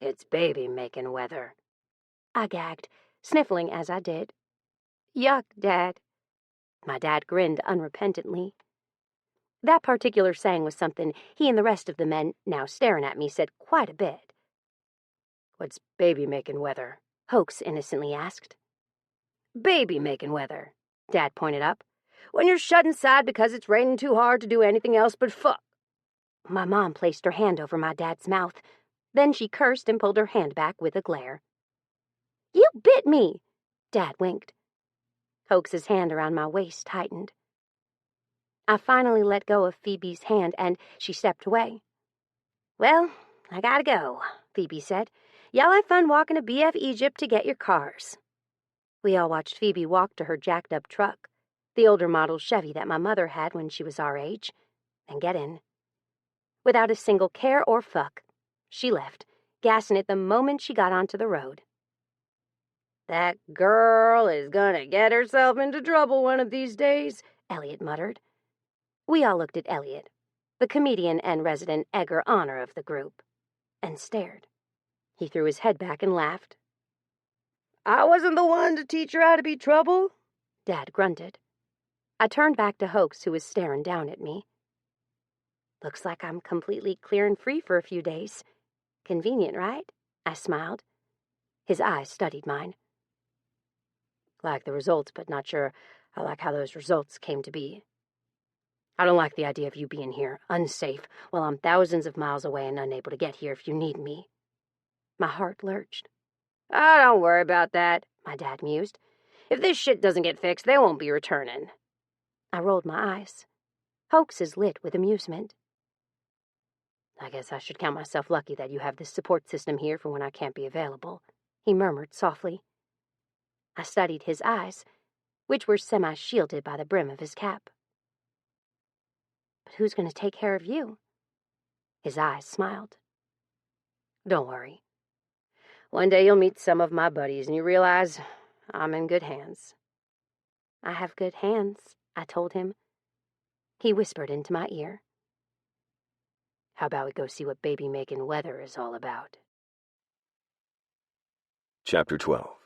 "It's baby-making weather." I gagged, sniffling as I did. "Yuck, Dad." My dad grinned unrepentantly. That particular saying was something he and the rest of the men, now staring at me, said quite a bit. "What's baby-making weather?" Hoax innocently asked. "Baby-making weather," Dad pointed up. "When you're shut inside because it's raining too hard to do anything else but fuck." My mom placed her hand over my dad's mouth. Then she cursed and pulled her hand back with a glare. "You bit me!" Dad winked. Hoax's hand around my waist tightened. I finally let go of Phoebe's hand, and she stepped away. "Well, I gotta go," Phoebe said. "Y'all have fun walking to BF Egypt to get your cars." We all watched Phoebe walk to her jacked-up truck, the older model Chevy that my mother had when she was our age, and get in. Without a single care or fuck, she left, gassing it the moment she got onto the road. "That girl is gonna get herself into trouble one of these days," Elliot muttered. We all looked at Elliot, the comedian and resident Egger honor of the group, and stared. He threw his head back and laughed. "I wasn't the one to teach her how to be trouble," Dad grunted. I turned back to Hoax, who was staring down at me. "Looks like I'm completely clear and free for a few days. Convenient, right?" I smiled. His eyes studied mine. "Like the results, but not sure I like how those results came to be. I don't like the idea of you being here, unsafe, while I'm thousands of miles away and unable to get here if you need me." My heart lurched. "Oh, don't worry about that," my dad mused. "If this shit doesn't get fixed, they won't be returning." I rolled my eyes. Hoax's lit with amusement. "I guess I should count myself lucky that you have this support system here for when I can't be available," he murmured softly. I studied his eyes, which were semi-shielded by the brim of his cap. "But who's going to take care of you?" His eyes smiled. "Don't worry. One day you'll meet some of my buddies and you realize I'm in good hands." "I have good hands," I told him. He whispered into my ear. "How about we go see what baby-making weather is all about?" Chapter 12.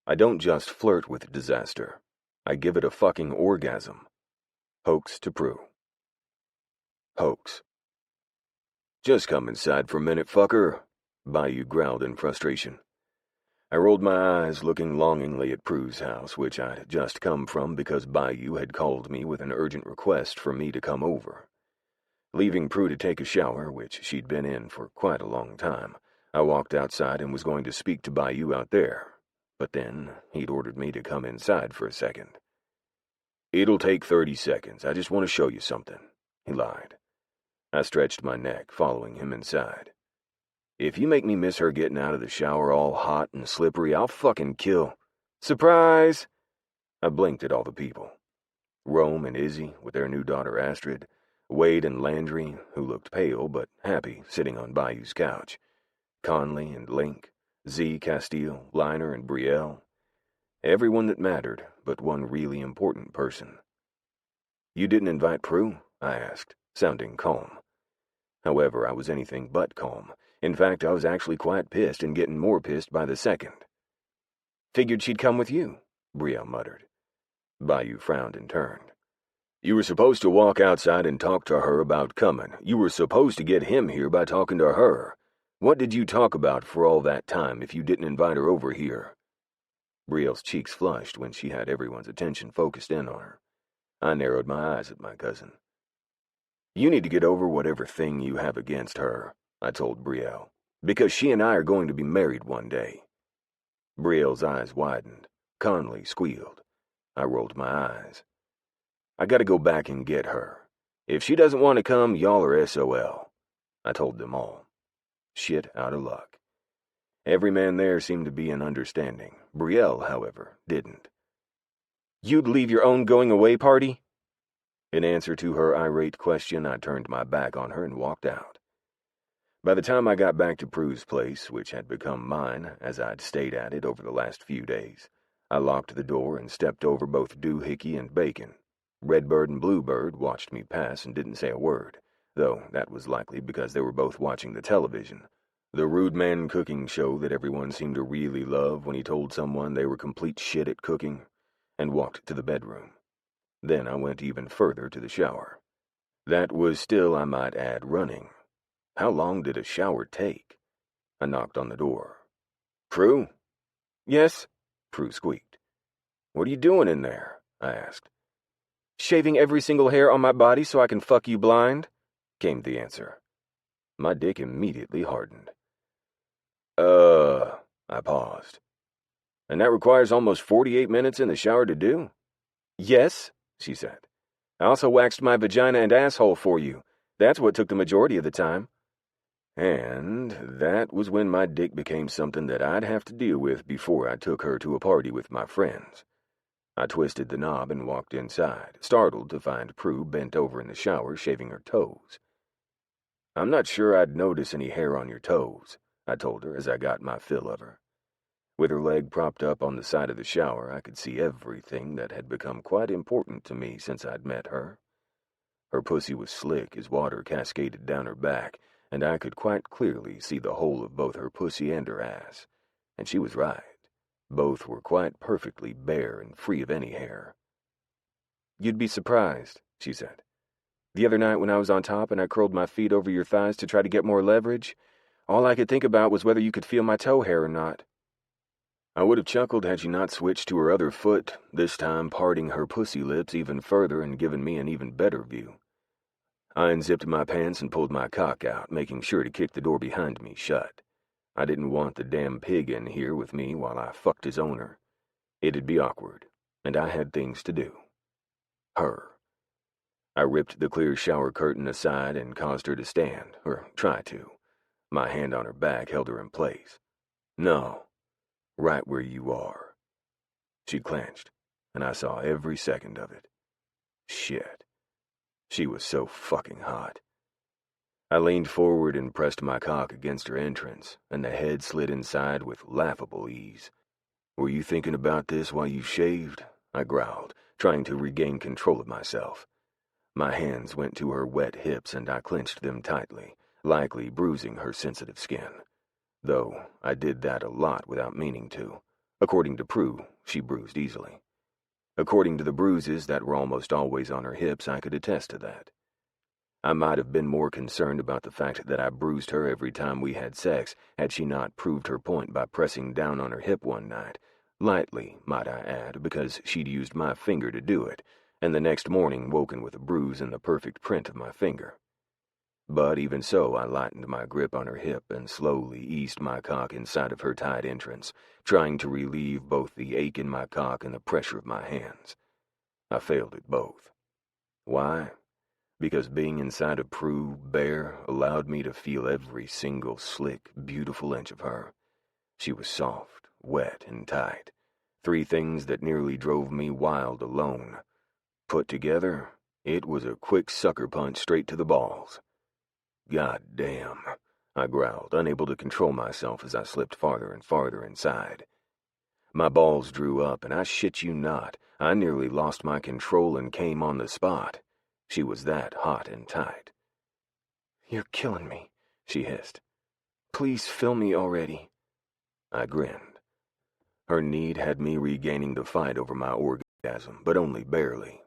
I don't just flirt with disaster. I give it a fucking orgasm. Hoax to Prue. Hoax. "Just come inside for a minute, fucker," Bayou growled in frustration. I rolled my eyes, looking longingly at Prue's house, which I'd just come from because Bayou had called me with an urgent request for me to come over. Leaving Prue to take a shower, which she'd been in for quite a long time, I walked outside and was going to speak to Bayou out there, but then he'd ordered me to come inside for a second. "It'll take 30 seconds. I just want to show you something," he lied. I stretched my neck, following him inside. "If you make me miss her getting out of the shower all hot and slippery, I'll fucking kill." "Surprise!" I blinked at all the people. Rome and Izzy, with their new daughter Astrid, Wade and Landry, who looked pale but happy, sitting on Bayou's couch, Conley and Link, Z, Castile, Liner, and Brielle. Everyone that mattered, but one really important person. "You didn't invite Prue?" I asked, sounding calm. However, I was anything but calm. In fact, I was actually quite pissed and getting more pissed by the second. "Figured she'd come with you," Brielle muttered. Bayou frowned and turned. "You were supposed to walk outside and talk to her about coming. You were supposed to get him here by talking to her. What did you talk about for all that time if you didn't invite her over here?" Brielle's cheeks flushed when she had everyone's attention focused in on her. I narrowed my eyes at my cousin. "You need to get over whatever thing you have against her," I told Brielle, "because she and I are going to be married one day." Brielle's eyes widened. Conley squealed. I rolled my eyes. "I gotta go back and get her. If she doesn't want to come, y'all are SOL. I told them all. Shit out of luck. Every man there seemed to be in understanding. Brielle, however, didn't. "You'd leave your own going-away party?" In answer to her irate question, I turned my back on her and walked out. By the time I got back to Prue's place, which had become mine as I'd stayed at it over the last few days, I locked the door and stepped over both Doohickey and Bacon. Redbird and Bluebird watched me pass and didn't say a word, though that was likely because they were both watching the television, the Rude Man cooking show that everyone seemed to really love when he told someone they were complete shit at cooking, and walked to the bedroom. Then I went even further to the shower. That was still, I might add, running. How long did a shower take? I knocked on the door. "Prue?" "Yes," Prue squeaked. "What are you doing in there?" I asked. "Shaving every single hair on my body so I can fuck you blind," came the answer. My dick immediately hardened. I paused. "And that requires almost 48 minutes in the shower to do?" "Yes," she said. "I also waxed my vagina and asshole for you. That's what took the majority of the time." And that was when my dick became something that I'd have to deal with before I took her to a party with my friends. I twisted the knob and walked inside, startled to find Prue bent over in the shower shaving her toes. "I'm not sure I'd notice any hair on your toes," I told her as I got my fill of her. With her leg propped up on the side of the shower, I could see everything that had become quite important to me since I'd met her. Her pussy was slick as water cascaded down her back, and I could quite clearly see the whole of both her pussy and her ass. And she was right. Both were quite perfectly bare and free of any hair. "You'd be surprised," she said. "The other night when I was on top and I curled my feet over your thighs to try to get more leverage, all I could think about was whether you could feel my toe hair or not." I would have chuckled had she not switched to her other foot, this time parting her pussy lips even further and given me an even better view. I unzipped my pants and pulled my cock out, making sure to kick the door behind me shut. I didn't want the damn pig in here with me while I fucked his owner. It'd be awkward, and I had things to do. Her. I ripped the clear shower curtain aside and caused her to stand, or try to. My hand on her back held her in place. "No. Right where you are." She clenched, and I saw every second of it. Shit. She was so fucking hot. I leaned forward and pressed my cock against her entrance, and the head slid inside with laughable ease. "Were you thinking about this while you shaved?" I growled, trying to regain control of myself. My hands went to her wet hips and I clenched them tightly, likely bruising her sensitive skin. Though I did that a lot without meaning to. According to Prue, she bruised easily. According to the bruises that were almost always on her hips, I could attest to that. I might have been more concerned about the fact that I bruised her every time we had sex had she not proved her point by pressing down on her hip one night, lightly, might I add, because she'd used my finger to do it, and the next morning woken with a bruise in the perfect print of my finger. But even so, I lightened my grip on her hip and slowly eased my cock inside of her tight entrance, trying to relieve both the ache in my cock and the pressure of my hands. I failed at both. Why? Because being inside of Prue bare allowed me to feel every single slick, beautiful inch of her. She was soft, wet, and tight. 3 things that nearly drove me wild alone. Put together, it was a quick sucker punch straight to the balls. "God damn," I growled, unable to control myself as I slipped farther and farther inside. My balls drew up, and I shit you not, I nearly lost my control and came on the spot. She was that hot and tight. "You're killing me," she hissed. "Please fill me already." I grinned. Her need had me regaining the fight over my orgasm, but only barely.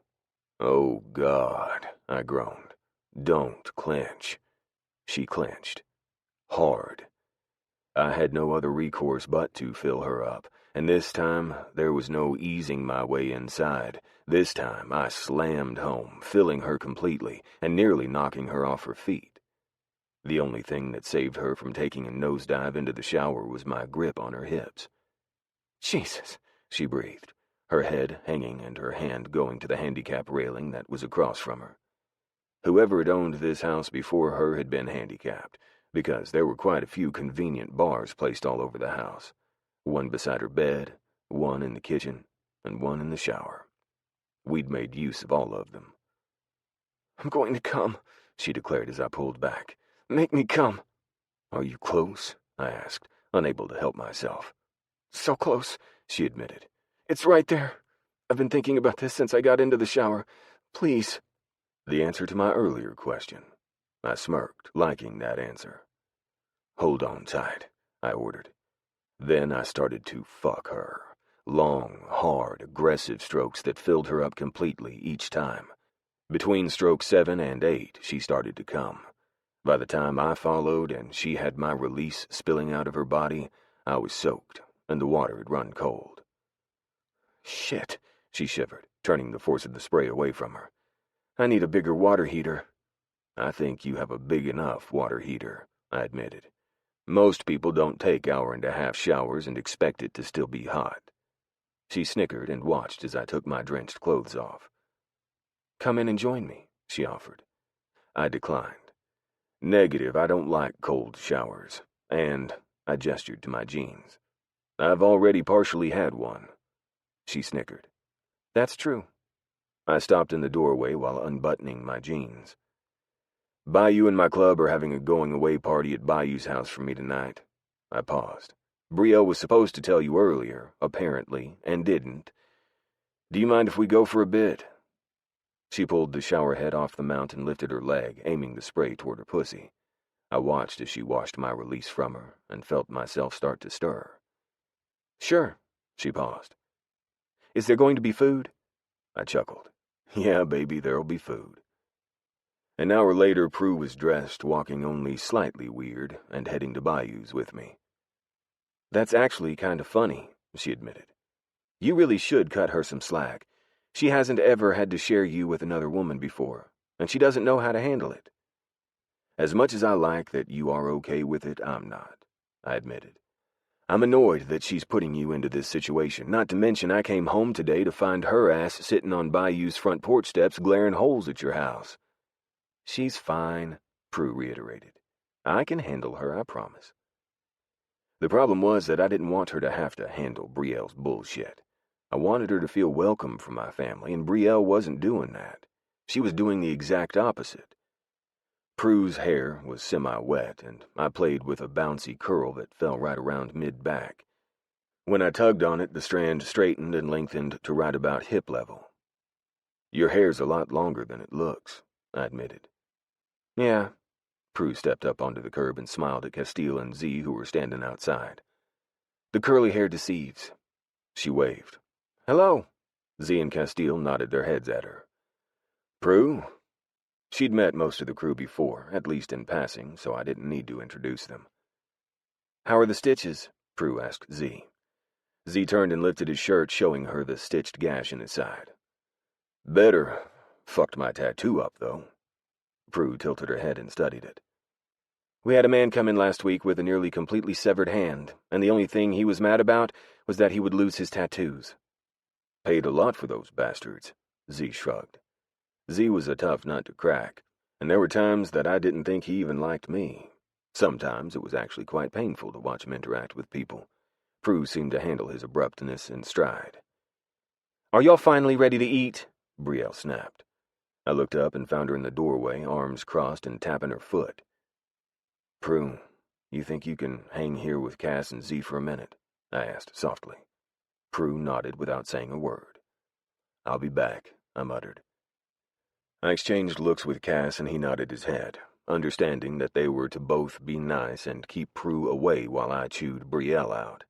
"Oh, God," I groaned. "Don't clench." She clenched. Hard. I had no other recourse but to fill her up, and this time there was no easing my way inside. This time I slammed home, filling her completely and nearly knocking her off her feet. The only thing that saved her from taking a nosedive into the shower was my grip on her hips. "Jesus," she breathed, her head hanging and her hand going to the handicap railing that was across from her. Whoever had owned this house before her had been handicapped, because there were quite a few convenient bars placed all over the house. One beside her bed, one in the kitchen, and one in the shower. We'd made use of all of them. "I'm going to come," she declared as I pulled back. "Make me come." "Are you close?" I asked, unable to help myself. "So close," she admitted. "It's right there. I've been thinking about this since I got into the shower. Please." The answer to my earlier question. I smirked, liking that answer. "Hold on tight," I ordered. Then I started to fuck her. Long, hard, aggressive strokes that filled her up completely each time. Between stroke 7 and 8, she started to come. By the time I followed and she had my release spilling out of her body, I was soaked, and the water had run cold. "Shit," she shivered, turning the force of the spray away from her. "I need a bigger water heater." "I think you have a big enough water heater," I admitted. "Most people don't take hour-and-a-half showers and expect it to still be hot." She snickered and watched as I took my drenched clothes off. "Come in and join me," she offered. I declined. "Negative, I don't like cold showers. And," I gestured to my jeans, "I've already partially had one." She snickered. "That's true." I stopped in the doorway while unbuttoning my jeans. "Bayou and my club are having a going-away party at Bayou's house for me tonight." I paused. "Brielle was supposed to tell you earlier, apparently, and didn't. Do you mind if we go for a bit?" She pulled the shower head off the mount and lifted her leg, aiming the spray toward her pussy. I watched as she washed my release from her and felt myself start to stir. "Sure." She paused. "Is there going to be food?" I chuckled. "Yeah, baby, there'll be food." An hour later, Prue was dressed, walking only slightly weird, and heading to Bayou's with me. "That's actually kind of funny," she admitted. "You really should cut her some slack. She hasn't ever had to share you with another woman before, and she doesn't know how to handle it." "As much as I like that you are okay with it, I'm not," I admitted. "I'm annoyed that she's putting you into this situation, not to mention I came home today to find her ass sitting on Bayou's front porch steps glaring holes at your house." "She's fine," Prue reiterated. "I can handle her, I promise." The problem was that I didn't want her to have to handle Brielle's bullshit. I wanted her to feel welcome from my family, and Brielle wasn't doing that. She was doing the exact opposite. Prue's hair was semi-wet, and I played with a bouncy curl that fell right around mid-back. When I tugged on it, the strand straightened and lengthened to right about hip level. "Your hair's a lot longer than it looks," I admitted. "Yeah." Prue stepped up onto the curb and smiled at Castile and Z, who were standing outside. "The curly hair deceives." She waved. "Hello." Z and Castile nodded their heads at her. Prue? She'd met most of the crew before, at least in passing, so I didn't need to introduce them. How are the stitches? Prue asked Z. Z turned and lifted his shirt, showing her the stitched gash in his side. Better. Fucked my tattoo up, though. Prue tilted her head and studied it. We had a man come in last week with a nearly completely severed hand, and the only thing he was mad about was that he would lose his tattoos. Paid a lot for those bastards, Z shrugged. Z was a tough nut to crack, and there were times that I didn't think he even liked me. Sometimes it was actually quite painful to watch him interact with people. Prue seemed to handle his abruptness in stride. Are y'all finally ready to eat? Brielle snapped. I looked up and found her in the doorway, arms crossed and tapping her foot. Prue, you think you can hang here with Cass and Z for a minute? I asked softly. Prue nodded without saying a word. I'll be back, I muttered. I exchanged looks with Cass and he nodded his head, understanding that they were to both be nice and keep Prue away while I chewed Brielle out.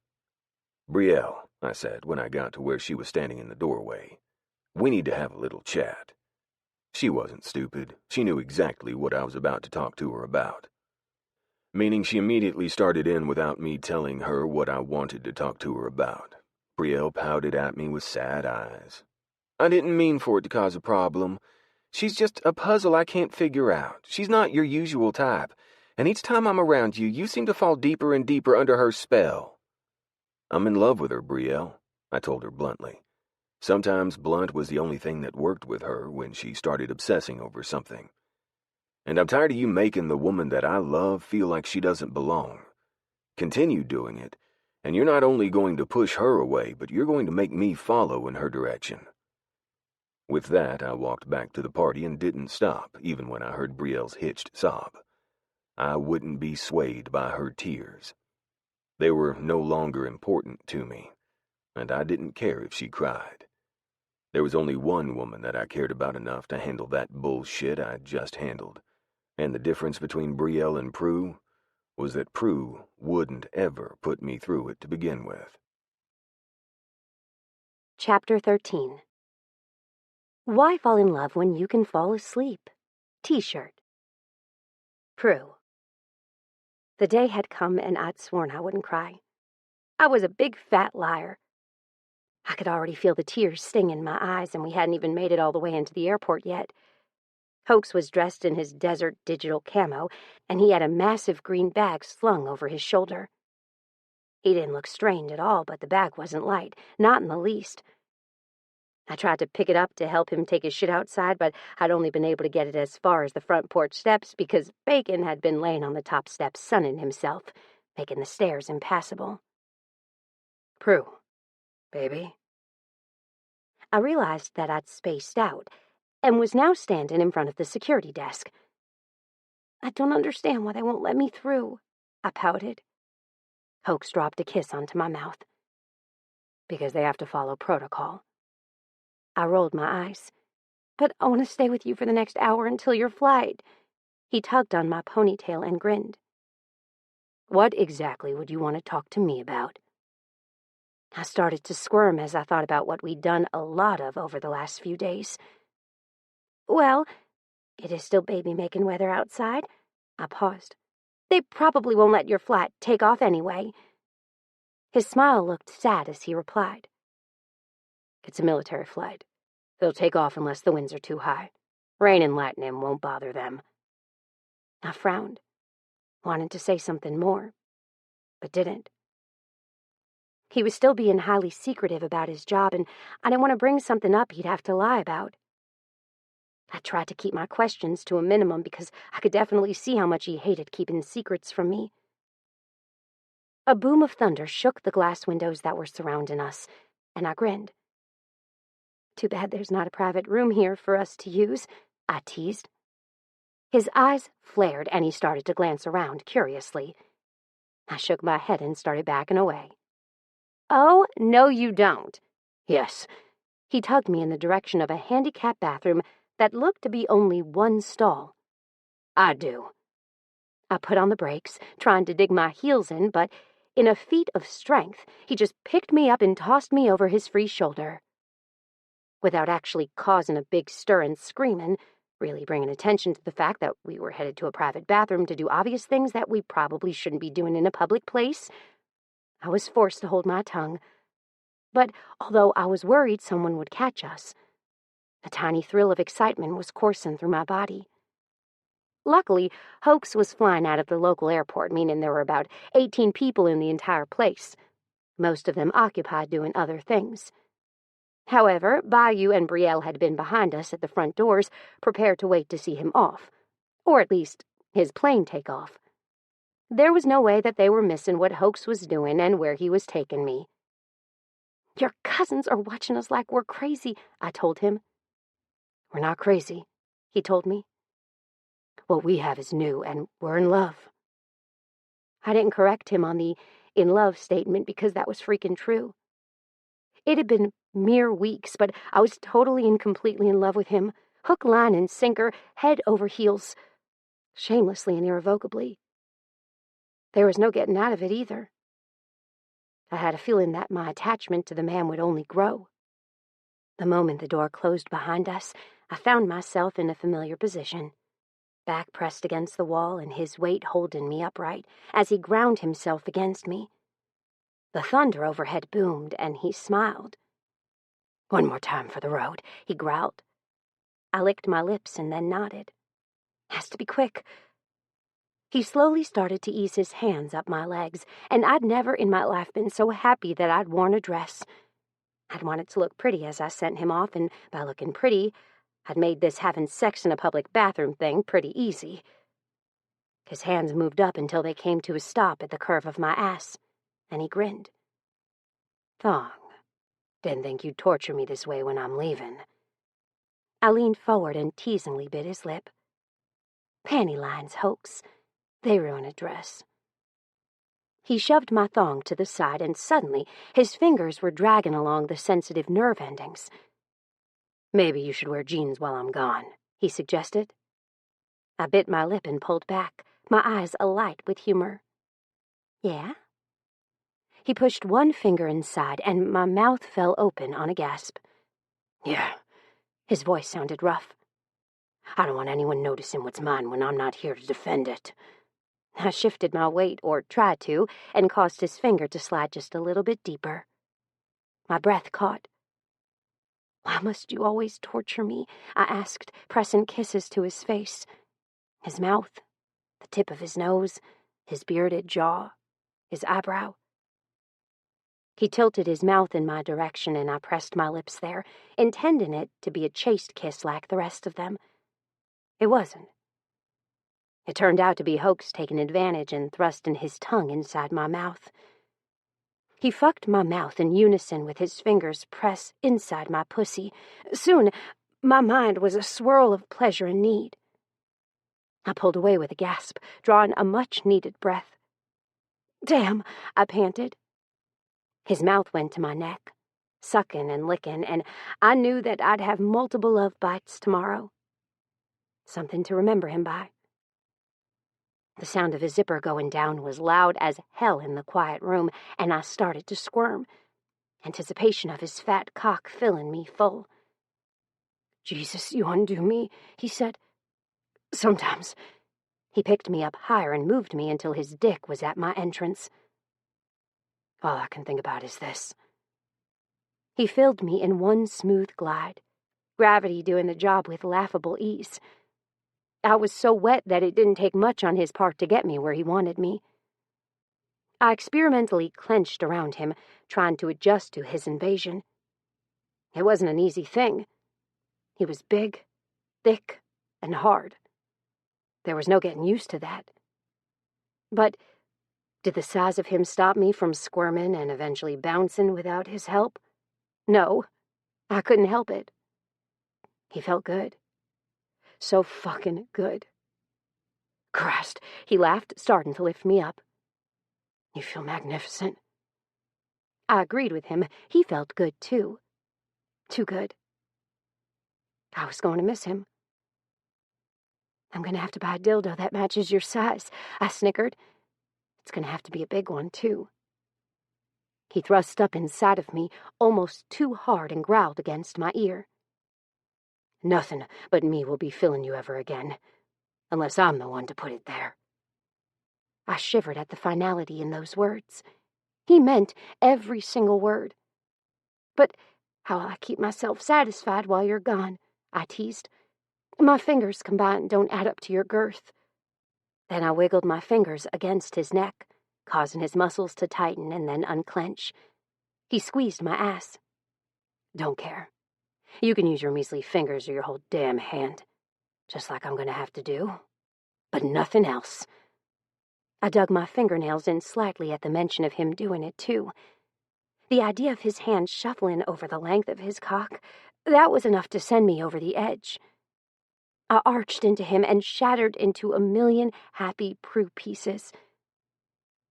Brielle, I said when I got to where she was standing in the doorway, we need to have a little chat. She wasn't stupid. She knew exactly what I was about to talk to her about. Meaning she immediately started in without me telling her what I wanted to talk to her about. Brielle pouted at me with sad eyes. I didn't mean for it to cause a problem. She's just a puzzle I can't figure out. She's not your usual type, and each time I'm around you, you seem to fall deeper and deeper under her spell. I'm in love with her, Brielle, I told her bluntly. Sometimes blunt was the only thing that worked with her when she started obsessing over something. And I'm tired of you making the woman that I love feel like she doesn't belong. Continue doing it, and you're not only going to push her away, but you're going to make me follow in her direction. With that, I walked back to the party and didn't stop, even when I heard Brielle's hitched sob. I wouldn't be swayed by her tears. They were no longer important to me, and I didn't care if she cried. There was only one woman that I cared about enough to handle that bullshit I just handled, and the difference between Brielle and Prue was that Prue wouldn't ever put me through it to begin with. Chapter 13. Why fall in love when you can fall asleep? T-shirt. Prue. The day had come and I'd sworn I wouldn't cry. I was a big fat liar. I could already feel the tears sting in my eyes, and we hadn't even made it all the way into the airport yet. Hoax was dressed in his desert digital camo, and he had a massive green bag slung over his shoulder. He didn't look strained at all, but the bag wasn't light, not in the least. I tried to pick it up to help him take his shit outside, but I'd only been able to get it as far as the front porch steps because Bacon had been laying on the top steps sunning himself, making the stairs impassable. Prue, baby. I realized that I'd spaced out and was now standing in front of the security desk. I don't understand why they won't let me through, I pouted. Hoax dropped a kiss onto my mouth. Because they have to follow protocol. I rolled my eyes. But I want to stay with you for the next hour until your flight. He tugged on my ponytail and grinned. What exactly would you want to talk to me about? I started to squirm as I thought about what we'd done a lot of over the last few days. Well, it is still baby-making weather outside. I paused. They probably won't let your flight take off anyway. His smile looked sad as he replied. It's a military flight. They'll take off unless the winds are too high. Rain and lightning won't bother them. I frowned, wanted to say something more, but didn't. He was still being highly secretive about his job, and I didn't want to bring something up he'd have to lie about. I tried to keep my questions to a minimum because I could definitely see how much he hated keeping secrets from me. A boom of thunder shook the glass windows that were surrounding us, and I grinned. Too bad there's not a private room here for us to use, I teased. His eyes flared, and he started to glance around curiously. I shook my head and started backing away. Oh, no you don't. Yes. He tugged me in the direction of a handicapped bathroom that looked to be only one stall. I do. I put on the brakes, trying to dig my heels in, but in a feat of strength, he just picked me up and tossed me over his free shoulder. without actually causing a big stir and screaming, really bringing attention to the fact that we were headed to a private bathroom to do obvious things that we probably shouldn't be doing in a public place. I was forced to hold my tongue. But although I was worried someone would catch us, a tiny thrill of excitement was coursing through my body. Luckily, Hoax was flying out of the local airport, meaning there were about 18 people in the entire place, most of them occupied doing other things. However, Bayou and Brielle had been behind us at the front doors, prepared to wait to see him off, or at least his plane take off. There was no way that they were missing what Hoax was doing and where he was taking me. "Your cousins are watching us like we're crazy," I told him. "We're not crazy," he told me. "What we have is new, and we're in love." I didn't correct him on the in love statement because that was freaking true. It had been mere weeks, but I was totally and completely in love with him, hook, line, and sinker, head over heels, shamelessly and irrevocably. There was no getting out of it either. I had a feeling that my attachment to the man would only grow. The moment the door closed behind us, I found myself in a familiar position, back pressed against the wall and his weight holding me upright as he ground himself against me. The thunder overhead boomed, and he smiled. "One more time for the road," he growled. I licked my lips and then nodded. "Has to be quick." He slowly started to ease his hands up my legs, and I'd never in my life been so happy that I'd worn a dress. I'd wanted to look pretty as I sent him off, and by looking pretty, I'd made this having sex in a public bathroom thing pretty easy. His hands moved up until they came to a stop at the curve of my ass, and he grinned. "Thong, didn't think you'd torture me this way when I'm leaving." I leaned forward and teasingly bit his lip. "Panty lines, Hoax. They ruin a dress." He shoved my thong to the side, and suddenly his fingers were dragging along the sensitive nerve endings. "Maybe you should wear jeans while I'm gone," he suggested. I bit my lip and pulled back, my eyes alight with humor. "Yeah?" He pushed one finger inside, and my mouth fell open on a gasp. "Yeah." His voice sounded rough. "I don't want anyone noticing what's mine when I'm not here to defend it." I shifted my weight, or tried to, and caused his finger to slide just a little bit deeper. My breath caught. "Why must you always torture me?" I asked, pressing kisses to his face. His mouth, the tip of his nose, his bearded jaw, his eyebrow. He tilted his mouth in my direction, and I pressed my lips there, intending it to be a chaste kiss like the rest of them. It wasn't. It turned out to be Hoax taking advantage and thrusting his tongue inside my mouth. He fucked my mouth in unison with his fingers pressed inside my pussy. Soon, my mind was a swirl of pleasure and need. I pulled away with a gasp, drawing a much-needed breath. "Damn," I panted. His mouth went to my neck, sucking and licking, and I knew that I'd have multiple love bites tomorrow. Something to remember him by. The sound of his zipper going down was loud as hell in the quiet room, and I started to squirm, anticipation of his fat cock filling me full. "Jesus, you undo me," he said. "Sometimes." He picked me up higher and moved me until his dick was at my entrance. "All I can think about is this." He filled me in one smooth glide, gravity doing the job with laughable ease. I was so wet that it didn't take much on his part to get me where he wanted me. I experimentally clenched around him, trying to adjust to his invasion. It wasn't an easy thing. He was big, thick, and hard. There was no getting used to that. But did the size of him stop me from squirming and eventually bouncing without his help? No, I couldn't help it. He felt good. So fucking good. "Christ," he laughed, starting to lift me up. "You feel magnificent." I agreed with him. He felt good, too. Too good. I was going to miss him. "I'm going to have to buy a dildo that matches your size," I snickered. "It's going to have to be a big one, too." He thrust up inside of me almost too hard and growled against my ear. Nothing but me will be filling you ever again, unless I'm the one to put it there." I shivered at the finality in those words. He meant every single word. "But how'll I keep myself satisfied while you're gone?" I teased. "My fingers combined don't add up to your girth." Then I wiggled my fingers against his neck, causing his muscles to tighten and then unclench. He squeezed my ass. "Don't care. You can use your measly fingers or your whole damn hand, just like I'm gonna have to do. But nothing else." I dug my fingernails in slightly at the mention of him doing it, too. The idea of his hand shuffling over the length of his cock, that was enough to send me over the edge. I arched into him and shattered into a million happy Prue pieces.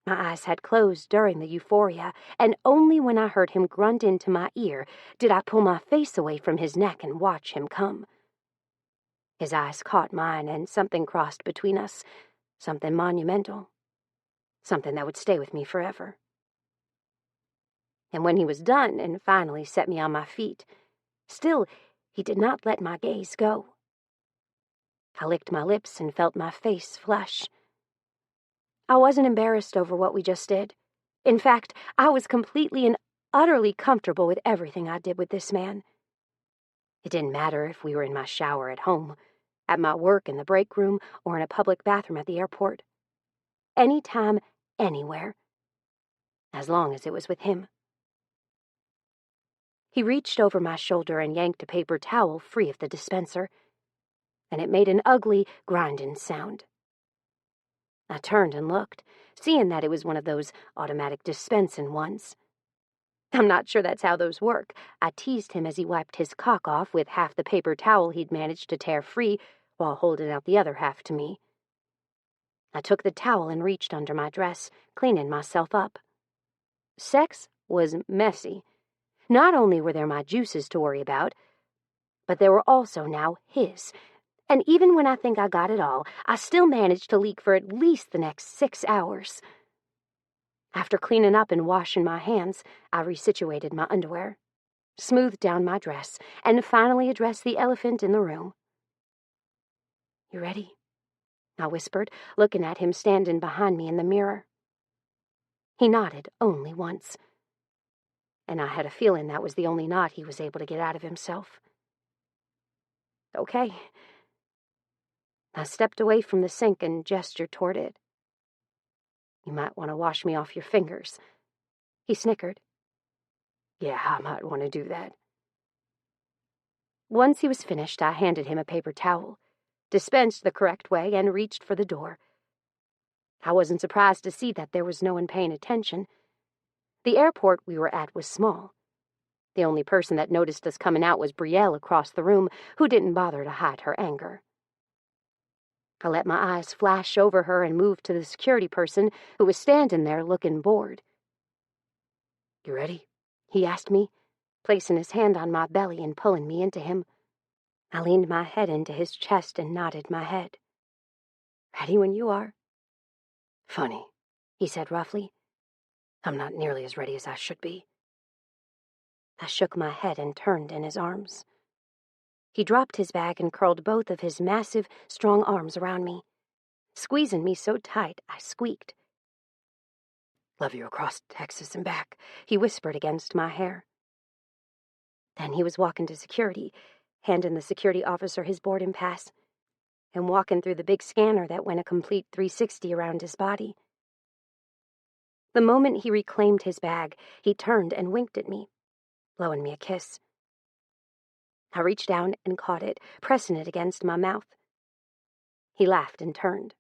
My eyes had closed during the euphoria, and only when I heard him grunt into my ear did I pull my face away from his neck and watch him come. His eyes caught mine, and something crossed between us, something monumental, something that would stay with me forever. And when he was done and finally set me on my feet, still he did not let my gaze go. I licked my lips and felt my face flush. I wasn't embarrassed over what we just did. In fact, I was completely and utterly comfortable with everything I did with this man. It didn't matter if we were in my shower at home, at my work in the break room, or in a public bathroom at the airport. Anytime, anywhere. As long as it was with him. He reached over my shoulder and yanked a paper towel free of the dispenser, and it made an ugly, grinding sound. I turned and looked, seeing that it was one of those automatic dispensing ones. I'm not sure that's how those work. I teased him as he wiped his cock off with half the paper towel he'd managed to tear free while holding out the other half to me. I took the towel and reached under my dress, cleaning myself up. Sex was messy. Not only were there my juices to worry about, but there were also now his. And even when I think I got it all, I still managed to leak for at least the next 6 hours. After cleaning up and washing my hands, I resituated my underwear, smoothed down my dress, and finally addressed the elephant in the room. "You ready?" I whispered, looking at him standing behind me in the mirror. He nodded only once, and I had a feeling that was the only nod he was able to get out of himself. "Okay." I stepped away from the sink and gestured toward it. "You might want to wash me off your fingers." He snickered. "Yeah, I might want to do that." Once he was finished, I handed him a paper towel, dispensed the correct way, and reached for the door. I wasn't surprised to see that there was no one paying attention. The airport we were at was small. The only person that noticed us coming out was Brielle across the room, who didn't bother to hide her anger. I let my eyes flash over her and moved to the security person who was standing there looking bored. "You ready?" he asked me, placing his hand on my belly and pulling me into him. I leaned my head into his chest and nodded my head. "Ready when you are." "Funny," he said roughly. "I'm not nearly as ready as I should be." I shook my head and turned in his arms. He dropped his bag and curled both of his massive, strong arms around me, squeezing me so tight I squeaked. "Love you across Texas and back," he whispered against my hair. Then he was walking to security, handing the security officer his boarding pass, and walking through the big scanner that went a complete 360 around his body. The moment he reclaimed his bag, he turned and winked at me, blowing me a kiss. I reached down and caught it, pressing it against my mouth. He laughed and turned,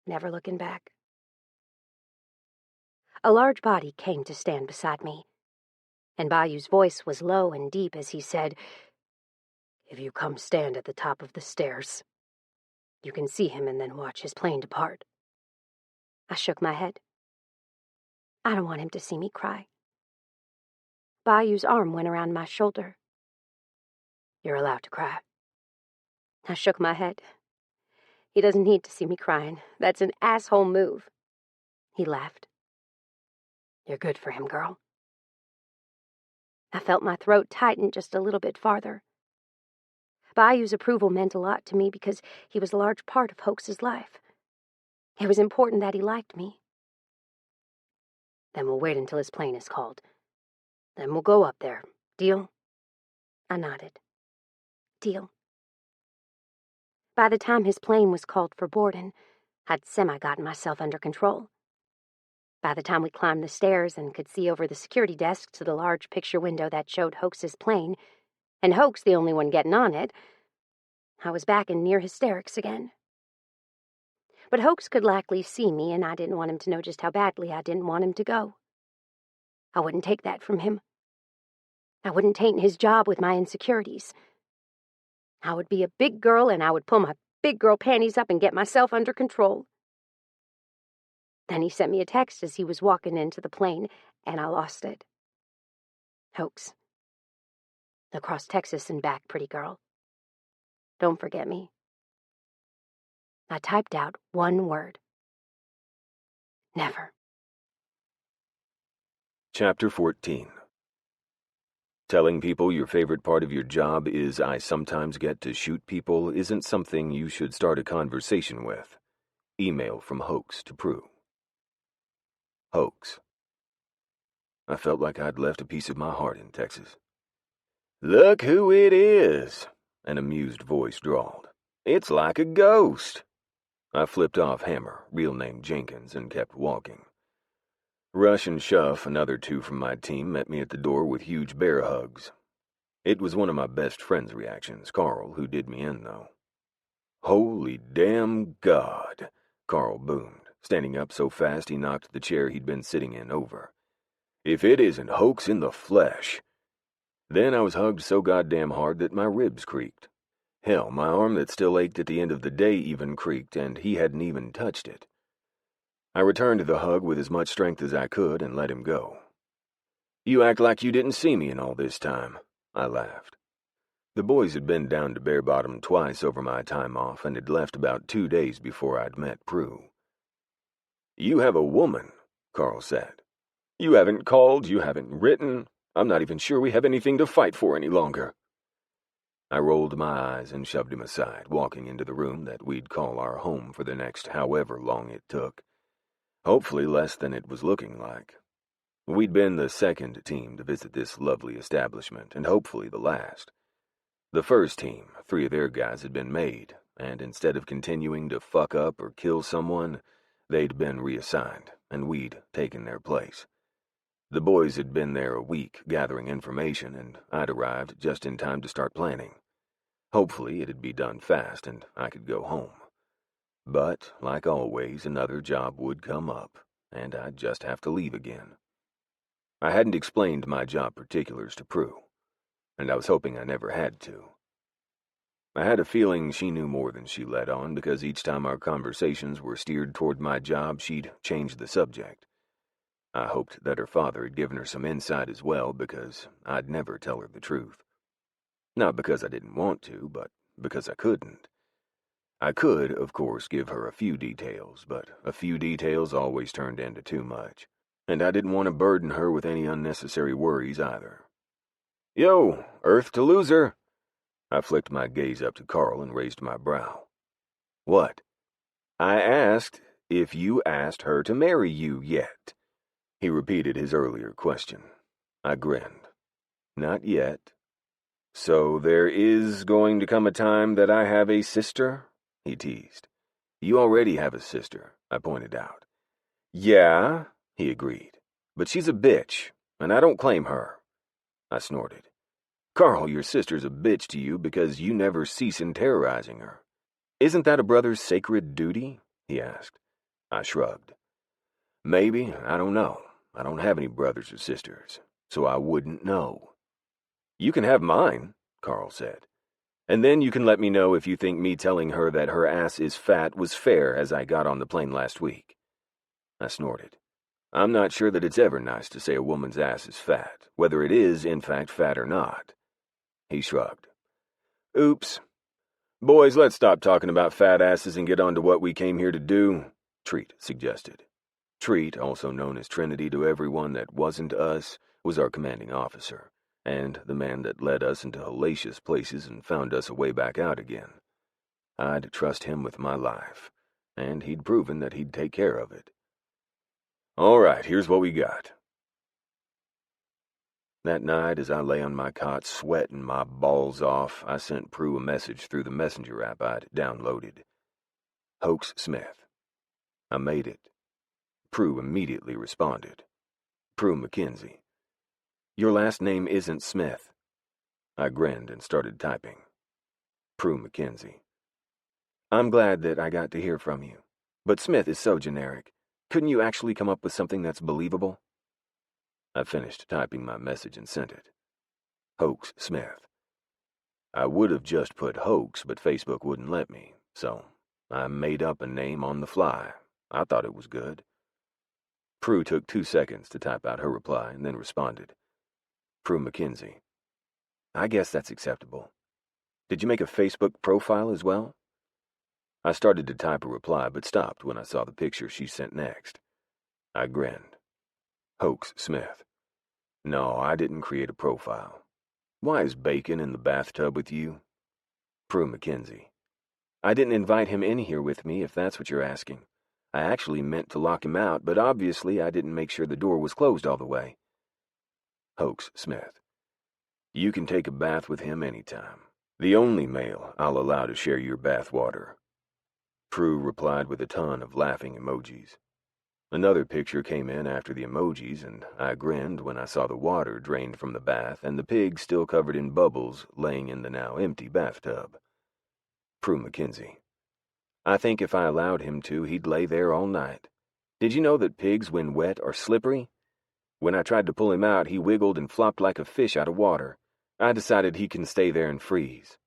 never looking back. A large body came to stand beside me, and Bayou's voice was low and deep as he said, "If you come stand at the top of the stairs, you can see him and then watch his plane depart." I shook my head. I don't want him to see me cry. Bayou's arm went around my shoulder. "You're allowed to cry." I shook my head. "He doesn't need to see me crying. That's an asshole move." He laughed. "You're good for him, girl." I felt my throat tighten just a little bit farther. Bayou's approval meant a lot to me because he was a large part of Hoax's life. It was important that he liked me. Then we'll wait until his plane is called. Then we'll go up there. Deal? I nodded. Deal. By the time his plane was called for boarding, I'd semi-gotten myself under control. By the time we climbed the stairs and could see over the security desk to the large picture window that showed Hoax's plane, and Hoax the only one getting on it, I was back in near hysterics again. But Hoax could likely see me, and I didn't want him to know just how badly I didn't want him to go. I wouldn't take that from him. I wouldn't taint his job with my insecurities. I would be a big girl, and I would pull my big girl panties up and get myself under control. Then he sent me a text as he was walking into the plane, and I lost it. Hoax. Across Texas and back, pretty girl. Don't forget me. I typed out one word. Never. Chapter 14. Telling people your favorite part of your job is I sometimes get to shoot people isn't something you should start a conversation with. Email from Hoax to Prue. Hoax. I felt like I'd left a piece of my heart in Texas. "Look who it is," an amused voice drawled. "It's like a ghost." I flipped off Hammer, real name Jenkins, and kept walking. Rush and Shuff, another two from my team, met me at the door with huge bear hugs. It was one of my best friend's reactions, Carl, who did me in, though. "Holy damn God," Carl boomed, standing up so fast he knocked the chair he'd been sitting in over. "If it isn't Hoax in the flesh." Then I was hugged so goddamn hard that my ribs creaked. Hell, my arm that still ached at the end of the day even creaked, and he hadn't even touched it. I returned the hug with as much strength as I could and let him go. "You act like you didn't see me in all this time," I laughed. The boys had been down to Bear Bottom twice over my time off and had left about 2 days before I'd met Prue. "You have a woman," Carl said. "You haven't called, you haven't written. I'm not even sure we have anything to fight for any longer." I rolled my eyes and shoved him aside, walking into the room that we'd call our home for the next however long it took. Hopefully less than it was looking like. We'd been the second team to visit this lovely establishment, and hopefully the last. The first team, 3 of their guys had been made, and instead of continuing to fuck up or kill someone, they'd been reassigned, and we'd taken their place. The boys had been there a week gathering information, and I'd arrived just in time to start planning. Hopefully it'd be done fast and I could go home. But, like always, another job would come up, and I'd just have to leave again. I hadn't explained my job particulars to Prue, and I was hoping I never had to. I had a feeling she knew more than she let on, because each time our conversations were steered toward my job, she'd change the subject. I hoped that her father had given her some insight as well, because I'd never tell her the truth. Not because I didn't want to, but because I couldn't. I could, of course, give her a few details, but a few details always turned into too much, and I didn't want to burden her with any unnecessary worries either. "Yo, Earth to loser!" I flicked my gaze up to Carl and raised my brow. "What?" "I asked if you asked her to marry you yet." He repeated his earlier question. I grinned. "Not yet." "So there is going to come a time that I have a sister?" he teased. "You already have a sister," I pointed out. "Yeah," he agreed, "but she's a bitch, and I don't claim her." I snorted. "Carl, your sister's a bitch to you because you never cease in terrorizing her. Isn't that a brother's sacred duty?" he asked. I shrugged. "Maybe, I don't know. I don't have any brothers or sisters, so I wouldn't know." "You can have mine," Carl said. "And then you can let me know if you think me telling her that her ass is fat was fair as I got on the plane last week." I snorted. "I'm not sure that it's ever nice to say a woman's ass is fat, whether it is, in fact, fat or not." He shrugged. "Oops. Boys, let's stop talking about fat asses and get on to what we came here to do," Treat suggested. Treat, also known as Trinity to everyone that wasn't us, was our commanding officer, and the man that led us into hellacious places and found us a way back out again. I'd trust him with my life, and he'd proven that he'd take care of it. All right, here's what we got. That night, as I lay on my cot sweating my balls off, I sent Prue a message through the messenger app I'd downloaded. Hoax Smith. I made it. Prue immediately responded. Prue McKenzie. Your last name isn't Smith. I grinned and started typing. Prue McKenzie. I'm glad that I got to hear from you, but Smith is so generic. Couldn't you actually come up with something that's believable? I finished typing my message and sent it. Hoax Smith. I would have just put hoax, but Facebook wouldn't let me, so I made up a name on the fly. I thought it was good. Prue took 2 seconds to type out her reply and then responded. Prue McKenzie. I guess that's acceptable. Did you make a Facebook profile as well? I started to type a reply but stopped when I saw the picture she sent next. I grinned. Hoax Smith. No, I didn't create a profile. Why is Bacon in the bathtub with you? Prue McKenzie. I didn't invite him in here with me, if that's what you're asking. I actually meant to lock him out, but obviously I didn't make sure the door was closed all the way. Hoax Smith. You can take a bath with him anytime. The only male I'll allow to share your bath water. Prue replied with a ton of laughing emojis. Another picture came in after the emojis, and I grinned when I saw the water drained from the bath and the pig still covered in bubbles laying in the now empty bathtub. Prue McKenzie. I think if I allowed him to, he'd lay there all night. Did you know that pigs, when wet, are slippery? When I tried to pull him out, he wiggled and flopped like a fish out of water. I decided he can stay there and freeze.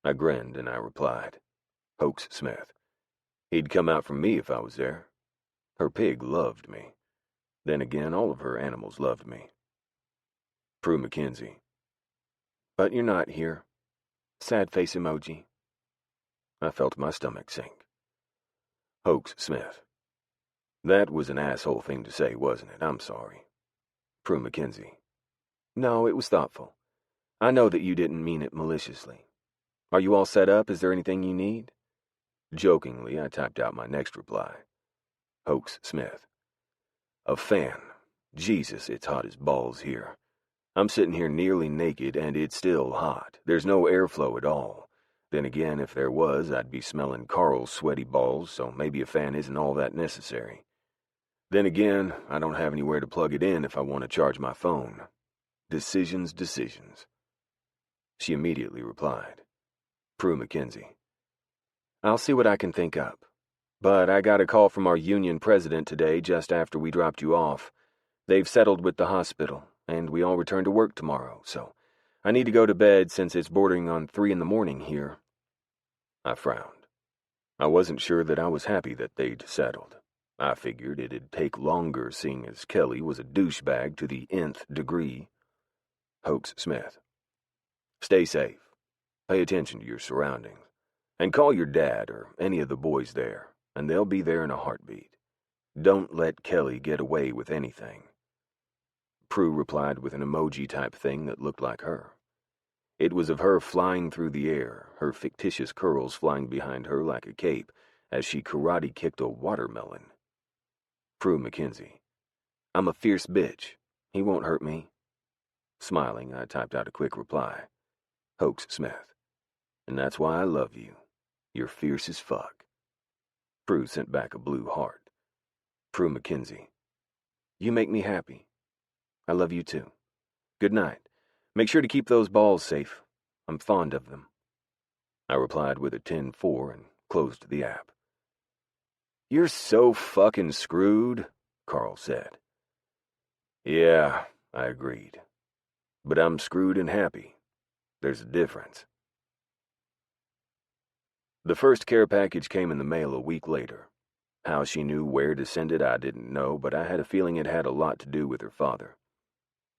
I grinned and I replied. Hoax Smith. He'd come out from me if I was there. Her pig loved me. Then again, all of her animals loved me. Prue McKenzie. But you're not here. Sad face emoji. I felt my stomach sink. Hoax Smith. That was an asshole thing to say, wasn't it? I'm sorry. Prue McKenzie. No, it was thoughtful. I know that you didn't mean it maliciously. Are you all set up? Is there anything you need? Jokingly, I typed out my next reply. Hoax Smith. A fan. Jesus, it's hot as balls here. I'm sitting here nearly naked and it's still hot. There's no airflow at all. Then again, if there was, I'd be smelling Carl's sweaty balls, so maybe a fan isn't all that necessary. Then again, I don't have anywhere to plug it in if I want to charge my phone. Decisions. She immediately replied. Prue McKenzie. I'll see what I can think up. But I got a call from our union president today just after we dropped you off. They've settled with the hospital, and we all return to work tomorrow, so I need to go to bed since it's bordering on 3 a.m. here. I frowned. I wasn't sure that I was happy that they'd settled. I figured it'd take longer seeing as Kelly was a douchebag to the nth degree. Hoax Smith. Stay safe. Pay attention to your surroundings. And call your dad or any of the boys there, and they'll be there in a heartbeat. Don't let Kelly get away with anything. Prue replied with an emoji-type thing that looked like her. It was of her flying through the air, her fictitious curls flying behind her like a cape, as she karate-kicked a watermelon. Prue McKenzie. I'm a fierce bitch. He won't hurt me. Smiling, I typed out a quick reply. Hoax Smith. And that's why I love you. You're fierce as fuck. Prue sent back a blue heart. Prue McKenzie. You make me happy. I love you too. Good night. Make sure to keep those balls safe. I'm fond of them. I replied with a 10-4 and closed the app. You're so fucking screwed, Carl said. Yeah, I agreed. But I'm screwed and happy. There's a difference. The first care package came in the mail a week later. How she knew where to send it, I didn't know, but I had a feeling it had a lot to do with her father.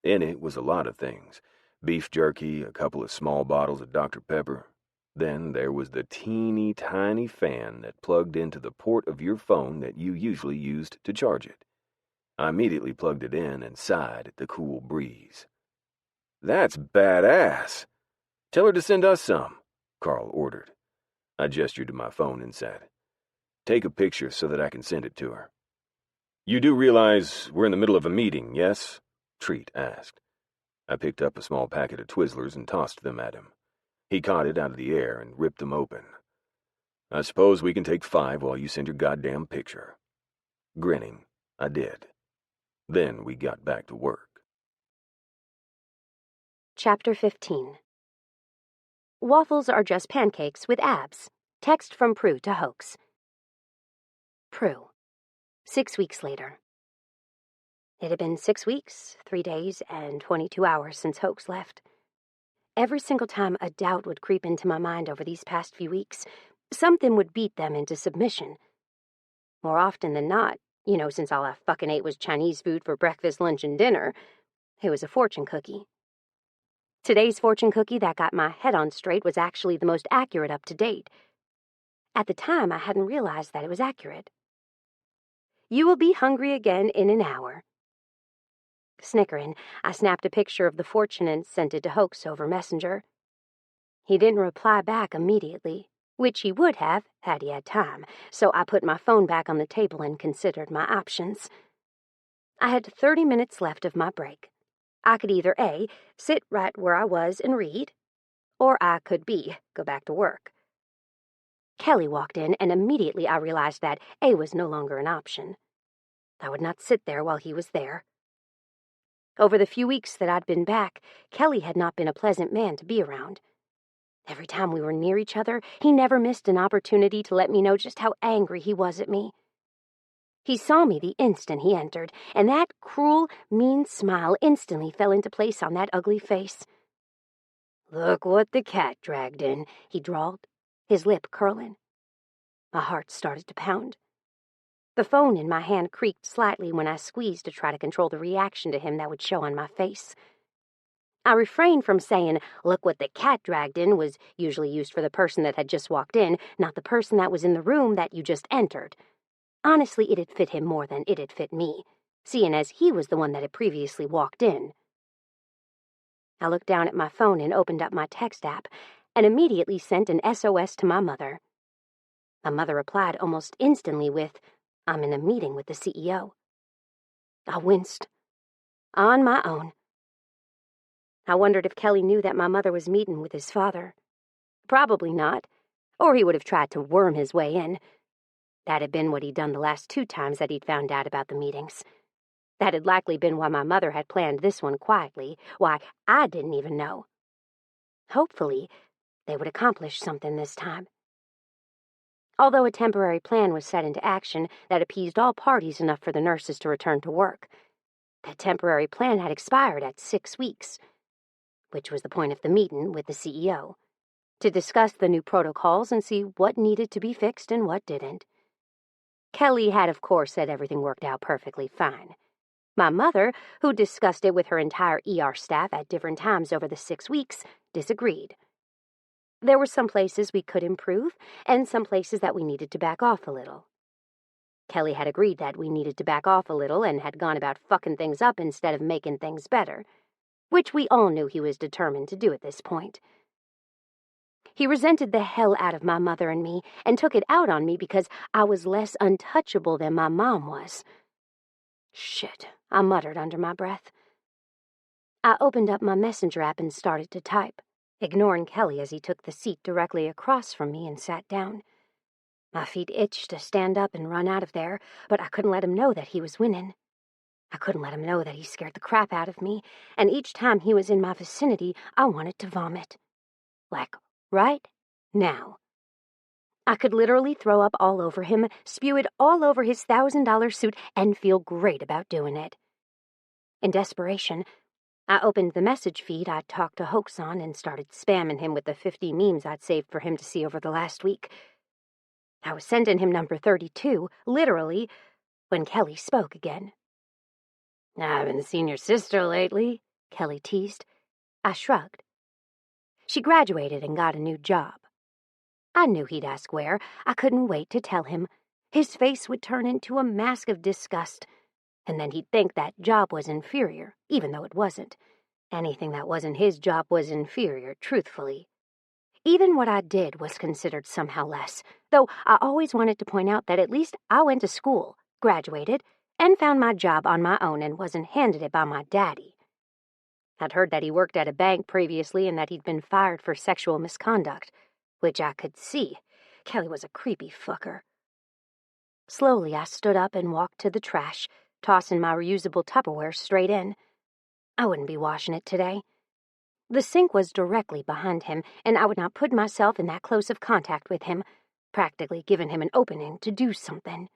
In it was a lot of things. Beef jerky, a couple of small bottles of Dr. Pepper. Then there was the teeny tiny fan that plugged into the port of your phone that you usually used to charge it. I immediately plugged it in and sighed at the cool breeze. That's badass. Tell her to send us some, Carl ordered. I gestured to my phone and said, "Take a picture so that I can send it to her." "You do realize we're in the middle of a meeting, yes?" Treat asked. I picked up a small packet of Twizzlers and tossed them at him. He caught it out of the air and ripped them open. "I suppose we can take 5 while you send your goddamn picture." Grinning, I did. Then we got back to work. Chapter 15. Waffles are just pancakes with abs. Text from Prue to Hoax. Prue. 6 weeks later. It had been 6 weeks, 3 days, and 22 hours since Hoax left. Every single time a doubt would creep into my mind over these past few weeks, something would beat them into submission. More often than not, since all I fucking ate was Chinese food for breakfast, lunch, and dinner, it was a fortune cookie. Today's fortune cookie that got my head on straight was actually the most accurate up to date. At the time, I hadn't realized that it was accurate. "You will be hungry again in an hour." Snickering, I snapped a picture of the fortune and sent it to Hoax over Messenger. He didn't reply back immediately, which he would have had he had time, so I put my phone back on the table and considered my options. I had 30 minutes left of my break. I could either A, sit right where I was and read, or I could B, go back to work. Kelly walked in, and immediately I realized that A was no longer an option. I would not sit there while he was there. Over the few weeks that I'd been back, Kelly had not been a pleasant man to be around. Every time we were near each other, he never missed an opportunity to let me know just how angry he was at me. He saw me the instant he entered, and that cruel, mean smile instantly fell into place on that ugly face. "Look what the cat dragged in," he drawled, his lip curling. My heart started to pound. The phone in my hand creaked slightly when I squeezed to try to control the reaction to him that would show on my face. I refrained from saying, "Look what the cat dragged in," was usually used for the person that had just walked in, not the person that was in the room that you just entered. Honestly, it had fit him more than it had fit me, seeing as he was the one that had previously walked in. I looked down at my phone and opened up my text app, and immediately sent an SOS to my mother. My mother replied almost instantly with, "I'm in a meeting with the CEO." I winced. On my own. I wondered if Kelly knew that my mother was meeting with his father. Probably not, or he would have tried to worm his way in. That had been what he'd done the last 2 times that he'd found out about the meetings. That had likely been why my mother had planned this one quietly, why I didn't even know. Hopefully, they would accomplish something this time. Although a temporary plan was set into action that appeased all parties enough for the nurses to return to work, that temporary plan had expired at 6 weeks, which was the point of the meeting with the CEO, to discuss the new protocols and see what needed to be fixed and what didn't. Kelly had, of course, said everything worked out perfectly fine. My mother, who discussed it with her entire ER staff at different times over the 6 weeks, disagreed. There were some places we could improve, and some places that we needed to back off a little. Kelly had agreed that we needed to back off a little and had gone about fucking things up instead of making things better, which we all knew he was determined to do at this point. He resented the hell out of my mother and me, and took it out on me because I was less untouchable than my mom was. Shit, I muttered under my breath. I opened up my Messenger app and started to type, ignoring Kelly as he took the seat directly across from me and sat down. My feet itched to stand up and run out of there, but I couldn't let him know that he was winning. I couldn't let him know that he scared the crap out of me, and each time he was in my vicinity, I wanted to vomit. Like, right now. I could literally throw up all over him, spew it all over his $1,000 suit, and feel great about doing it. In desperation, I opened the message feed I'd talked to Hoax on and started spamming him with the 50 memes I'd saved for him to see over the last week. I was sending him number 32, literally, when Kelly spoke again. "I haven't seen your sister lately," Kelly teased. I shrugged. She graduated and got a new job. I knew he'd ask where. I couldn't wait to tell him. His face would turn into a mask of disgust, and then he'd think that job was inferior, even though it wasn't. Anything that wasn't his job was inferior, truthfully. Even what I did was considered somehow less, though I always wanted to point out that at least I went to school, graduated, and found my job on my own and wasn't handed it by my daddy. I'd heard that he worked at a bank previously and that he'd been fired for sexual misconduct, which I could see. Kelly was a creepy fucker. Slowly, I stood up and walked to the trash, tossing my reusable Tupperware straight in. I wouldn't be washing it today. The sink was directly behind him, and I would not put myself in that close of contact with him, practically giving him an opening to do something.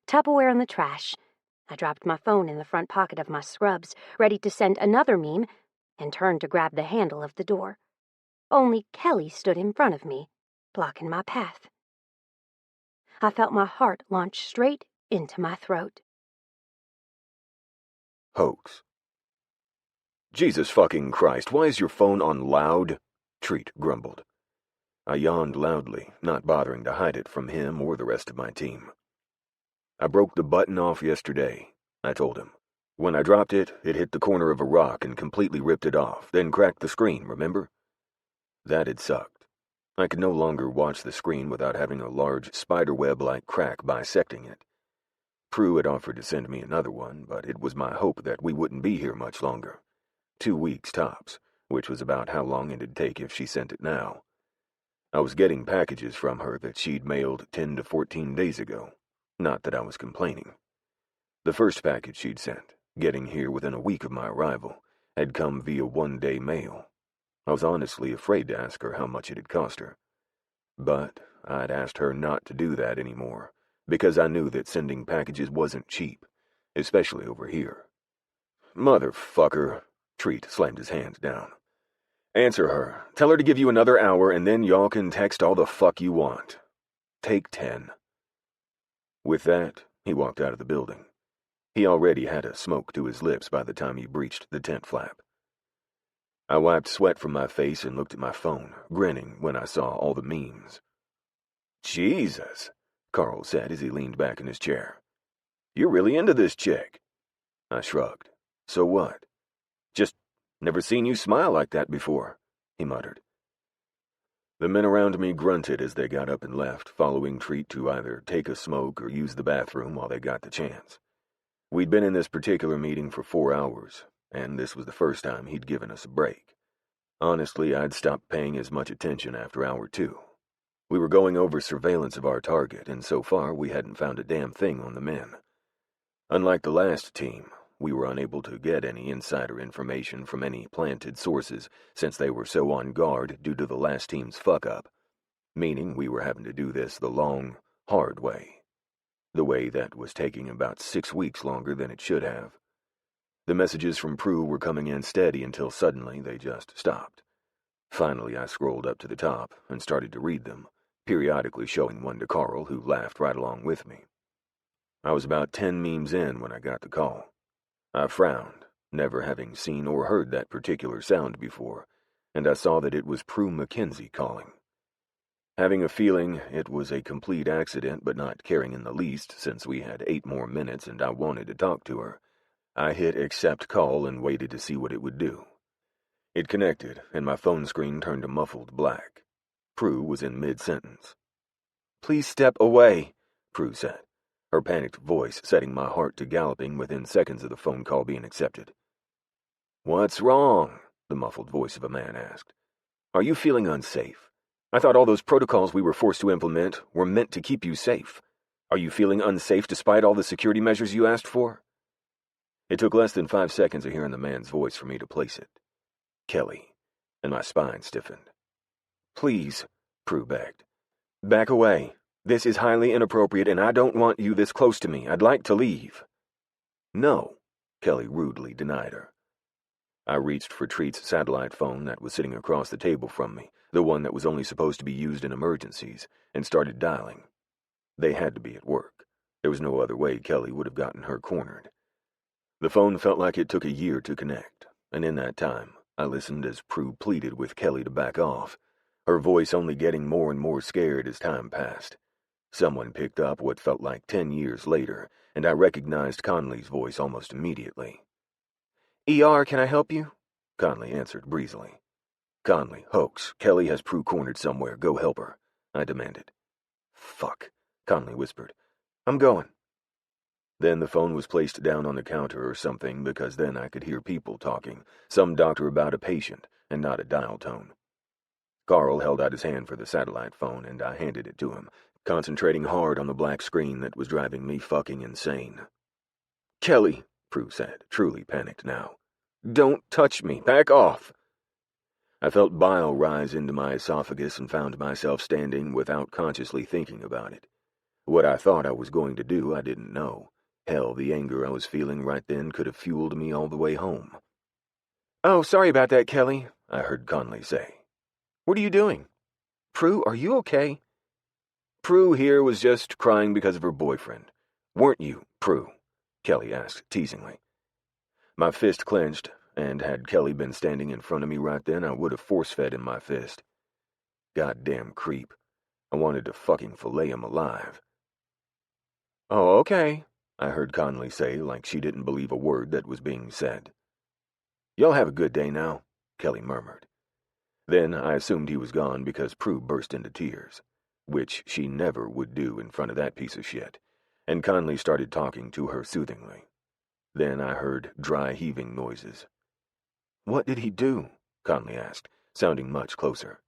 Tupperware in the trash. I dropped my phone in the front pocket of my scrubs, ready to send another meme, and turned to grab the handle of the door. Only Kelly stood in front of me, blocking my path. I felt my heart launch straight into my throat. Hoax. Jesus fucking Christ, why is your phone on loud? Treat grumbled. I yawned loudly, not bothering to hide it from him or the rest of my team. I broke the button off yesterday, I told him. When I dropped it, it hit the corner of a rock and completely ripped it off, then cracked the screen, remember? That had sucked. I could no longer watch the screen without having a large spiderweb-like crack bisecting it. Prue had offered to send me another one, but it was my hope that we wouldn't be here much longer. 2 weeks tops, which was about how long it'd take if she sent it now. I was getting packages from her that she'd mailed 10 to 14 days ago. Not that I was complaining. The first package she'd sent, getting here within a week of my arrival, had come via one-day mail. I was honestly afraid to ask her how much it had cost her. But I'd asked her not to do that anymore, because I knew that sending packages wasn't cheap, especially over here. Motherfucker, Treat slammed his hand down. Answer her. Tell her to give you another hour, and then y'all can text all the fuck you want. Take 10. With that, he walked out of the building. He already had a smoke to his lips by the time he breached the tent flap. I wiped sweat from my face and looked at my phone, grinning when I saw all the memes. Jesus, Carl said as he leaned back in his chair. You're really into this chick. I shrugged. So what? Just never seen you smile like that before, he muttered. The men around me grunted as they got up and left, following Treat to either take a smoke or use the bathroom while they got the chance. We'd been in this particular meeting for 4 hours, and this was the first time he'd given us a break. Honestly, I'd stopped paying as much attention after hour 2. We were going over surveillance of our target, and so far we hadn't found a damn thing on the men. Unlike the last team, we were unable to get any insider information from any planted sources since they were so on guard due to the last team's fuck-up, meaning we were having to do this the long, hard way. The way that was taking about 6 weeks longer than it should have. The messages from Prue were coming in steady until suddenly they just stopped. Finally, I scrolled up to the top and started to read them, periodically showing one to Carl, who laughed right along with me. I was about 10 memes in when I got the call. I frowned, never having seen or heard that particular sound before, and I saw that it was Prue Mackenzie calling. Having a feeling it was a complete accident, but not caring in the least since we had 8 more minutes and I wanted to talk to her, I hit accept call and waited to see what it would do. It connected, and my phone screen turned to muffled black. Prue was in mid-sentence. "Please step away," Prue said, her panicked voice setting my heart to galloping within seconds of the phone call being accepted. "What's wrong?" the muffled voice of a man asked. "Are you feeling unsafe? I thought all those protocols we were forced to implement were meant to keep you safe. Are you feeling unsafe despite all the security measures you asked for?" It took less than 5 seconds of hearing the man's voice for me to place it. Kelly, and my spine stiffened. "Please," Prue begged. "Back away. This is highly inappropriate, and I don't want you this close to me. I'd like to leave." "No," Kelly rudely denied her. I reached for Treat's satellite phone that was sitting across the table from me, the one that was only supposed to be used in emergencies, and started dialing. They had to be at work. There was no other way Kelly would have gotten her cornered. The phone felt like it took a year to connect, and in that time, I listened as Prue pleaded with Kelly to back off, her voice only getting more and more scared as time passed. Someone picked up what felt like 10 years later, and I recognized Conley's voice almost immediately. ER, can I help you? Conley answered breezily. Conley, hoax. Kelly has Prue cornered somewhere. Go help her, I demanded. Fuck, Conley whispered. I'm going. Then the phone was placed down on the counter or something, because then I could hear people talking, some doctor about a patient, and not a dial tone. Carl held out his hand for the satellite phone, and I handed it to him, concentrating hard on the black screen that was driving me fucking insane. Kelly, Prue said, truly panicked now. Don't touch me. Back off. I felt bile rise into my esophagus and found myself standing without consciously thinking about it. What I thought I was going to do, I didn't know. Hell, the anger I was feeling right then could have fueled me all the way home. Oh, sorry about that, Kelly, I heard Conley say. What are you doing? Prue, are you okay? Prue here was just crying because of her boyfriend. Weren't you, Prue? Kelly asked teasingly. My fist clenched, and had Kelly been standing in front of me right then, I would have force-fed him my fist. Goddamn creep. I wanted to fucking fillet him alive. Oh, okay, I heard Conley say, like she didn't believe a word that was being said. Y'all have a good day now, Kelly murmured. Then I assumed he was gone because Prue burst into tears, which she never would do in front of that piece of shit, and Conley started talking to her soothingly. Then I heard dry heaving noises. What did he do? Conley asked, sounding much closer.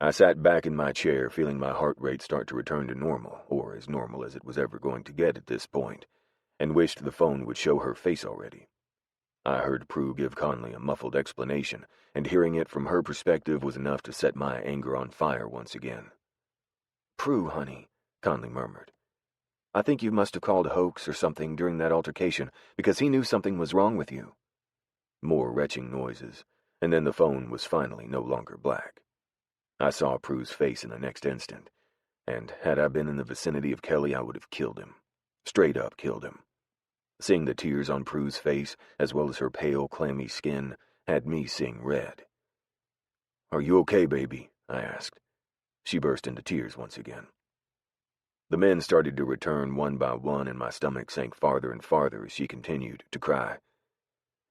I sat back in my chair, feeling my heart rate start to return to normal, or as normal as it was ever going to get at this point, and wished the phone would show her face already. I heard Prue give Conley a muffled explanation, and hearing it from her perspective was enough to set my anger on fire once again. Prue, honey, Conley murmured. I think you must have called Hoax or something during that altercation, because he knew something was wrong with you. More retching noises, and then the phone was finally no longer black. I saw Prue's face in the next instant, and had I been in the vicinity of Kelly, I would have killed him. Straight up killed him. Seeing the tears on Prue's face, as well as her pale, clammy skin, had me seeing red. Are you okay, baby? I asked. She burst into tears once again. The men started to return one by one, and my stomach sank farther and farther as she continued to cry.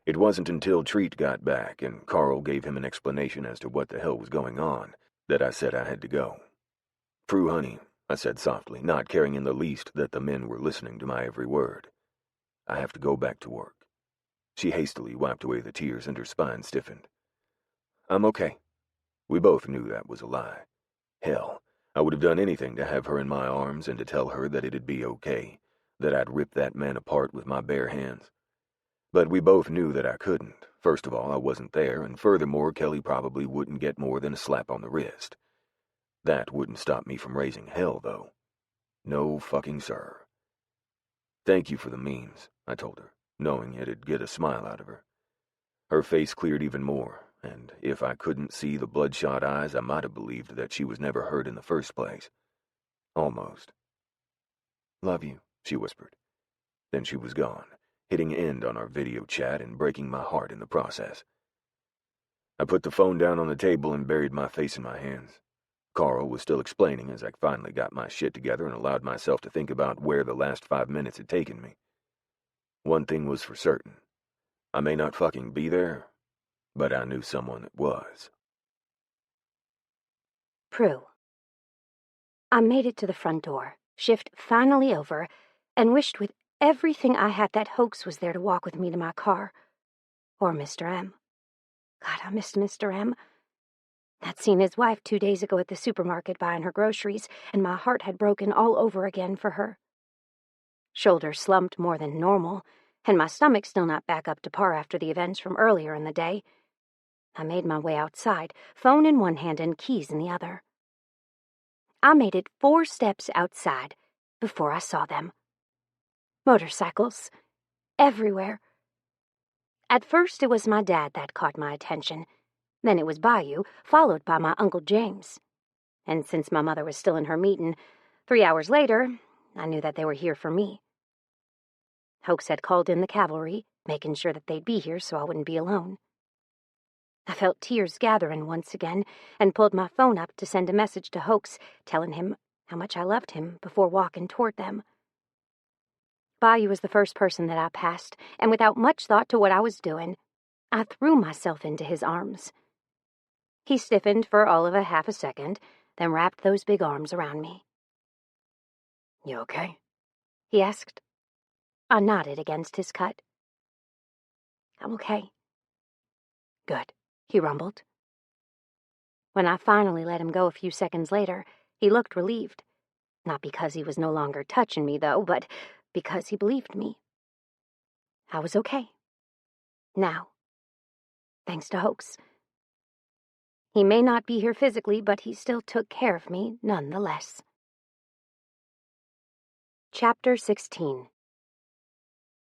It wasn't until Treat got back, and Carl gave him an explanation as to what the hell was going on, that I said I had to go. Prue, honey, I said softly, not caring in the least that the men were listening to my every word. I have to go back to work. She hastily wiped away the tears and her spine stiffened. I'm okay. We both knew that was a lie. Hell, I would have done anything to have her in my arms and to tell her that it'd be okay, that I'd rip that man apart with my bare hands. But we both knew that I couldn't. First of all, I wasn't there, and furthermore, Kelly probably wouldn't get more than a slap on the wrist. That wouldn't stop me from raising hell, though. No fucking sir. Thank you for the memes, I told her, knowing it'd get a smile out of her. Her face cleared even more, and if I couldn't see the bloodshot eyes, I might have believed that she was never hurt in the first place. Almost. Love you, she whispered. Then she was gone, hitting end on our video chat and breaking my heart in the process. I put the phone down on the table and buried my face in my hands. Carl was still explaining as I finally got my shit together and allowed myself to think about where the last 5 minutes had taken me. One thing was for certain. I may not fucking be there, but I knew someone that was. Prue. I made it to the front door, shift finally over, and wished with everything I had that Hoax was there to walk with me to my car. Or Mr. M. God, I missed Mr. M. I'd seen his wife 2 days ago at the supermarket buying her groceries, and my heart had broken all over again for her. Shoulders slumped more than normal, and my stomach still not back up to par after the events from earlier in the day. I made my way outside, phone in one hand and keys in the other. I made it 4 steps outside before I saw them. Motorcycles. Everywhere. At first it was my dad that caught my attention. Then it was Bayou, followed by my Uncle James. And since my mother was still in her meeting, 3 hours later, I knew that they were here for me. Hoax had called in the cavalry, making sure that they'd be here so I wouldn't be alone. I felt tears gathering once again and pulled my phone up to send a message to Hoax, telling him how much I loved him before walking toward them. Bayou was the first person that I passed, and without much thought to what I was doing, I threw myself into his arms. He stiffened for all of a half a second, then wrapped those big arms around me. "You okay?" he asked. I nodded against his cut. "I'm okay." "Good," he rumbled. When I finally let him go a few seconds later, he looked relieved. Not because he was no longer touching me, though, but because he believed me. I was okay. Now. Thanks to Hoax. He may not be here physically, but he still took care of me nonetheless. Chapter 16.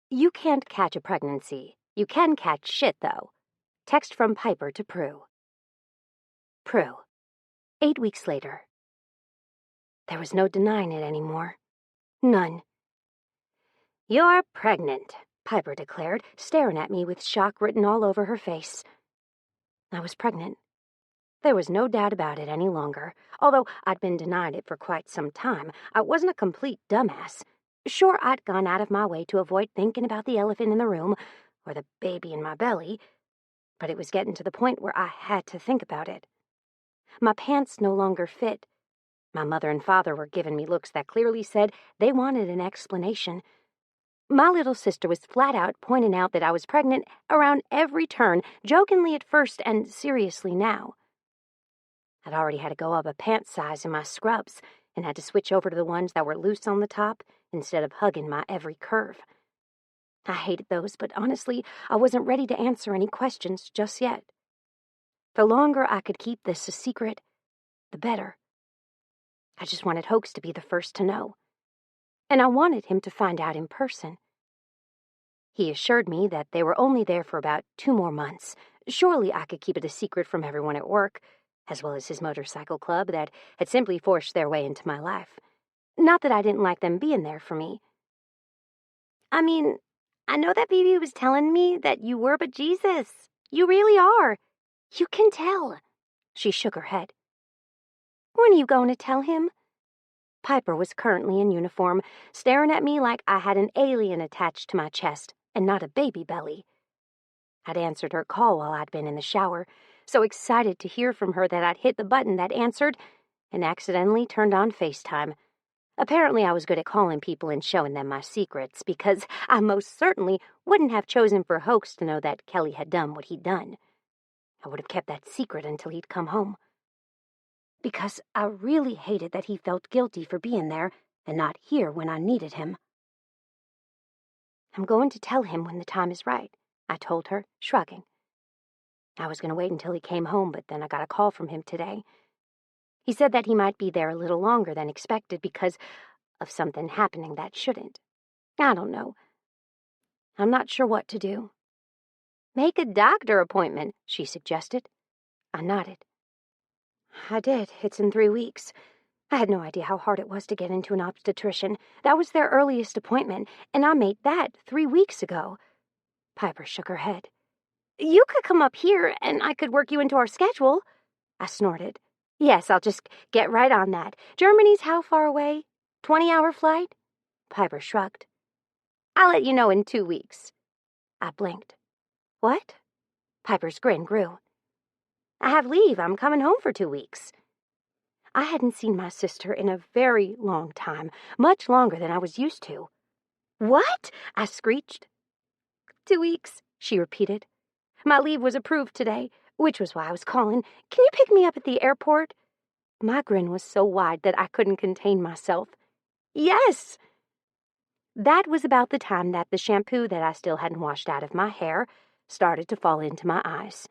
You can't catch a pregnancy. You can catch shit, though. Text from Piper to Prue. Prue. 8 weeks later. There was no denying it anymore. None. "You're pregnant," Piper declared, staring at me with shock written all over her face. I was pregnant. There was no doubt about it any longer. Although I'd been denied it for quite some time, I wasn't a complete dumbass. Sure, I'd gone out of my way to avoid thinking about the elephant in the room or the baby in my belly, but it was getting to the point where I had to think about it. My pants no longer fit. My mother and father were giving me looks that clearly said they wanted an explanation. My little sister was flat out pointing out that I was pregnant around every turn, jokingly at first and seriously now. I'd already had to go up a pant size in my scrubs and had to switch over to the ones that were loose on the top instead of hugging my every curve. I hated those, but honestly, I wasn't ready to answer any questions just yet. The longer I could keep this a secret, the better. I just wanted Hoax to be the first to know. And I wanted him to find out in person. He assured me that they were only there for about 2 more months. Surely I could keep it a secret from everyone at work, as well as his motorcycle club that had simply forced their way into my life. Not that I didn't like them being there for me. "I mean, I know that BB was telling me that you were, but Jesus, you really are. You can tell." She shook her head. "When are you going to tell him?" Piper was currently in uniform, staring at me like I had an alien attached to my chest and not a baby belly. I'd answered her call while I'd been in the shower, so excited to hear from her that I'd hit the button that answered and accidentally turned on FaceTime. Apparently I was good at calling people and showing them my secrets, because I most certainly wouldn't have chosen for Hoax to know that Kelly had done what he'd done. I would have kept that secret until he'd come home. Because I really hated that he felt guilty for being there and not here when I needed him. "I'm going to tell him when the time is right," I told her, shrugging. I was going to wait until he came home, but then I got a call from him today. He said that he might be there a little longer than expected because of something happening that shouldn't. I don't know. I'm not sure what to do. "Make a doctor appointment," she suggested. I nodded. I did. It's in 3 weeks. I had no idea how hard it was to get into an obstetrician. That was their earliest appointment, and I made that 3 weeks ago. Piper shook her head. "You could come up here, and I could work you into our schedule." I snorted. "Yes, I'll just get right on that. Germany's how far away? 20-hour flight?" Piper shrugged. "I'll let you know in 2 weeks." I blinked. "What?" Piper's grin grew. "I have leave. I'm coming home for 2 weeks." I hadn't seen my sister in a very long time, much longer than I was used to. "What?" I screeched. 2 weeks, she repeated. "My leave was approved today, which was why I was calling. Can you pick me up at the airport?" My grin was so wide that I couldn't contain myself. "Yes!" That was about the time that the shampoo that I still hadn't washed out of my hair started to fall into my eyes.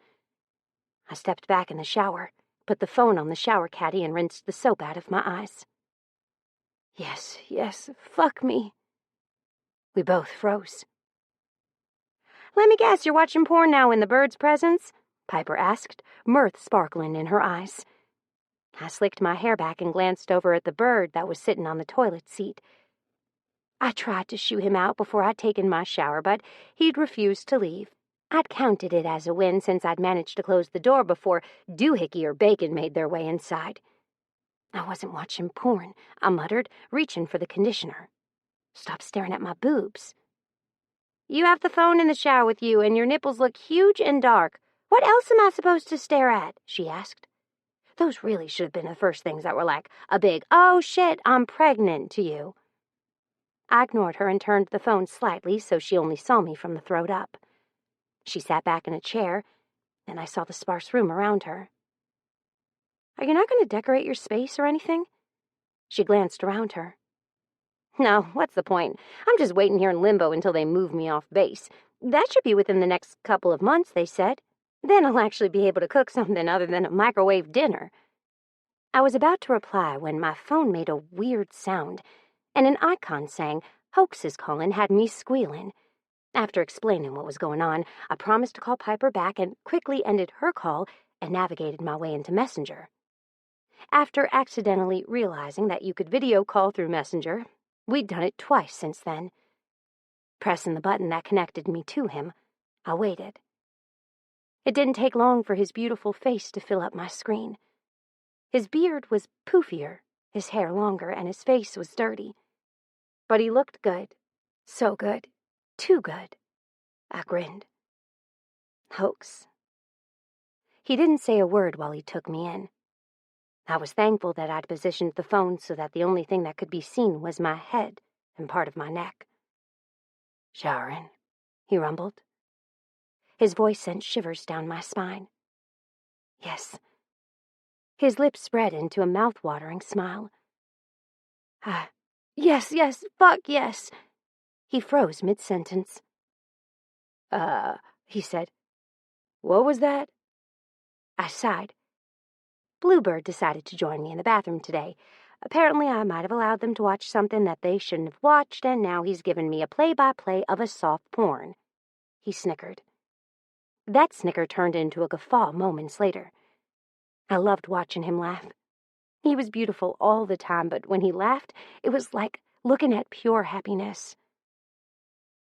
I stepped back in the shower, put the phone on the shower caddy, and rinsed the soap out of my eyes. Yes, fuck me. We both froze. "Let me guess, you're watching porn now in the bird's presence?" Piper asked, mirth sparkling in her eyes. I slicked my hair back and glanced over at the bird that was sitting on the toilet seat. I tried to shoo him out before I'd taken my shower, but he'd refused to leave. I'd counted it as a win since I'd managed to close the door before Doohickey or Bacon made their way inside. "I wasn't watching porn," I muttered, reaching for the conditioner. Stop staring at my boobs. You have the phone in the shower with you, and your nipples look huge and dark. What else am I supposed to stare at? She asked. Those really should have been the first things that were like a big, oh shit, I'm pregnant to you. I ignored her and turned the phone slightly so she only saw me from the throat up. She sat back in a chair, and I saw the sparse room around her. Are you not going to decorate your space or anything? She glanced around her. No, what's the point? I'm just waiting here in limbo until they move me off base. That should be within the next couple of months, they said. Then I'll actually be able to cook something other than a microwave dinner. I was about to reply when my phone made a weird sound, and an icon saying, "Hoax is calling," had me squealing. After explaining what was going on, I promised to call Piper back and quickly ended her call and navigated my way into Messenger. After accidentally realizing that you could video call through Messenger, we'd done it twice since then. Pressing the button that connected me to him, I waited. It didn't take long for his beautiful face to fill up my screen. His beard was poofier, his hair longer, and his face was dirty. But he looked good. So good. Too good. I grinned. Hoax. He didn't say a word while he took me in. I was thankful that I'd positioned the phone so that the only thing that could be seen was my head and part of my neck. "Showering," he rumbled. His voice sent shivers down my spine. Yes. His lips spread into a mouth-watering smile. Yes, fuck yes. He froze mid-sentence. He said. What was that? I sighed. Bluebird decided to join me in the bathroom today. Apparently I might have allowed them to watch something that they shouldn't have watched, and now he's given me a play-by-play of a soft porn. He snickered. That snicker turned into a guffaw moments later. I loved watching him laugh. He was beautiful all the time, but when he laughed, it was like looking at pure happiness.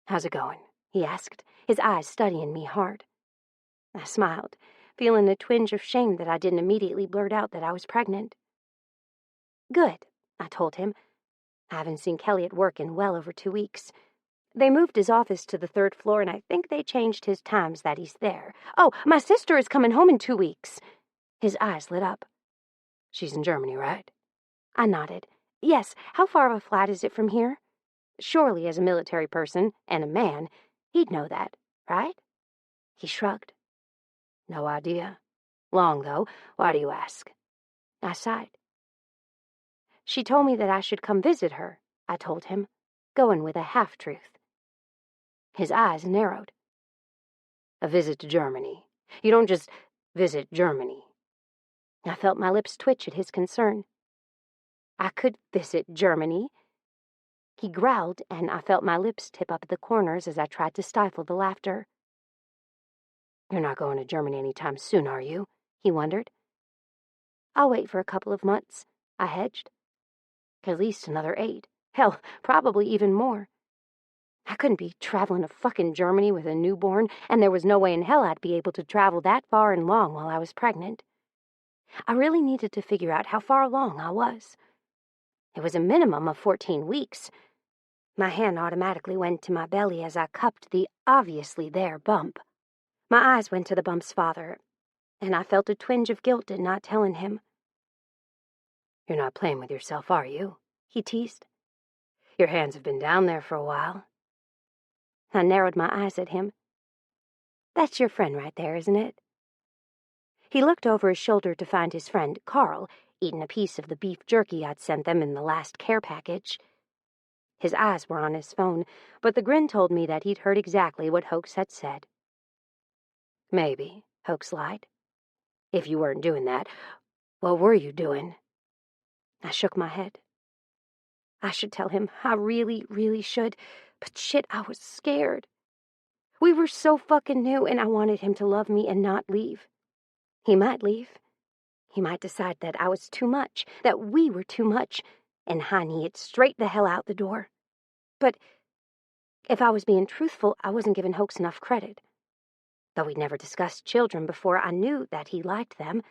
"How's it going?" he asked, his eyes studying me hard. I smiled, feeling a twinge of shame that I didn't immediately blurt out that I was pregnant. "Good," I told him. I haven't seen Kelly at work in well over 2 weeks. They moved his office to the 3rd floor, and I think they changed his times that he's there. Oh, my sister is coming home in 2 weeks. His eyes lit up. "She's in Germany, right?" I nodded. Yes, how far of a flight is it from here? Surely, as a military person, and a man, he'd know that, right? He shrugged. "No idea. Long, though. Why do you ask?" I sighed. "She told me that I should come visit her," I told him, going with a half-truth. His eyes narrowed. "A visit to Germany. You don't just visit Germany." I felt my lips twitch at his concern. I could visit Germany. He growled, and I felt my lips tip up at the corners as I tried to stifle the laughter. "You're not going to Germany anytime soon, are you?" he wondered. "I'll wait for a couple of months," I hedged. "At least another 8. Hell, probably even more. I couldn't be traveling to fucking Germany with a newborn, and there was no way in hell I'd be able to travel that far and long while I was pregnant. I really needed to figure out how far along I was. It was a minimum of 14 weeks. My hand automatically went to my belly as I cupped the obviously there bump. My eyes went to the bump's father, and I felt a twinge of guilt at not telling him. "You're not playing with yourself, are you?" he teased. "Your hands have been down there for a while." I narrowed my eyes at him. "That's your friend right there, isn't it?" He looked over his shoulder to find his friend, Carl, eating a piece of the beef jerky I'd sent them in the last care package. His eyes were on his phone, but the grin told me that he'd heard exactly what Hoax had said. "Maybe," Hoax lied. "If you weren't doing that, what were you doing?" I shook my head. I should tell him. I really, really should. But shit, I was scared. We were so fucking new, and I wanted him to love me and not leave. He might leave. He might decide that I was too much, that we were too much, and hiney it straight the hell out the door. But if I was being truthful, I wasn't giving Hoax enough credit. Though we'd never discussed children before, I knew that he liked them.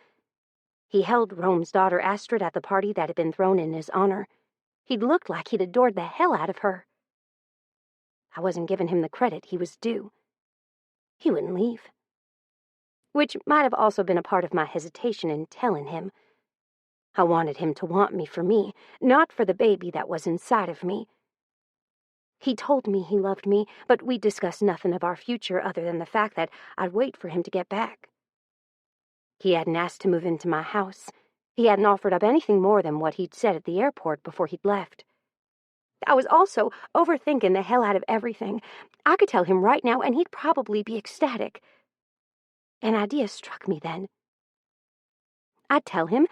He held Rome's daughter Astrid at the party that had been thrown in his honor. He'd looked like he'd adored the hell out of her. I wasn't giving him the credit he was due. He wouldn't leave. Which might have also been a part of my hesitation in telling him. I wanted him to want me for me, not for the baby that was inside of me. He told me he loved me, but we discussed nothing of our future other than the fact that I'd wait for him to get back. He hadn't asked to move into my house. He hadn't offered up anything more than what he'd said at the airport before he'd left. I was also overthinking the hell out of everything. I could tell him right now, and he'd probably be ecstatic. An idea struck me then. I'd tell him,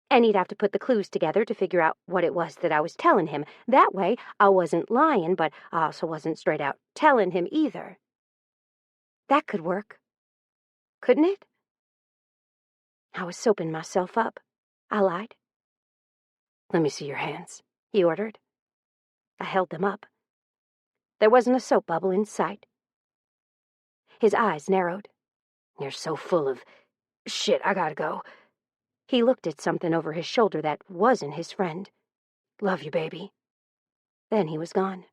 and he'd have to put the clues together to figure out what it was that I was telling him. That way, I wasn't lying, but I also wasn't straight out telling him either. That could work. Couldn't it? I was soaping myself up. I lied. "Let me see your hands," he ordered. I held them up. There wasn't a soap bubble in sight. His eyes narrowed. "You're so full of... shit, I gotta go." He looked at something over his shoulder that wasn't his friend. "Love you, baby." Then he was gone.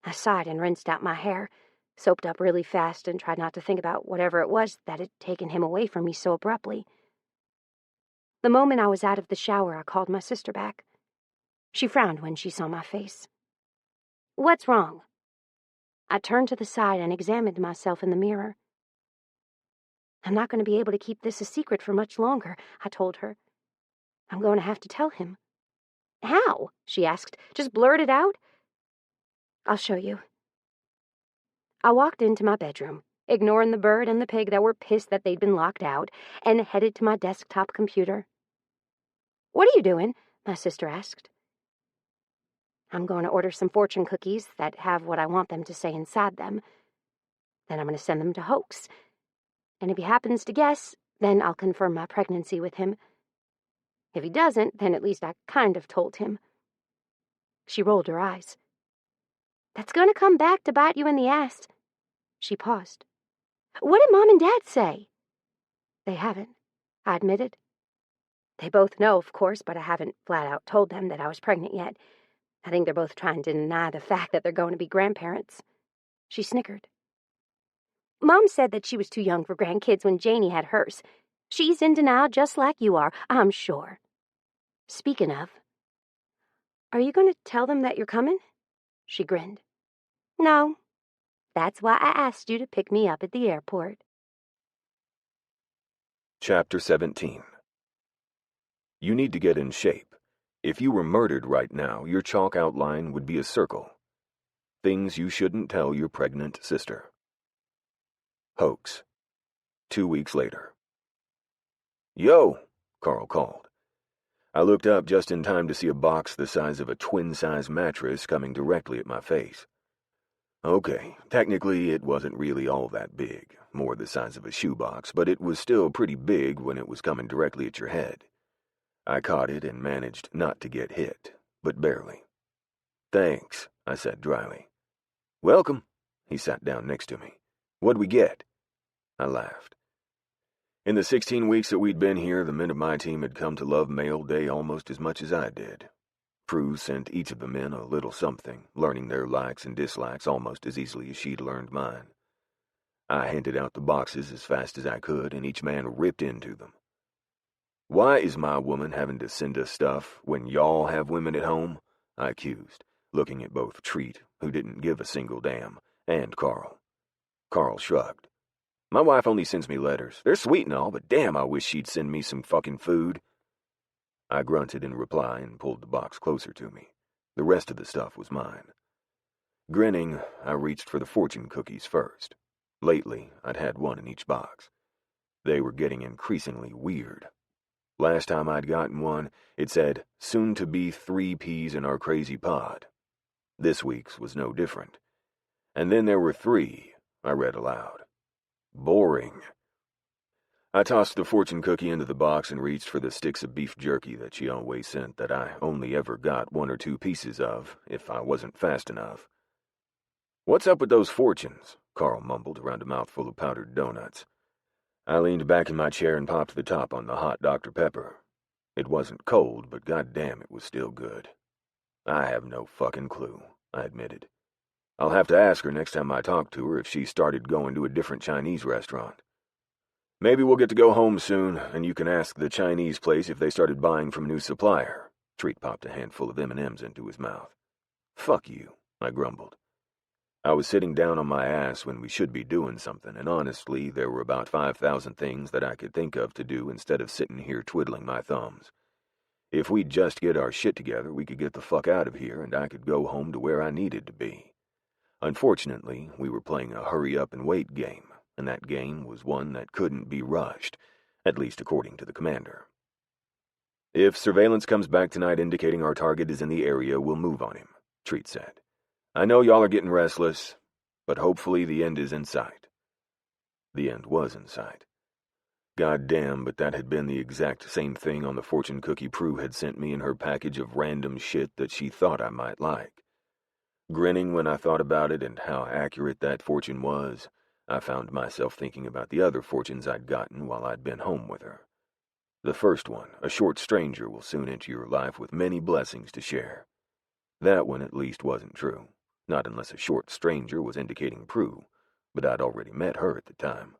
I sighed and rinsed out my hair, soaped up really fast, and tried not to think about whatever it was that had taken him away from me so abruptly. The moment I was out of the shower, I called my sister back. She frowned when she saw my face. "What's wrong?" I turned to the side and examined myself in the mirror. "I'm not going to be able to keep this a secret for much longer," I told her. "I'm going to have to tell him." "How?" she asked. "Just blurt it out?" "I'll show you." I walked into my bedroom, ignoring the bird and the pig that were pissed that they'd been locked out, and headed to my desktop computer. "What are you doing?" my sister asked. "I'm going to order some fortune cookies that have what I want them to say inside them. Then I'm going to send them to Hoax. And if he happens to guess, then I'll confirm my pregnancy with him. If he doesn't, then at least I kind of told him." She rolled her eyes. "That's going to come back to bite you in the ass." She paused. "What did Mom and Dad say?" "They haven't," I admitted. "They both know, of course, but I haven't flat out told them that I was pregnant yet. I think they're both trying to deny the fact that they're going to be grandparents." She snickered. "Mom said that she was too young for grandkids when Janie had hers. She's in denial just like you are, I'm sure." "Speaking of, are you going to tell them that you're coming?" She grinned. "No. That's why I asked you to pick me up at the airport." Chapter 17. You need to get in shape. If you were murdered right now, your chalk outline would be a circle. Things you shouldn't tell your pregnant sister. Hoax. 2 weeks later. "Yo," Carl called. I looked up just in time to see a box the size of a twin-size mattress coming directly at my face. Okay, technically it wasn't really all that big, more the size of a shoebox, but it was still pretty big when it was coming directly at your head. I caught it and managed not to get hit, but barely. "Thanks," I said dryly. "Welcome." He sat down next to me. "What'd we get?" I laughed. In the 16 weeks that we'd been here, the men of my team had come to love Mail Day almost as much as I did. Prue sent each of the men a little something, learning their likes and dislikes almost as easily as she'd learned mine. I handed out the boxes as fast as I could, and each man ripped into them. "Why is my woman having to send us stuff when y'all have women at home?" I accused, looking at both Treat, who didn't give a single damn, and Carl. Carl shrugged. "My wife only sends me letters. They're sweet and all, but damn, I wish she'd send me some fucking food." I grunted in reply and pulled the box closer to me. The rest of the stuff was mine. Grinning, I reached for the fortune cookies first. Lately, I'd had one in each box. They were getting increasingly weird. Last time I'd gotten one, it said, "Soon to be 3 peas in our crazy pod." This week's was no different. And then there were 3, I read aloud. Boring. I tossed the fortune cookie into the box and reached for the sticks of beef jerky that she always sent that I only ever got 1 or 2 pieces of, if I wasn't fast enough. "What's up with those fortunes?" Carl mumbled around a mouthful of powdered donuts. I leaned back in my chair and popped the top on the hot Dr. Pepper. It wasn't cold, but goddamn, it was still good. "I have no fucking clue," I admitted. I'll have to ask her next time I talk to her if she started going to a different Chinese restaurant. Maybe we'll get to go home soon, and you can ask the Chinese place if they started buying from a new supplier. Treat popped a handful of M&Ms into his mouth. Fuck you, I grumbled. I was sitting down on my ass when we should be doing something, and honestly, there were about 5,000 things that I could think of to do instead of sitting here twiddling my thumbs. If we'd just get our shit together, we could get the fuck out of here, and I could go home to where I needed to be. Unfortunately, we were playing a hurry-up-and-wait game, and that game was one that couldn't be rushed, at least according to the commander. If surveillance comes back tonight indicating our target is in the area, we'll move on him, Treat said. I know y'all are getting restless, but hopefully the end is in sight. The end was in sight. God damn, but that had been the exact same thing on the fortune cookie Prue had sent me in her package of random shit that she thought I might like. Grinning when I thought about it and how accurate that fortune was, I found myself thinking about the other fortunes I'd gotten while I'd been home with her. The first one, a short stranger will soon enter your life with many blessings to share. That one at least wasn't true, not unless a short stranger was indicating Prue, but I'd already met her at the time.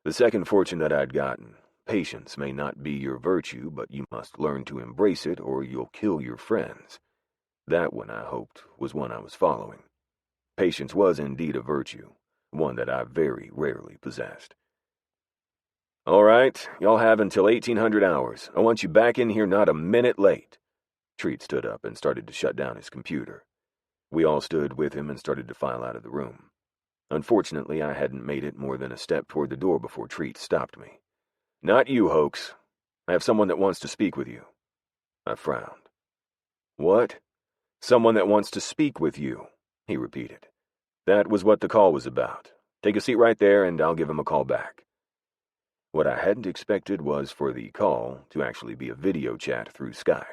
The second fortune that I'd gotten, patience may not be your virtue, but you must learn to embrace it or you'll kill your friends. That one, I hoped, was one I was following. Patience was indeed a virtue, one that I very rarely possessed. All right, y'all have until 1800 hours. I want you back in here not a minute late. Treat stood up and started to shut down his computer. We all stood with him and started to file out of the room. Unfortunately, I hadn't made it more than a step toward the door before Treat stopped me. Not you, Hoax. I have someone that wants to speak with you. I frowned. What? Someone that wants to speak with you, he repeated. That was what the call was about. Take a seat right there and I'll give him a call back. What I hadn't expected was for the call to actually be a video chat through Skype.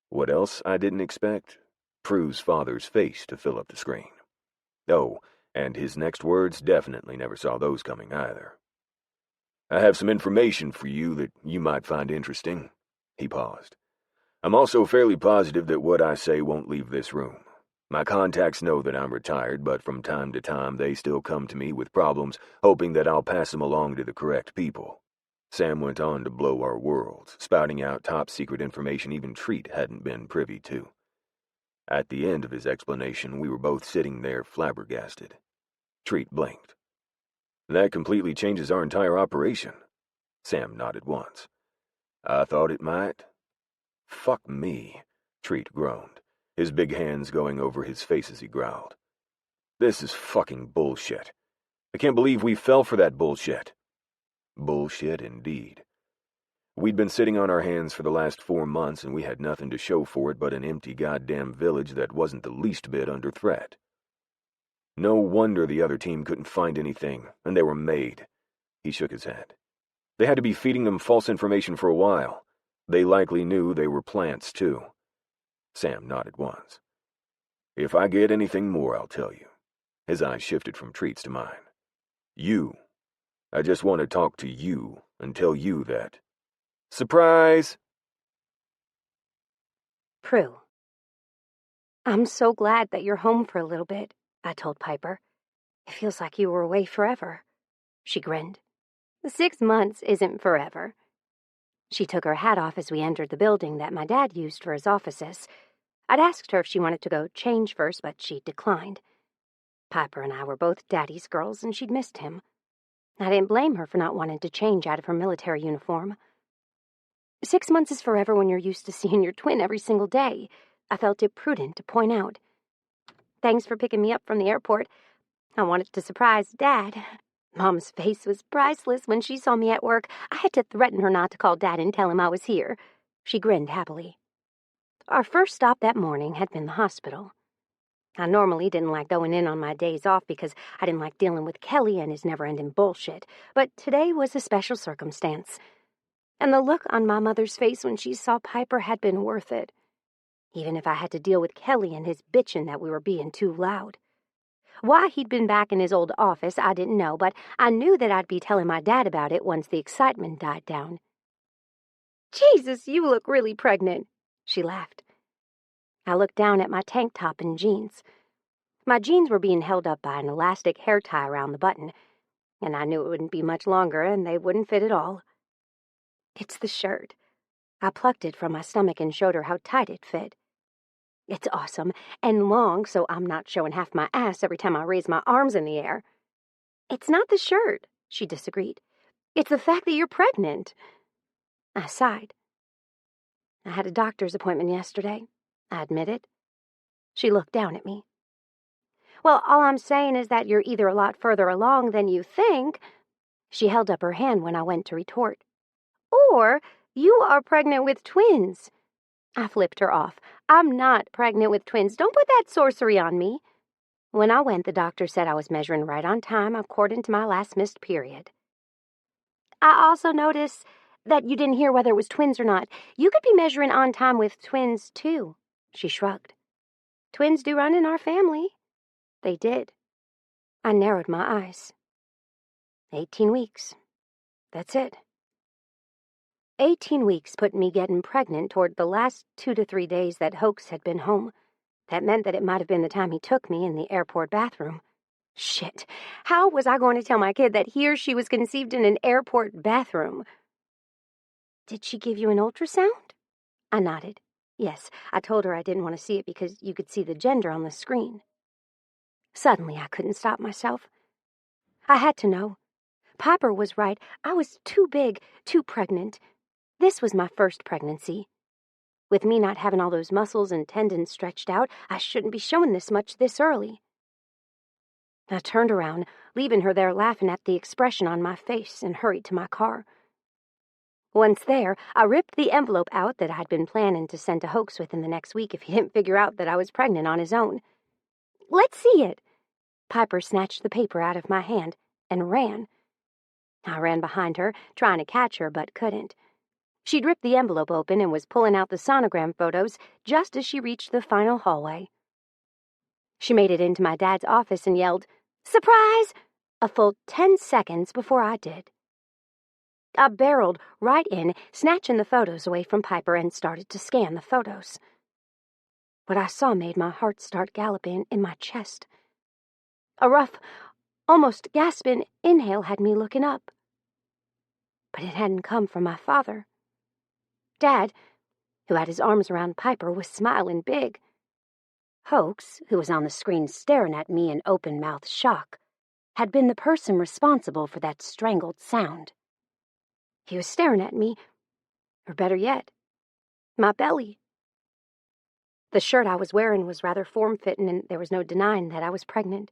What else I didn't expect? Prue's father's face to fill up the screen. Oh, and his next words definitely never saw those coming either. I have some information for you that you might find interesting. He paused. I'm also fairly positive that what I say won't leave this room. My contacts know that I'm retired, but from time to time they still come to me with problems, hoping that I'll pass them along to the correct people. Sam went on to blow our worlds, spouting out top-secret information even Treat hadn't been privy to. At the end of his explanation, we were both sitting there flabbergasted. Treat blinked. That completely changes our entire operation. Sam nodded once. I thought it might. Fuck me, Treat groaned, his big hands going over his face as he growled. This is fucking bullshit. I can't believe we fell for that bullshit. Bullshit indeed. We'd been sitting on our hands for the last 4 months and we had nothing to show for it but an empty goddamn village that wasn't the least bit under threat. No wonder the other team couldn't find anything, and they were made. He shook his head. They had to be feeding them false information for a while. They likely knew they were plants, too. Sam nodded once. If I get anything more, I'll tell you. His eyes shifted from Treat's to mine. You. I just want to talk to you and tell you that. Surprise! Prue. I'm so glad that you're home for a little bit, I told Piper. It feels like you were away forever. She grinned. 6 months isn't forever. She took her hat off as we entered the building that my dad used for his offices. I'd asked her if she wanted to go change first, but she declined. Piper and I were both Daddy's girls, and she'd missed him. I didn't blame her for not wanting to change out of her military uniform. 6 months is forever when you're used to seeing your twin every single day, I felt it prudent to point out. Thanks for picking me up from the airport. I wanted to surprise Dad. Mom's face was priceless when she saw me at work. I had to threaten her not to call Dad and tell him I was here. She grinned happily. Our first stop that morning had been the hospital. I normally didn't like going in on my days off because I didn't like dealing with Kelly and his never-ending bullshit, but today was a special circumstance. And the look on my mother's face when she saw Piper had been worth it, even if I had to deal with Kelly and his bitchin' that we were being too loud. Why he'd been back in his old office, I didn't know, but I knew that I'd be telling my dad about it once the excitement died down. Jesus, you look really pregnant, she laughed. I looked down at my tank top and jeans. My jeans were being held up by an elastic hair tie around the button, and I knew it wouldn't be much longer and they wouldn't fit at all. It's the shirt. I plucked it from my stomach and showed her how tight it fit. It's awesome and long, so I'm not showing half my ass every time I raise my arms in the air. It's not the shirt, she disagreed. It's the fact that you're pregnant. I sighed. I had a doctor's appointment yesterday, I admitted. She looked down at me. Well, all I'm saying is that you're either a lot further along than you think. She held up her hand when I went to retort. Or you are pregnant with twins. I flipped her off. I'm not pregnant with twins. Don't put that sorcery on me. When I went, the doctor said I was measuring right on time according to my last missed period. I also noticed that you didn't hear whether it was twins or not. You could be measuring on time with twins, too. She shrugged. Twins do run in our family. They did. I narrowed my eyes. 18 weeks. That's it. 18 weeks put me getting pregnant toward the last 2 to 3 days that Hoax had been home. That meant that it might have been the time he took me in the airport bathroom. Shit. How was I going to tell my kid that he or she was conceived in an airport bathroom? Did she give you an ultrasound? I nodded. Yes, I told her I didn't want to see it because you could see the gender on the screen. Suddenly, I couldn't stop myself. I had to know. Piper was right. I was too big, too pregnant. This was my first pregnancy. With me not having all those muscles and tendons stretched out, I shouldn't be showing this much this early. I turned around, leaving her there laughing at the expression on my face, and hurried to my car. Once there, I ripped the envelope out that I'd been planning to send to Hoax within the next week if he didn't figure out that I was pregnant on his own. Let's see it. Piper snatched the paper out of my hand and ran. I ran behind her, trying to catch her, but couldn't. She'd ripped the envelope open and was pulling out the sonogram photos just as she reached the final hallway. She made it into my dad's office and yelled, "Surprise!" a full 10 seconds before I did. I barreled right in, snatching the photos away from Piper, and started to scan the photos. What I saw made my heart start galloping in my chest. A rough, almost gasping inhale had me looking up. But it hadn't come from my father. Dad, who had his arms around Piper, was smiling big. Hoax, who was on the screen staring at me in open-mouthed shock, had been the person responsible for that strangled sound. He was staring at me, or better yet, my belly. The shirt I was wearing was rather form-fitting, and there was no denying that I was pregnant.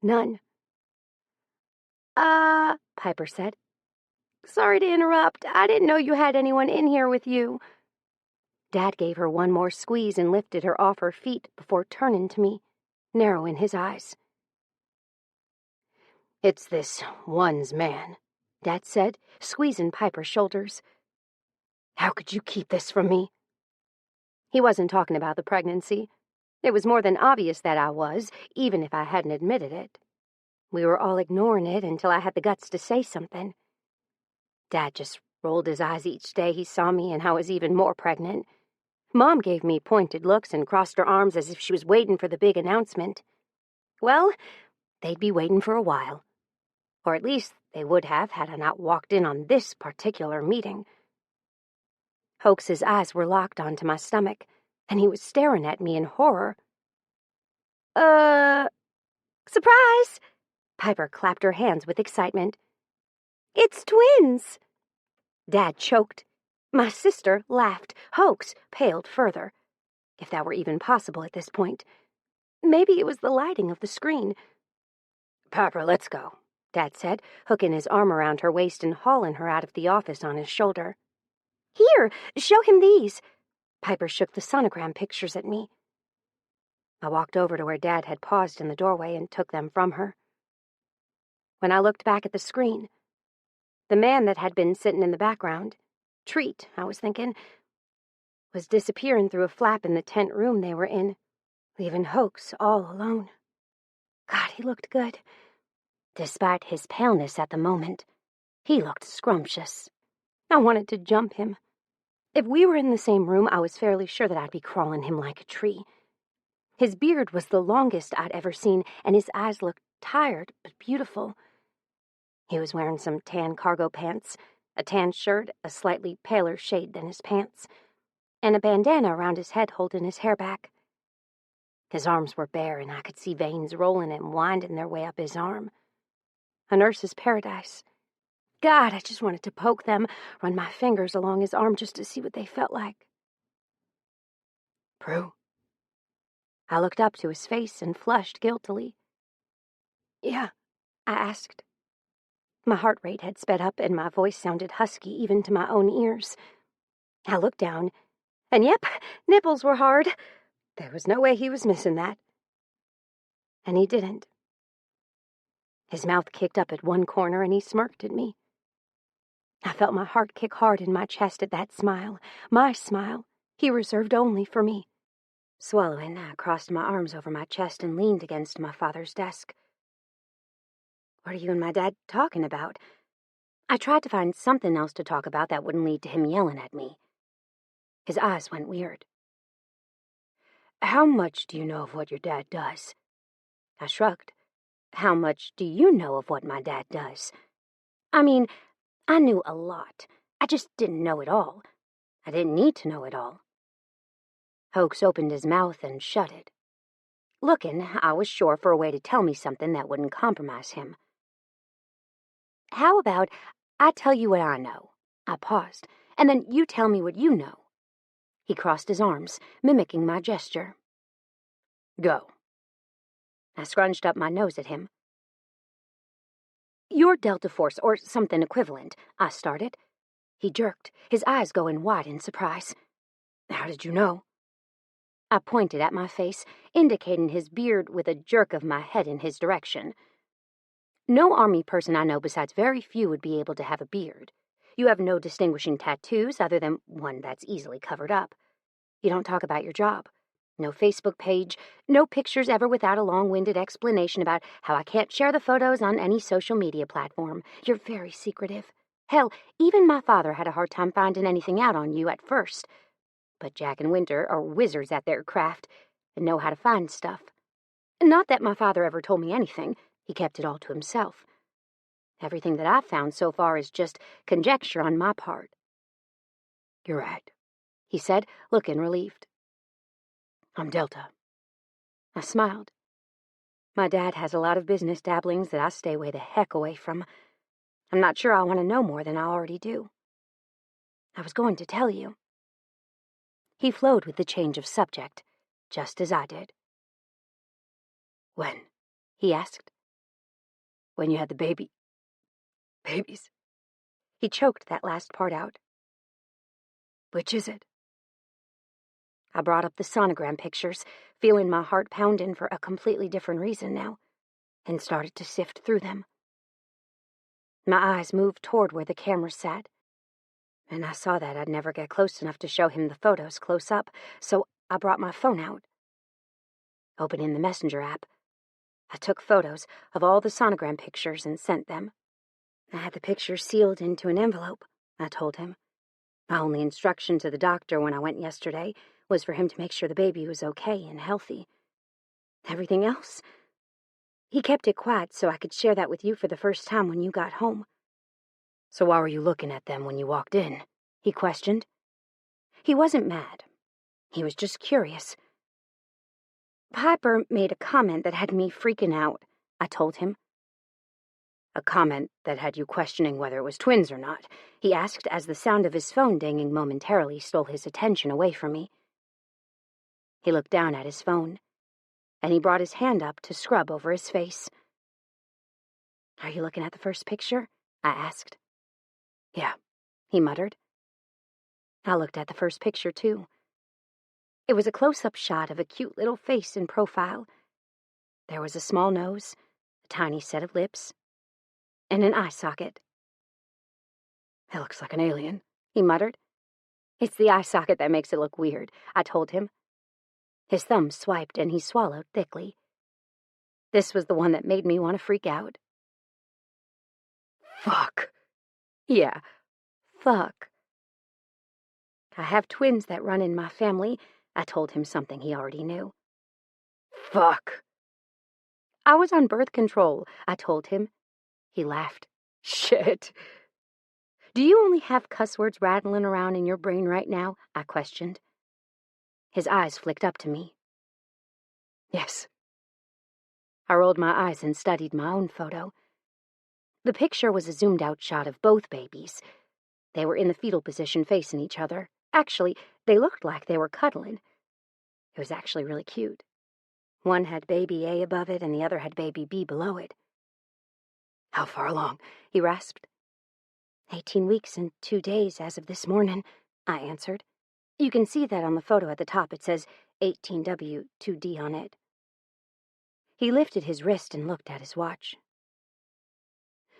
None. Piper said. Sorry to interrupt. I didn't know you had anyone in here with you. Dad gave her one more squeeze and lifted her off her feet before turning to me, narrowing his eyes. It's this one's man, Dad said, squeezing Piper's shoulders. How could you keep this from me? He wasn't talking about the pregnancy. It was more than obvious that I was, even if I hadn't admitted it. We were all ignoring it until I had the guts to say something. Dad just rolled his eyes each day he saw me and I was even more pregnant. Mom gave me pointed looks and crossed her arms as if she was waiting for the big announcement. Well, they'd be waiting for a while. Or at least they would have had I not walked in on this particular meeting. Hoax's eyes were locked onto my stomach, and he was staring at me in horror. Surprise! Piper clapped her hands with excitement. It's twins! Dad choked. My sister laughed. Hoax paled further, if that were even possible at this point. Maybe it was the lighting of the screen. Piper, let's go, Dad said, hooking his arm around her waist and hauling her out of the office on his shoulder. Here, show him these. Piper shook the sonogram pictures at me. I walked over to where Dad had paused in the doorway and took them from her. When I looked back at the screen, the man that had been sitting in the background, Treat, I was thinking, was disappearing through a flap in the tent room they were in, leaving Hoax all alone. God, he looked good. Despite his paleness at the moment, he looked scrumptious. I wanted to jump him. If we were in the same room, I was fairly sure that I'd be crawling him like a tree. His beard was the longest I'd ever seen, and his eyes looked tired but beautiful. He was wearing some tan cargo pants, a tan shirt, a slightly paler shade than his pants, and a bandana around his head holding his hair back. His arms were bare, and I could see veins rolling and winding their way up his arm. A nurse's paradise. God, I just wanted to poke them, run my fingers along his arm just to see what they felt like. Prue. I looked up to his face and flushed guiltily. Yeah, I asked. My heart rate had sped up and my voice sounded husky even to my own ears. I looked down, and yep, nipples were hard. There was no way he was missing that. And he didn't. His mouth kicked up at one corner and he smirked at me. I felt my heart kick hard in my chest at that smile, my smile, he reserved only for me. Swallowing, I crossed my arms over my chest and leaned against my father's desk. What are you and my dad talking about? I tried to find something else to talk about that wouldn't lead to him yelling at me. His eyes went weird. How much do you know of what your dad does? I shrugged. How much do you know of what my dad does? I mean, I knew a lot. I just didn't know it all. I didn't need to know it all. Hoax opened his mouth and shut it. Looking, I was sure for a way to tell me something that wouldn't compromise him. How about I tell you what I know? I paused, and then you tell me what you know. He crossed his arms, mimicking my gesture. Go. I scrunched up my nose at him. You're Delta Force, or something equivalent, I started. He jerked, his eyes going wide in surprise. How did you know? I pointed at my face, indicating his beard with a jerk of my head in his direction. No Army person I know besides very few would be able to have a beard. You have no distinguishing tattoos other than one that's easily covered up. You don't talk about your job. No Facebook page, no pictures ever without a long-winded explanation about how I can't share the photos on any social media platform. You're very secretive. Hell, even my father had a hard time finding anything out on you at first. But Jack and Winter are wizards at their craft and know how to find stuff. Not that my father ever told me anything. He kept it all to himself. Everything that I've found so far is just conjecture on my part. You're right, he said, looking relieved. I'm Delta. I smiled. My dad has a lot of business dabblings that I stay way the heck away from. I'm not sure I want to know more than I already do. I was going to tell you. He flowed with the change of subject, just as I did. When? He asked. When you had the babies. He choked that last part out. Which is it? I brought up the sonogram pictures, feeling my heart pounding for a completely different reason now, and started to sift through them. My eyes moved toward where the camera sat, and I saw that I'd never get close enough to show him the photos close up, so I brought my phone out. Opening the Messenger app, I took photos of all the sonogram pictures and sent them. I had the pictures sealed into an envelope, I told him. My only instruction to the doctor when I went yesterday was for him to make sure the baby was okay and healthy. Everything else? He kept it quiet so I could share that with you for the first time when you got home. So why were you looking at them when you walked in? He questioned. He wasn't mad. He was just curious. Piper made a comment that had me freaking out, I told him. A comment that had you questioning whether it was twins or not, he asked as the sound of his phone dinging momentarily stole his attention away from me. He looked down at his phone, and he brought his hand up to scrub over his face. Are you looking at the first picture? I asked. Yeah, he muttered. I looked at the first picture, too. It was a close-up shot of a cute little face in profile. There was a small nose, a tiny set of lips, and an eye socket. It looks like an alien, he muttered. It's the eye socket that makes it look weird, I told him. His thumb swiped and he swallowed thickly. This was the one that made me want to freak out. Fuck. Yeah, fuck. I have twins that run in my family, I told him something he already knew. Fuck. I was on birth control, I told him. He laughed. Shit. Do you only have cuss words rattling around in your brain right now? I questioned. His eyes flicked up to me. Yes. I rolled my eyes and studied my own photo. The picture was a zoomed-out shot of both babies. They were in the fetal position facing each other. Actually, they looked like they were cuddling. It was actually really cute. One had baby A above it and the other had baby B below it. How far along? He rasped. 18 weeks and 2 days as of this morning, I answered. You can see that on the photo at the top. It says 18W, 2D on it. He lifted his wrist and looked at his watch.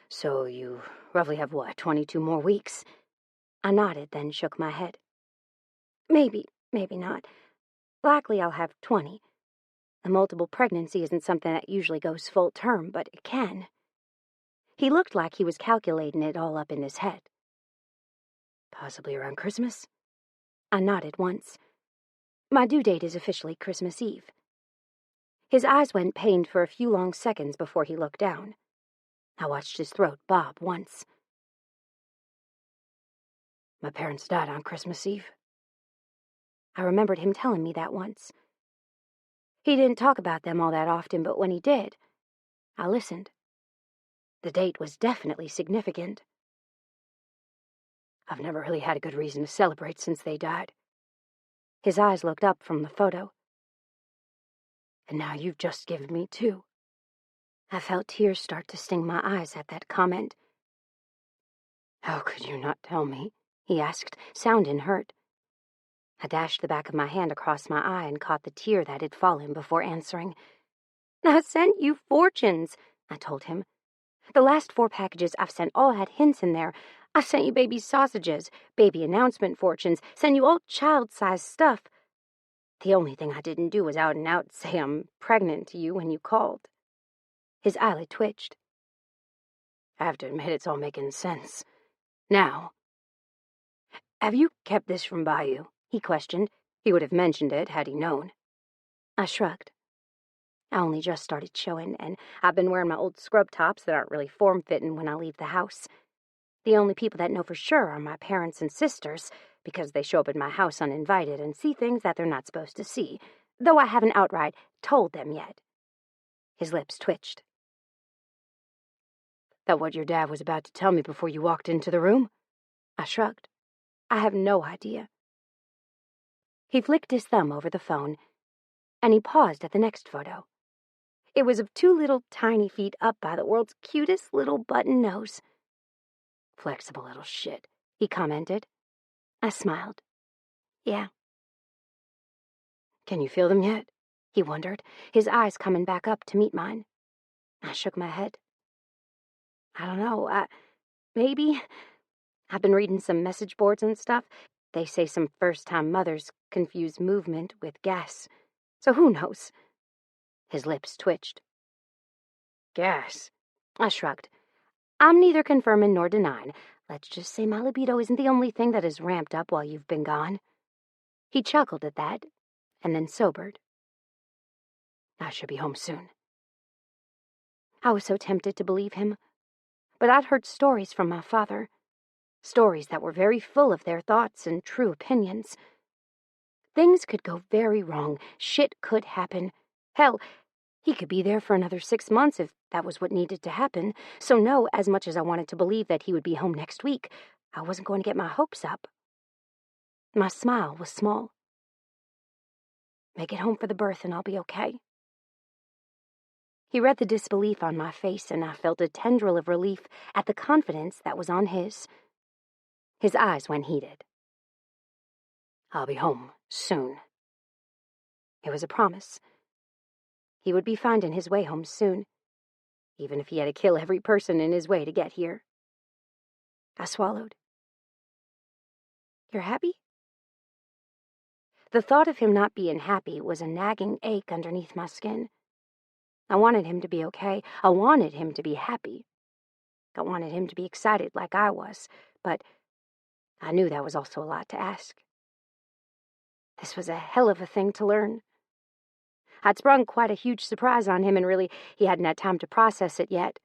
So you roughly have, 22 more weeks? I nodded, then shook my head. Maybe not. Likely I'll have 20. A multiple pregnancy isn't something that usually goes full term, but it can. He looked like he was calculating it all up in his head. Possibly around Christmas? I nodded once. My due date is officially Christmas Eve. His eyes went pained for a few long seconds before he looked down. I watched his throat bob once. My parents died on Christmas Eve. I remembered him telling me that once. He didn't talk about them all that often, but when he did, I listened. The date was definitely significant. I've never really had a good reason to celebrate since they died. His eyes looked up from the photo. And now you've just given me 2. I felt tears start to sting my eyes at that comment. How could you not tell me? He asked, sounding hurt. I dashed the back of my hand across my eye and caught the tear that had fallen before answering. I sent you fortunes, I told him. The last 4 packages I've sent all had hints in there. I sent you baby sausages, baby announcement fortunes, sent you all child-sized stuff. The only thing I didn't do was out and out say I'm pregnant to you when you called. His eyelid twitched. I have to admit it's all making sense. Now. Have you kept this from Bayou? He questioned. He would have mentioned it had he known. I shrugged. I only just started showing, and I've been wearing my old scrub tops that aren't really form-fitting when I leave the house. The only people that know for sure are my parents and sisters, because they show up at my house uninvited and see things that they're not supposed to see, though I haven't outright told them yet. His lips twitched. That what your dad was about to tell me before you walked into the room? I shrugged. I have no idea. He flicked his thumb over the phone, and he paused at the next photo. It was of 2 little tiny feet up by the world's cutest little button nose. Flexible little shit, he commented. I smiled. Yeah. Can you feel them yet? He wondered, his eyes coming back up to meet mine. I shook my head. I don't know, maybe. I've been reading some message boards and stuff. They say some first-time mothers confuse movement with gas. So who knows? His lips twitched. Gas? I shrugged. I'm neither confirming nor denying. Let's just say my libido isn't the only thing that has ramped up while you've been gone. He chuckled at that, and then sobered. I should be home soon. I was so tempted to believe him, but I'd heard stories from my father, stories that were very full of their thoughts and true opinions. Things could go very wrong. Shit could happen. Hell, he could be there for another 6 months if that was what needed to happen. So no, as much as I wanted to believe that he would be home next week, I wasn't going to get my hopes up. My smile was small. Make it home for the birth and I'll be okay. He read the disbelief on my face, and I felt a tendril of relief at the confidence that was on his. His eyes went heated. I'll be home soon. It was a promise. He would be finding his way home soon, even if he had to kill every person in his way to get here. I swallowed. You're happy? The thought of him not being happy was a nagging ache underneath my skin. I wanted him to be okay. I wanted him to be happy. I wanted him to be excited like I was, but I knew that was also a lot to ask. This was a hell of a thing to learn. I'd sprung quite a huge surprise on him, and really, he hadn't had time to process it yet.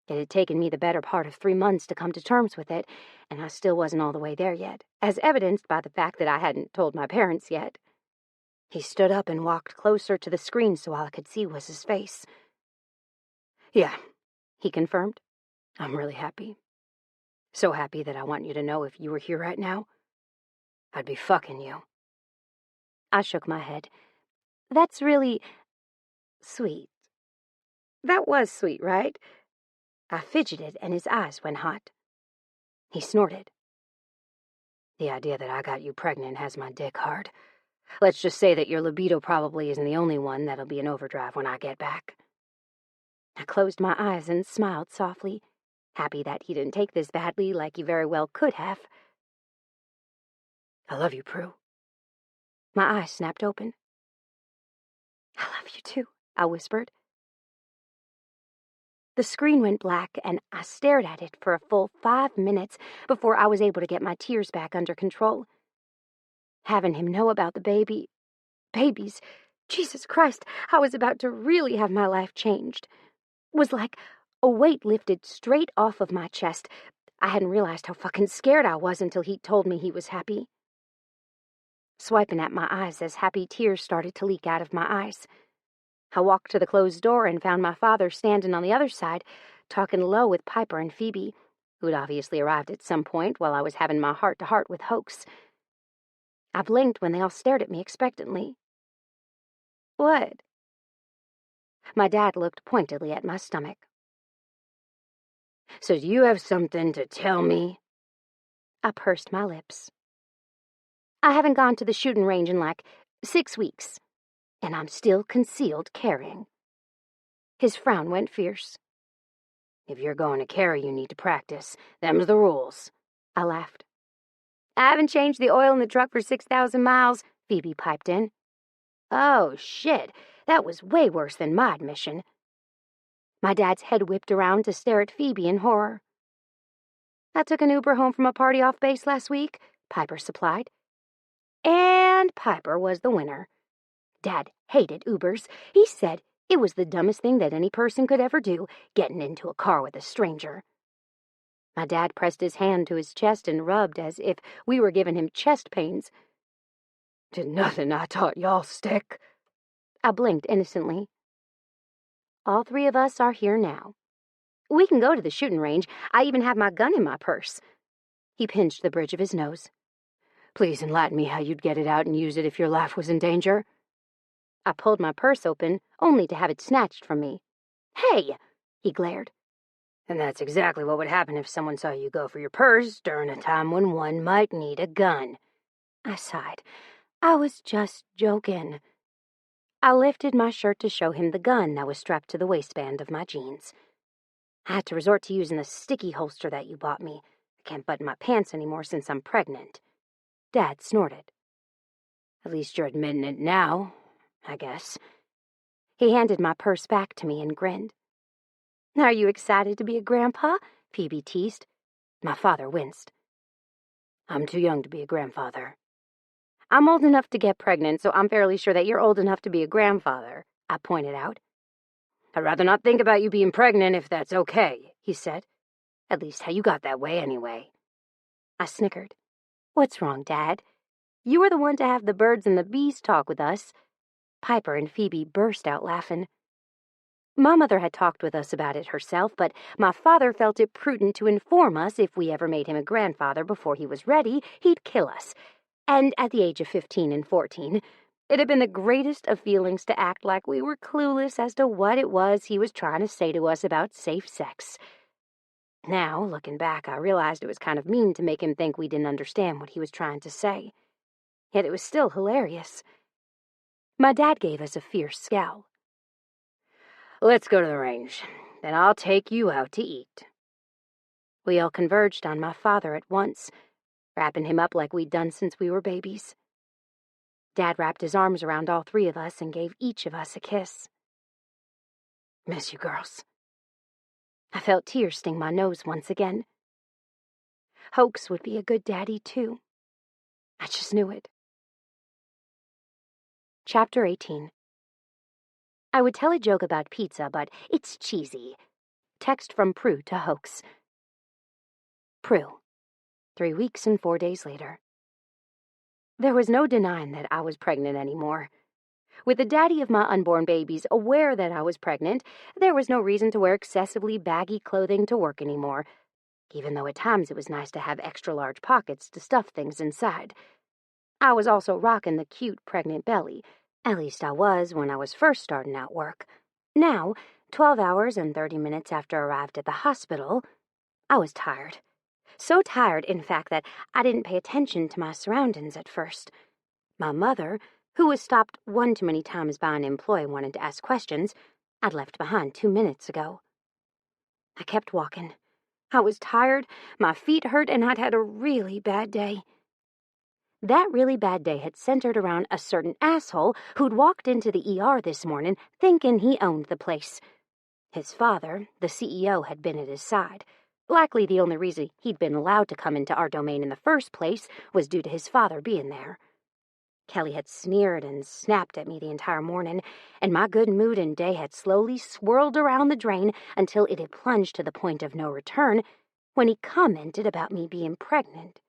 It had taken me the better part of 3 months to come to terms with it, and I still wasn't all the way there yet, as evidenced by the fact that I hadn't told my parents yet. He stood up and walked closer to the screen so all I could see was his face. "Yeah," he confirmed. "I'm really happy. So happy that I want you to know if you were here right now, I'd be fucking you." I shook my head. "That's really sweet." That was sweet, right? I fidgeted, and his eyes went hot. He snorted. "The idea that I got you pregnant has my dick hard. Let's just say that your libido probably isn't the only one that'll be in overdrive when I get back." I closed my eyes and smiled softly, happy that he didn't take this badly like he very well could have. "I love you, Prue." My eyes snapped open. "I love you too," I whispered. The screen went black, and I stared at it for a full 5 minutes before I was able to get my tears back under control. Having him know about the babies, Jesus Christ, I was about to really have my life changed. Was like a weight lifted straight off of my chest. I hadn't realized how fucking scared I was until he told me he was happy. Swiping at my eyes as happy tears started to leak out of my eyes. I walked to the closed door and found my father standing on the other side, talking low with Piper and Phoebe, who'd obviously arrived at some point while I was having my heart-to-heart with Hoax. I blinked when they all stared at me expectantly. "What?" My dad looked pointedly at my stomach. "So do you have something to tell me?" I pursed my lips. "I haven't gone to the shooting range in like 6 weeks, and I'm still concealed carrying." His frown went fierce. "If you're going to carry, you need to practice. Them's the rules." I laughed. "I haven't changed the oil in the truck for 6,000 miles, Phoebe piped in. Oh, shit, that was way worse than my admission. My dad's head whipped around to stare at Phoebe in horror. "I took an Uber home from a party off base last week," Piper supplied. And Piper was the winner. Dad hated Ubers. He said it was the dumbest thing that any person could ever do, getting into a car with a stranger. My dad pressed his hand to his chest and rubbed as if we were giving him chest pains. "Did nothing I taught y'all stick?" I blinked innocently. "All 3 of us are here now. We can go to the shooting range. I even have my gun in my purse." He pinched the bridge of his nose. "Please enlighten me how you'd get it out and use it if your life was in danger." I pulled my purse open, only to have it snatched from me. "Hey!" he glared. "And that's exactly what would happen if someone saw you go for your purse during a time when one might need a gun." I sighed. I was just joking. I lifted my shirt to show him the gun that was strapped to the waistband of my jeans. "I had to resort to using the sticky holster that you bought me. I can't button my pants anymore since I'm pregnant." Dad snorted. "At least you're admitting it now, I guess." He handed my purse back to me and grinned. "Are you excited to be a grandpa?" Phoebe teased. My father winced. "I'm too young to be a grandfather." "I'm old enough to get pregnant, so I'm fairly sure that you're old enough to be a grandfather," I pointed out. "I'd rather not think about you being pregnant if that's okay," he said. "At least how you got that way anyway." I snickered. "What's wrong, Dad? You were the one to have the birds and the bees talk with us." Piper and Phoebe burst out laughing. My mother had talked with us about it herself, but my father felt it prudent to inform us if we ever made him a grandfather before he was ready, he'd kill us. And at the age of 15 and 14, it had been the greatest of feelings to act like we were clueless as to what it was he was trying to say to us about safe sex. Now, looking back, I realized it was kind of mean to make him think we didn't understand what he was trying to say. Yet it was still hilarious. My dad gave us a fierce scowl. "Let's go to the range. Then I'll take you out to eat." We all converged on my father at once, wrapping him up like we'd done since we were babies. Dad wrapped his arms around all 3 of us and gave each of us a kiss. "Miss you girls." I felt tears sting my nose once again. Hoax would be a good daddy, too. I just knew it. Chapter 18. I would tell a joke about pizza, but it's cheesy. Text from Prue to Hoax. Prue, 3 weeks and 4 days later. There was no denying that I was pregnant anymore. With the daddy of my unborn babies aware that I was pregnant, there was no reason to wear excessively baggy clothing to work anymore, even though at times it was nice to have extra large pockets to stuff things inside. I was also rocking the cute pregnant belly. At least I was when I was first starting out work. Now, 12 hours and 30 minutes after I arrived at the hospital, I was tired. So tired, in fact, that I didn't pay attention to my surroundings at first. My mother, who was stopped one too many times by an employee wanting to ask questions, I'd left behind 2 minutes ago. I kept walking. I was tired, my feet hurt, and I'd had a really bad day. That really bad day had centered around a certain asshole who'd walked into the ER this morning thinking he owned the place. His father, the CEO, had been at his side. Likely the only reason he'd been allowed to come into our domain in the first place was due to his father being there. Kelly had sneered and snapped at me the entire morning, and my good mood and day had slowly swirled around the drain until it had plunged to the point of no return when he commented about me being pregnant.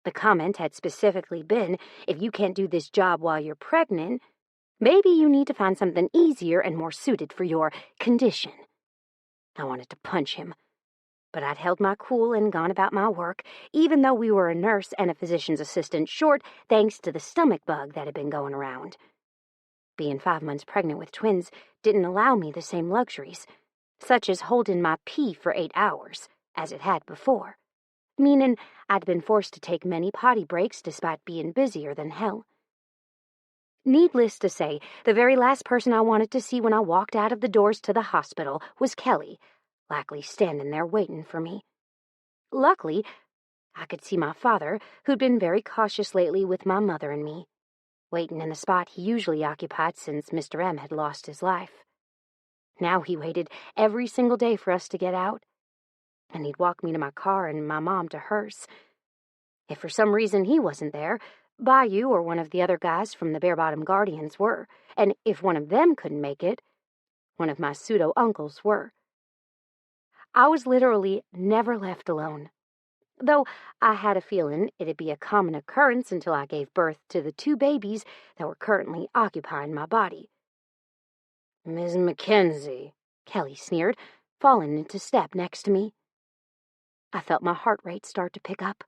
The comment had specifically been, if you can't do this job while you're pregnant, maybe you need to find something easier and more suited for your condition. I wanted to punch him, but I'd held my cool and gone about my work, even though we were a nurse and a physician's assistant short thanks to the stomach bug that had been going around. Being 5 months pregnant with twins didn't allow me the same luxuries, such as holding my pee for 8 hours, as it had before, meaning I'd been forced to take many potty breaks despite being busier than hell. Needless to say, the very last person I wanted to see when I walked out of the doors to the hospital was Kelly, likely standing there waiting for me. Luckily, I could see my father, who'd been very cautious lately with my mother and me, waiting in the spot he usually occupied since Mr. M had lost his life. Now he waited every single day for us to get out, and he'd walk me to my car and my mom to hers. If for some reason he wasn't there, Bayou or one of the other guys from the Bare Bottom Guardians were, and if one of them couldn't make it, one of my pseudo-uncles were. I was literally never left alone, though I had a feeling it'd be a common occurrence until I gave birth to the 2 babies that were currently occupying my body. "Ms. Mackenzie," Kelly sneered, falling into step next to me. I felt my heart rate start to pick up.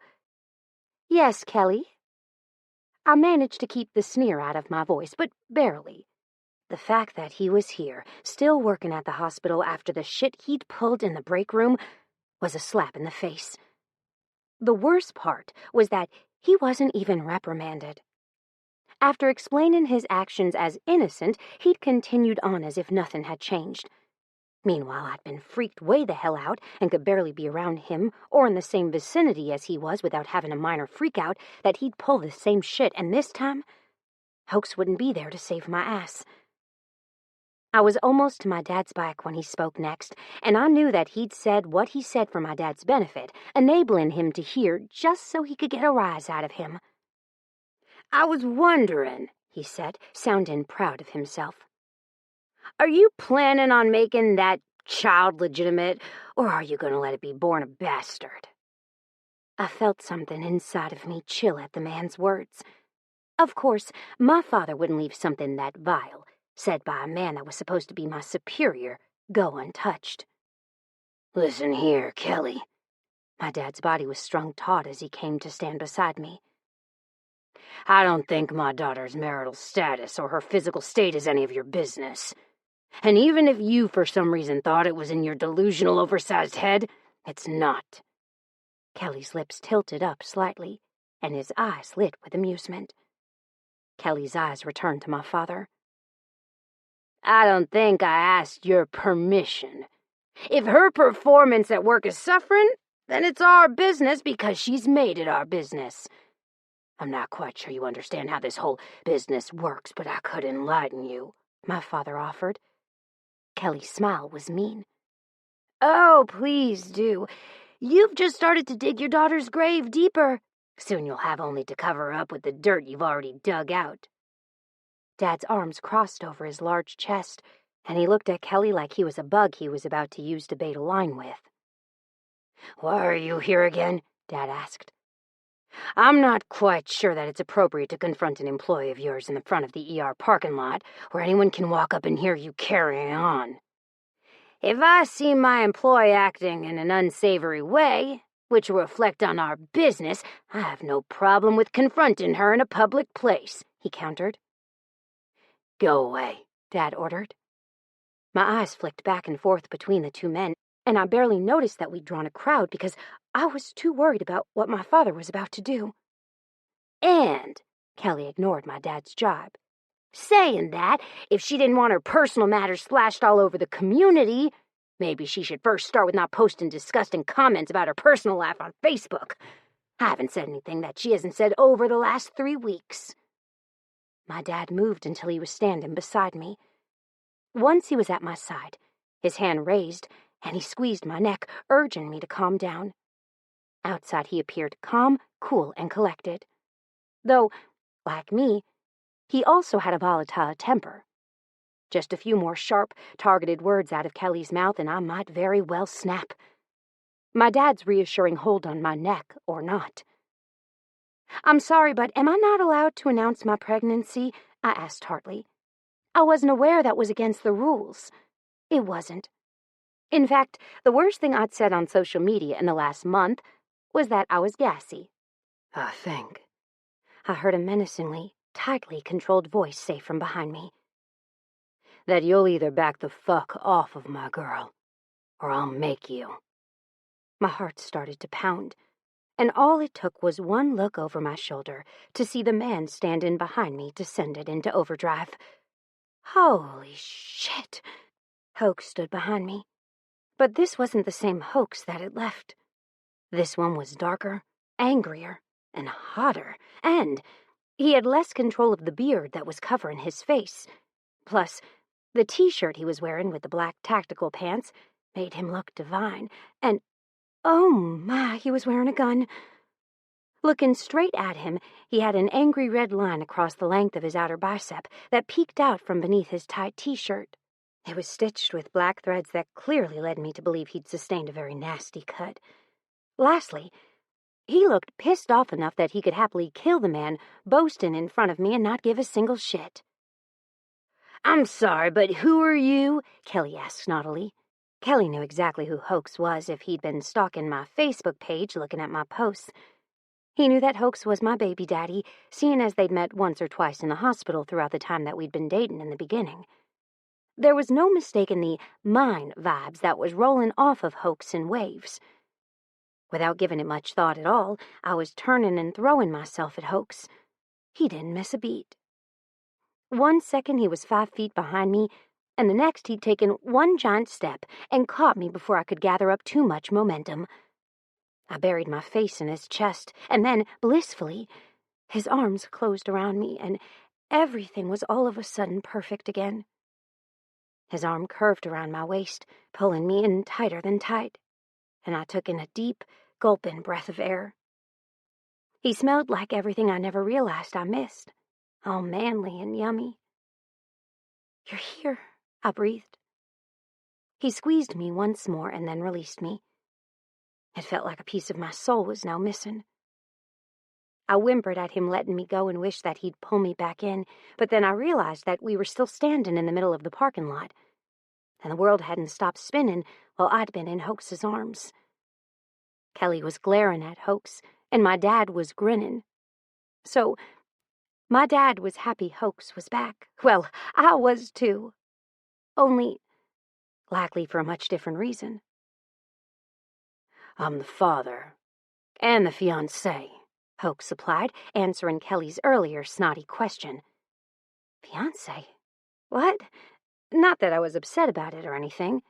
"Yes, Kelly." I managed to keep the sneer out of my voice, but barely. The fact that he was here, still working at the hospital after the shit he'd pulled in the break room, was a slap in the face. The worst part was that he wasn't even reprimanded. After explaining his actions as innocent, he'd continued on as if nothing had changed. Meanwhile, I'd been freaked way the hell out and could barely be around him or in the same vicinity as he was without having a minor freakout that he'd pull the same shit, and this time, Hoax wouldn't be there to save my ass. I was almost to my dad's bike when he spoke next, and I knew that he'd said what he said for my dad's benefit, enabling him to hear just so he could get a rise out of him. "I was wondering," he said, sounding proud of himself. "Are you planning on making that child legitimate, or are you going to let it be born a bastard?" I felt something inside of me chill at the man's words. Of course, my father wouldn't leave something that vile, said by a man that was supposed to be my superior, go untouched. "Listen here, Kelly." My dad's body was strung taut as he came to stand beside me. "I don't think my daughter's marital status or her physical state is any of your business. And even if you for some reason thought it was in your delusional oversized head, it's not." Kelly's lips tilted up slightly, and his eyes lit with amusement. Kelly's eyes returned to my father. "I don't think I asked your permission. If her performance at work is suffering, then it's our business because she's made it our business. I'm not quite sure you understand how this whole business works, but I could enlighten you," my father offered. Kelly's smile was mean. "Oh, please do. You've just started to dig your daughter's grave deeper. Soon you'll have only to cover up with the dirt you've already dug out." Dad's arms crossed over his large chest, and he looked at Kelly like he was a bug he was about to use to bait a line with. "Why are you here again?" Dad asked. "I'm not quite sure that it's appropriate to confront an employee of yours in the front of the ER parking lot, where anyone can walk up and hear you carrying on. If I see my employee acting in an unsavory way, which will reflect on our business, I have no problem with confronting her in a public place," he countered. "Go away," Dad ordered. My eyes flicked back and forth between the two men, and I barely noticed that we'd drawn a crowd because I was too worried about what my father was about to do. "And," Kelly ignored my dad's jibe, "saying that, if she didn't want her personal matters splashed all over the community, maybe she should first start with not posting disgusting comments about her personal life on Facebook. I haven't said anything that she hasn't said over the last 3 weeks." My dad moved until he was standing beside me. Once he was at my side, his hand raised, and he squeezed my neck, urging me to calm down. Outside he appeared calm, cool, and collected. Though, like me, he also had a volatile temper. Just a few more sharp, targeted words out of Kelly's mouth and I might very well snap. My dad's reassuring hold on my neck, or not. "I'm sorry, but am I not allowed to announce my pregnancy?" I asked tartly. I wasn't aware that was against the rules. It wasn't. In fact, the worst thing I'd said on social media in the last month was that I was gassy. "I think," I heard a menacingly, tightly controlled voice say from behind me, "that you'll either back the fuck off of my girl, or I'll make you." My heart started to pound, and all it took was one look over my shoulder to see the man standing behind me descended into overdrive. Holy shit! Hoax stood behind me. But this wasn't the same Hoax that had left. This one was darker, angrier, and hotter, and he had less control of the beard that was covering his face. Plus, the t-shirt he was wearing with the black tactical pants made him look divine, and oh my, he was wearing a gun. Looking straight at him, he had an angry red line across the length of his outer bicep that peeked out from beneath his tight t-shirt. It was stitched with black threads that clearly led me to believe he'd sustained a very nasty cut. Lastly, he looked pissed off enough that he could happily kill the man boasting in front of me and not give a single shit. "I'm sorry, but who are you?" Kelly asked snottily. Kelly knew exactly who Hoax was if he'd been stalking my Facebook page looking at my posts. He knew that Hoax was my baby daddy, seeing as they'd met once or twice in the hospital throughout the time that we'd been dating in the beginning. There was no mistaking the mine vibes that was rolling off of Hoax in waves. Without giving it much thought at all, I was turning and throwing myself at Hoax. He didn't miss a beat. 1 second he was 5 feet behind me, and the next he'd taken one giant step and caught me before I could gather up too much momentum. I buried my face in his chest, and then, blissfully, his arms closed around me, and everything was all of a sudden perfect again. His arm curved around my waist, pulling me in tighter than tight, and I took in a deep, gulping breath of air. He smelled like everything I never realized I missed, all manly and yummy. "You're here," I breathed. He squeezed me once more and then released me. It felt like a piece of my soul was now missing. I whimpered at him letting me go and wished that he'd pull me back in, but then I realized that we were still standing in the middle of the parking lot, and the world hadn't stopped spinning while I'd been in Hoax's arms. Kelly was glaring at Hoax, and my dad was grinning. So, my dad was happy Hoax was back. Well, I was too. Only, likely for a much different reason. "I'm the father, and the fiancé," Hoax supplied, answering Kelly's earlier snotty question. "Fiancé? What? Not that I was upset about it or anything."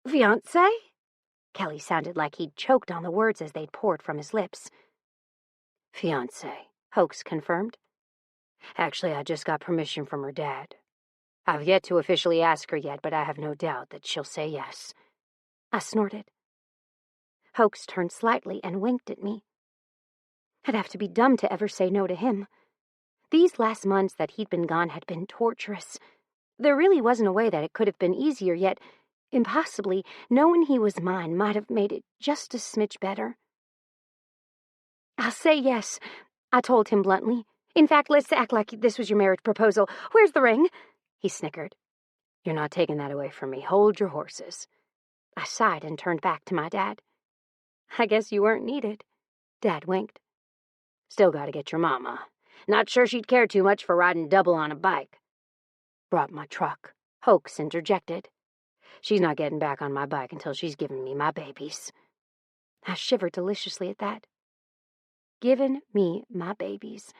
"Fiancé?" Kelly sounded like he'd choked on the words as they'd poured from his lips. "Fiancé," Hoax confirmed. "Actually, I just got permission from her dad. I've yet to officially ask her yet, but I have no doubt that she'll say yes." I snorted. Hoax turned slightly and winked at me. I'd have to be dumb to ever say no to him. These last months that he'd been gone had been torturous. There really wasn't a way that it could have been easier, yet, impossibly, knowing he was mine might have made it just a smidge better. "I'll say yes," I told him bluntly. "In fact, let's act like this was your marriage proposal. Where's the ring?" He snickered. "You're not taking that away from me. Hold your horses." I sighed and turned back to my dad. "I guess you weren't needed." Dad winked. "Still gotta get your mama. Not sure she'd care too much for riding double on a bike." "Brought my truck," Hoax interjected. "She's not getting back on my bike until she's given me my babies." I shivered deliciously at that. Given me my babies.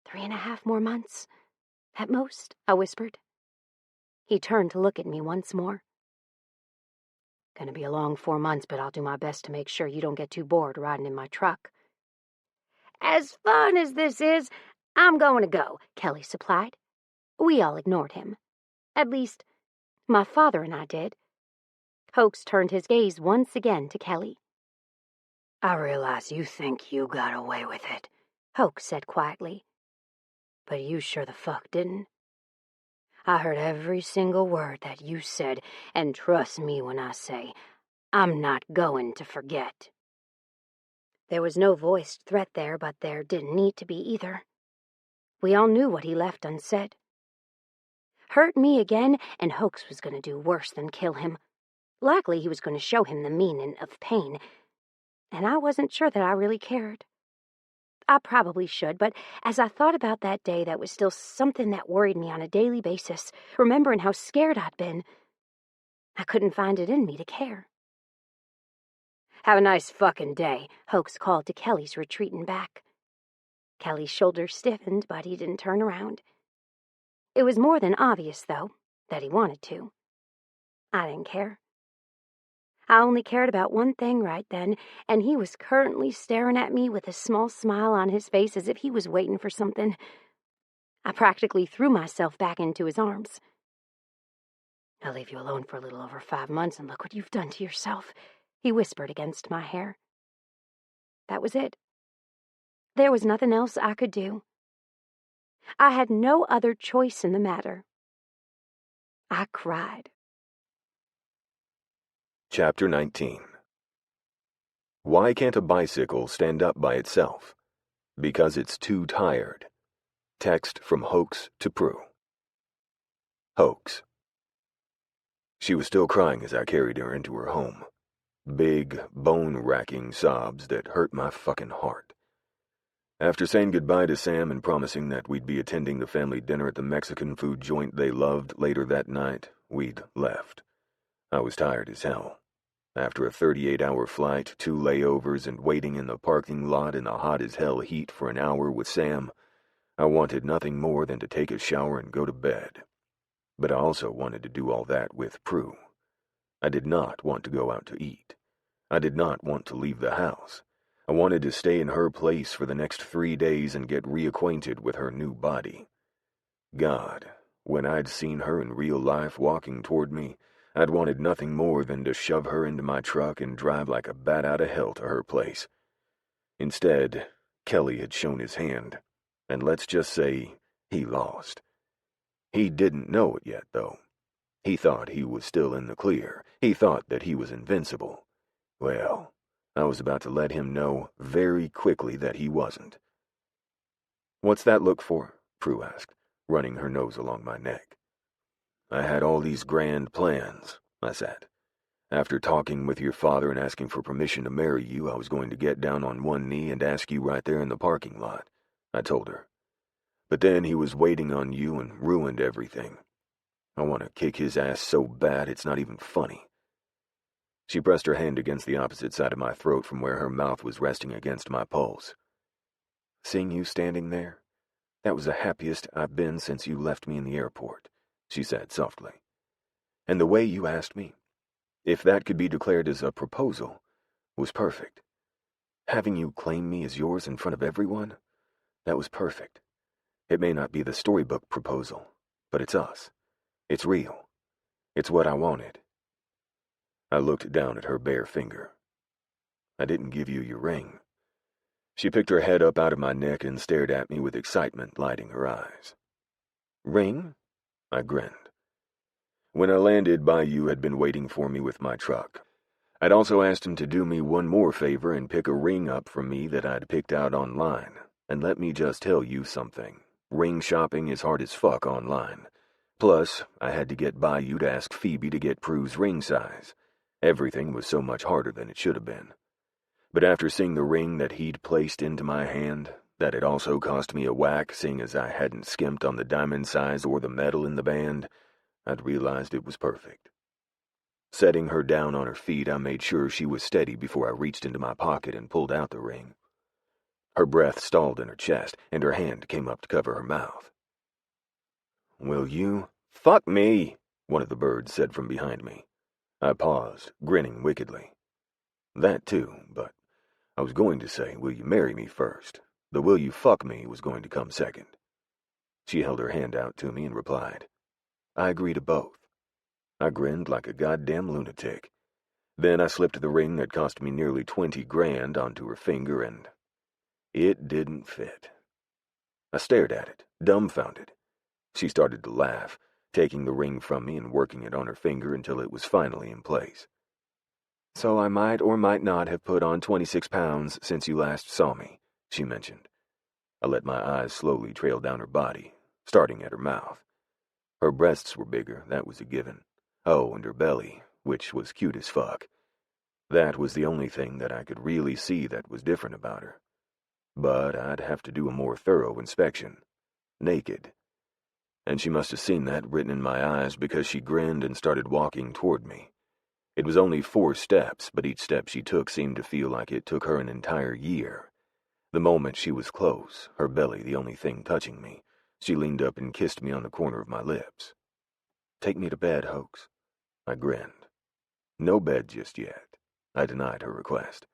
3.5 more months, at most, I whispered. He turned to look at me once more. "Gonna be a long 4 months, but I'll do my best to make sure you don't get too bored riding in my truck." "As fun as this is, I'm going to go," Kelly supplied. We all ignored him. At least, my father and I did. Hoax turned his gaze once again to Kelly. "I realize you think you got away with it," Hoax said quietly. "But you sure the fuck didn't. I heard every single word that you said, and trust me when I say, I'm not going to forget." There was no voiced threat there, but there didn't need to be either. We all knew what he left unsaid. Hurt me again, and Hoax was going to do worse than kill him. Likely he was going to show him the meaning of pain, and I wasn't sure that I really cared. I probably should, but as I thought about that day, that was still something that worried me on a daily basis, remembering how scared I'd been. I couldn't find it in me to care. "Have a nice fucking day," Hoax called to Kelly's retreating back. Kelly's shoulders stiffened, but he didn't turn around. It was more than obvious, though, that he wanted to. I didn't care. I only cared about one thing right then, and he was currently staring at me with a small smile on his face as if he was waiting for something. I practically threw myself back into his arms. "I'll leave you alone for a little over 5 months, and look what you've done to yourself," he whispered against my hair. That was it. There was nothing else I could do. I had no other choice in the matter. I cried. Chapter 19. Why can't a bicycle stand up by itself? Because it's too tired. Text from Hoax to Prue. Hoax. She was still crying as I carried her into her home. Big, bone-racking sobs that hurt my fucking heart. After saying goodbye to Sam and promising that we'd be attending the family dinner at the Mexican food joint they loved later that night, we'd left. I was tired as hell. After a 38-hour flight, 2 layovers, and waiting in the parking lot in the hot-as-hell heat for an hour with Sam, I wanted nothing more than to take a shower and go to bed. But I also wanted to do all that with Prue. I did not want to go out to eat. I did not want to leave the house. I wanted to stay in her place for the next 3 days and get reacquainted with her new body. God, when I'd seen her in real life walking toward me, I'd wanted nothing more than to shove her into my truck and drive like a bat out of hell to her place. Instead, Kelly had shown his hand, and let's just say he lost. He didn't know it yet, though. He thought he was still in the clear. He thought that he was invincible. Well, I was about to let him know very quickly that he wasn't. "What's that look for?" Prue asked, running her nose along my neck. "I had all these grand plans," I said. "After talking with your father and asking for permission to marry you, I was going to get down on one knee and ask you right there in the parking lot," I told her. "But then he was waiting on you and ruined everything. I want to kick his ass so bad it's not even funny." She pressed her hand against the opposite side of my throat from where her mouth was resting against my pulse. "Seeing you standing there, that was the happiest I've been since you left me in the airport," she said softly. "And the way you asked me, if that could be declared as a proposal, was perfect. Having you claim me as yours in front of everyone, that was perfect. It may not be the storybook proposal, but it's us. It's real. It's what I wanted." I looked down at her bare finger. "I didn't give you your ring." She picked her head up out of my neck and stared at me with excitement lighting her eyes. "Ring?" I grinned. When I landed, Bayou had been waiting for me with my truck. I'd also asked him to do me one more favor and pick a ring up for me that I'd picked out online. And let me just tell you something. Ring shopping is hard as fuck online. Plus, I had to get Bayou to ask Phoebe to get Prue's ring size. Everything was so much harder than it should have been. But after seeing the ring that he'd placed into my hand, that had also cost me a whack seeing as I hadn't skimped on the diamond size or the metal in the band, I'd realized it was perfect. Setting her down on her feet, I made sure she was steady before I reached into my pocket and pulled out the ring. Her breath stalled in her chest, and her hand came up to cover her mouth. "Will you—" "Fuck me," one of the birds said from behind me. I paused, grinning wickedly. That too, but I was going to say, "Will you marry me first?" The "will you fuck me" was going to come second. She held her hand out to me and replied, "I agree to both." I grinned like a goddamn lunatic. Then I slipped the ring that cost me nearly 20 grand onto her finger, and it didn't fit. I stared at it, dumbfounded. She started to laugh, taking the ring from me and working it on her finger until it was finally in place. "So I might or might not have put on 26 pounds since you last saw me," she mentioned. I let my eyes slowly trail down her body, starting at her mouth. Her breasts were bigger, that was a given. Oh, and her belly, which was cute as fuck. That was the only thing that I could really see that was different about her. But I'd have to do a more thorough inspection. Naked. And she must have seen that written in my eyes because she grinned and started walking toward me. It was only 4 steps, but each step she took seemed to feel like it took her an entire year. The moment she was close, her belly the only thing touching me, she leaned up and kissed me on the corner of my lips. "Take me to bed, Hoax." I grinned. "No bed just yet." I denied her request.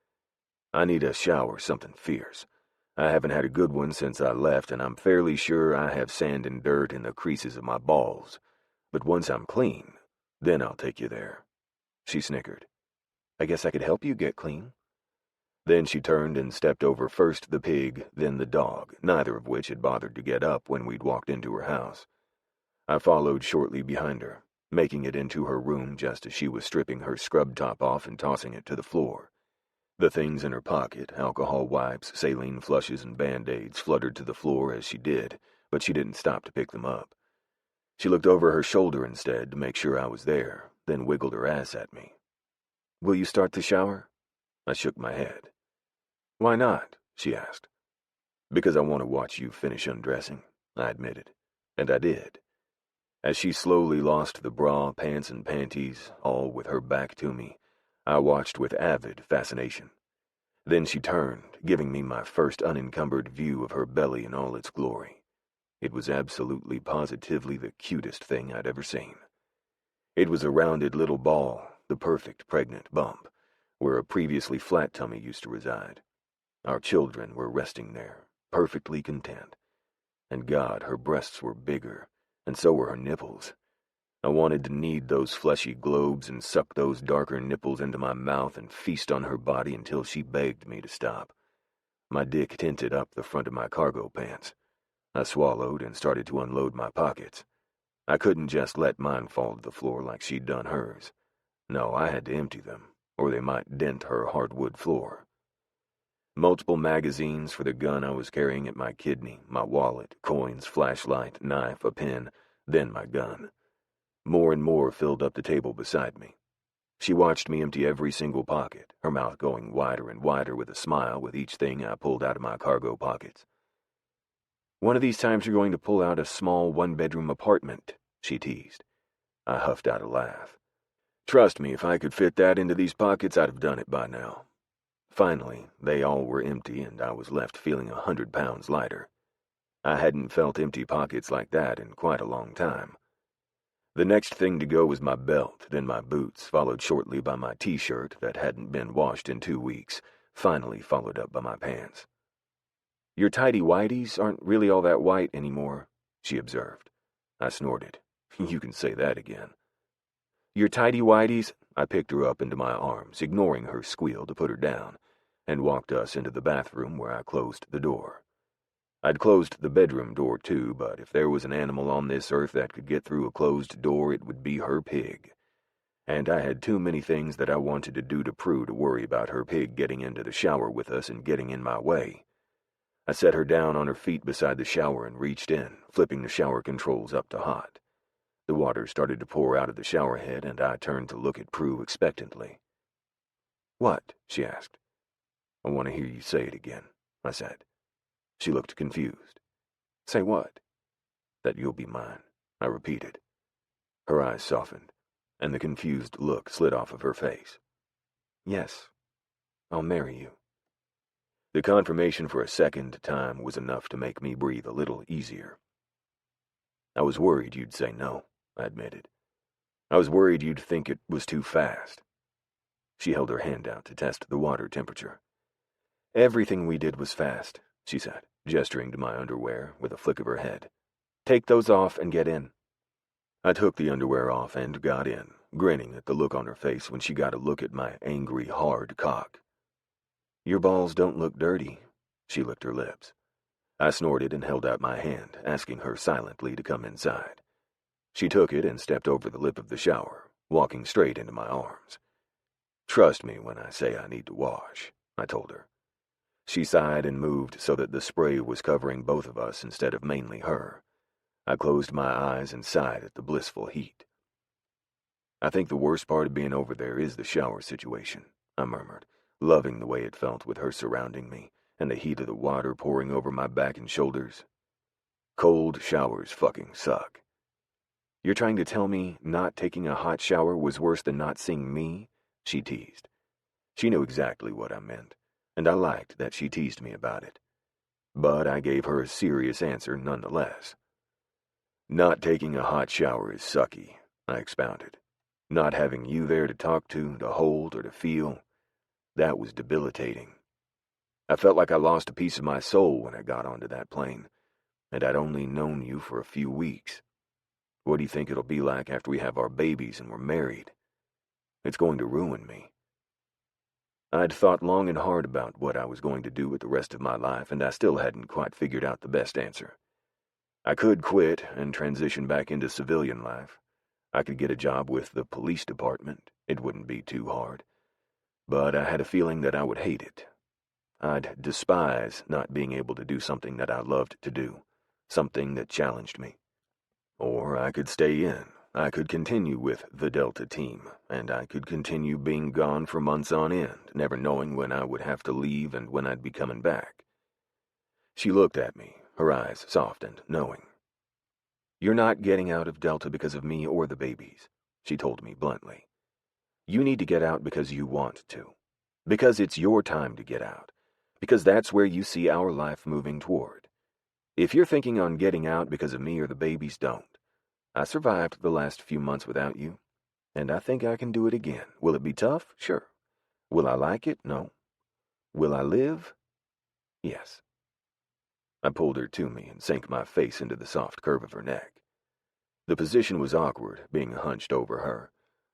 "I need a shower, something fierce. I haven't had a good one since I left, and I'm fairly sure I have sand and dirt in the creases of my balls. But once I'm clean, then I'll take you there." She snickered. "I guess I could help you get clean." Then she turned and stepped over first the pig, then the dog, neither of which had bothered to get up when we'd walked into her house. I followed shortly behind her, making it into her room just as she was stripping her scrub top off and tossing it to the floor. The things in her pocket, alcohol wipes, saline flushes, and Band-Aids, fluttered to the floor as she did, but she didn't stop to pick them up. She looked over her shoulder instead to make sure I was there, then wiggled her ass at me. "Will you start the shower?" I shook my head. "Why not?" she asked. "Because I want to watch you finish undressing," I admitted. And I did. As she slowly lost the bra, pants, and panties, all with her back to me, I watched with avid fascination. Then she turned, giving me my first unencumbered view of her belly in all its glory. It was absolutely positively the cutest thing I'd ever seen. It was a rounded little ball, the perfect pregnant bump, where a previously flat tummy used to reside. Our children were resting there, perfectly content. And God, her breasts were bigger, and so were her nipples. I wanted to knead those fleshy globes and suck those darker nipples into my mouth and feast on her body until she begged me to stop. My dick tinted up the front of my cargo pants. I swallowed and started to unload my pockets. I couldn't just let mine fall to the floor like she'd done hers. No, I had to empty them, or they might dent her hardwood floor. Multiple magazines for the gun I was carrying at my kidney, my wallet, coins, flashlight, knife, a pen, then my gun. More and more filled up the table beside me. She watched me empty every single pocket, her mouth going wider and wider with a smile with each thing I pulled out of my cargo pockets. "One of these times you're going to pull out a small one-bedroom apartment," she teased. I huffed out a laugh. Trust me, if I could fit that into these pockets, I'd have done it by now. Finally, they all were empty, and I was left feeling 100 pounds lighter. I hadn't felt empty pockets like that in quite a long time. The next thing to go was my belt, then my boots, followed shortly by my t-shirt that hadn't been washed in 2 weeks, finally followed up by my pants. "Your tighty-whities aren't really all that white anymore," she observed. I snorted. "You can say that again." "Your tighty-whities," I picked her up into my arms, ignoring her squeal to put her down, and walked us into the bathroom where I closed the door. I'd closed the bedroom door too, but if there was an animal on this earth that could get through a closed door, it would be her pig. And I had too many things that I wanted to do to Prue to worry about her pig getting into the shower with us and getting in my way. I set her down on her feet beside the shower and reached in, flipping the shower controls up to hot. The water started to pour out of the shower head, and I turned to look at Prue expectantly. "What?" she asked. "I want to hear you say it again," I said. She looked confused. "Say what?" "That you'll be mine," I repeated. Her eyes softened, and the confused look slid off of her face. "Yes, I'll marry you." The confirmation for a second time was enough to make me breathe a little easier. "I was worried you'd say no," I admitted. "I was worried you'd think it was too fast." She held her hand out to test the water temperature. "Everything we did was fast," she said, gesturing to my underwear with a flick of her head. "Take those off and get in." I took the underwear off and got in, grinning at the look on her face when she got a look at my angry, hard cock. "Your balls don't look dirty." She licked her lips. I snorted and held out my hand, asking her silently to come inside. She took it and stepped over the lip of the shower, walking straight into my arms. "Trust me when I say I need to wash," I told her. She sighed and moved so that the spray was covering both of us instead of mainly her. I closed my eyes and sighed at the blissful heat. "I think the worst part of being over there is the shower situation," I murmured, loving the way it felt with her surrounding me and the heat of the water pouring over my back and shoulders. "Cold showers fucking suck." "You're trying to tell me not taking a hot shower was worse than not seeing me?" she teased. She knew exactly what I meant, and I liked that she teased me about it. But I gave her a serious answer nonetheless. "Not taking a hot shower is sucky," I expounded. "Not having you there to talk to hold, or to feel, that was debilitating. I felt like I lost a piece of my soul when I got onto that plane, and I'd only known you for a few weeks. What do you think it'll be like after we have our babies and we're married? It's going to ruin me." I'd thought long and hard about what I was going to do with the rest of my life, and I still hadn't quite figured out the best answer. I could quit and transition back into civilian life. I could get a job with the police department. It wouldn't be too hard. But I had a feeling that I would hate it. I'd despise not being able to do something that I loved to do, something that challenged me. Or I could stay in. I could continue with the Delta team, and I could continue being gone for months on end, never knowing when I would have to leave and when I'd be coming back. She looked at me, her eyes soft and knowing. "You're not getting out of Delta because of me or the babies," she told me bluntly. "You need to get out because you want to. Because it's your time to get out. Because that's where you see our life moving toward. If you're thinking on getting out because of me or the babies, don't. I survived the last few months without you, and I think I can do it again. Will it be tough? Sure. Will I like it? No. Will I live? Yes." I pulled her to me and sank my face into the soft curve of her neck. The position was awkward, being hunched over her,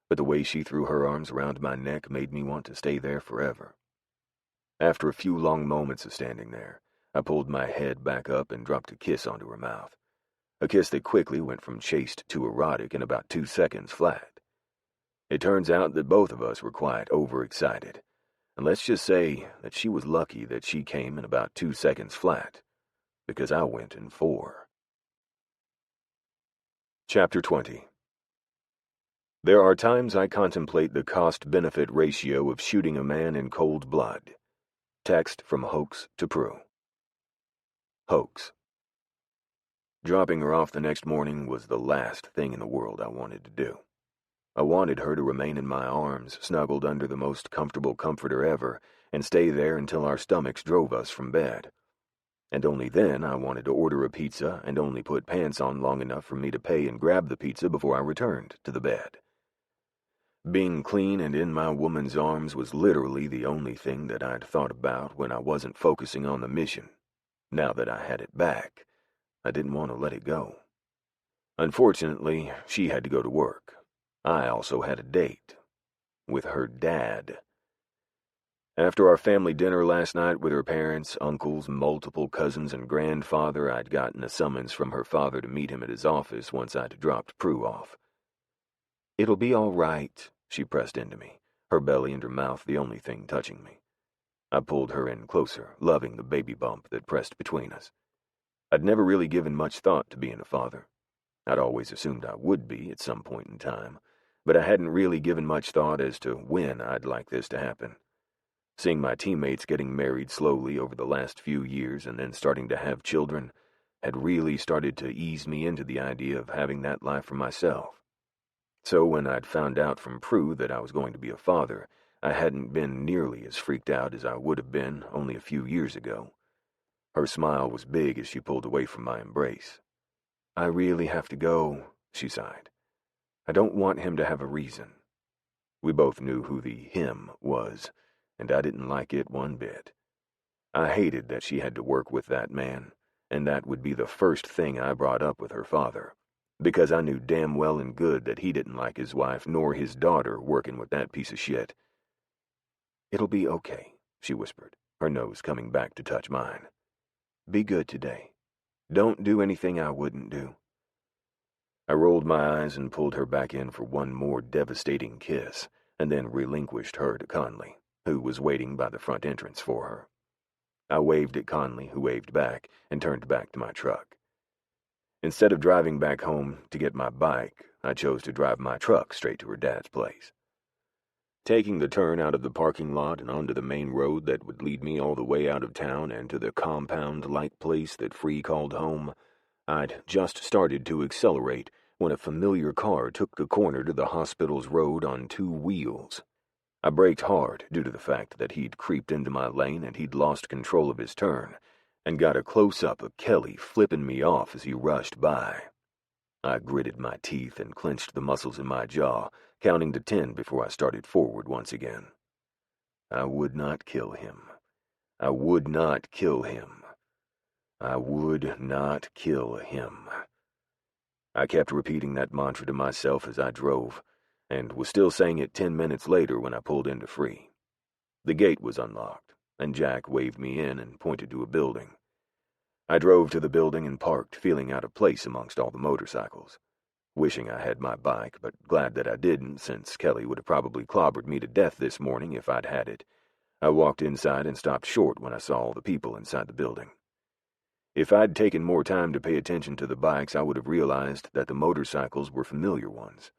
but the way she threw her arms around my neck made me want to stay there forever. After a few long moments of standing there, I pulled my head back up and dropped a kiss onto her mouth. A kiss that quickly went from chaste to erotic in about 2 seconds flat. It turns out that both of us were quite overexcited, and let's just say that she was lucky that she came in about 2 seconds flat, because I went in 4. Chapter 20. There are times I contemplate the cost-benefit ratio of shooting a man in cold blood. Text from Hoax to Prue. Hoax. Dropping her off the next morning was the last thing in the world I wanted to do. I wanted her to remain in my arms, snuggled under the most comfortable comforter ever, and stay there until our stomachs drove us from bed. And only then I wanted to order a pizza and only put pants on long enough for me to pay and grab the pizza before I returned to the bed. Being clean and in my woman's arms was literally the only thing that I'd thought about when I wasn't focusing on the mission. Now that I had it back, I didn't want to let it go. Unfortunately, she had to go to work. I also had a date with her dad. After our family dinner last night with her parents, uncles, multiple cousins, and grandfather, I'd gotten a summons from her father to meet him at his office once I'd dropped Prue off. "It'll be all right," she pressed into me, her belly and her mouth the only thing touching me. I pulled her in closer, loving the baby bump that pressed between us. I'd never really given much thought to being a father. I'd always assumed I would be at some point in time, but I hadn't really given much thought as to when I'd like this to happen. Seeing my teammates getting married slowly over the last few years and then starting to have children had really started to ease me into the idea of having that life for myself. So when I'd found out from Prue that I was going to be a father, I hadn't been nearly as freaked out as I would have been only a few years ago. Her smile was big as she pulled away from my embrace. "I really have to go," she sighed. "I don't want him to have a reason." We both knew who the him was, and I didn't like it one bit. I hated that she had to work with that man, and that would be the first thing I brought up with her father, because I knew damn well and good that he didn't like his wife nor his daughter working with that piece of shit. "It'll be okay," she whispered, her nose coming back to touch mine. "Be good today. Don't do anything I wouldn't do." I rolled my eyes and pulled her back in for one more devastating kiss, and then relinquished her to Conley, who was waiting by the front entrance for her. I waved at Conley, who waved back, and turned back to my truck. Instead of driving back home to get my bike, I chose to drive my truck straight to her dad's place. Taking the turn out of the parking lot and onto the main road that would lead me all the way out of town and to the compound-like place that Free called home, I'd just started to accelerate when a familiar car took the corner to the hospital's road on two wheels. I braked hard due to the fact that he'd creeped into my lane and he'd lost control of his turn, and got a close-up of Kelly flipping me off as he rushed by. I gritted my teeth and clenched the muscles in my jaw, counting to 10 before I started forward once again. I would not kill him. I would not kill him. I would not kill him. I kept repeating that mantra to myself as I drove, and was still saying it 10 minutes later when I pulled into Free. The gate was unlocked, and Jack waved me in and pointed to a building. I drove to the building and parked, feeling out of place amongst all the motorcycles. Wishing I had my bike, but glad that I didn't, since Kelly would have probably clobbered me to death this morning if I'd had it. I walked inside and stopped short when I saw all the people inside the building. If I'd taken more time to pay attention to the bikes, I would have realized that the motorcycles were familiar ones.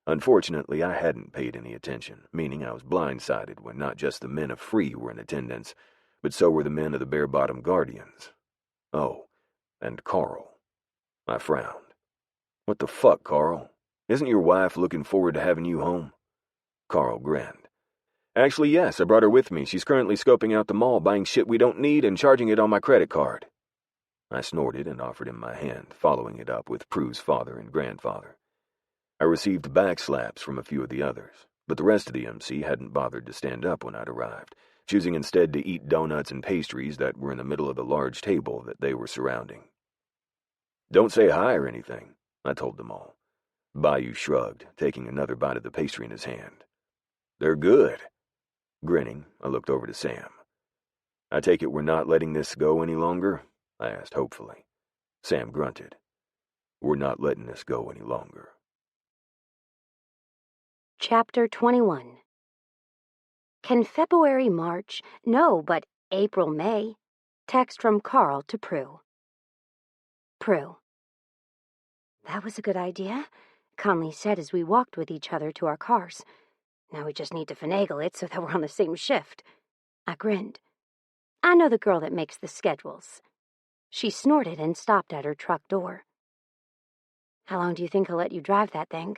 Unfortunately, I hadn't paid any attention, meaning I was blindsided when not just the men of Free were in attendance, but so were the men of the Bare-Bottom Guardians. Oh, and Carl. I frowned. "What the fuck, Carl? Isn't your wife looking forward to having you home?" Carl grinned. "Actually, yes, I brought her with me. She's currently scoping out the mall, buying shit we don't need and charging it on my credit card." I snorted and offered him my hand, following it up with Prue's father and grandfather. I received backslaps from a few of the others, but the rest of the MC hadn't bothered to stand up when I'd arrived, choosing instead to eat donuts and pastries that were in the middle of the large table that they were surrounding. "Don't say hi or anything," I told them all. Bayou shrugged, taking another bite of the pastry in his hand. "They're good." Grinning, I looked over to Sam. "I take it we're not letting this go any longer?" I asked hopefully. Sam grunted. "We're not letting this go any longer." Chapter 21. Can February March? No, but April May. Text from Carl to Prue. Prue. "That was a good idea," Conley said as we walked with each other to our cars. "Now we just need to finagle it so that we're on the same shift." I grinned. "I know the girl that makes the schedules." She snorted and stopped at her truck door. "How long do you think he'll let you drive that thing?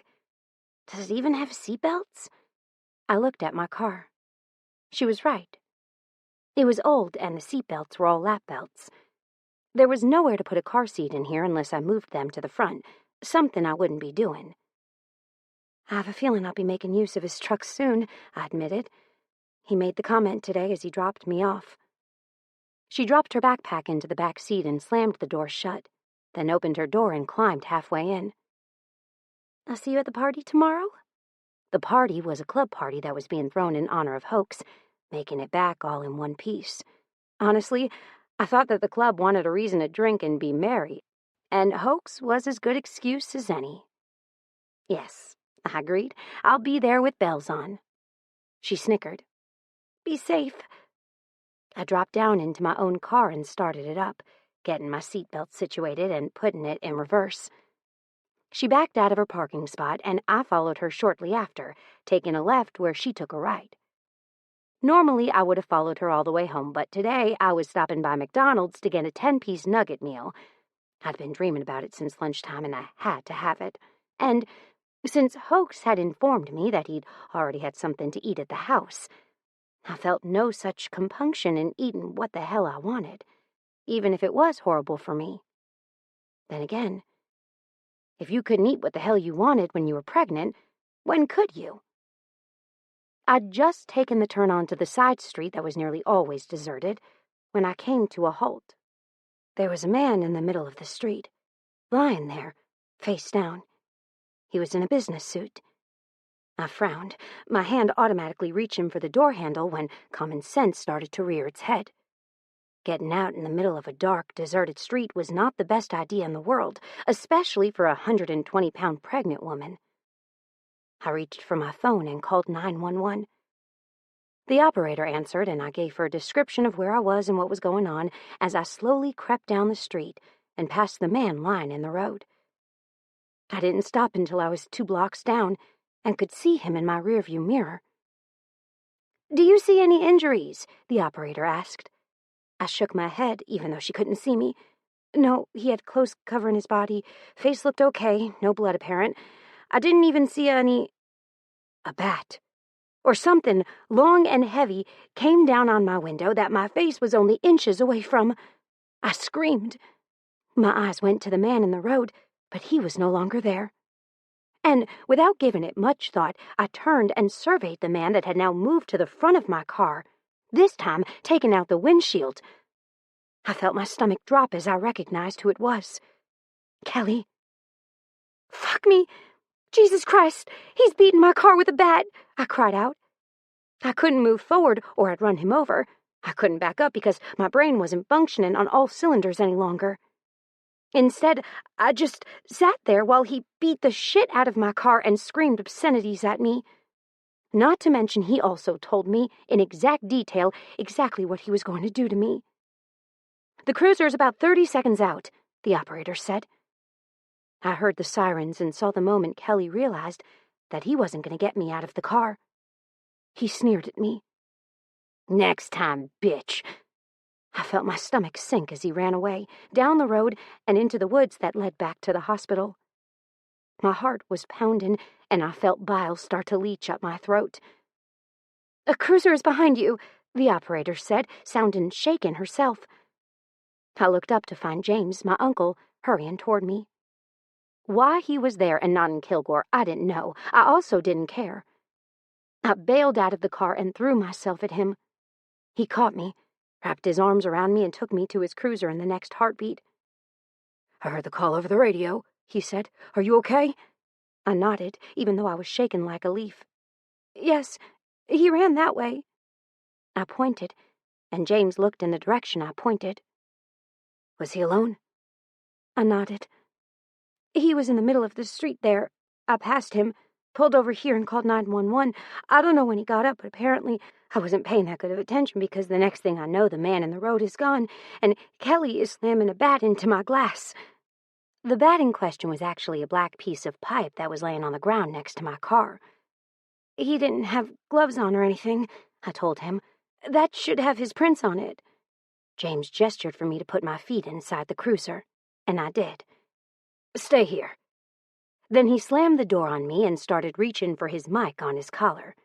Does it even have seatbelts?" I looked at my car. She was right. It was old and the seatbelts were all lap belts. There was nowhere to put a car seat in here unless I moved them to the front, something I wouldn't be doing. "I have a feeling I'll be making use of his truck soon," I admitted. He made the comment today as he dropped me off. She dropped her backpack into the back seat and slammed the door shut, then opened her door and climbed halfway in. "I'll see you at the party tomorrow?" The party was a club party that was being thrown in honor of Hoax, making it back all in one piece. Honestly, I thought that the club wanted a reason to drink and be merry, and hoax was as good excuse as any. Yes, I agreed. I'll be there with bells on. She snickered. Be safe. I dropped down into my own car and started it up, getting my seatbelt situated and putting it in reverse. She backed out of her parking spot, and I followed her shortly after, taking a left where she took a right. Normally, I would have followed her all the way home, but today I was stopping by McDonald's to get a 10-piece nugget meal. I'd been dreaming about it since lunchtime, and I had to have it. And since Hoax had informed me that he'd already had something to eat at the house, I felt no such compunction in eating what the hell I wanted, even if it was horrible for me. Then again, if you couldn't eat what the hell you wanted when you were pregnant, when could you? I'd just taken the turn onto the side street that was nearly always deserted when I came to a halt. There was a man in the middle of the street, lying there, face down. He was in a business suit. I frowned, my hand automatically reaching for the door handle when common sense started to rear its head. Getting out in the middle of a dark, deserted street was not the best idea in the world, especially for a 120-pound pregnant woman. I reached for my phone and called 911. The operator answered, and I gave her a description of where I was and what was going on as I slowly crept down the street and past the man lying in the road. I didn't stop until I was 2 blocks down and could see him in my rearview mirror. "Do you see any injuries?" the operator asked. I shook my head, even though she couldn't see me. No, he had clothes covering his body. Face looked okay, no blood apparent. I didn't even see any... A bat, or something long and heavy, came down on my window that my face was only inches away from. I screamed. My eyes went to the man in the road, but he was no longer there. And without giving it much thought, I turned and surveyed the man that had now moved to the front of my car, this time taking out the windshield. I felt my stomach drop as I recognized who it was. Kelly. "Fuck me! Jesus Christ! He's beaten my car with a bat!" I cried out. I couldn't move forward or I'd run him over. I couldn't back up because my brain wasn't functioning on all cylinders any longer. Instead, I just sat there while he beat the shit out of my car and screamed obscenities at me. Not to mention he also told me in exact detail exactly what he was going to do to me. "The cruiser is about 30 seconds out," the operator said. I heard the sirens and saw the moment Kelly realized that he wasn't going to get me out of the car. He sneered at me. "Next time, bitch." I felt my stomach sink as he ran away, down the road and into the woods that led back to the hospital. My heart was pounding, and I felt bile start to leach up my throat. "A cruiser is behind you," the operator said, sounding shaken herself. I looked up to find James, my uncle, hurrying toward me. Why he was there and not in Kilgore, I didn't know. I also didn't care. I bailed out of the car and threw myself at him. He caught me, wrapped his arms around me, and took me to his cruiser in the next heartbeat. "I heard the call over the radio," he said. "Are you okay?" I nodded, even though I was shaken like a leaf. "Yes, he ran that way." I pointed, and James looked in the direction I pointed. "Was he alone?" I nodded. "He was in the middle of the street there. I passed him, pulled over here and called 911. I don't know when he got up, but apparently I wasn't paying that good of attention because the next thing I know, the man in the road is gone, and Kelly is slamming a bat into my glass." The bat in question was actually a black piece of pipe that was laying on the ground next to my car. "He didn't have gloves on or anything," I told him. "That should have his prints on it." James gestured for me to put my feet inside the cruiser, and I did. "Stay here." Then he slammed the door on me and started reaching for his mic on his collar.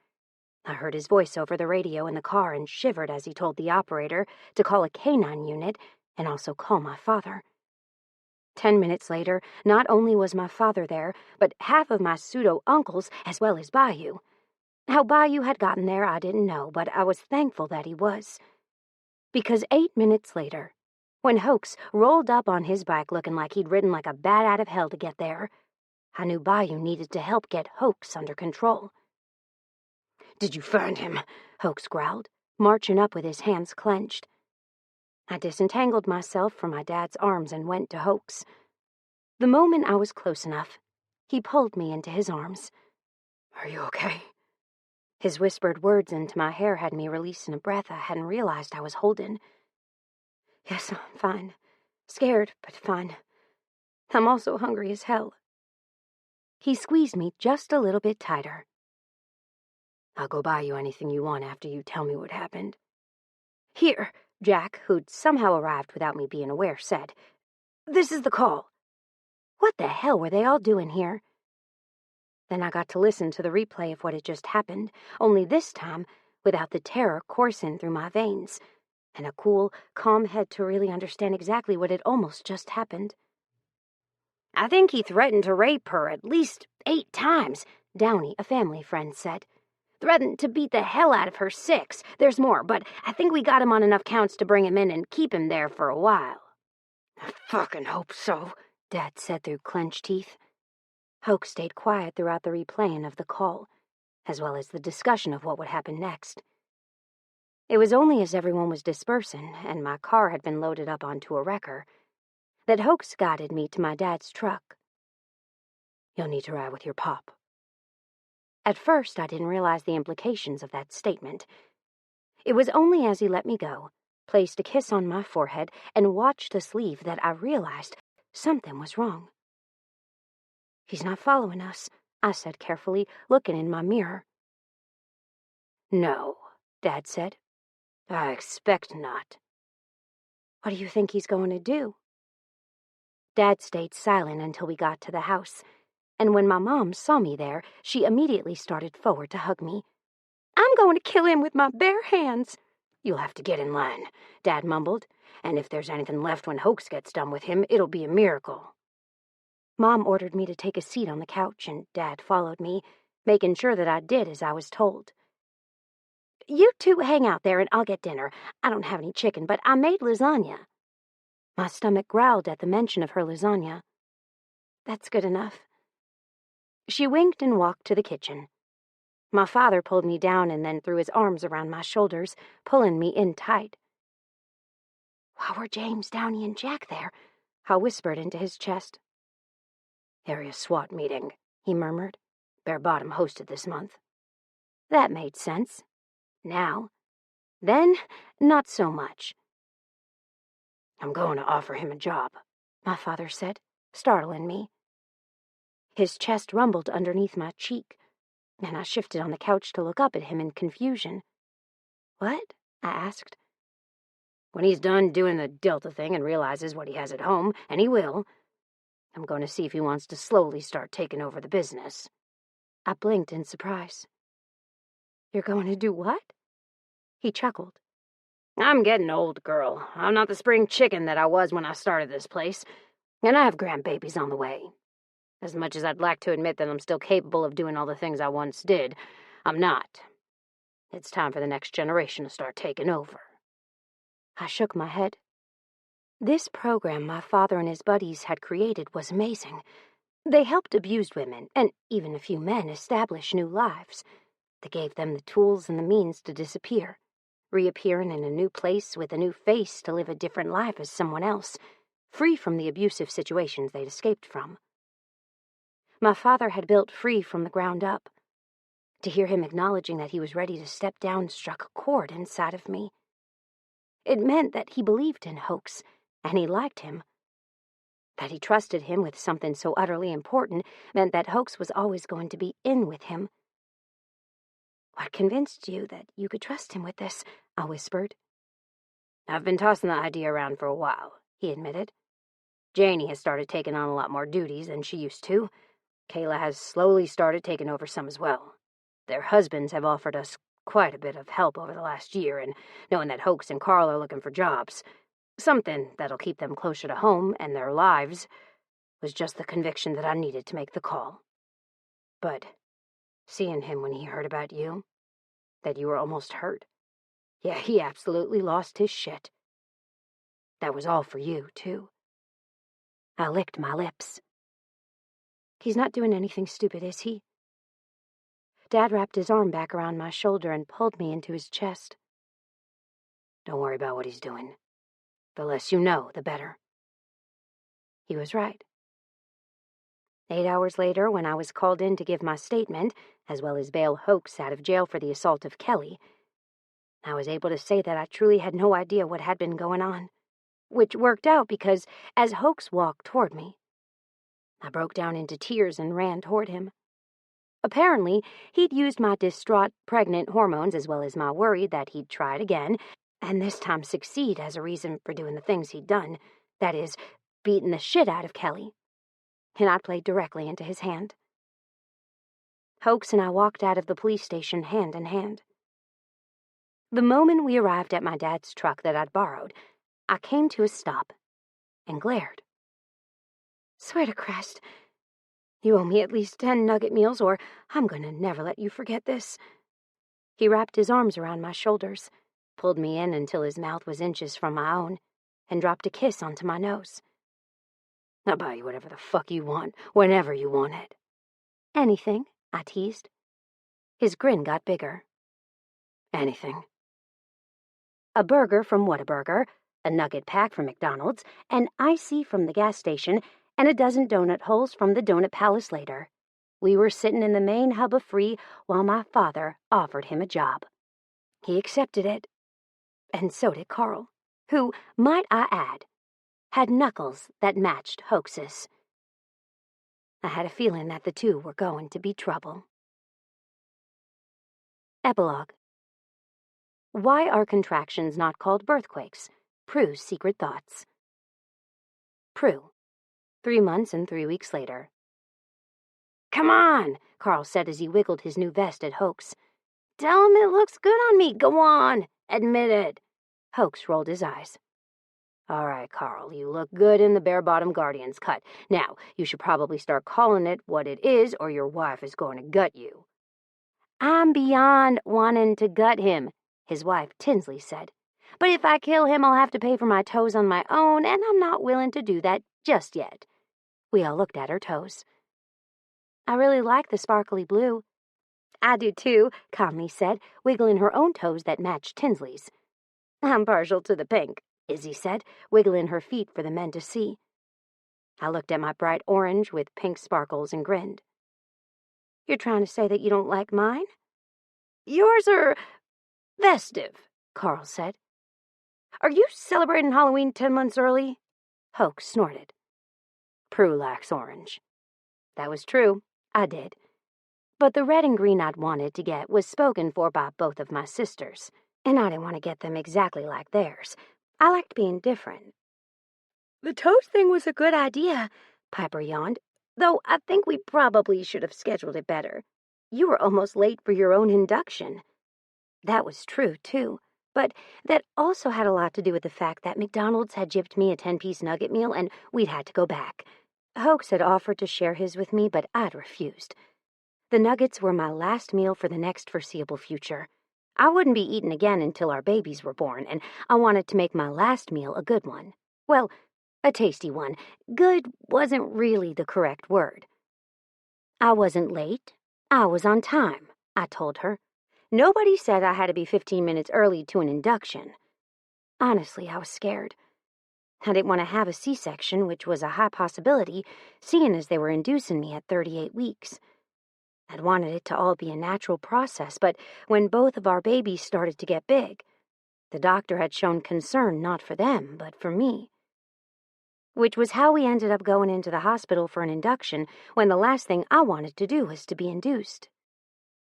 I heard his voice over the radio in the car and shivered as he told the operator to call a canine unit and also call my father. 10 minutes later, not only was my father there, but half of my pseudo-uncles as well as Bayou. How Bayou had gotten there, I didn't know, but I was thankful that he was. Because 8 minutes later, when Hoax rolled up on his bike looking like he'd ridden like a bat out of hell to get there, I knew Bayou needed to help get Hoax under control. "Did you find him?" Hoax growled. marching up with his hands clenched. I disentangled myself from my dad's arms and went to Hoax. The moment I was close enough, he pulled me into his arms. "Are you okay?" His whispered words into my hair had me releasing a breath I hadn't realized I was holding. "Yes, I'm fine. Scared, but fine. I'm also hungry as hell." He squeezed me just a little bit tighter. "I'll go buy you anything you want after you tell me what happened." "Here," Jack, who'd somehow arrived without me being aware, said. "This is the call." What the hell were they all doing here? Then I got to listen to the replay of what had just happened, only this time without the terror coursing through my veins, and a cool, calm head to really understand exactly what had almost just happened. "I think he threatened to rape her at least 8 times, Downey, a family friend, said. Threatened to beat the hell out of her 6. There's more, but I think we got him on enough counts to bring him in and keep him there for a while." "I fucking hope so," Dad said through clenched teeth. Hoke stayed quiet throughout the replaying of the call, as well as the discussion of what would happen next. It was only as everyone was dispersing, and my car had been loaded up onto a wrecker, that Hoax guided me to my dad's truck. "You'll need to ride with your pop." At first, I didn't realize the implications of that statement. It was only as he let me go, placed a kiss on my forehead, and watched us leave that I realized something was wrong. "He's not following us," I said carefully, looking in my mirror. "No," Dad said. "I expect not." "What do you think he's going to do?" Dad stayed silent until we got to the house, and when my mom saw me there, she immediately started forward to hug me. "I'm going to kill him with my bare hands." "You'll have to get in line," Dad mumbled, "and if there's anything left when Hoax gets done with him, it'll be a miracle." Mom ordered me to take a seat on the couch, and Dad followed me, making sure that I did as I was told. "You two hang out there and I'll get dinner. I don't have any chicken, but I made lasagna." My stomach growled at the mention of her lasagna. "That's good enough." She winked and walked to the kitchen. My father pulled me down and then threw his arms around my shoulders, pulling me in tight. "Why were James, Downey, and Jack there?" I whispered into his chest. "Area SWAT meeting," he murmured. "Bear Bottom hosted this month." That made sense. Now. Then, not so much. "I'm going to offer him a job," my father said, startling me. His chest rumbled underneath my cheek, and I shifted on the couch to look up at him in confusion. "What?" I asked. "When he's done doing the Delta thing and realizes what he has at home, and he will, I'm going to see if he wants to slowly start taking over the business." I blinked in surprise. "You're going to do what?" He chuckled. "I'm getting old, girl. I'm not the spring chicken that I was when I started this place, and I have grandbabies on the way. As much as I'd like to admit that I'm still capable of doing all the things I once did, I'm not. It's time for the next generation to start taking over." I shook my head. This program my father and his buddies had created was amazing. They helped abused women, and even a few men, establish new lives. They gave them the tools and the means to disappear, reappearing in a new place with a new face to live a different life as someone else, free from the abusive situations they'd escaped from. My father had built Free from the ground up. To hear him acknowledging that he was ready to step down struck a chord inside of me. It meant that he believed in Hoax, and he liked him. That he trusted him with something so utterly important meant that Hoax was always going to be in with him. "What convinced you that you could trust him with this?" I whispered. "I've been tossing the idea around for a while," he admitted. "Janie has started taking on a lot more duties than she used to. Kayla has slowly started taking over some as well. Their husbands have offered us quite a bit of help over the last year, and knowing that Hoax and Carl are looking for jobs, something that'll keep them closer to home and their lives, was just the conviction that I needed to make the call. But seeing him when he heard about you, that you were almost hurt, yeah, he absolutely lost his shit. That was all for you, too." I licked my lips. "He's not doing anything stupid, is he?" Dad wrapped his arm back around my shoulder and pulled me into his chest. Don't worry about what he's doing. The less you know, the better. He was right. 8 hours later, when I was called in to give my statement, as well as bail Hoax out of jail for the assault of Kelly, I was able to say that I truly had no idea what had been going on, which worked out because as Hoax walked toward me, I broke down into tears and ran toward him. Apparently, he'd used my distraught pregnant hormones as well as my worry that he'd try it again, and this time succeed as a reason for doing the things he'd done, that is, beating the shit out of Kelly. And I played directly into his hand. Hoax and I walked out of the police station hand in hand. The moment we arrived at my dad's truck that I'd borrowed, I came to a stop and glared. Swear to Christ, you owe me at least 10 nugget meals or I'm gonna never let you forget this. He wrapped his arms around my shoulders, pulled me in until his mouth was inches from my own, and dropped a kiss onto my nose. I'll buy you whatever the fuck you want, whenever you want it. Anything, I teased. His grin got bigger. Anything. A burger from Whataburger, a nugget pack from McDonald's, an icy from the gas station, and a dozen donut holes from the Donut Palace later. We were sitting in the main hub of free while my father offered him a job. He accepted it. And so did Carl, who, might I add, had knuckles that matched Hoax's. I had a feeling that the two were going to be trouble. Epilogue. Why are contractions not called birthquakes? Prue's secret thoughts. Prue. 3 months and 3 weeks later. Come on, Carl said as he wiggled his new vest at Hoax. Tell him it looks good on me. Go on. Admit it. Hoax rolled his eyes. All right, Carl, you look good in the bare-bottom Guardian's cut. Now, you should probably start calling it what it is or your wife is going to gut you. I'm beyond wanting to gut him, his wife Tinsley said. But if I kill him, I'll have to pay for my toes on my own, and I'm not willing to do that just yet. We all looked at her toes. I really like the sparkly blue. I do too, Conley said, wiggling her own toes that matched Tinsley's. I'm partial to the pink, Izzy said, wiggling her feet for the men to see. I looked at my bright orange with pink sparkles and grinned. You're trying to say that you don't like mine? Yours are festive, Carl said. Are you celebrating Halloween 10 months early? Hoax snorted. Prue likes orange. That was true. I did. But the red and green I'd wanted to get was spoken for by both of my sisters, and I didn't want to get them exactly like theirs. I liked being different. The toast thing was a good idea, Piper yawned, though I think we probably should have scheduled it better. You were almost late for your own induction. That was true, too, but that also had a lot to do with the fact that McDonald's had gypped me a 10-piece nugget meal and we'd had to go back. Hoax had offered to share his with me, but I'd refused. The nuggets were my last meal for the next foreseeable future. I wouldn't be eaten again until our babies were born, and I wanted to make my last meal a good one. Well, a tasty one. Good wasn't really the correct word. I wasn't late. I was on time, I told her. Nobody said I had to be 15 minutes early to an induction. Honestly, I was scared. I didn't want to have a C-section, which was a high possibility, seeing as they were inducing me at 38 weeks. I'd wanted it to all be a natural process, but when both of our babies started to get big, the doctor had shown concern not for them, but for me. Which was how we ended up going into the hospital for an induction when the last thing I wanted to do was to be induced.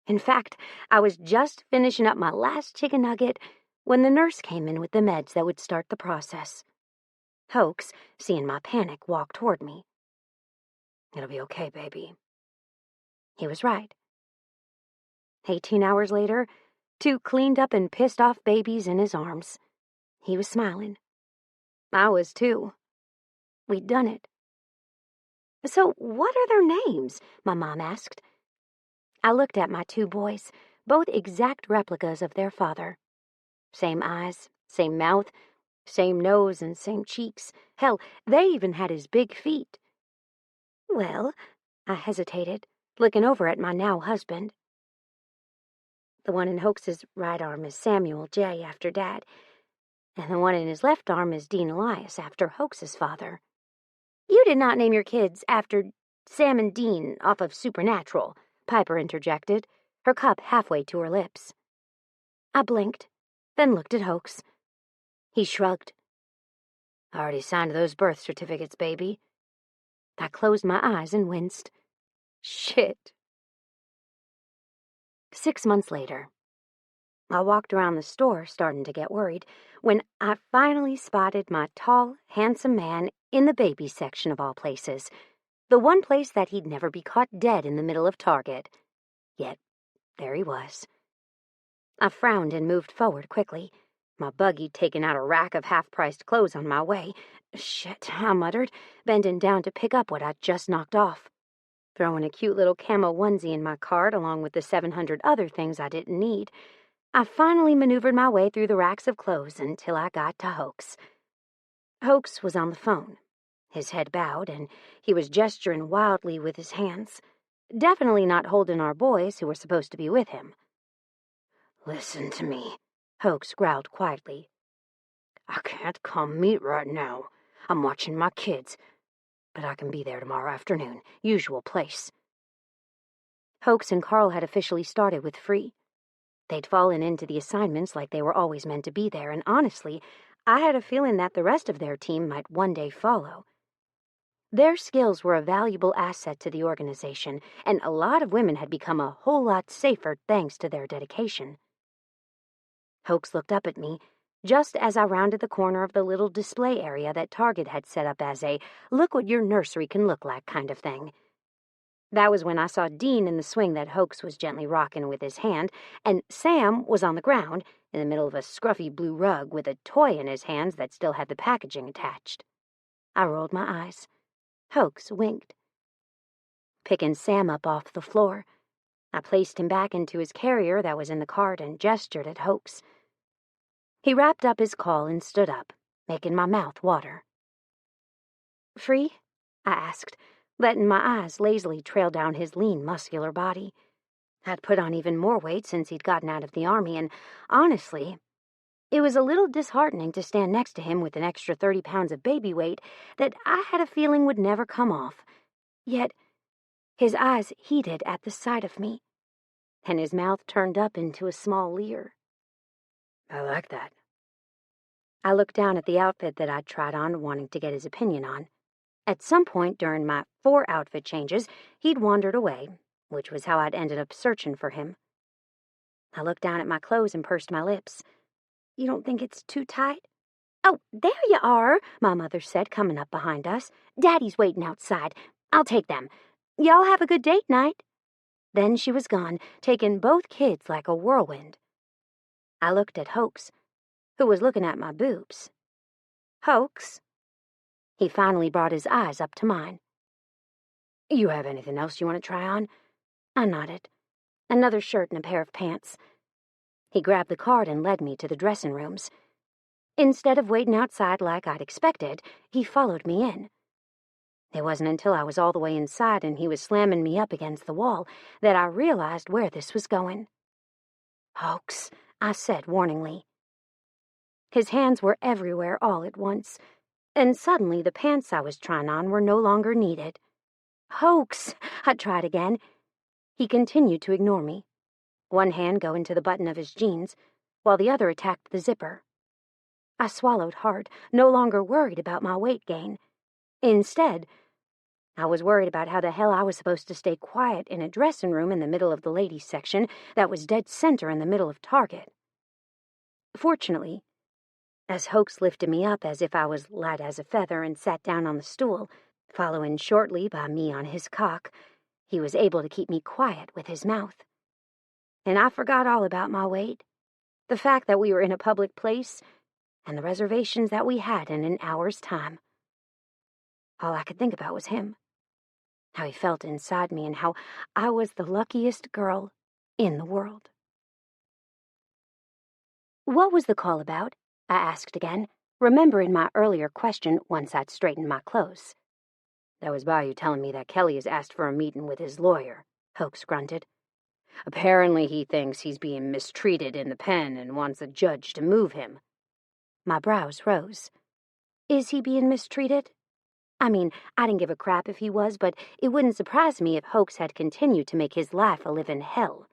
In fact, I was just finishing up my last chicken nugget when the nurse came in with the meds that would start the process. Hoax, seeing my panic, walked toward me. It'll be okay, baby. He was right. 18 hours later, 2 cleaned up and pissed off babies in his arms. He was smiling. I was too. We'd done it. So what are their names? My mom asked. I looked at my 2 boys, both exact replicas of their father. Same eyes, same mouth, same nose and same cheeks. Hell, they even had his big feet. Well, I hesitated, looking over at my now husband. The one in Hoax's right arm is Samuel J. after Dad. and the one in his left arm is Dean Elias, after Hoax's father. You did not name your kids after Sam and Dean off of Supernatural, Piper interjected, her cup halfway to her lips. I blinked, then looked at Hoax. He shrugged. I already signed those birth certificates, baby. I closed my eyes and winced. Shit. 6 months later, I walked around the store starting to get worried when I finally spotted my tall, handsome man in the baby section of all places, the one place that he'd never be caught dead in the middle of Target. Yet, there he was. I frowned and moved forward quickly, my buggy taking out a rack of half-priced clothes on my way. Shit, I muttered, bending down to pick up what I'd just knocked off. Throwing a cute little camo onesie in my cart along with the 700 other things I didn't need, I finally maneuvered my way through the racks of clothes until I got to Hoax. Hoax was on the phone, his head bowed, and he was gesturing wildly with his hands, definitely not holding our boys who were supposed to be with him. Listen to me, Hoax growled quietly. I can't come meet right now. I'm watching my kids, but I can be there tomorrow afternoon, usual place. Hoax and Carl had officially started with Free. They'd fallen into the assignments like they were always meant to be there, and honestly, I had a feeling that the rest of their team might one day follow. Their skills were a valuable asset to the organization, and a lot of women had become a whole lot safer thanks to their dedication. Hoax looked up at me just as I rounded the corner of the little display area that Target had set up as a look what your nursery can look like kind of thing. That was when I saw Dean in the swing that Hoax was gently rocking with his hand, and Sam was on the ground, in the middle of a scruffy blue rug with a toy in his hands that still had the packaging attached. I rolled my eyes. Hoax winked. Picking Sam up off the floor, I placed him back into his carrier that was in the cart and gestured at Hoax. He wrapped up his call and stood up, making my mouth water. Free? I asked, letting my eyes lazily trail down his lean, muscular body. I'd put on even more weight since he'd gotten out of the army, and honestly, it was a little disheartening to stand next to him with an extra 30 pounds of baby weight that I had a feeling would never come off. Yet, his eyes heated at the sight of me, and his mouth turned up into a small leer. I like that. I looked down at the outfit that I'd tried on, wanting to get his opinion on. At some point during my 4 outfit changes, he'd wandered away, which was how I'd ended up searching for him. I looked down at my clothes and pursed my lips. You don't think it's too tight? Oh, there you are, my mother said, coming up behind us. Daddy's waiting outside. I'll take them. Y'all have a good date night. Then she was gone, taking both kids like a whirlwind. I looked at Hoax, who was looking at my boobs. Hoax? He finally brought his eyes up to mine. You have anything else you want to try on? I nodded. Another shirt and a pair of pants. He grabbed the card and led me to the dressing rooms. Instead of waiting outside like I'd expected, he followed me in. It wasn't until I was all the way inside and he was slamming me up against the wall that I realized where this was going. Hoax, I said warningly. His hands were everywhere all at once, and suddenly the pants I was trying on were no longer needed. Hoax, I tried again. He continued to ignore me, one hand going to the button of his jeans, while the other attacked the zipper. I swallowed hard, no longer worried about my weight gain. Instead, I was worried about how the hell I was supposed to stay quiet in a dressing room in the middle of the ladies' section that was dead center in the middle of Target. Fortunately, as Hoax lifted me up as if I was light as a feather and sat down on the stool, following shortly by me on his cock, he was able to keep me quiet with his mouth. And I forgot all about my weight, the fact that we were in a public place, and the reservations that we had in an hour's time. All I could think about was him, how he felt inside me, and how I was the luckiest girl in the world. What was the call about? I asked again, remembering my earlier question once I'd straightened my clothes. That was Bayou telling me that Kelly has asked for a meeting with his lawyer, Hoax grunted. Apparently he thinks he's being mistreated in the pen and wants a judge to move him. My brows rose. Is he being mistreated? I mean, I didn't give a crap if he was, but it wouldn't surprise me if Hoax had continued to make his life a living hell.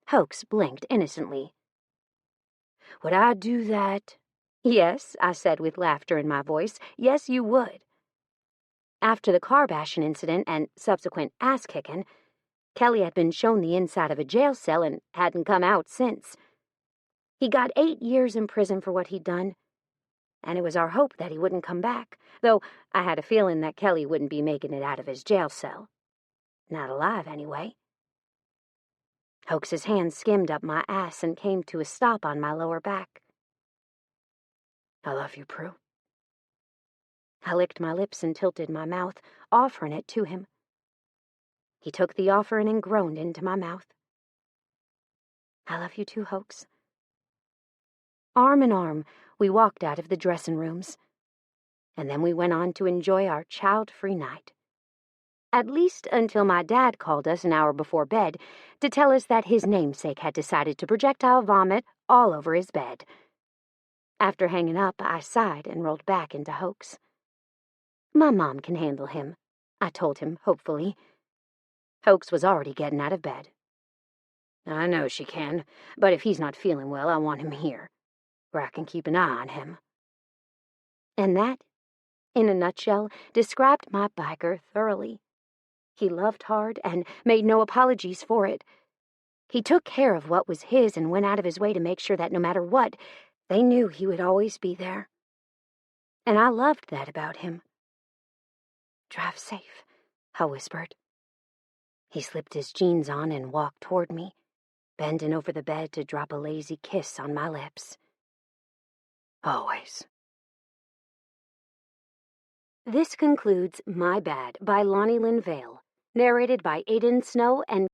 Hoax blinked innocently. Would I do that? Yes, I said with laughter in my voice. Yes, you would. After the car bashing incident and subsequent ass-kicking, Kelly had been shown the inside of a jail cell and hadn't come out since. He got 8 years in prison for what he'd done, and it was our hope that he wouldn't come back, though I had a feeling that Kelly wouldn't be making it out of his jail cell. Not alive, anyway. Hoax's hand skimmed up my ass and came to a stop on my lower back. I love you, Prue. I licked my lips and tilted my mouth, offering it to him. He took the offering and groaned into my mouth. I love you too, Hoax. Arm in arm, we walked out of the dressing rooms, and then we went on to enjoy our child-free night. At least until my dad called us an hour before bed to tell us that his namesake had decided to projectile vomit all over his bed. After hanging up, I sighed and rolled back into Hoax. My mom can handle him, I told him hopefully. Hoax was already getting out of bed. I know she can, but if he's not feeling well, I want him here, where I can keep an eye on him. And that, in a nutshell, described my biker thoroughly. He loved hard and made no apologies for it. He took care of what was his and went out of his way to make sure that no matter what, they knew he would always be there. And I loved that about him. Drive safe, I whispered. He slipped his jeans on and walked toward me, bending over the bed to drop a lazy kiss on my lips. Always. This concludes My Bad by Lani Lynn Vale, narrated by Aiden Snow and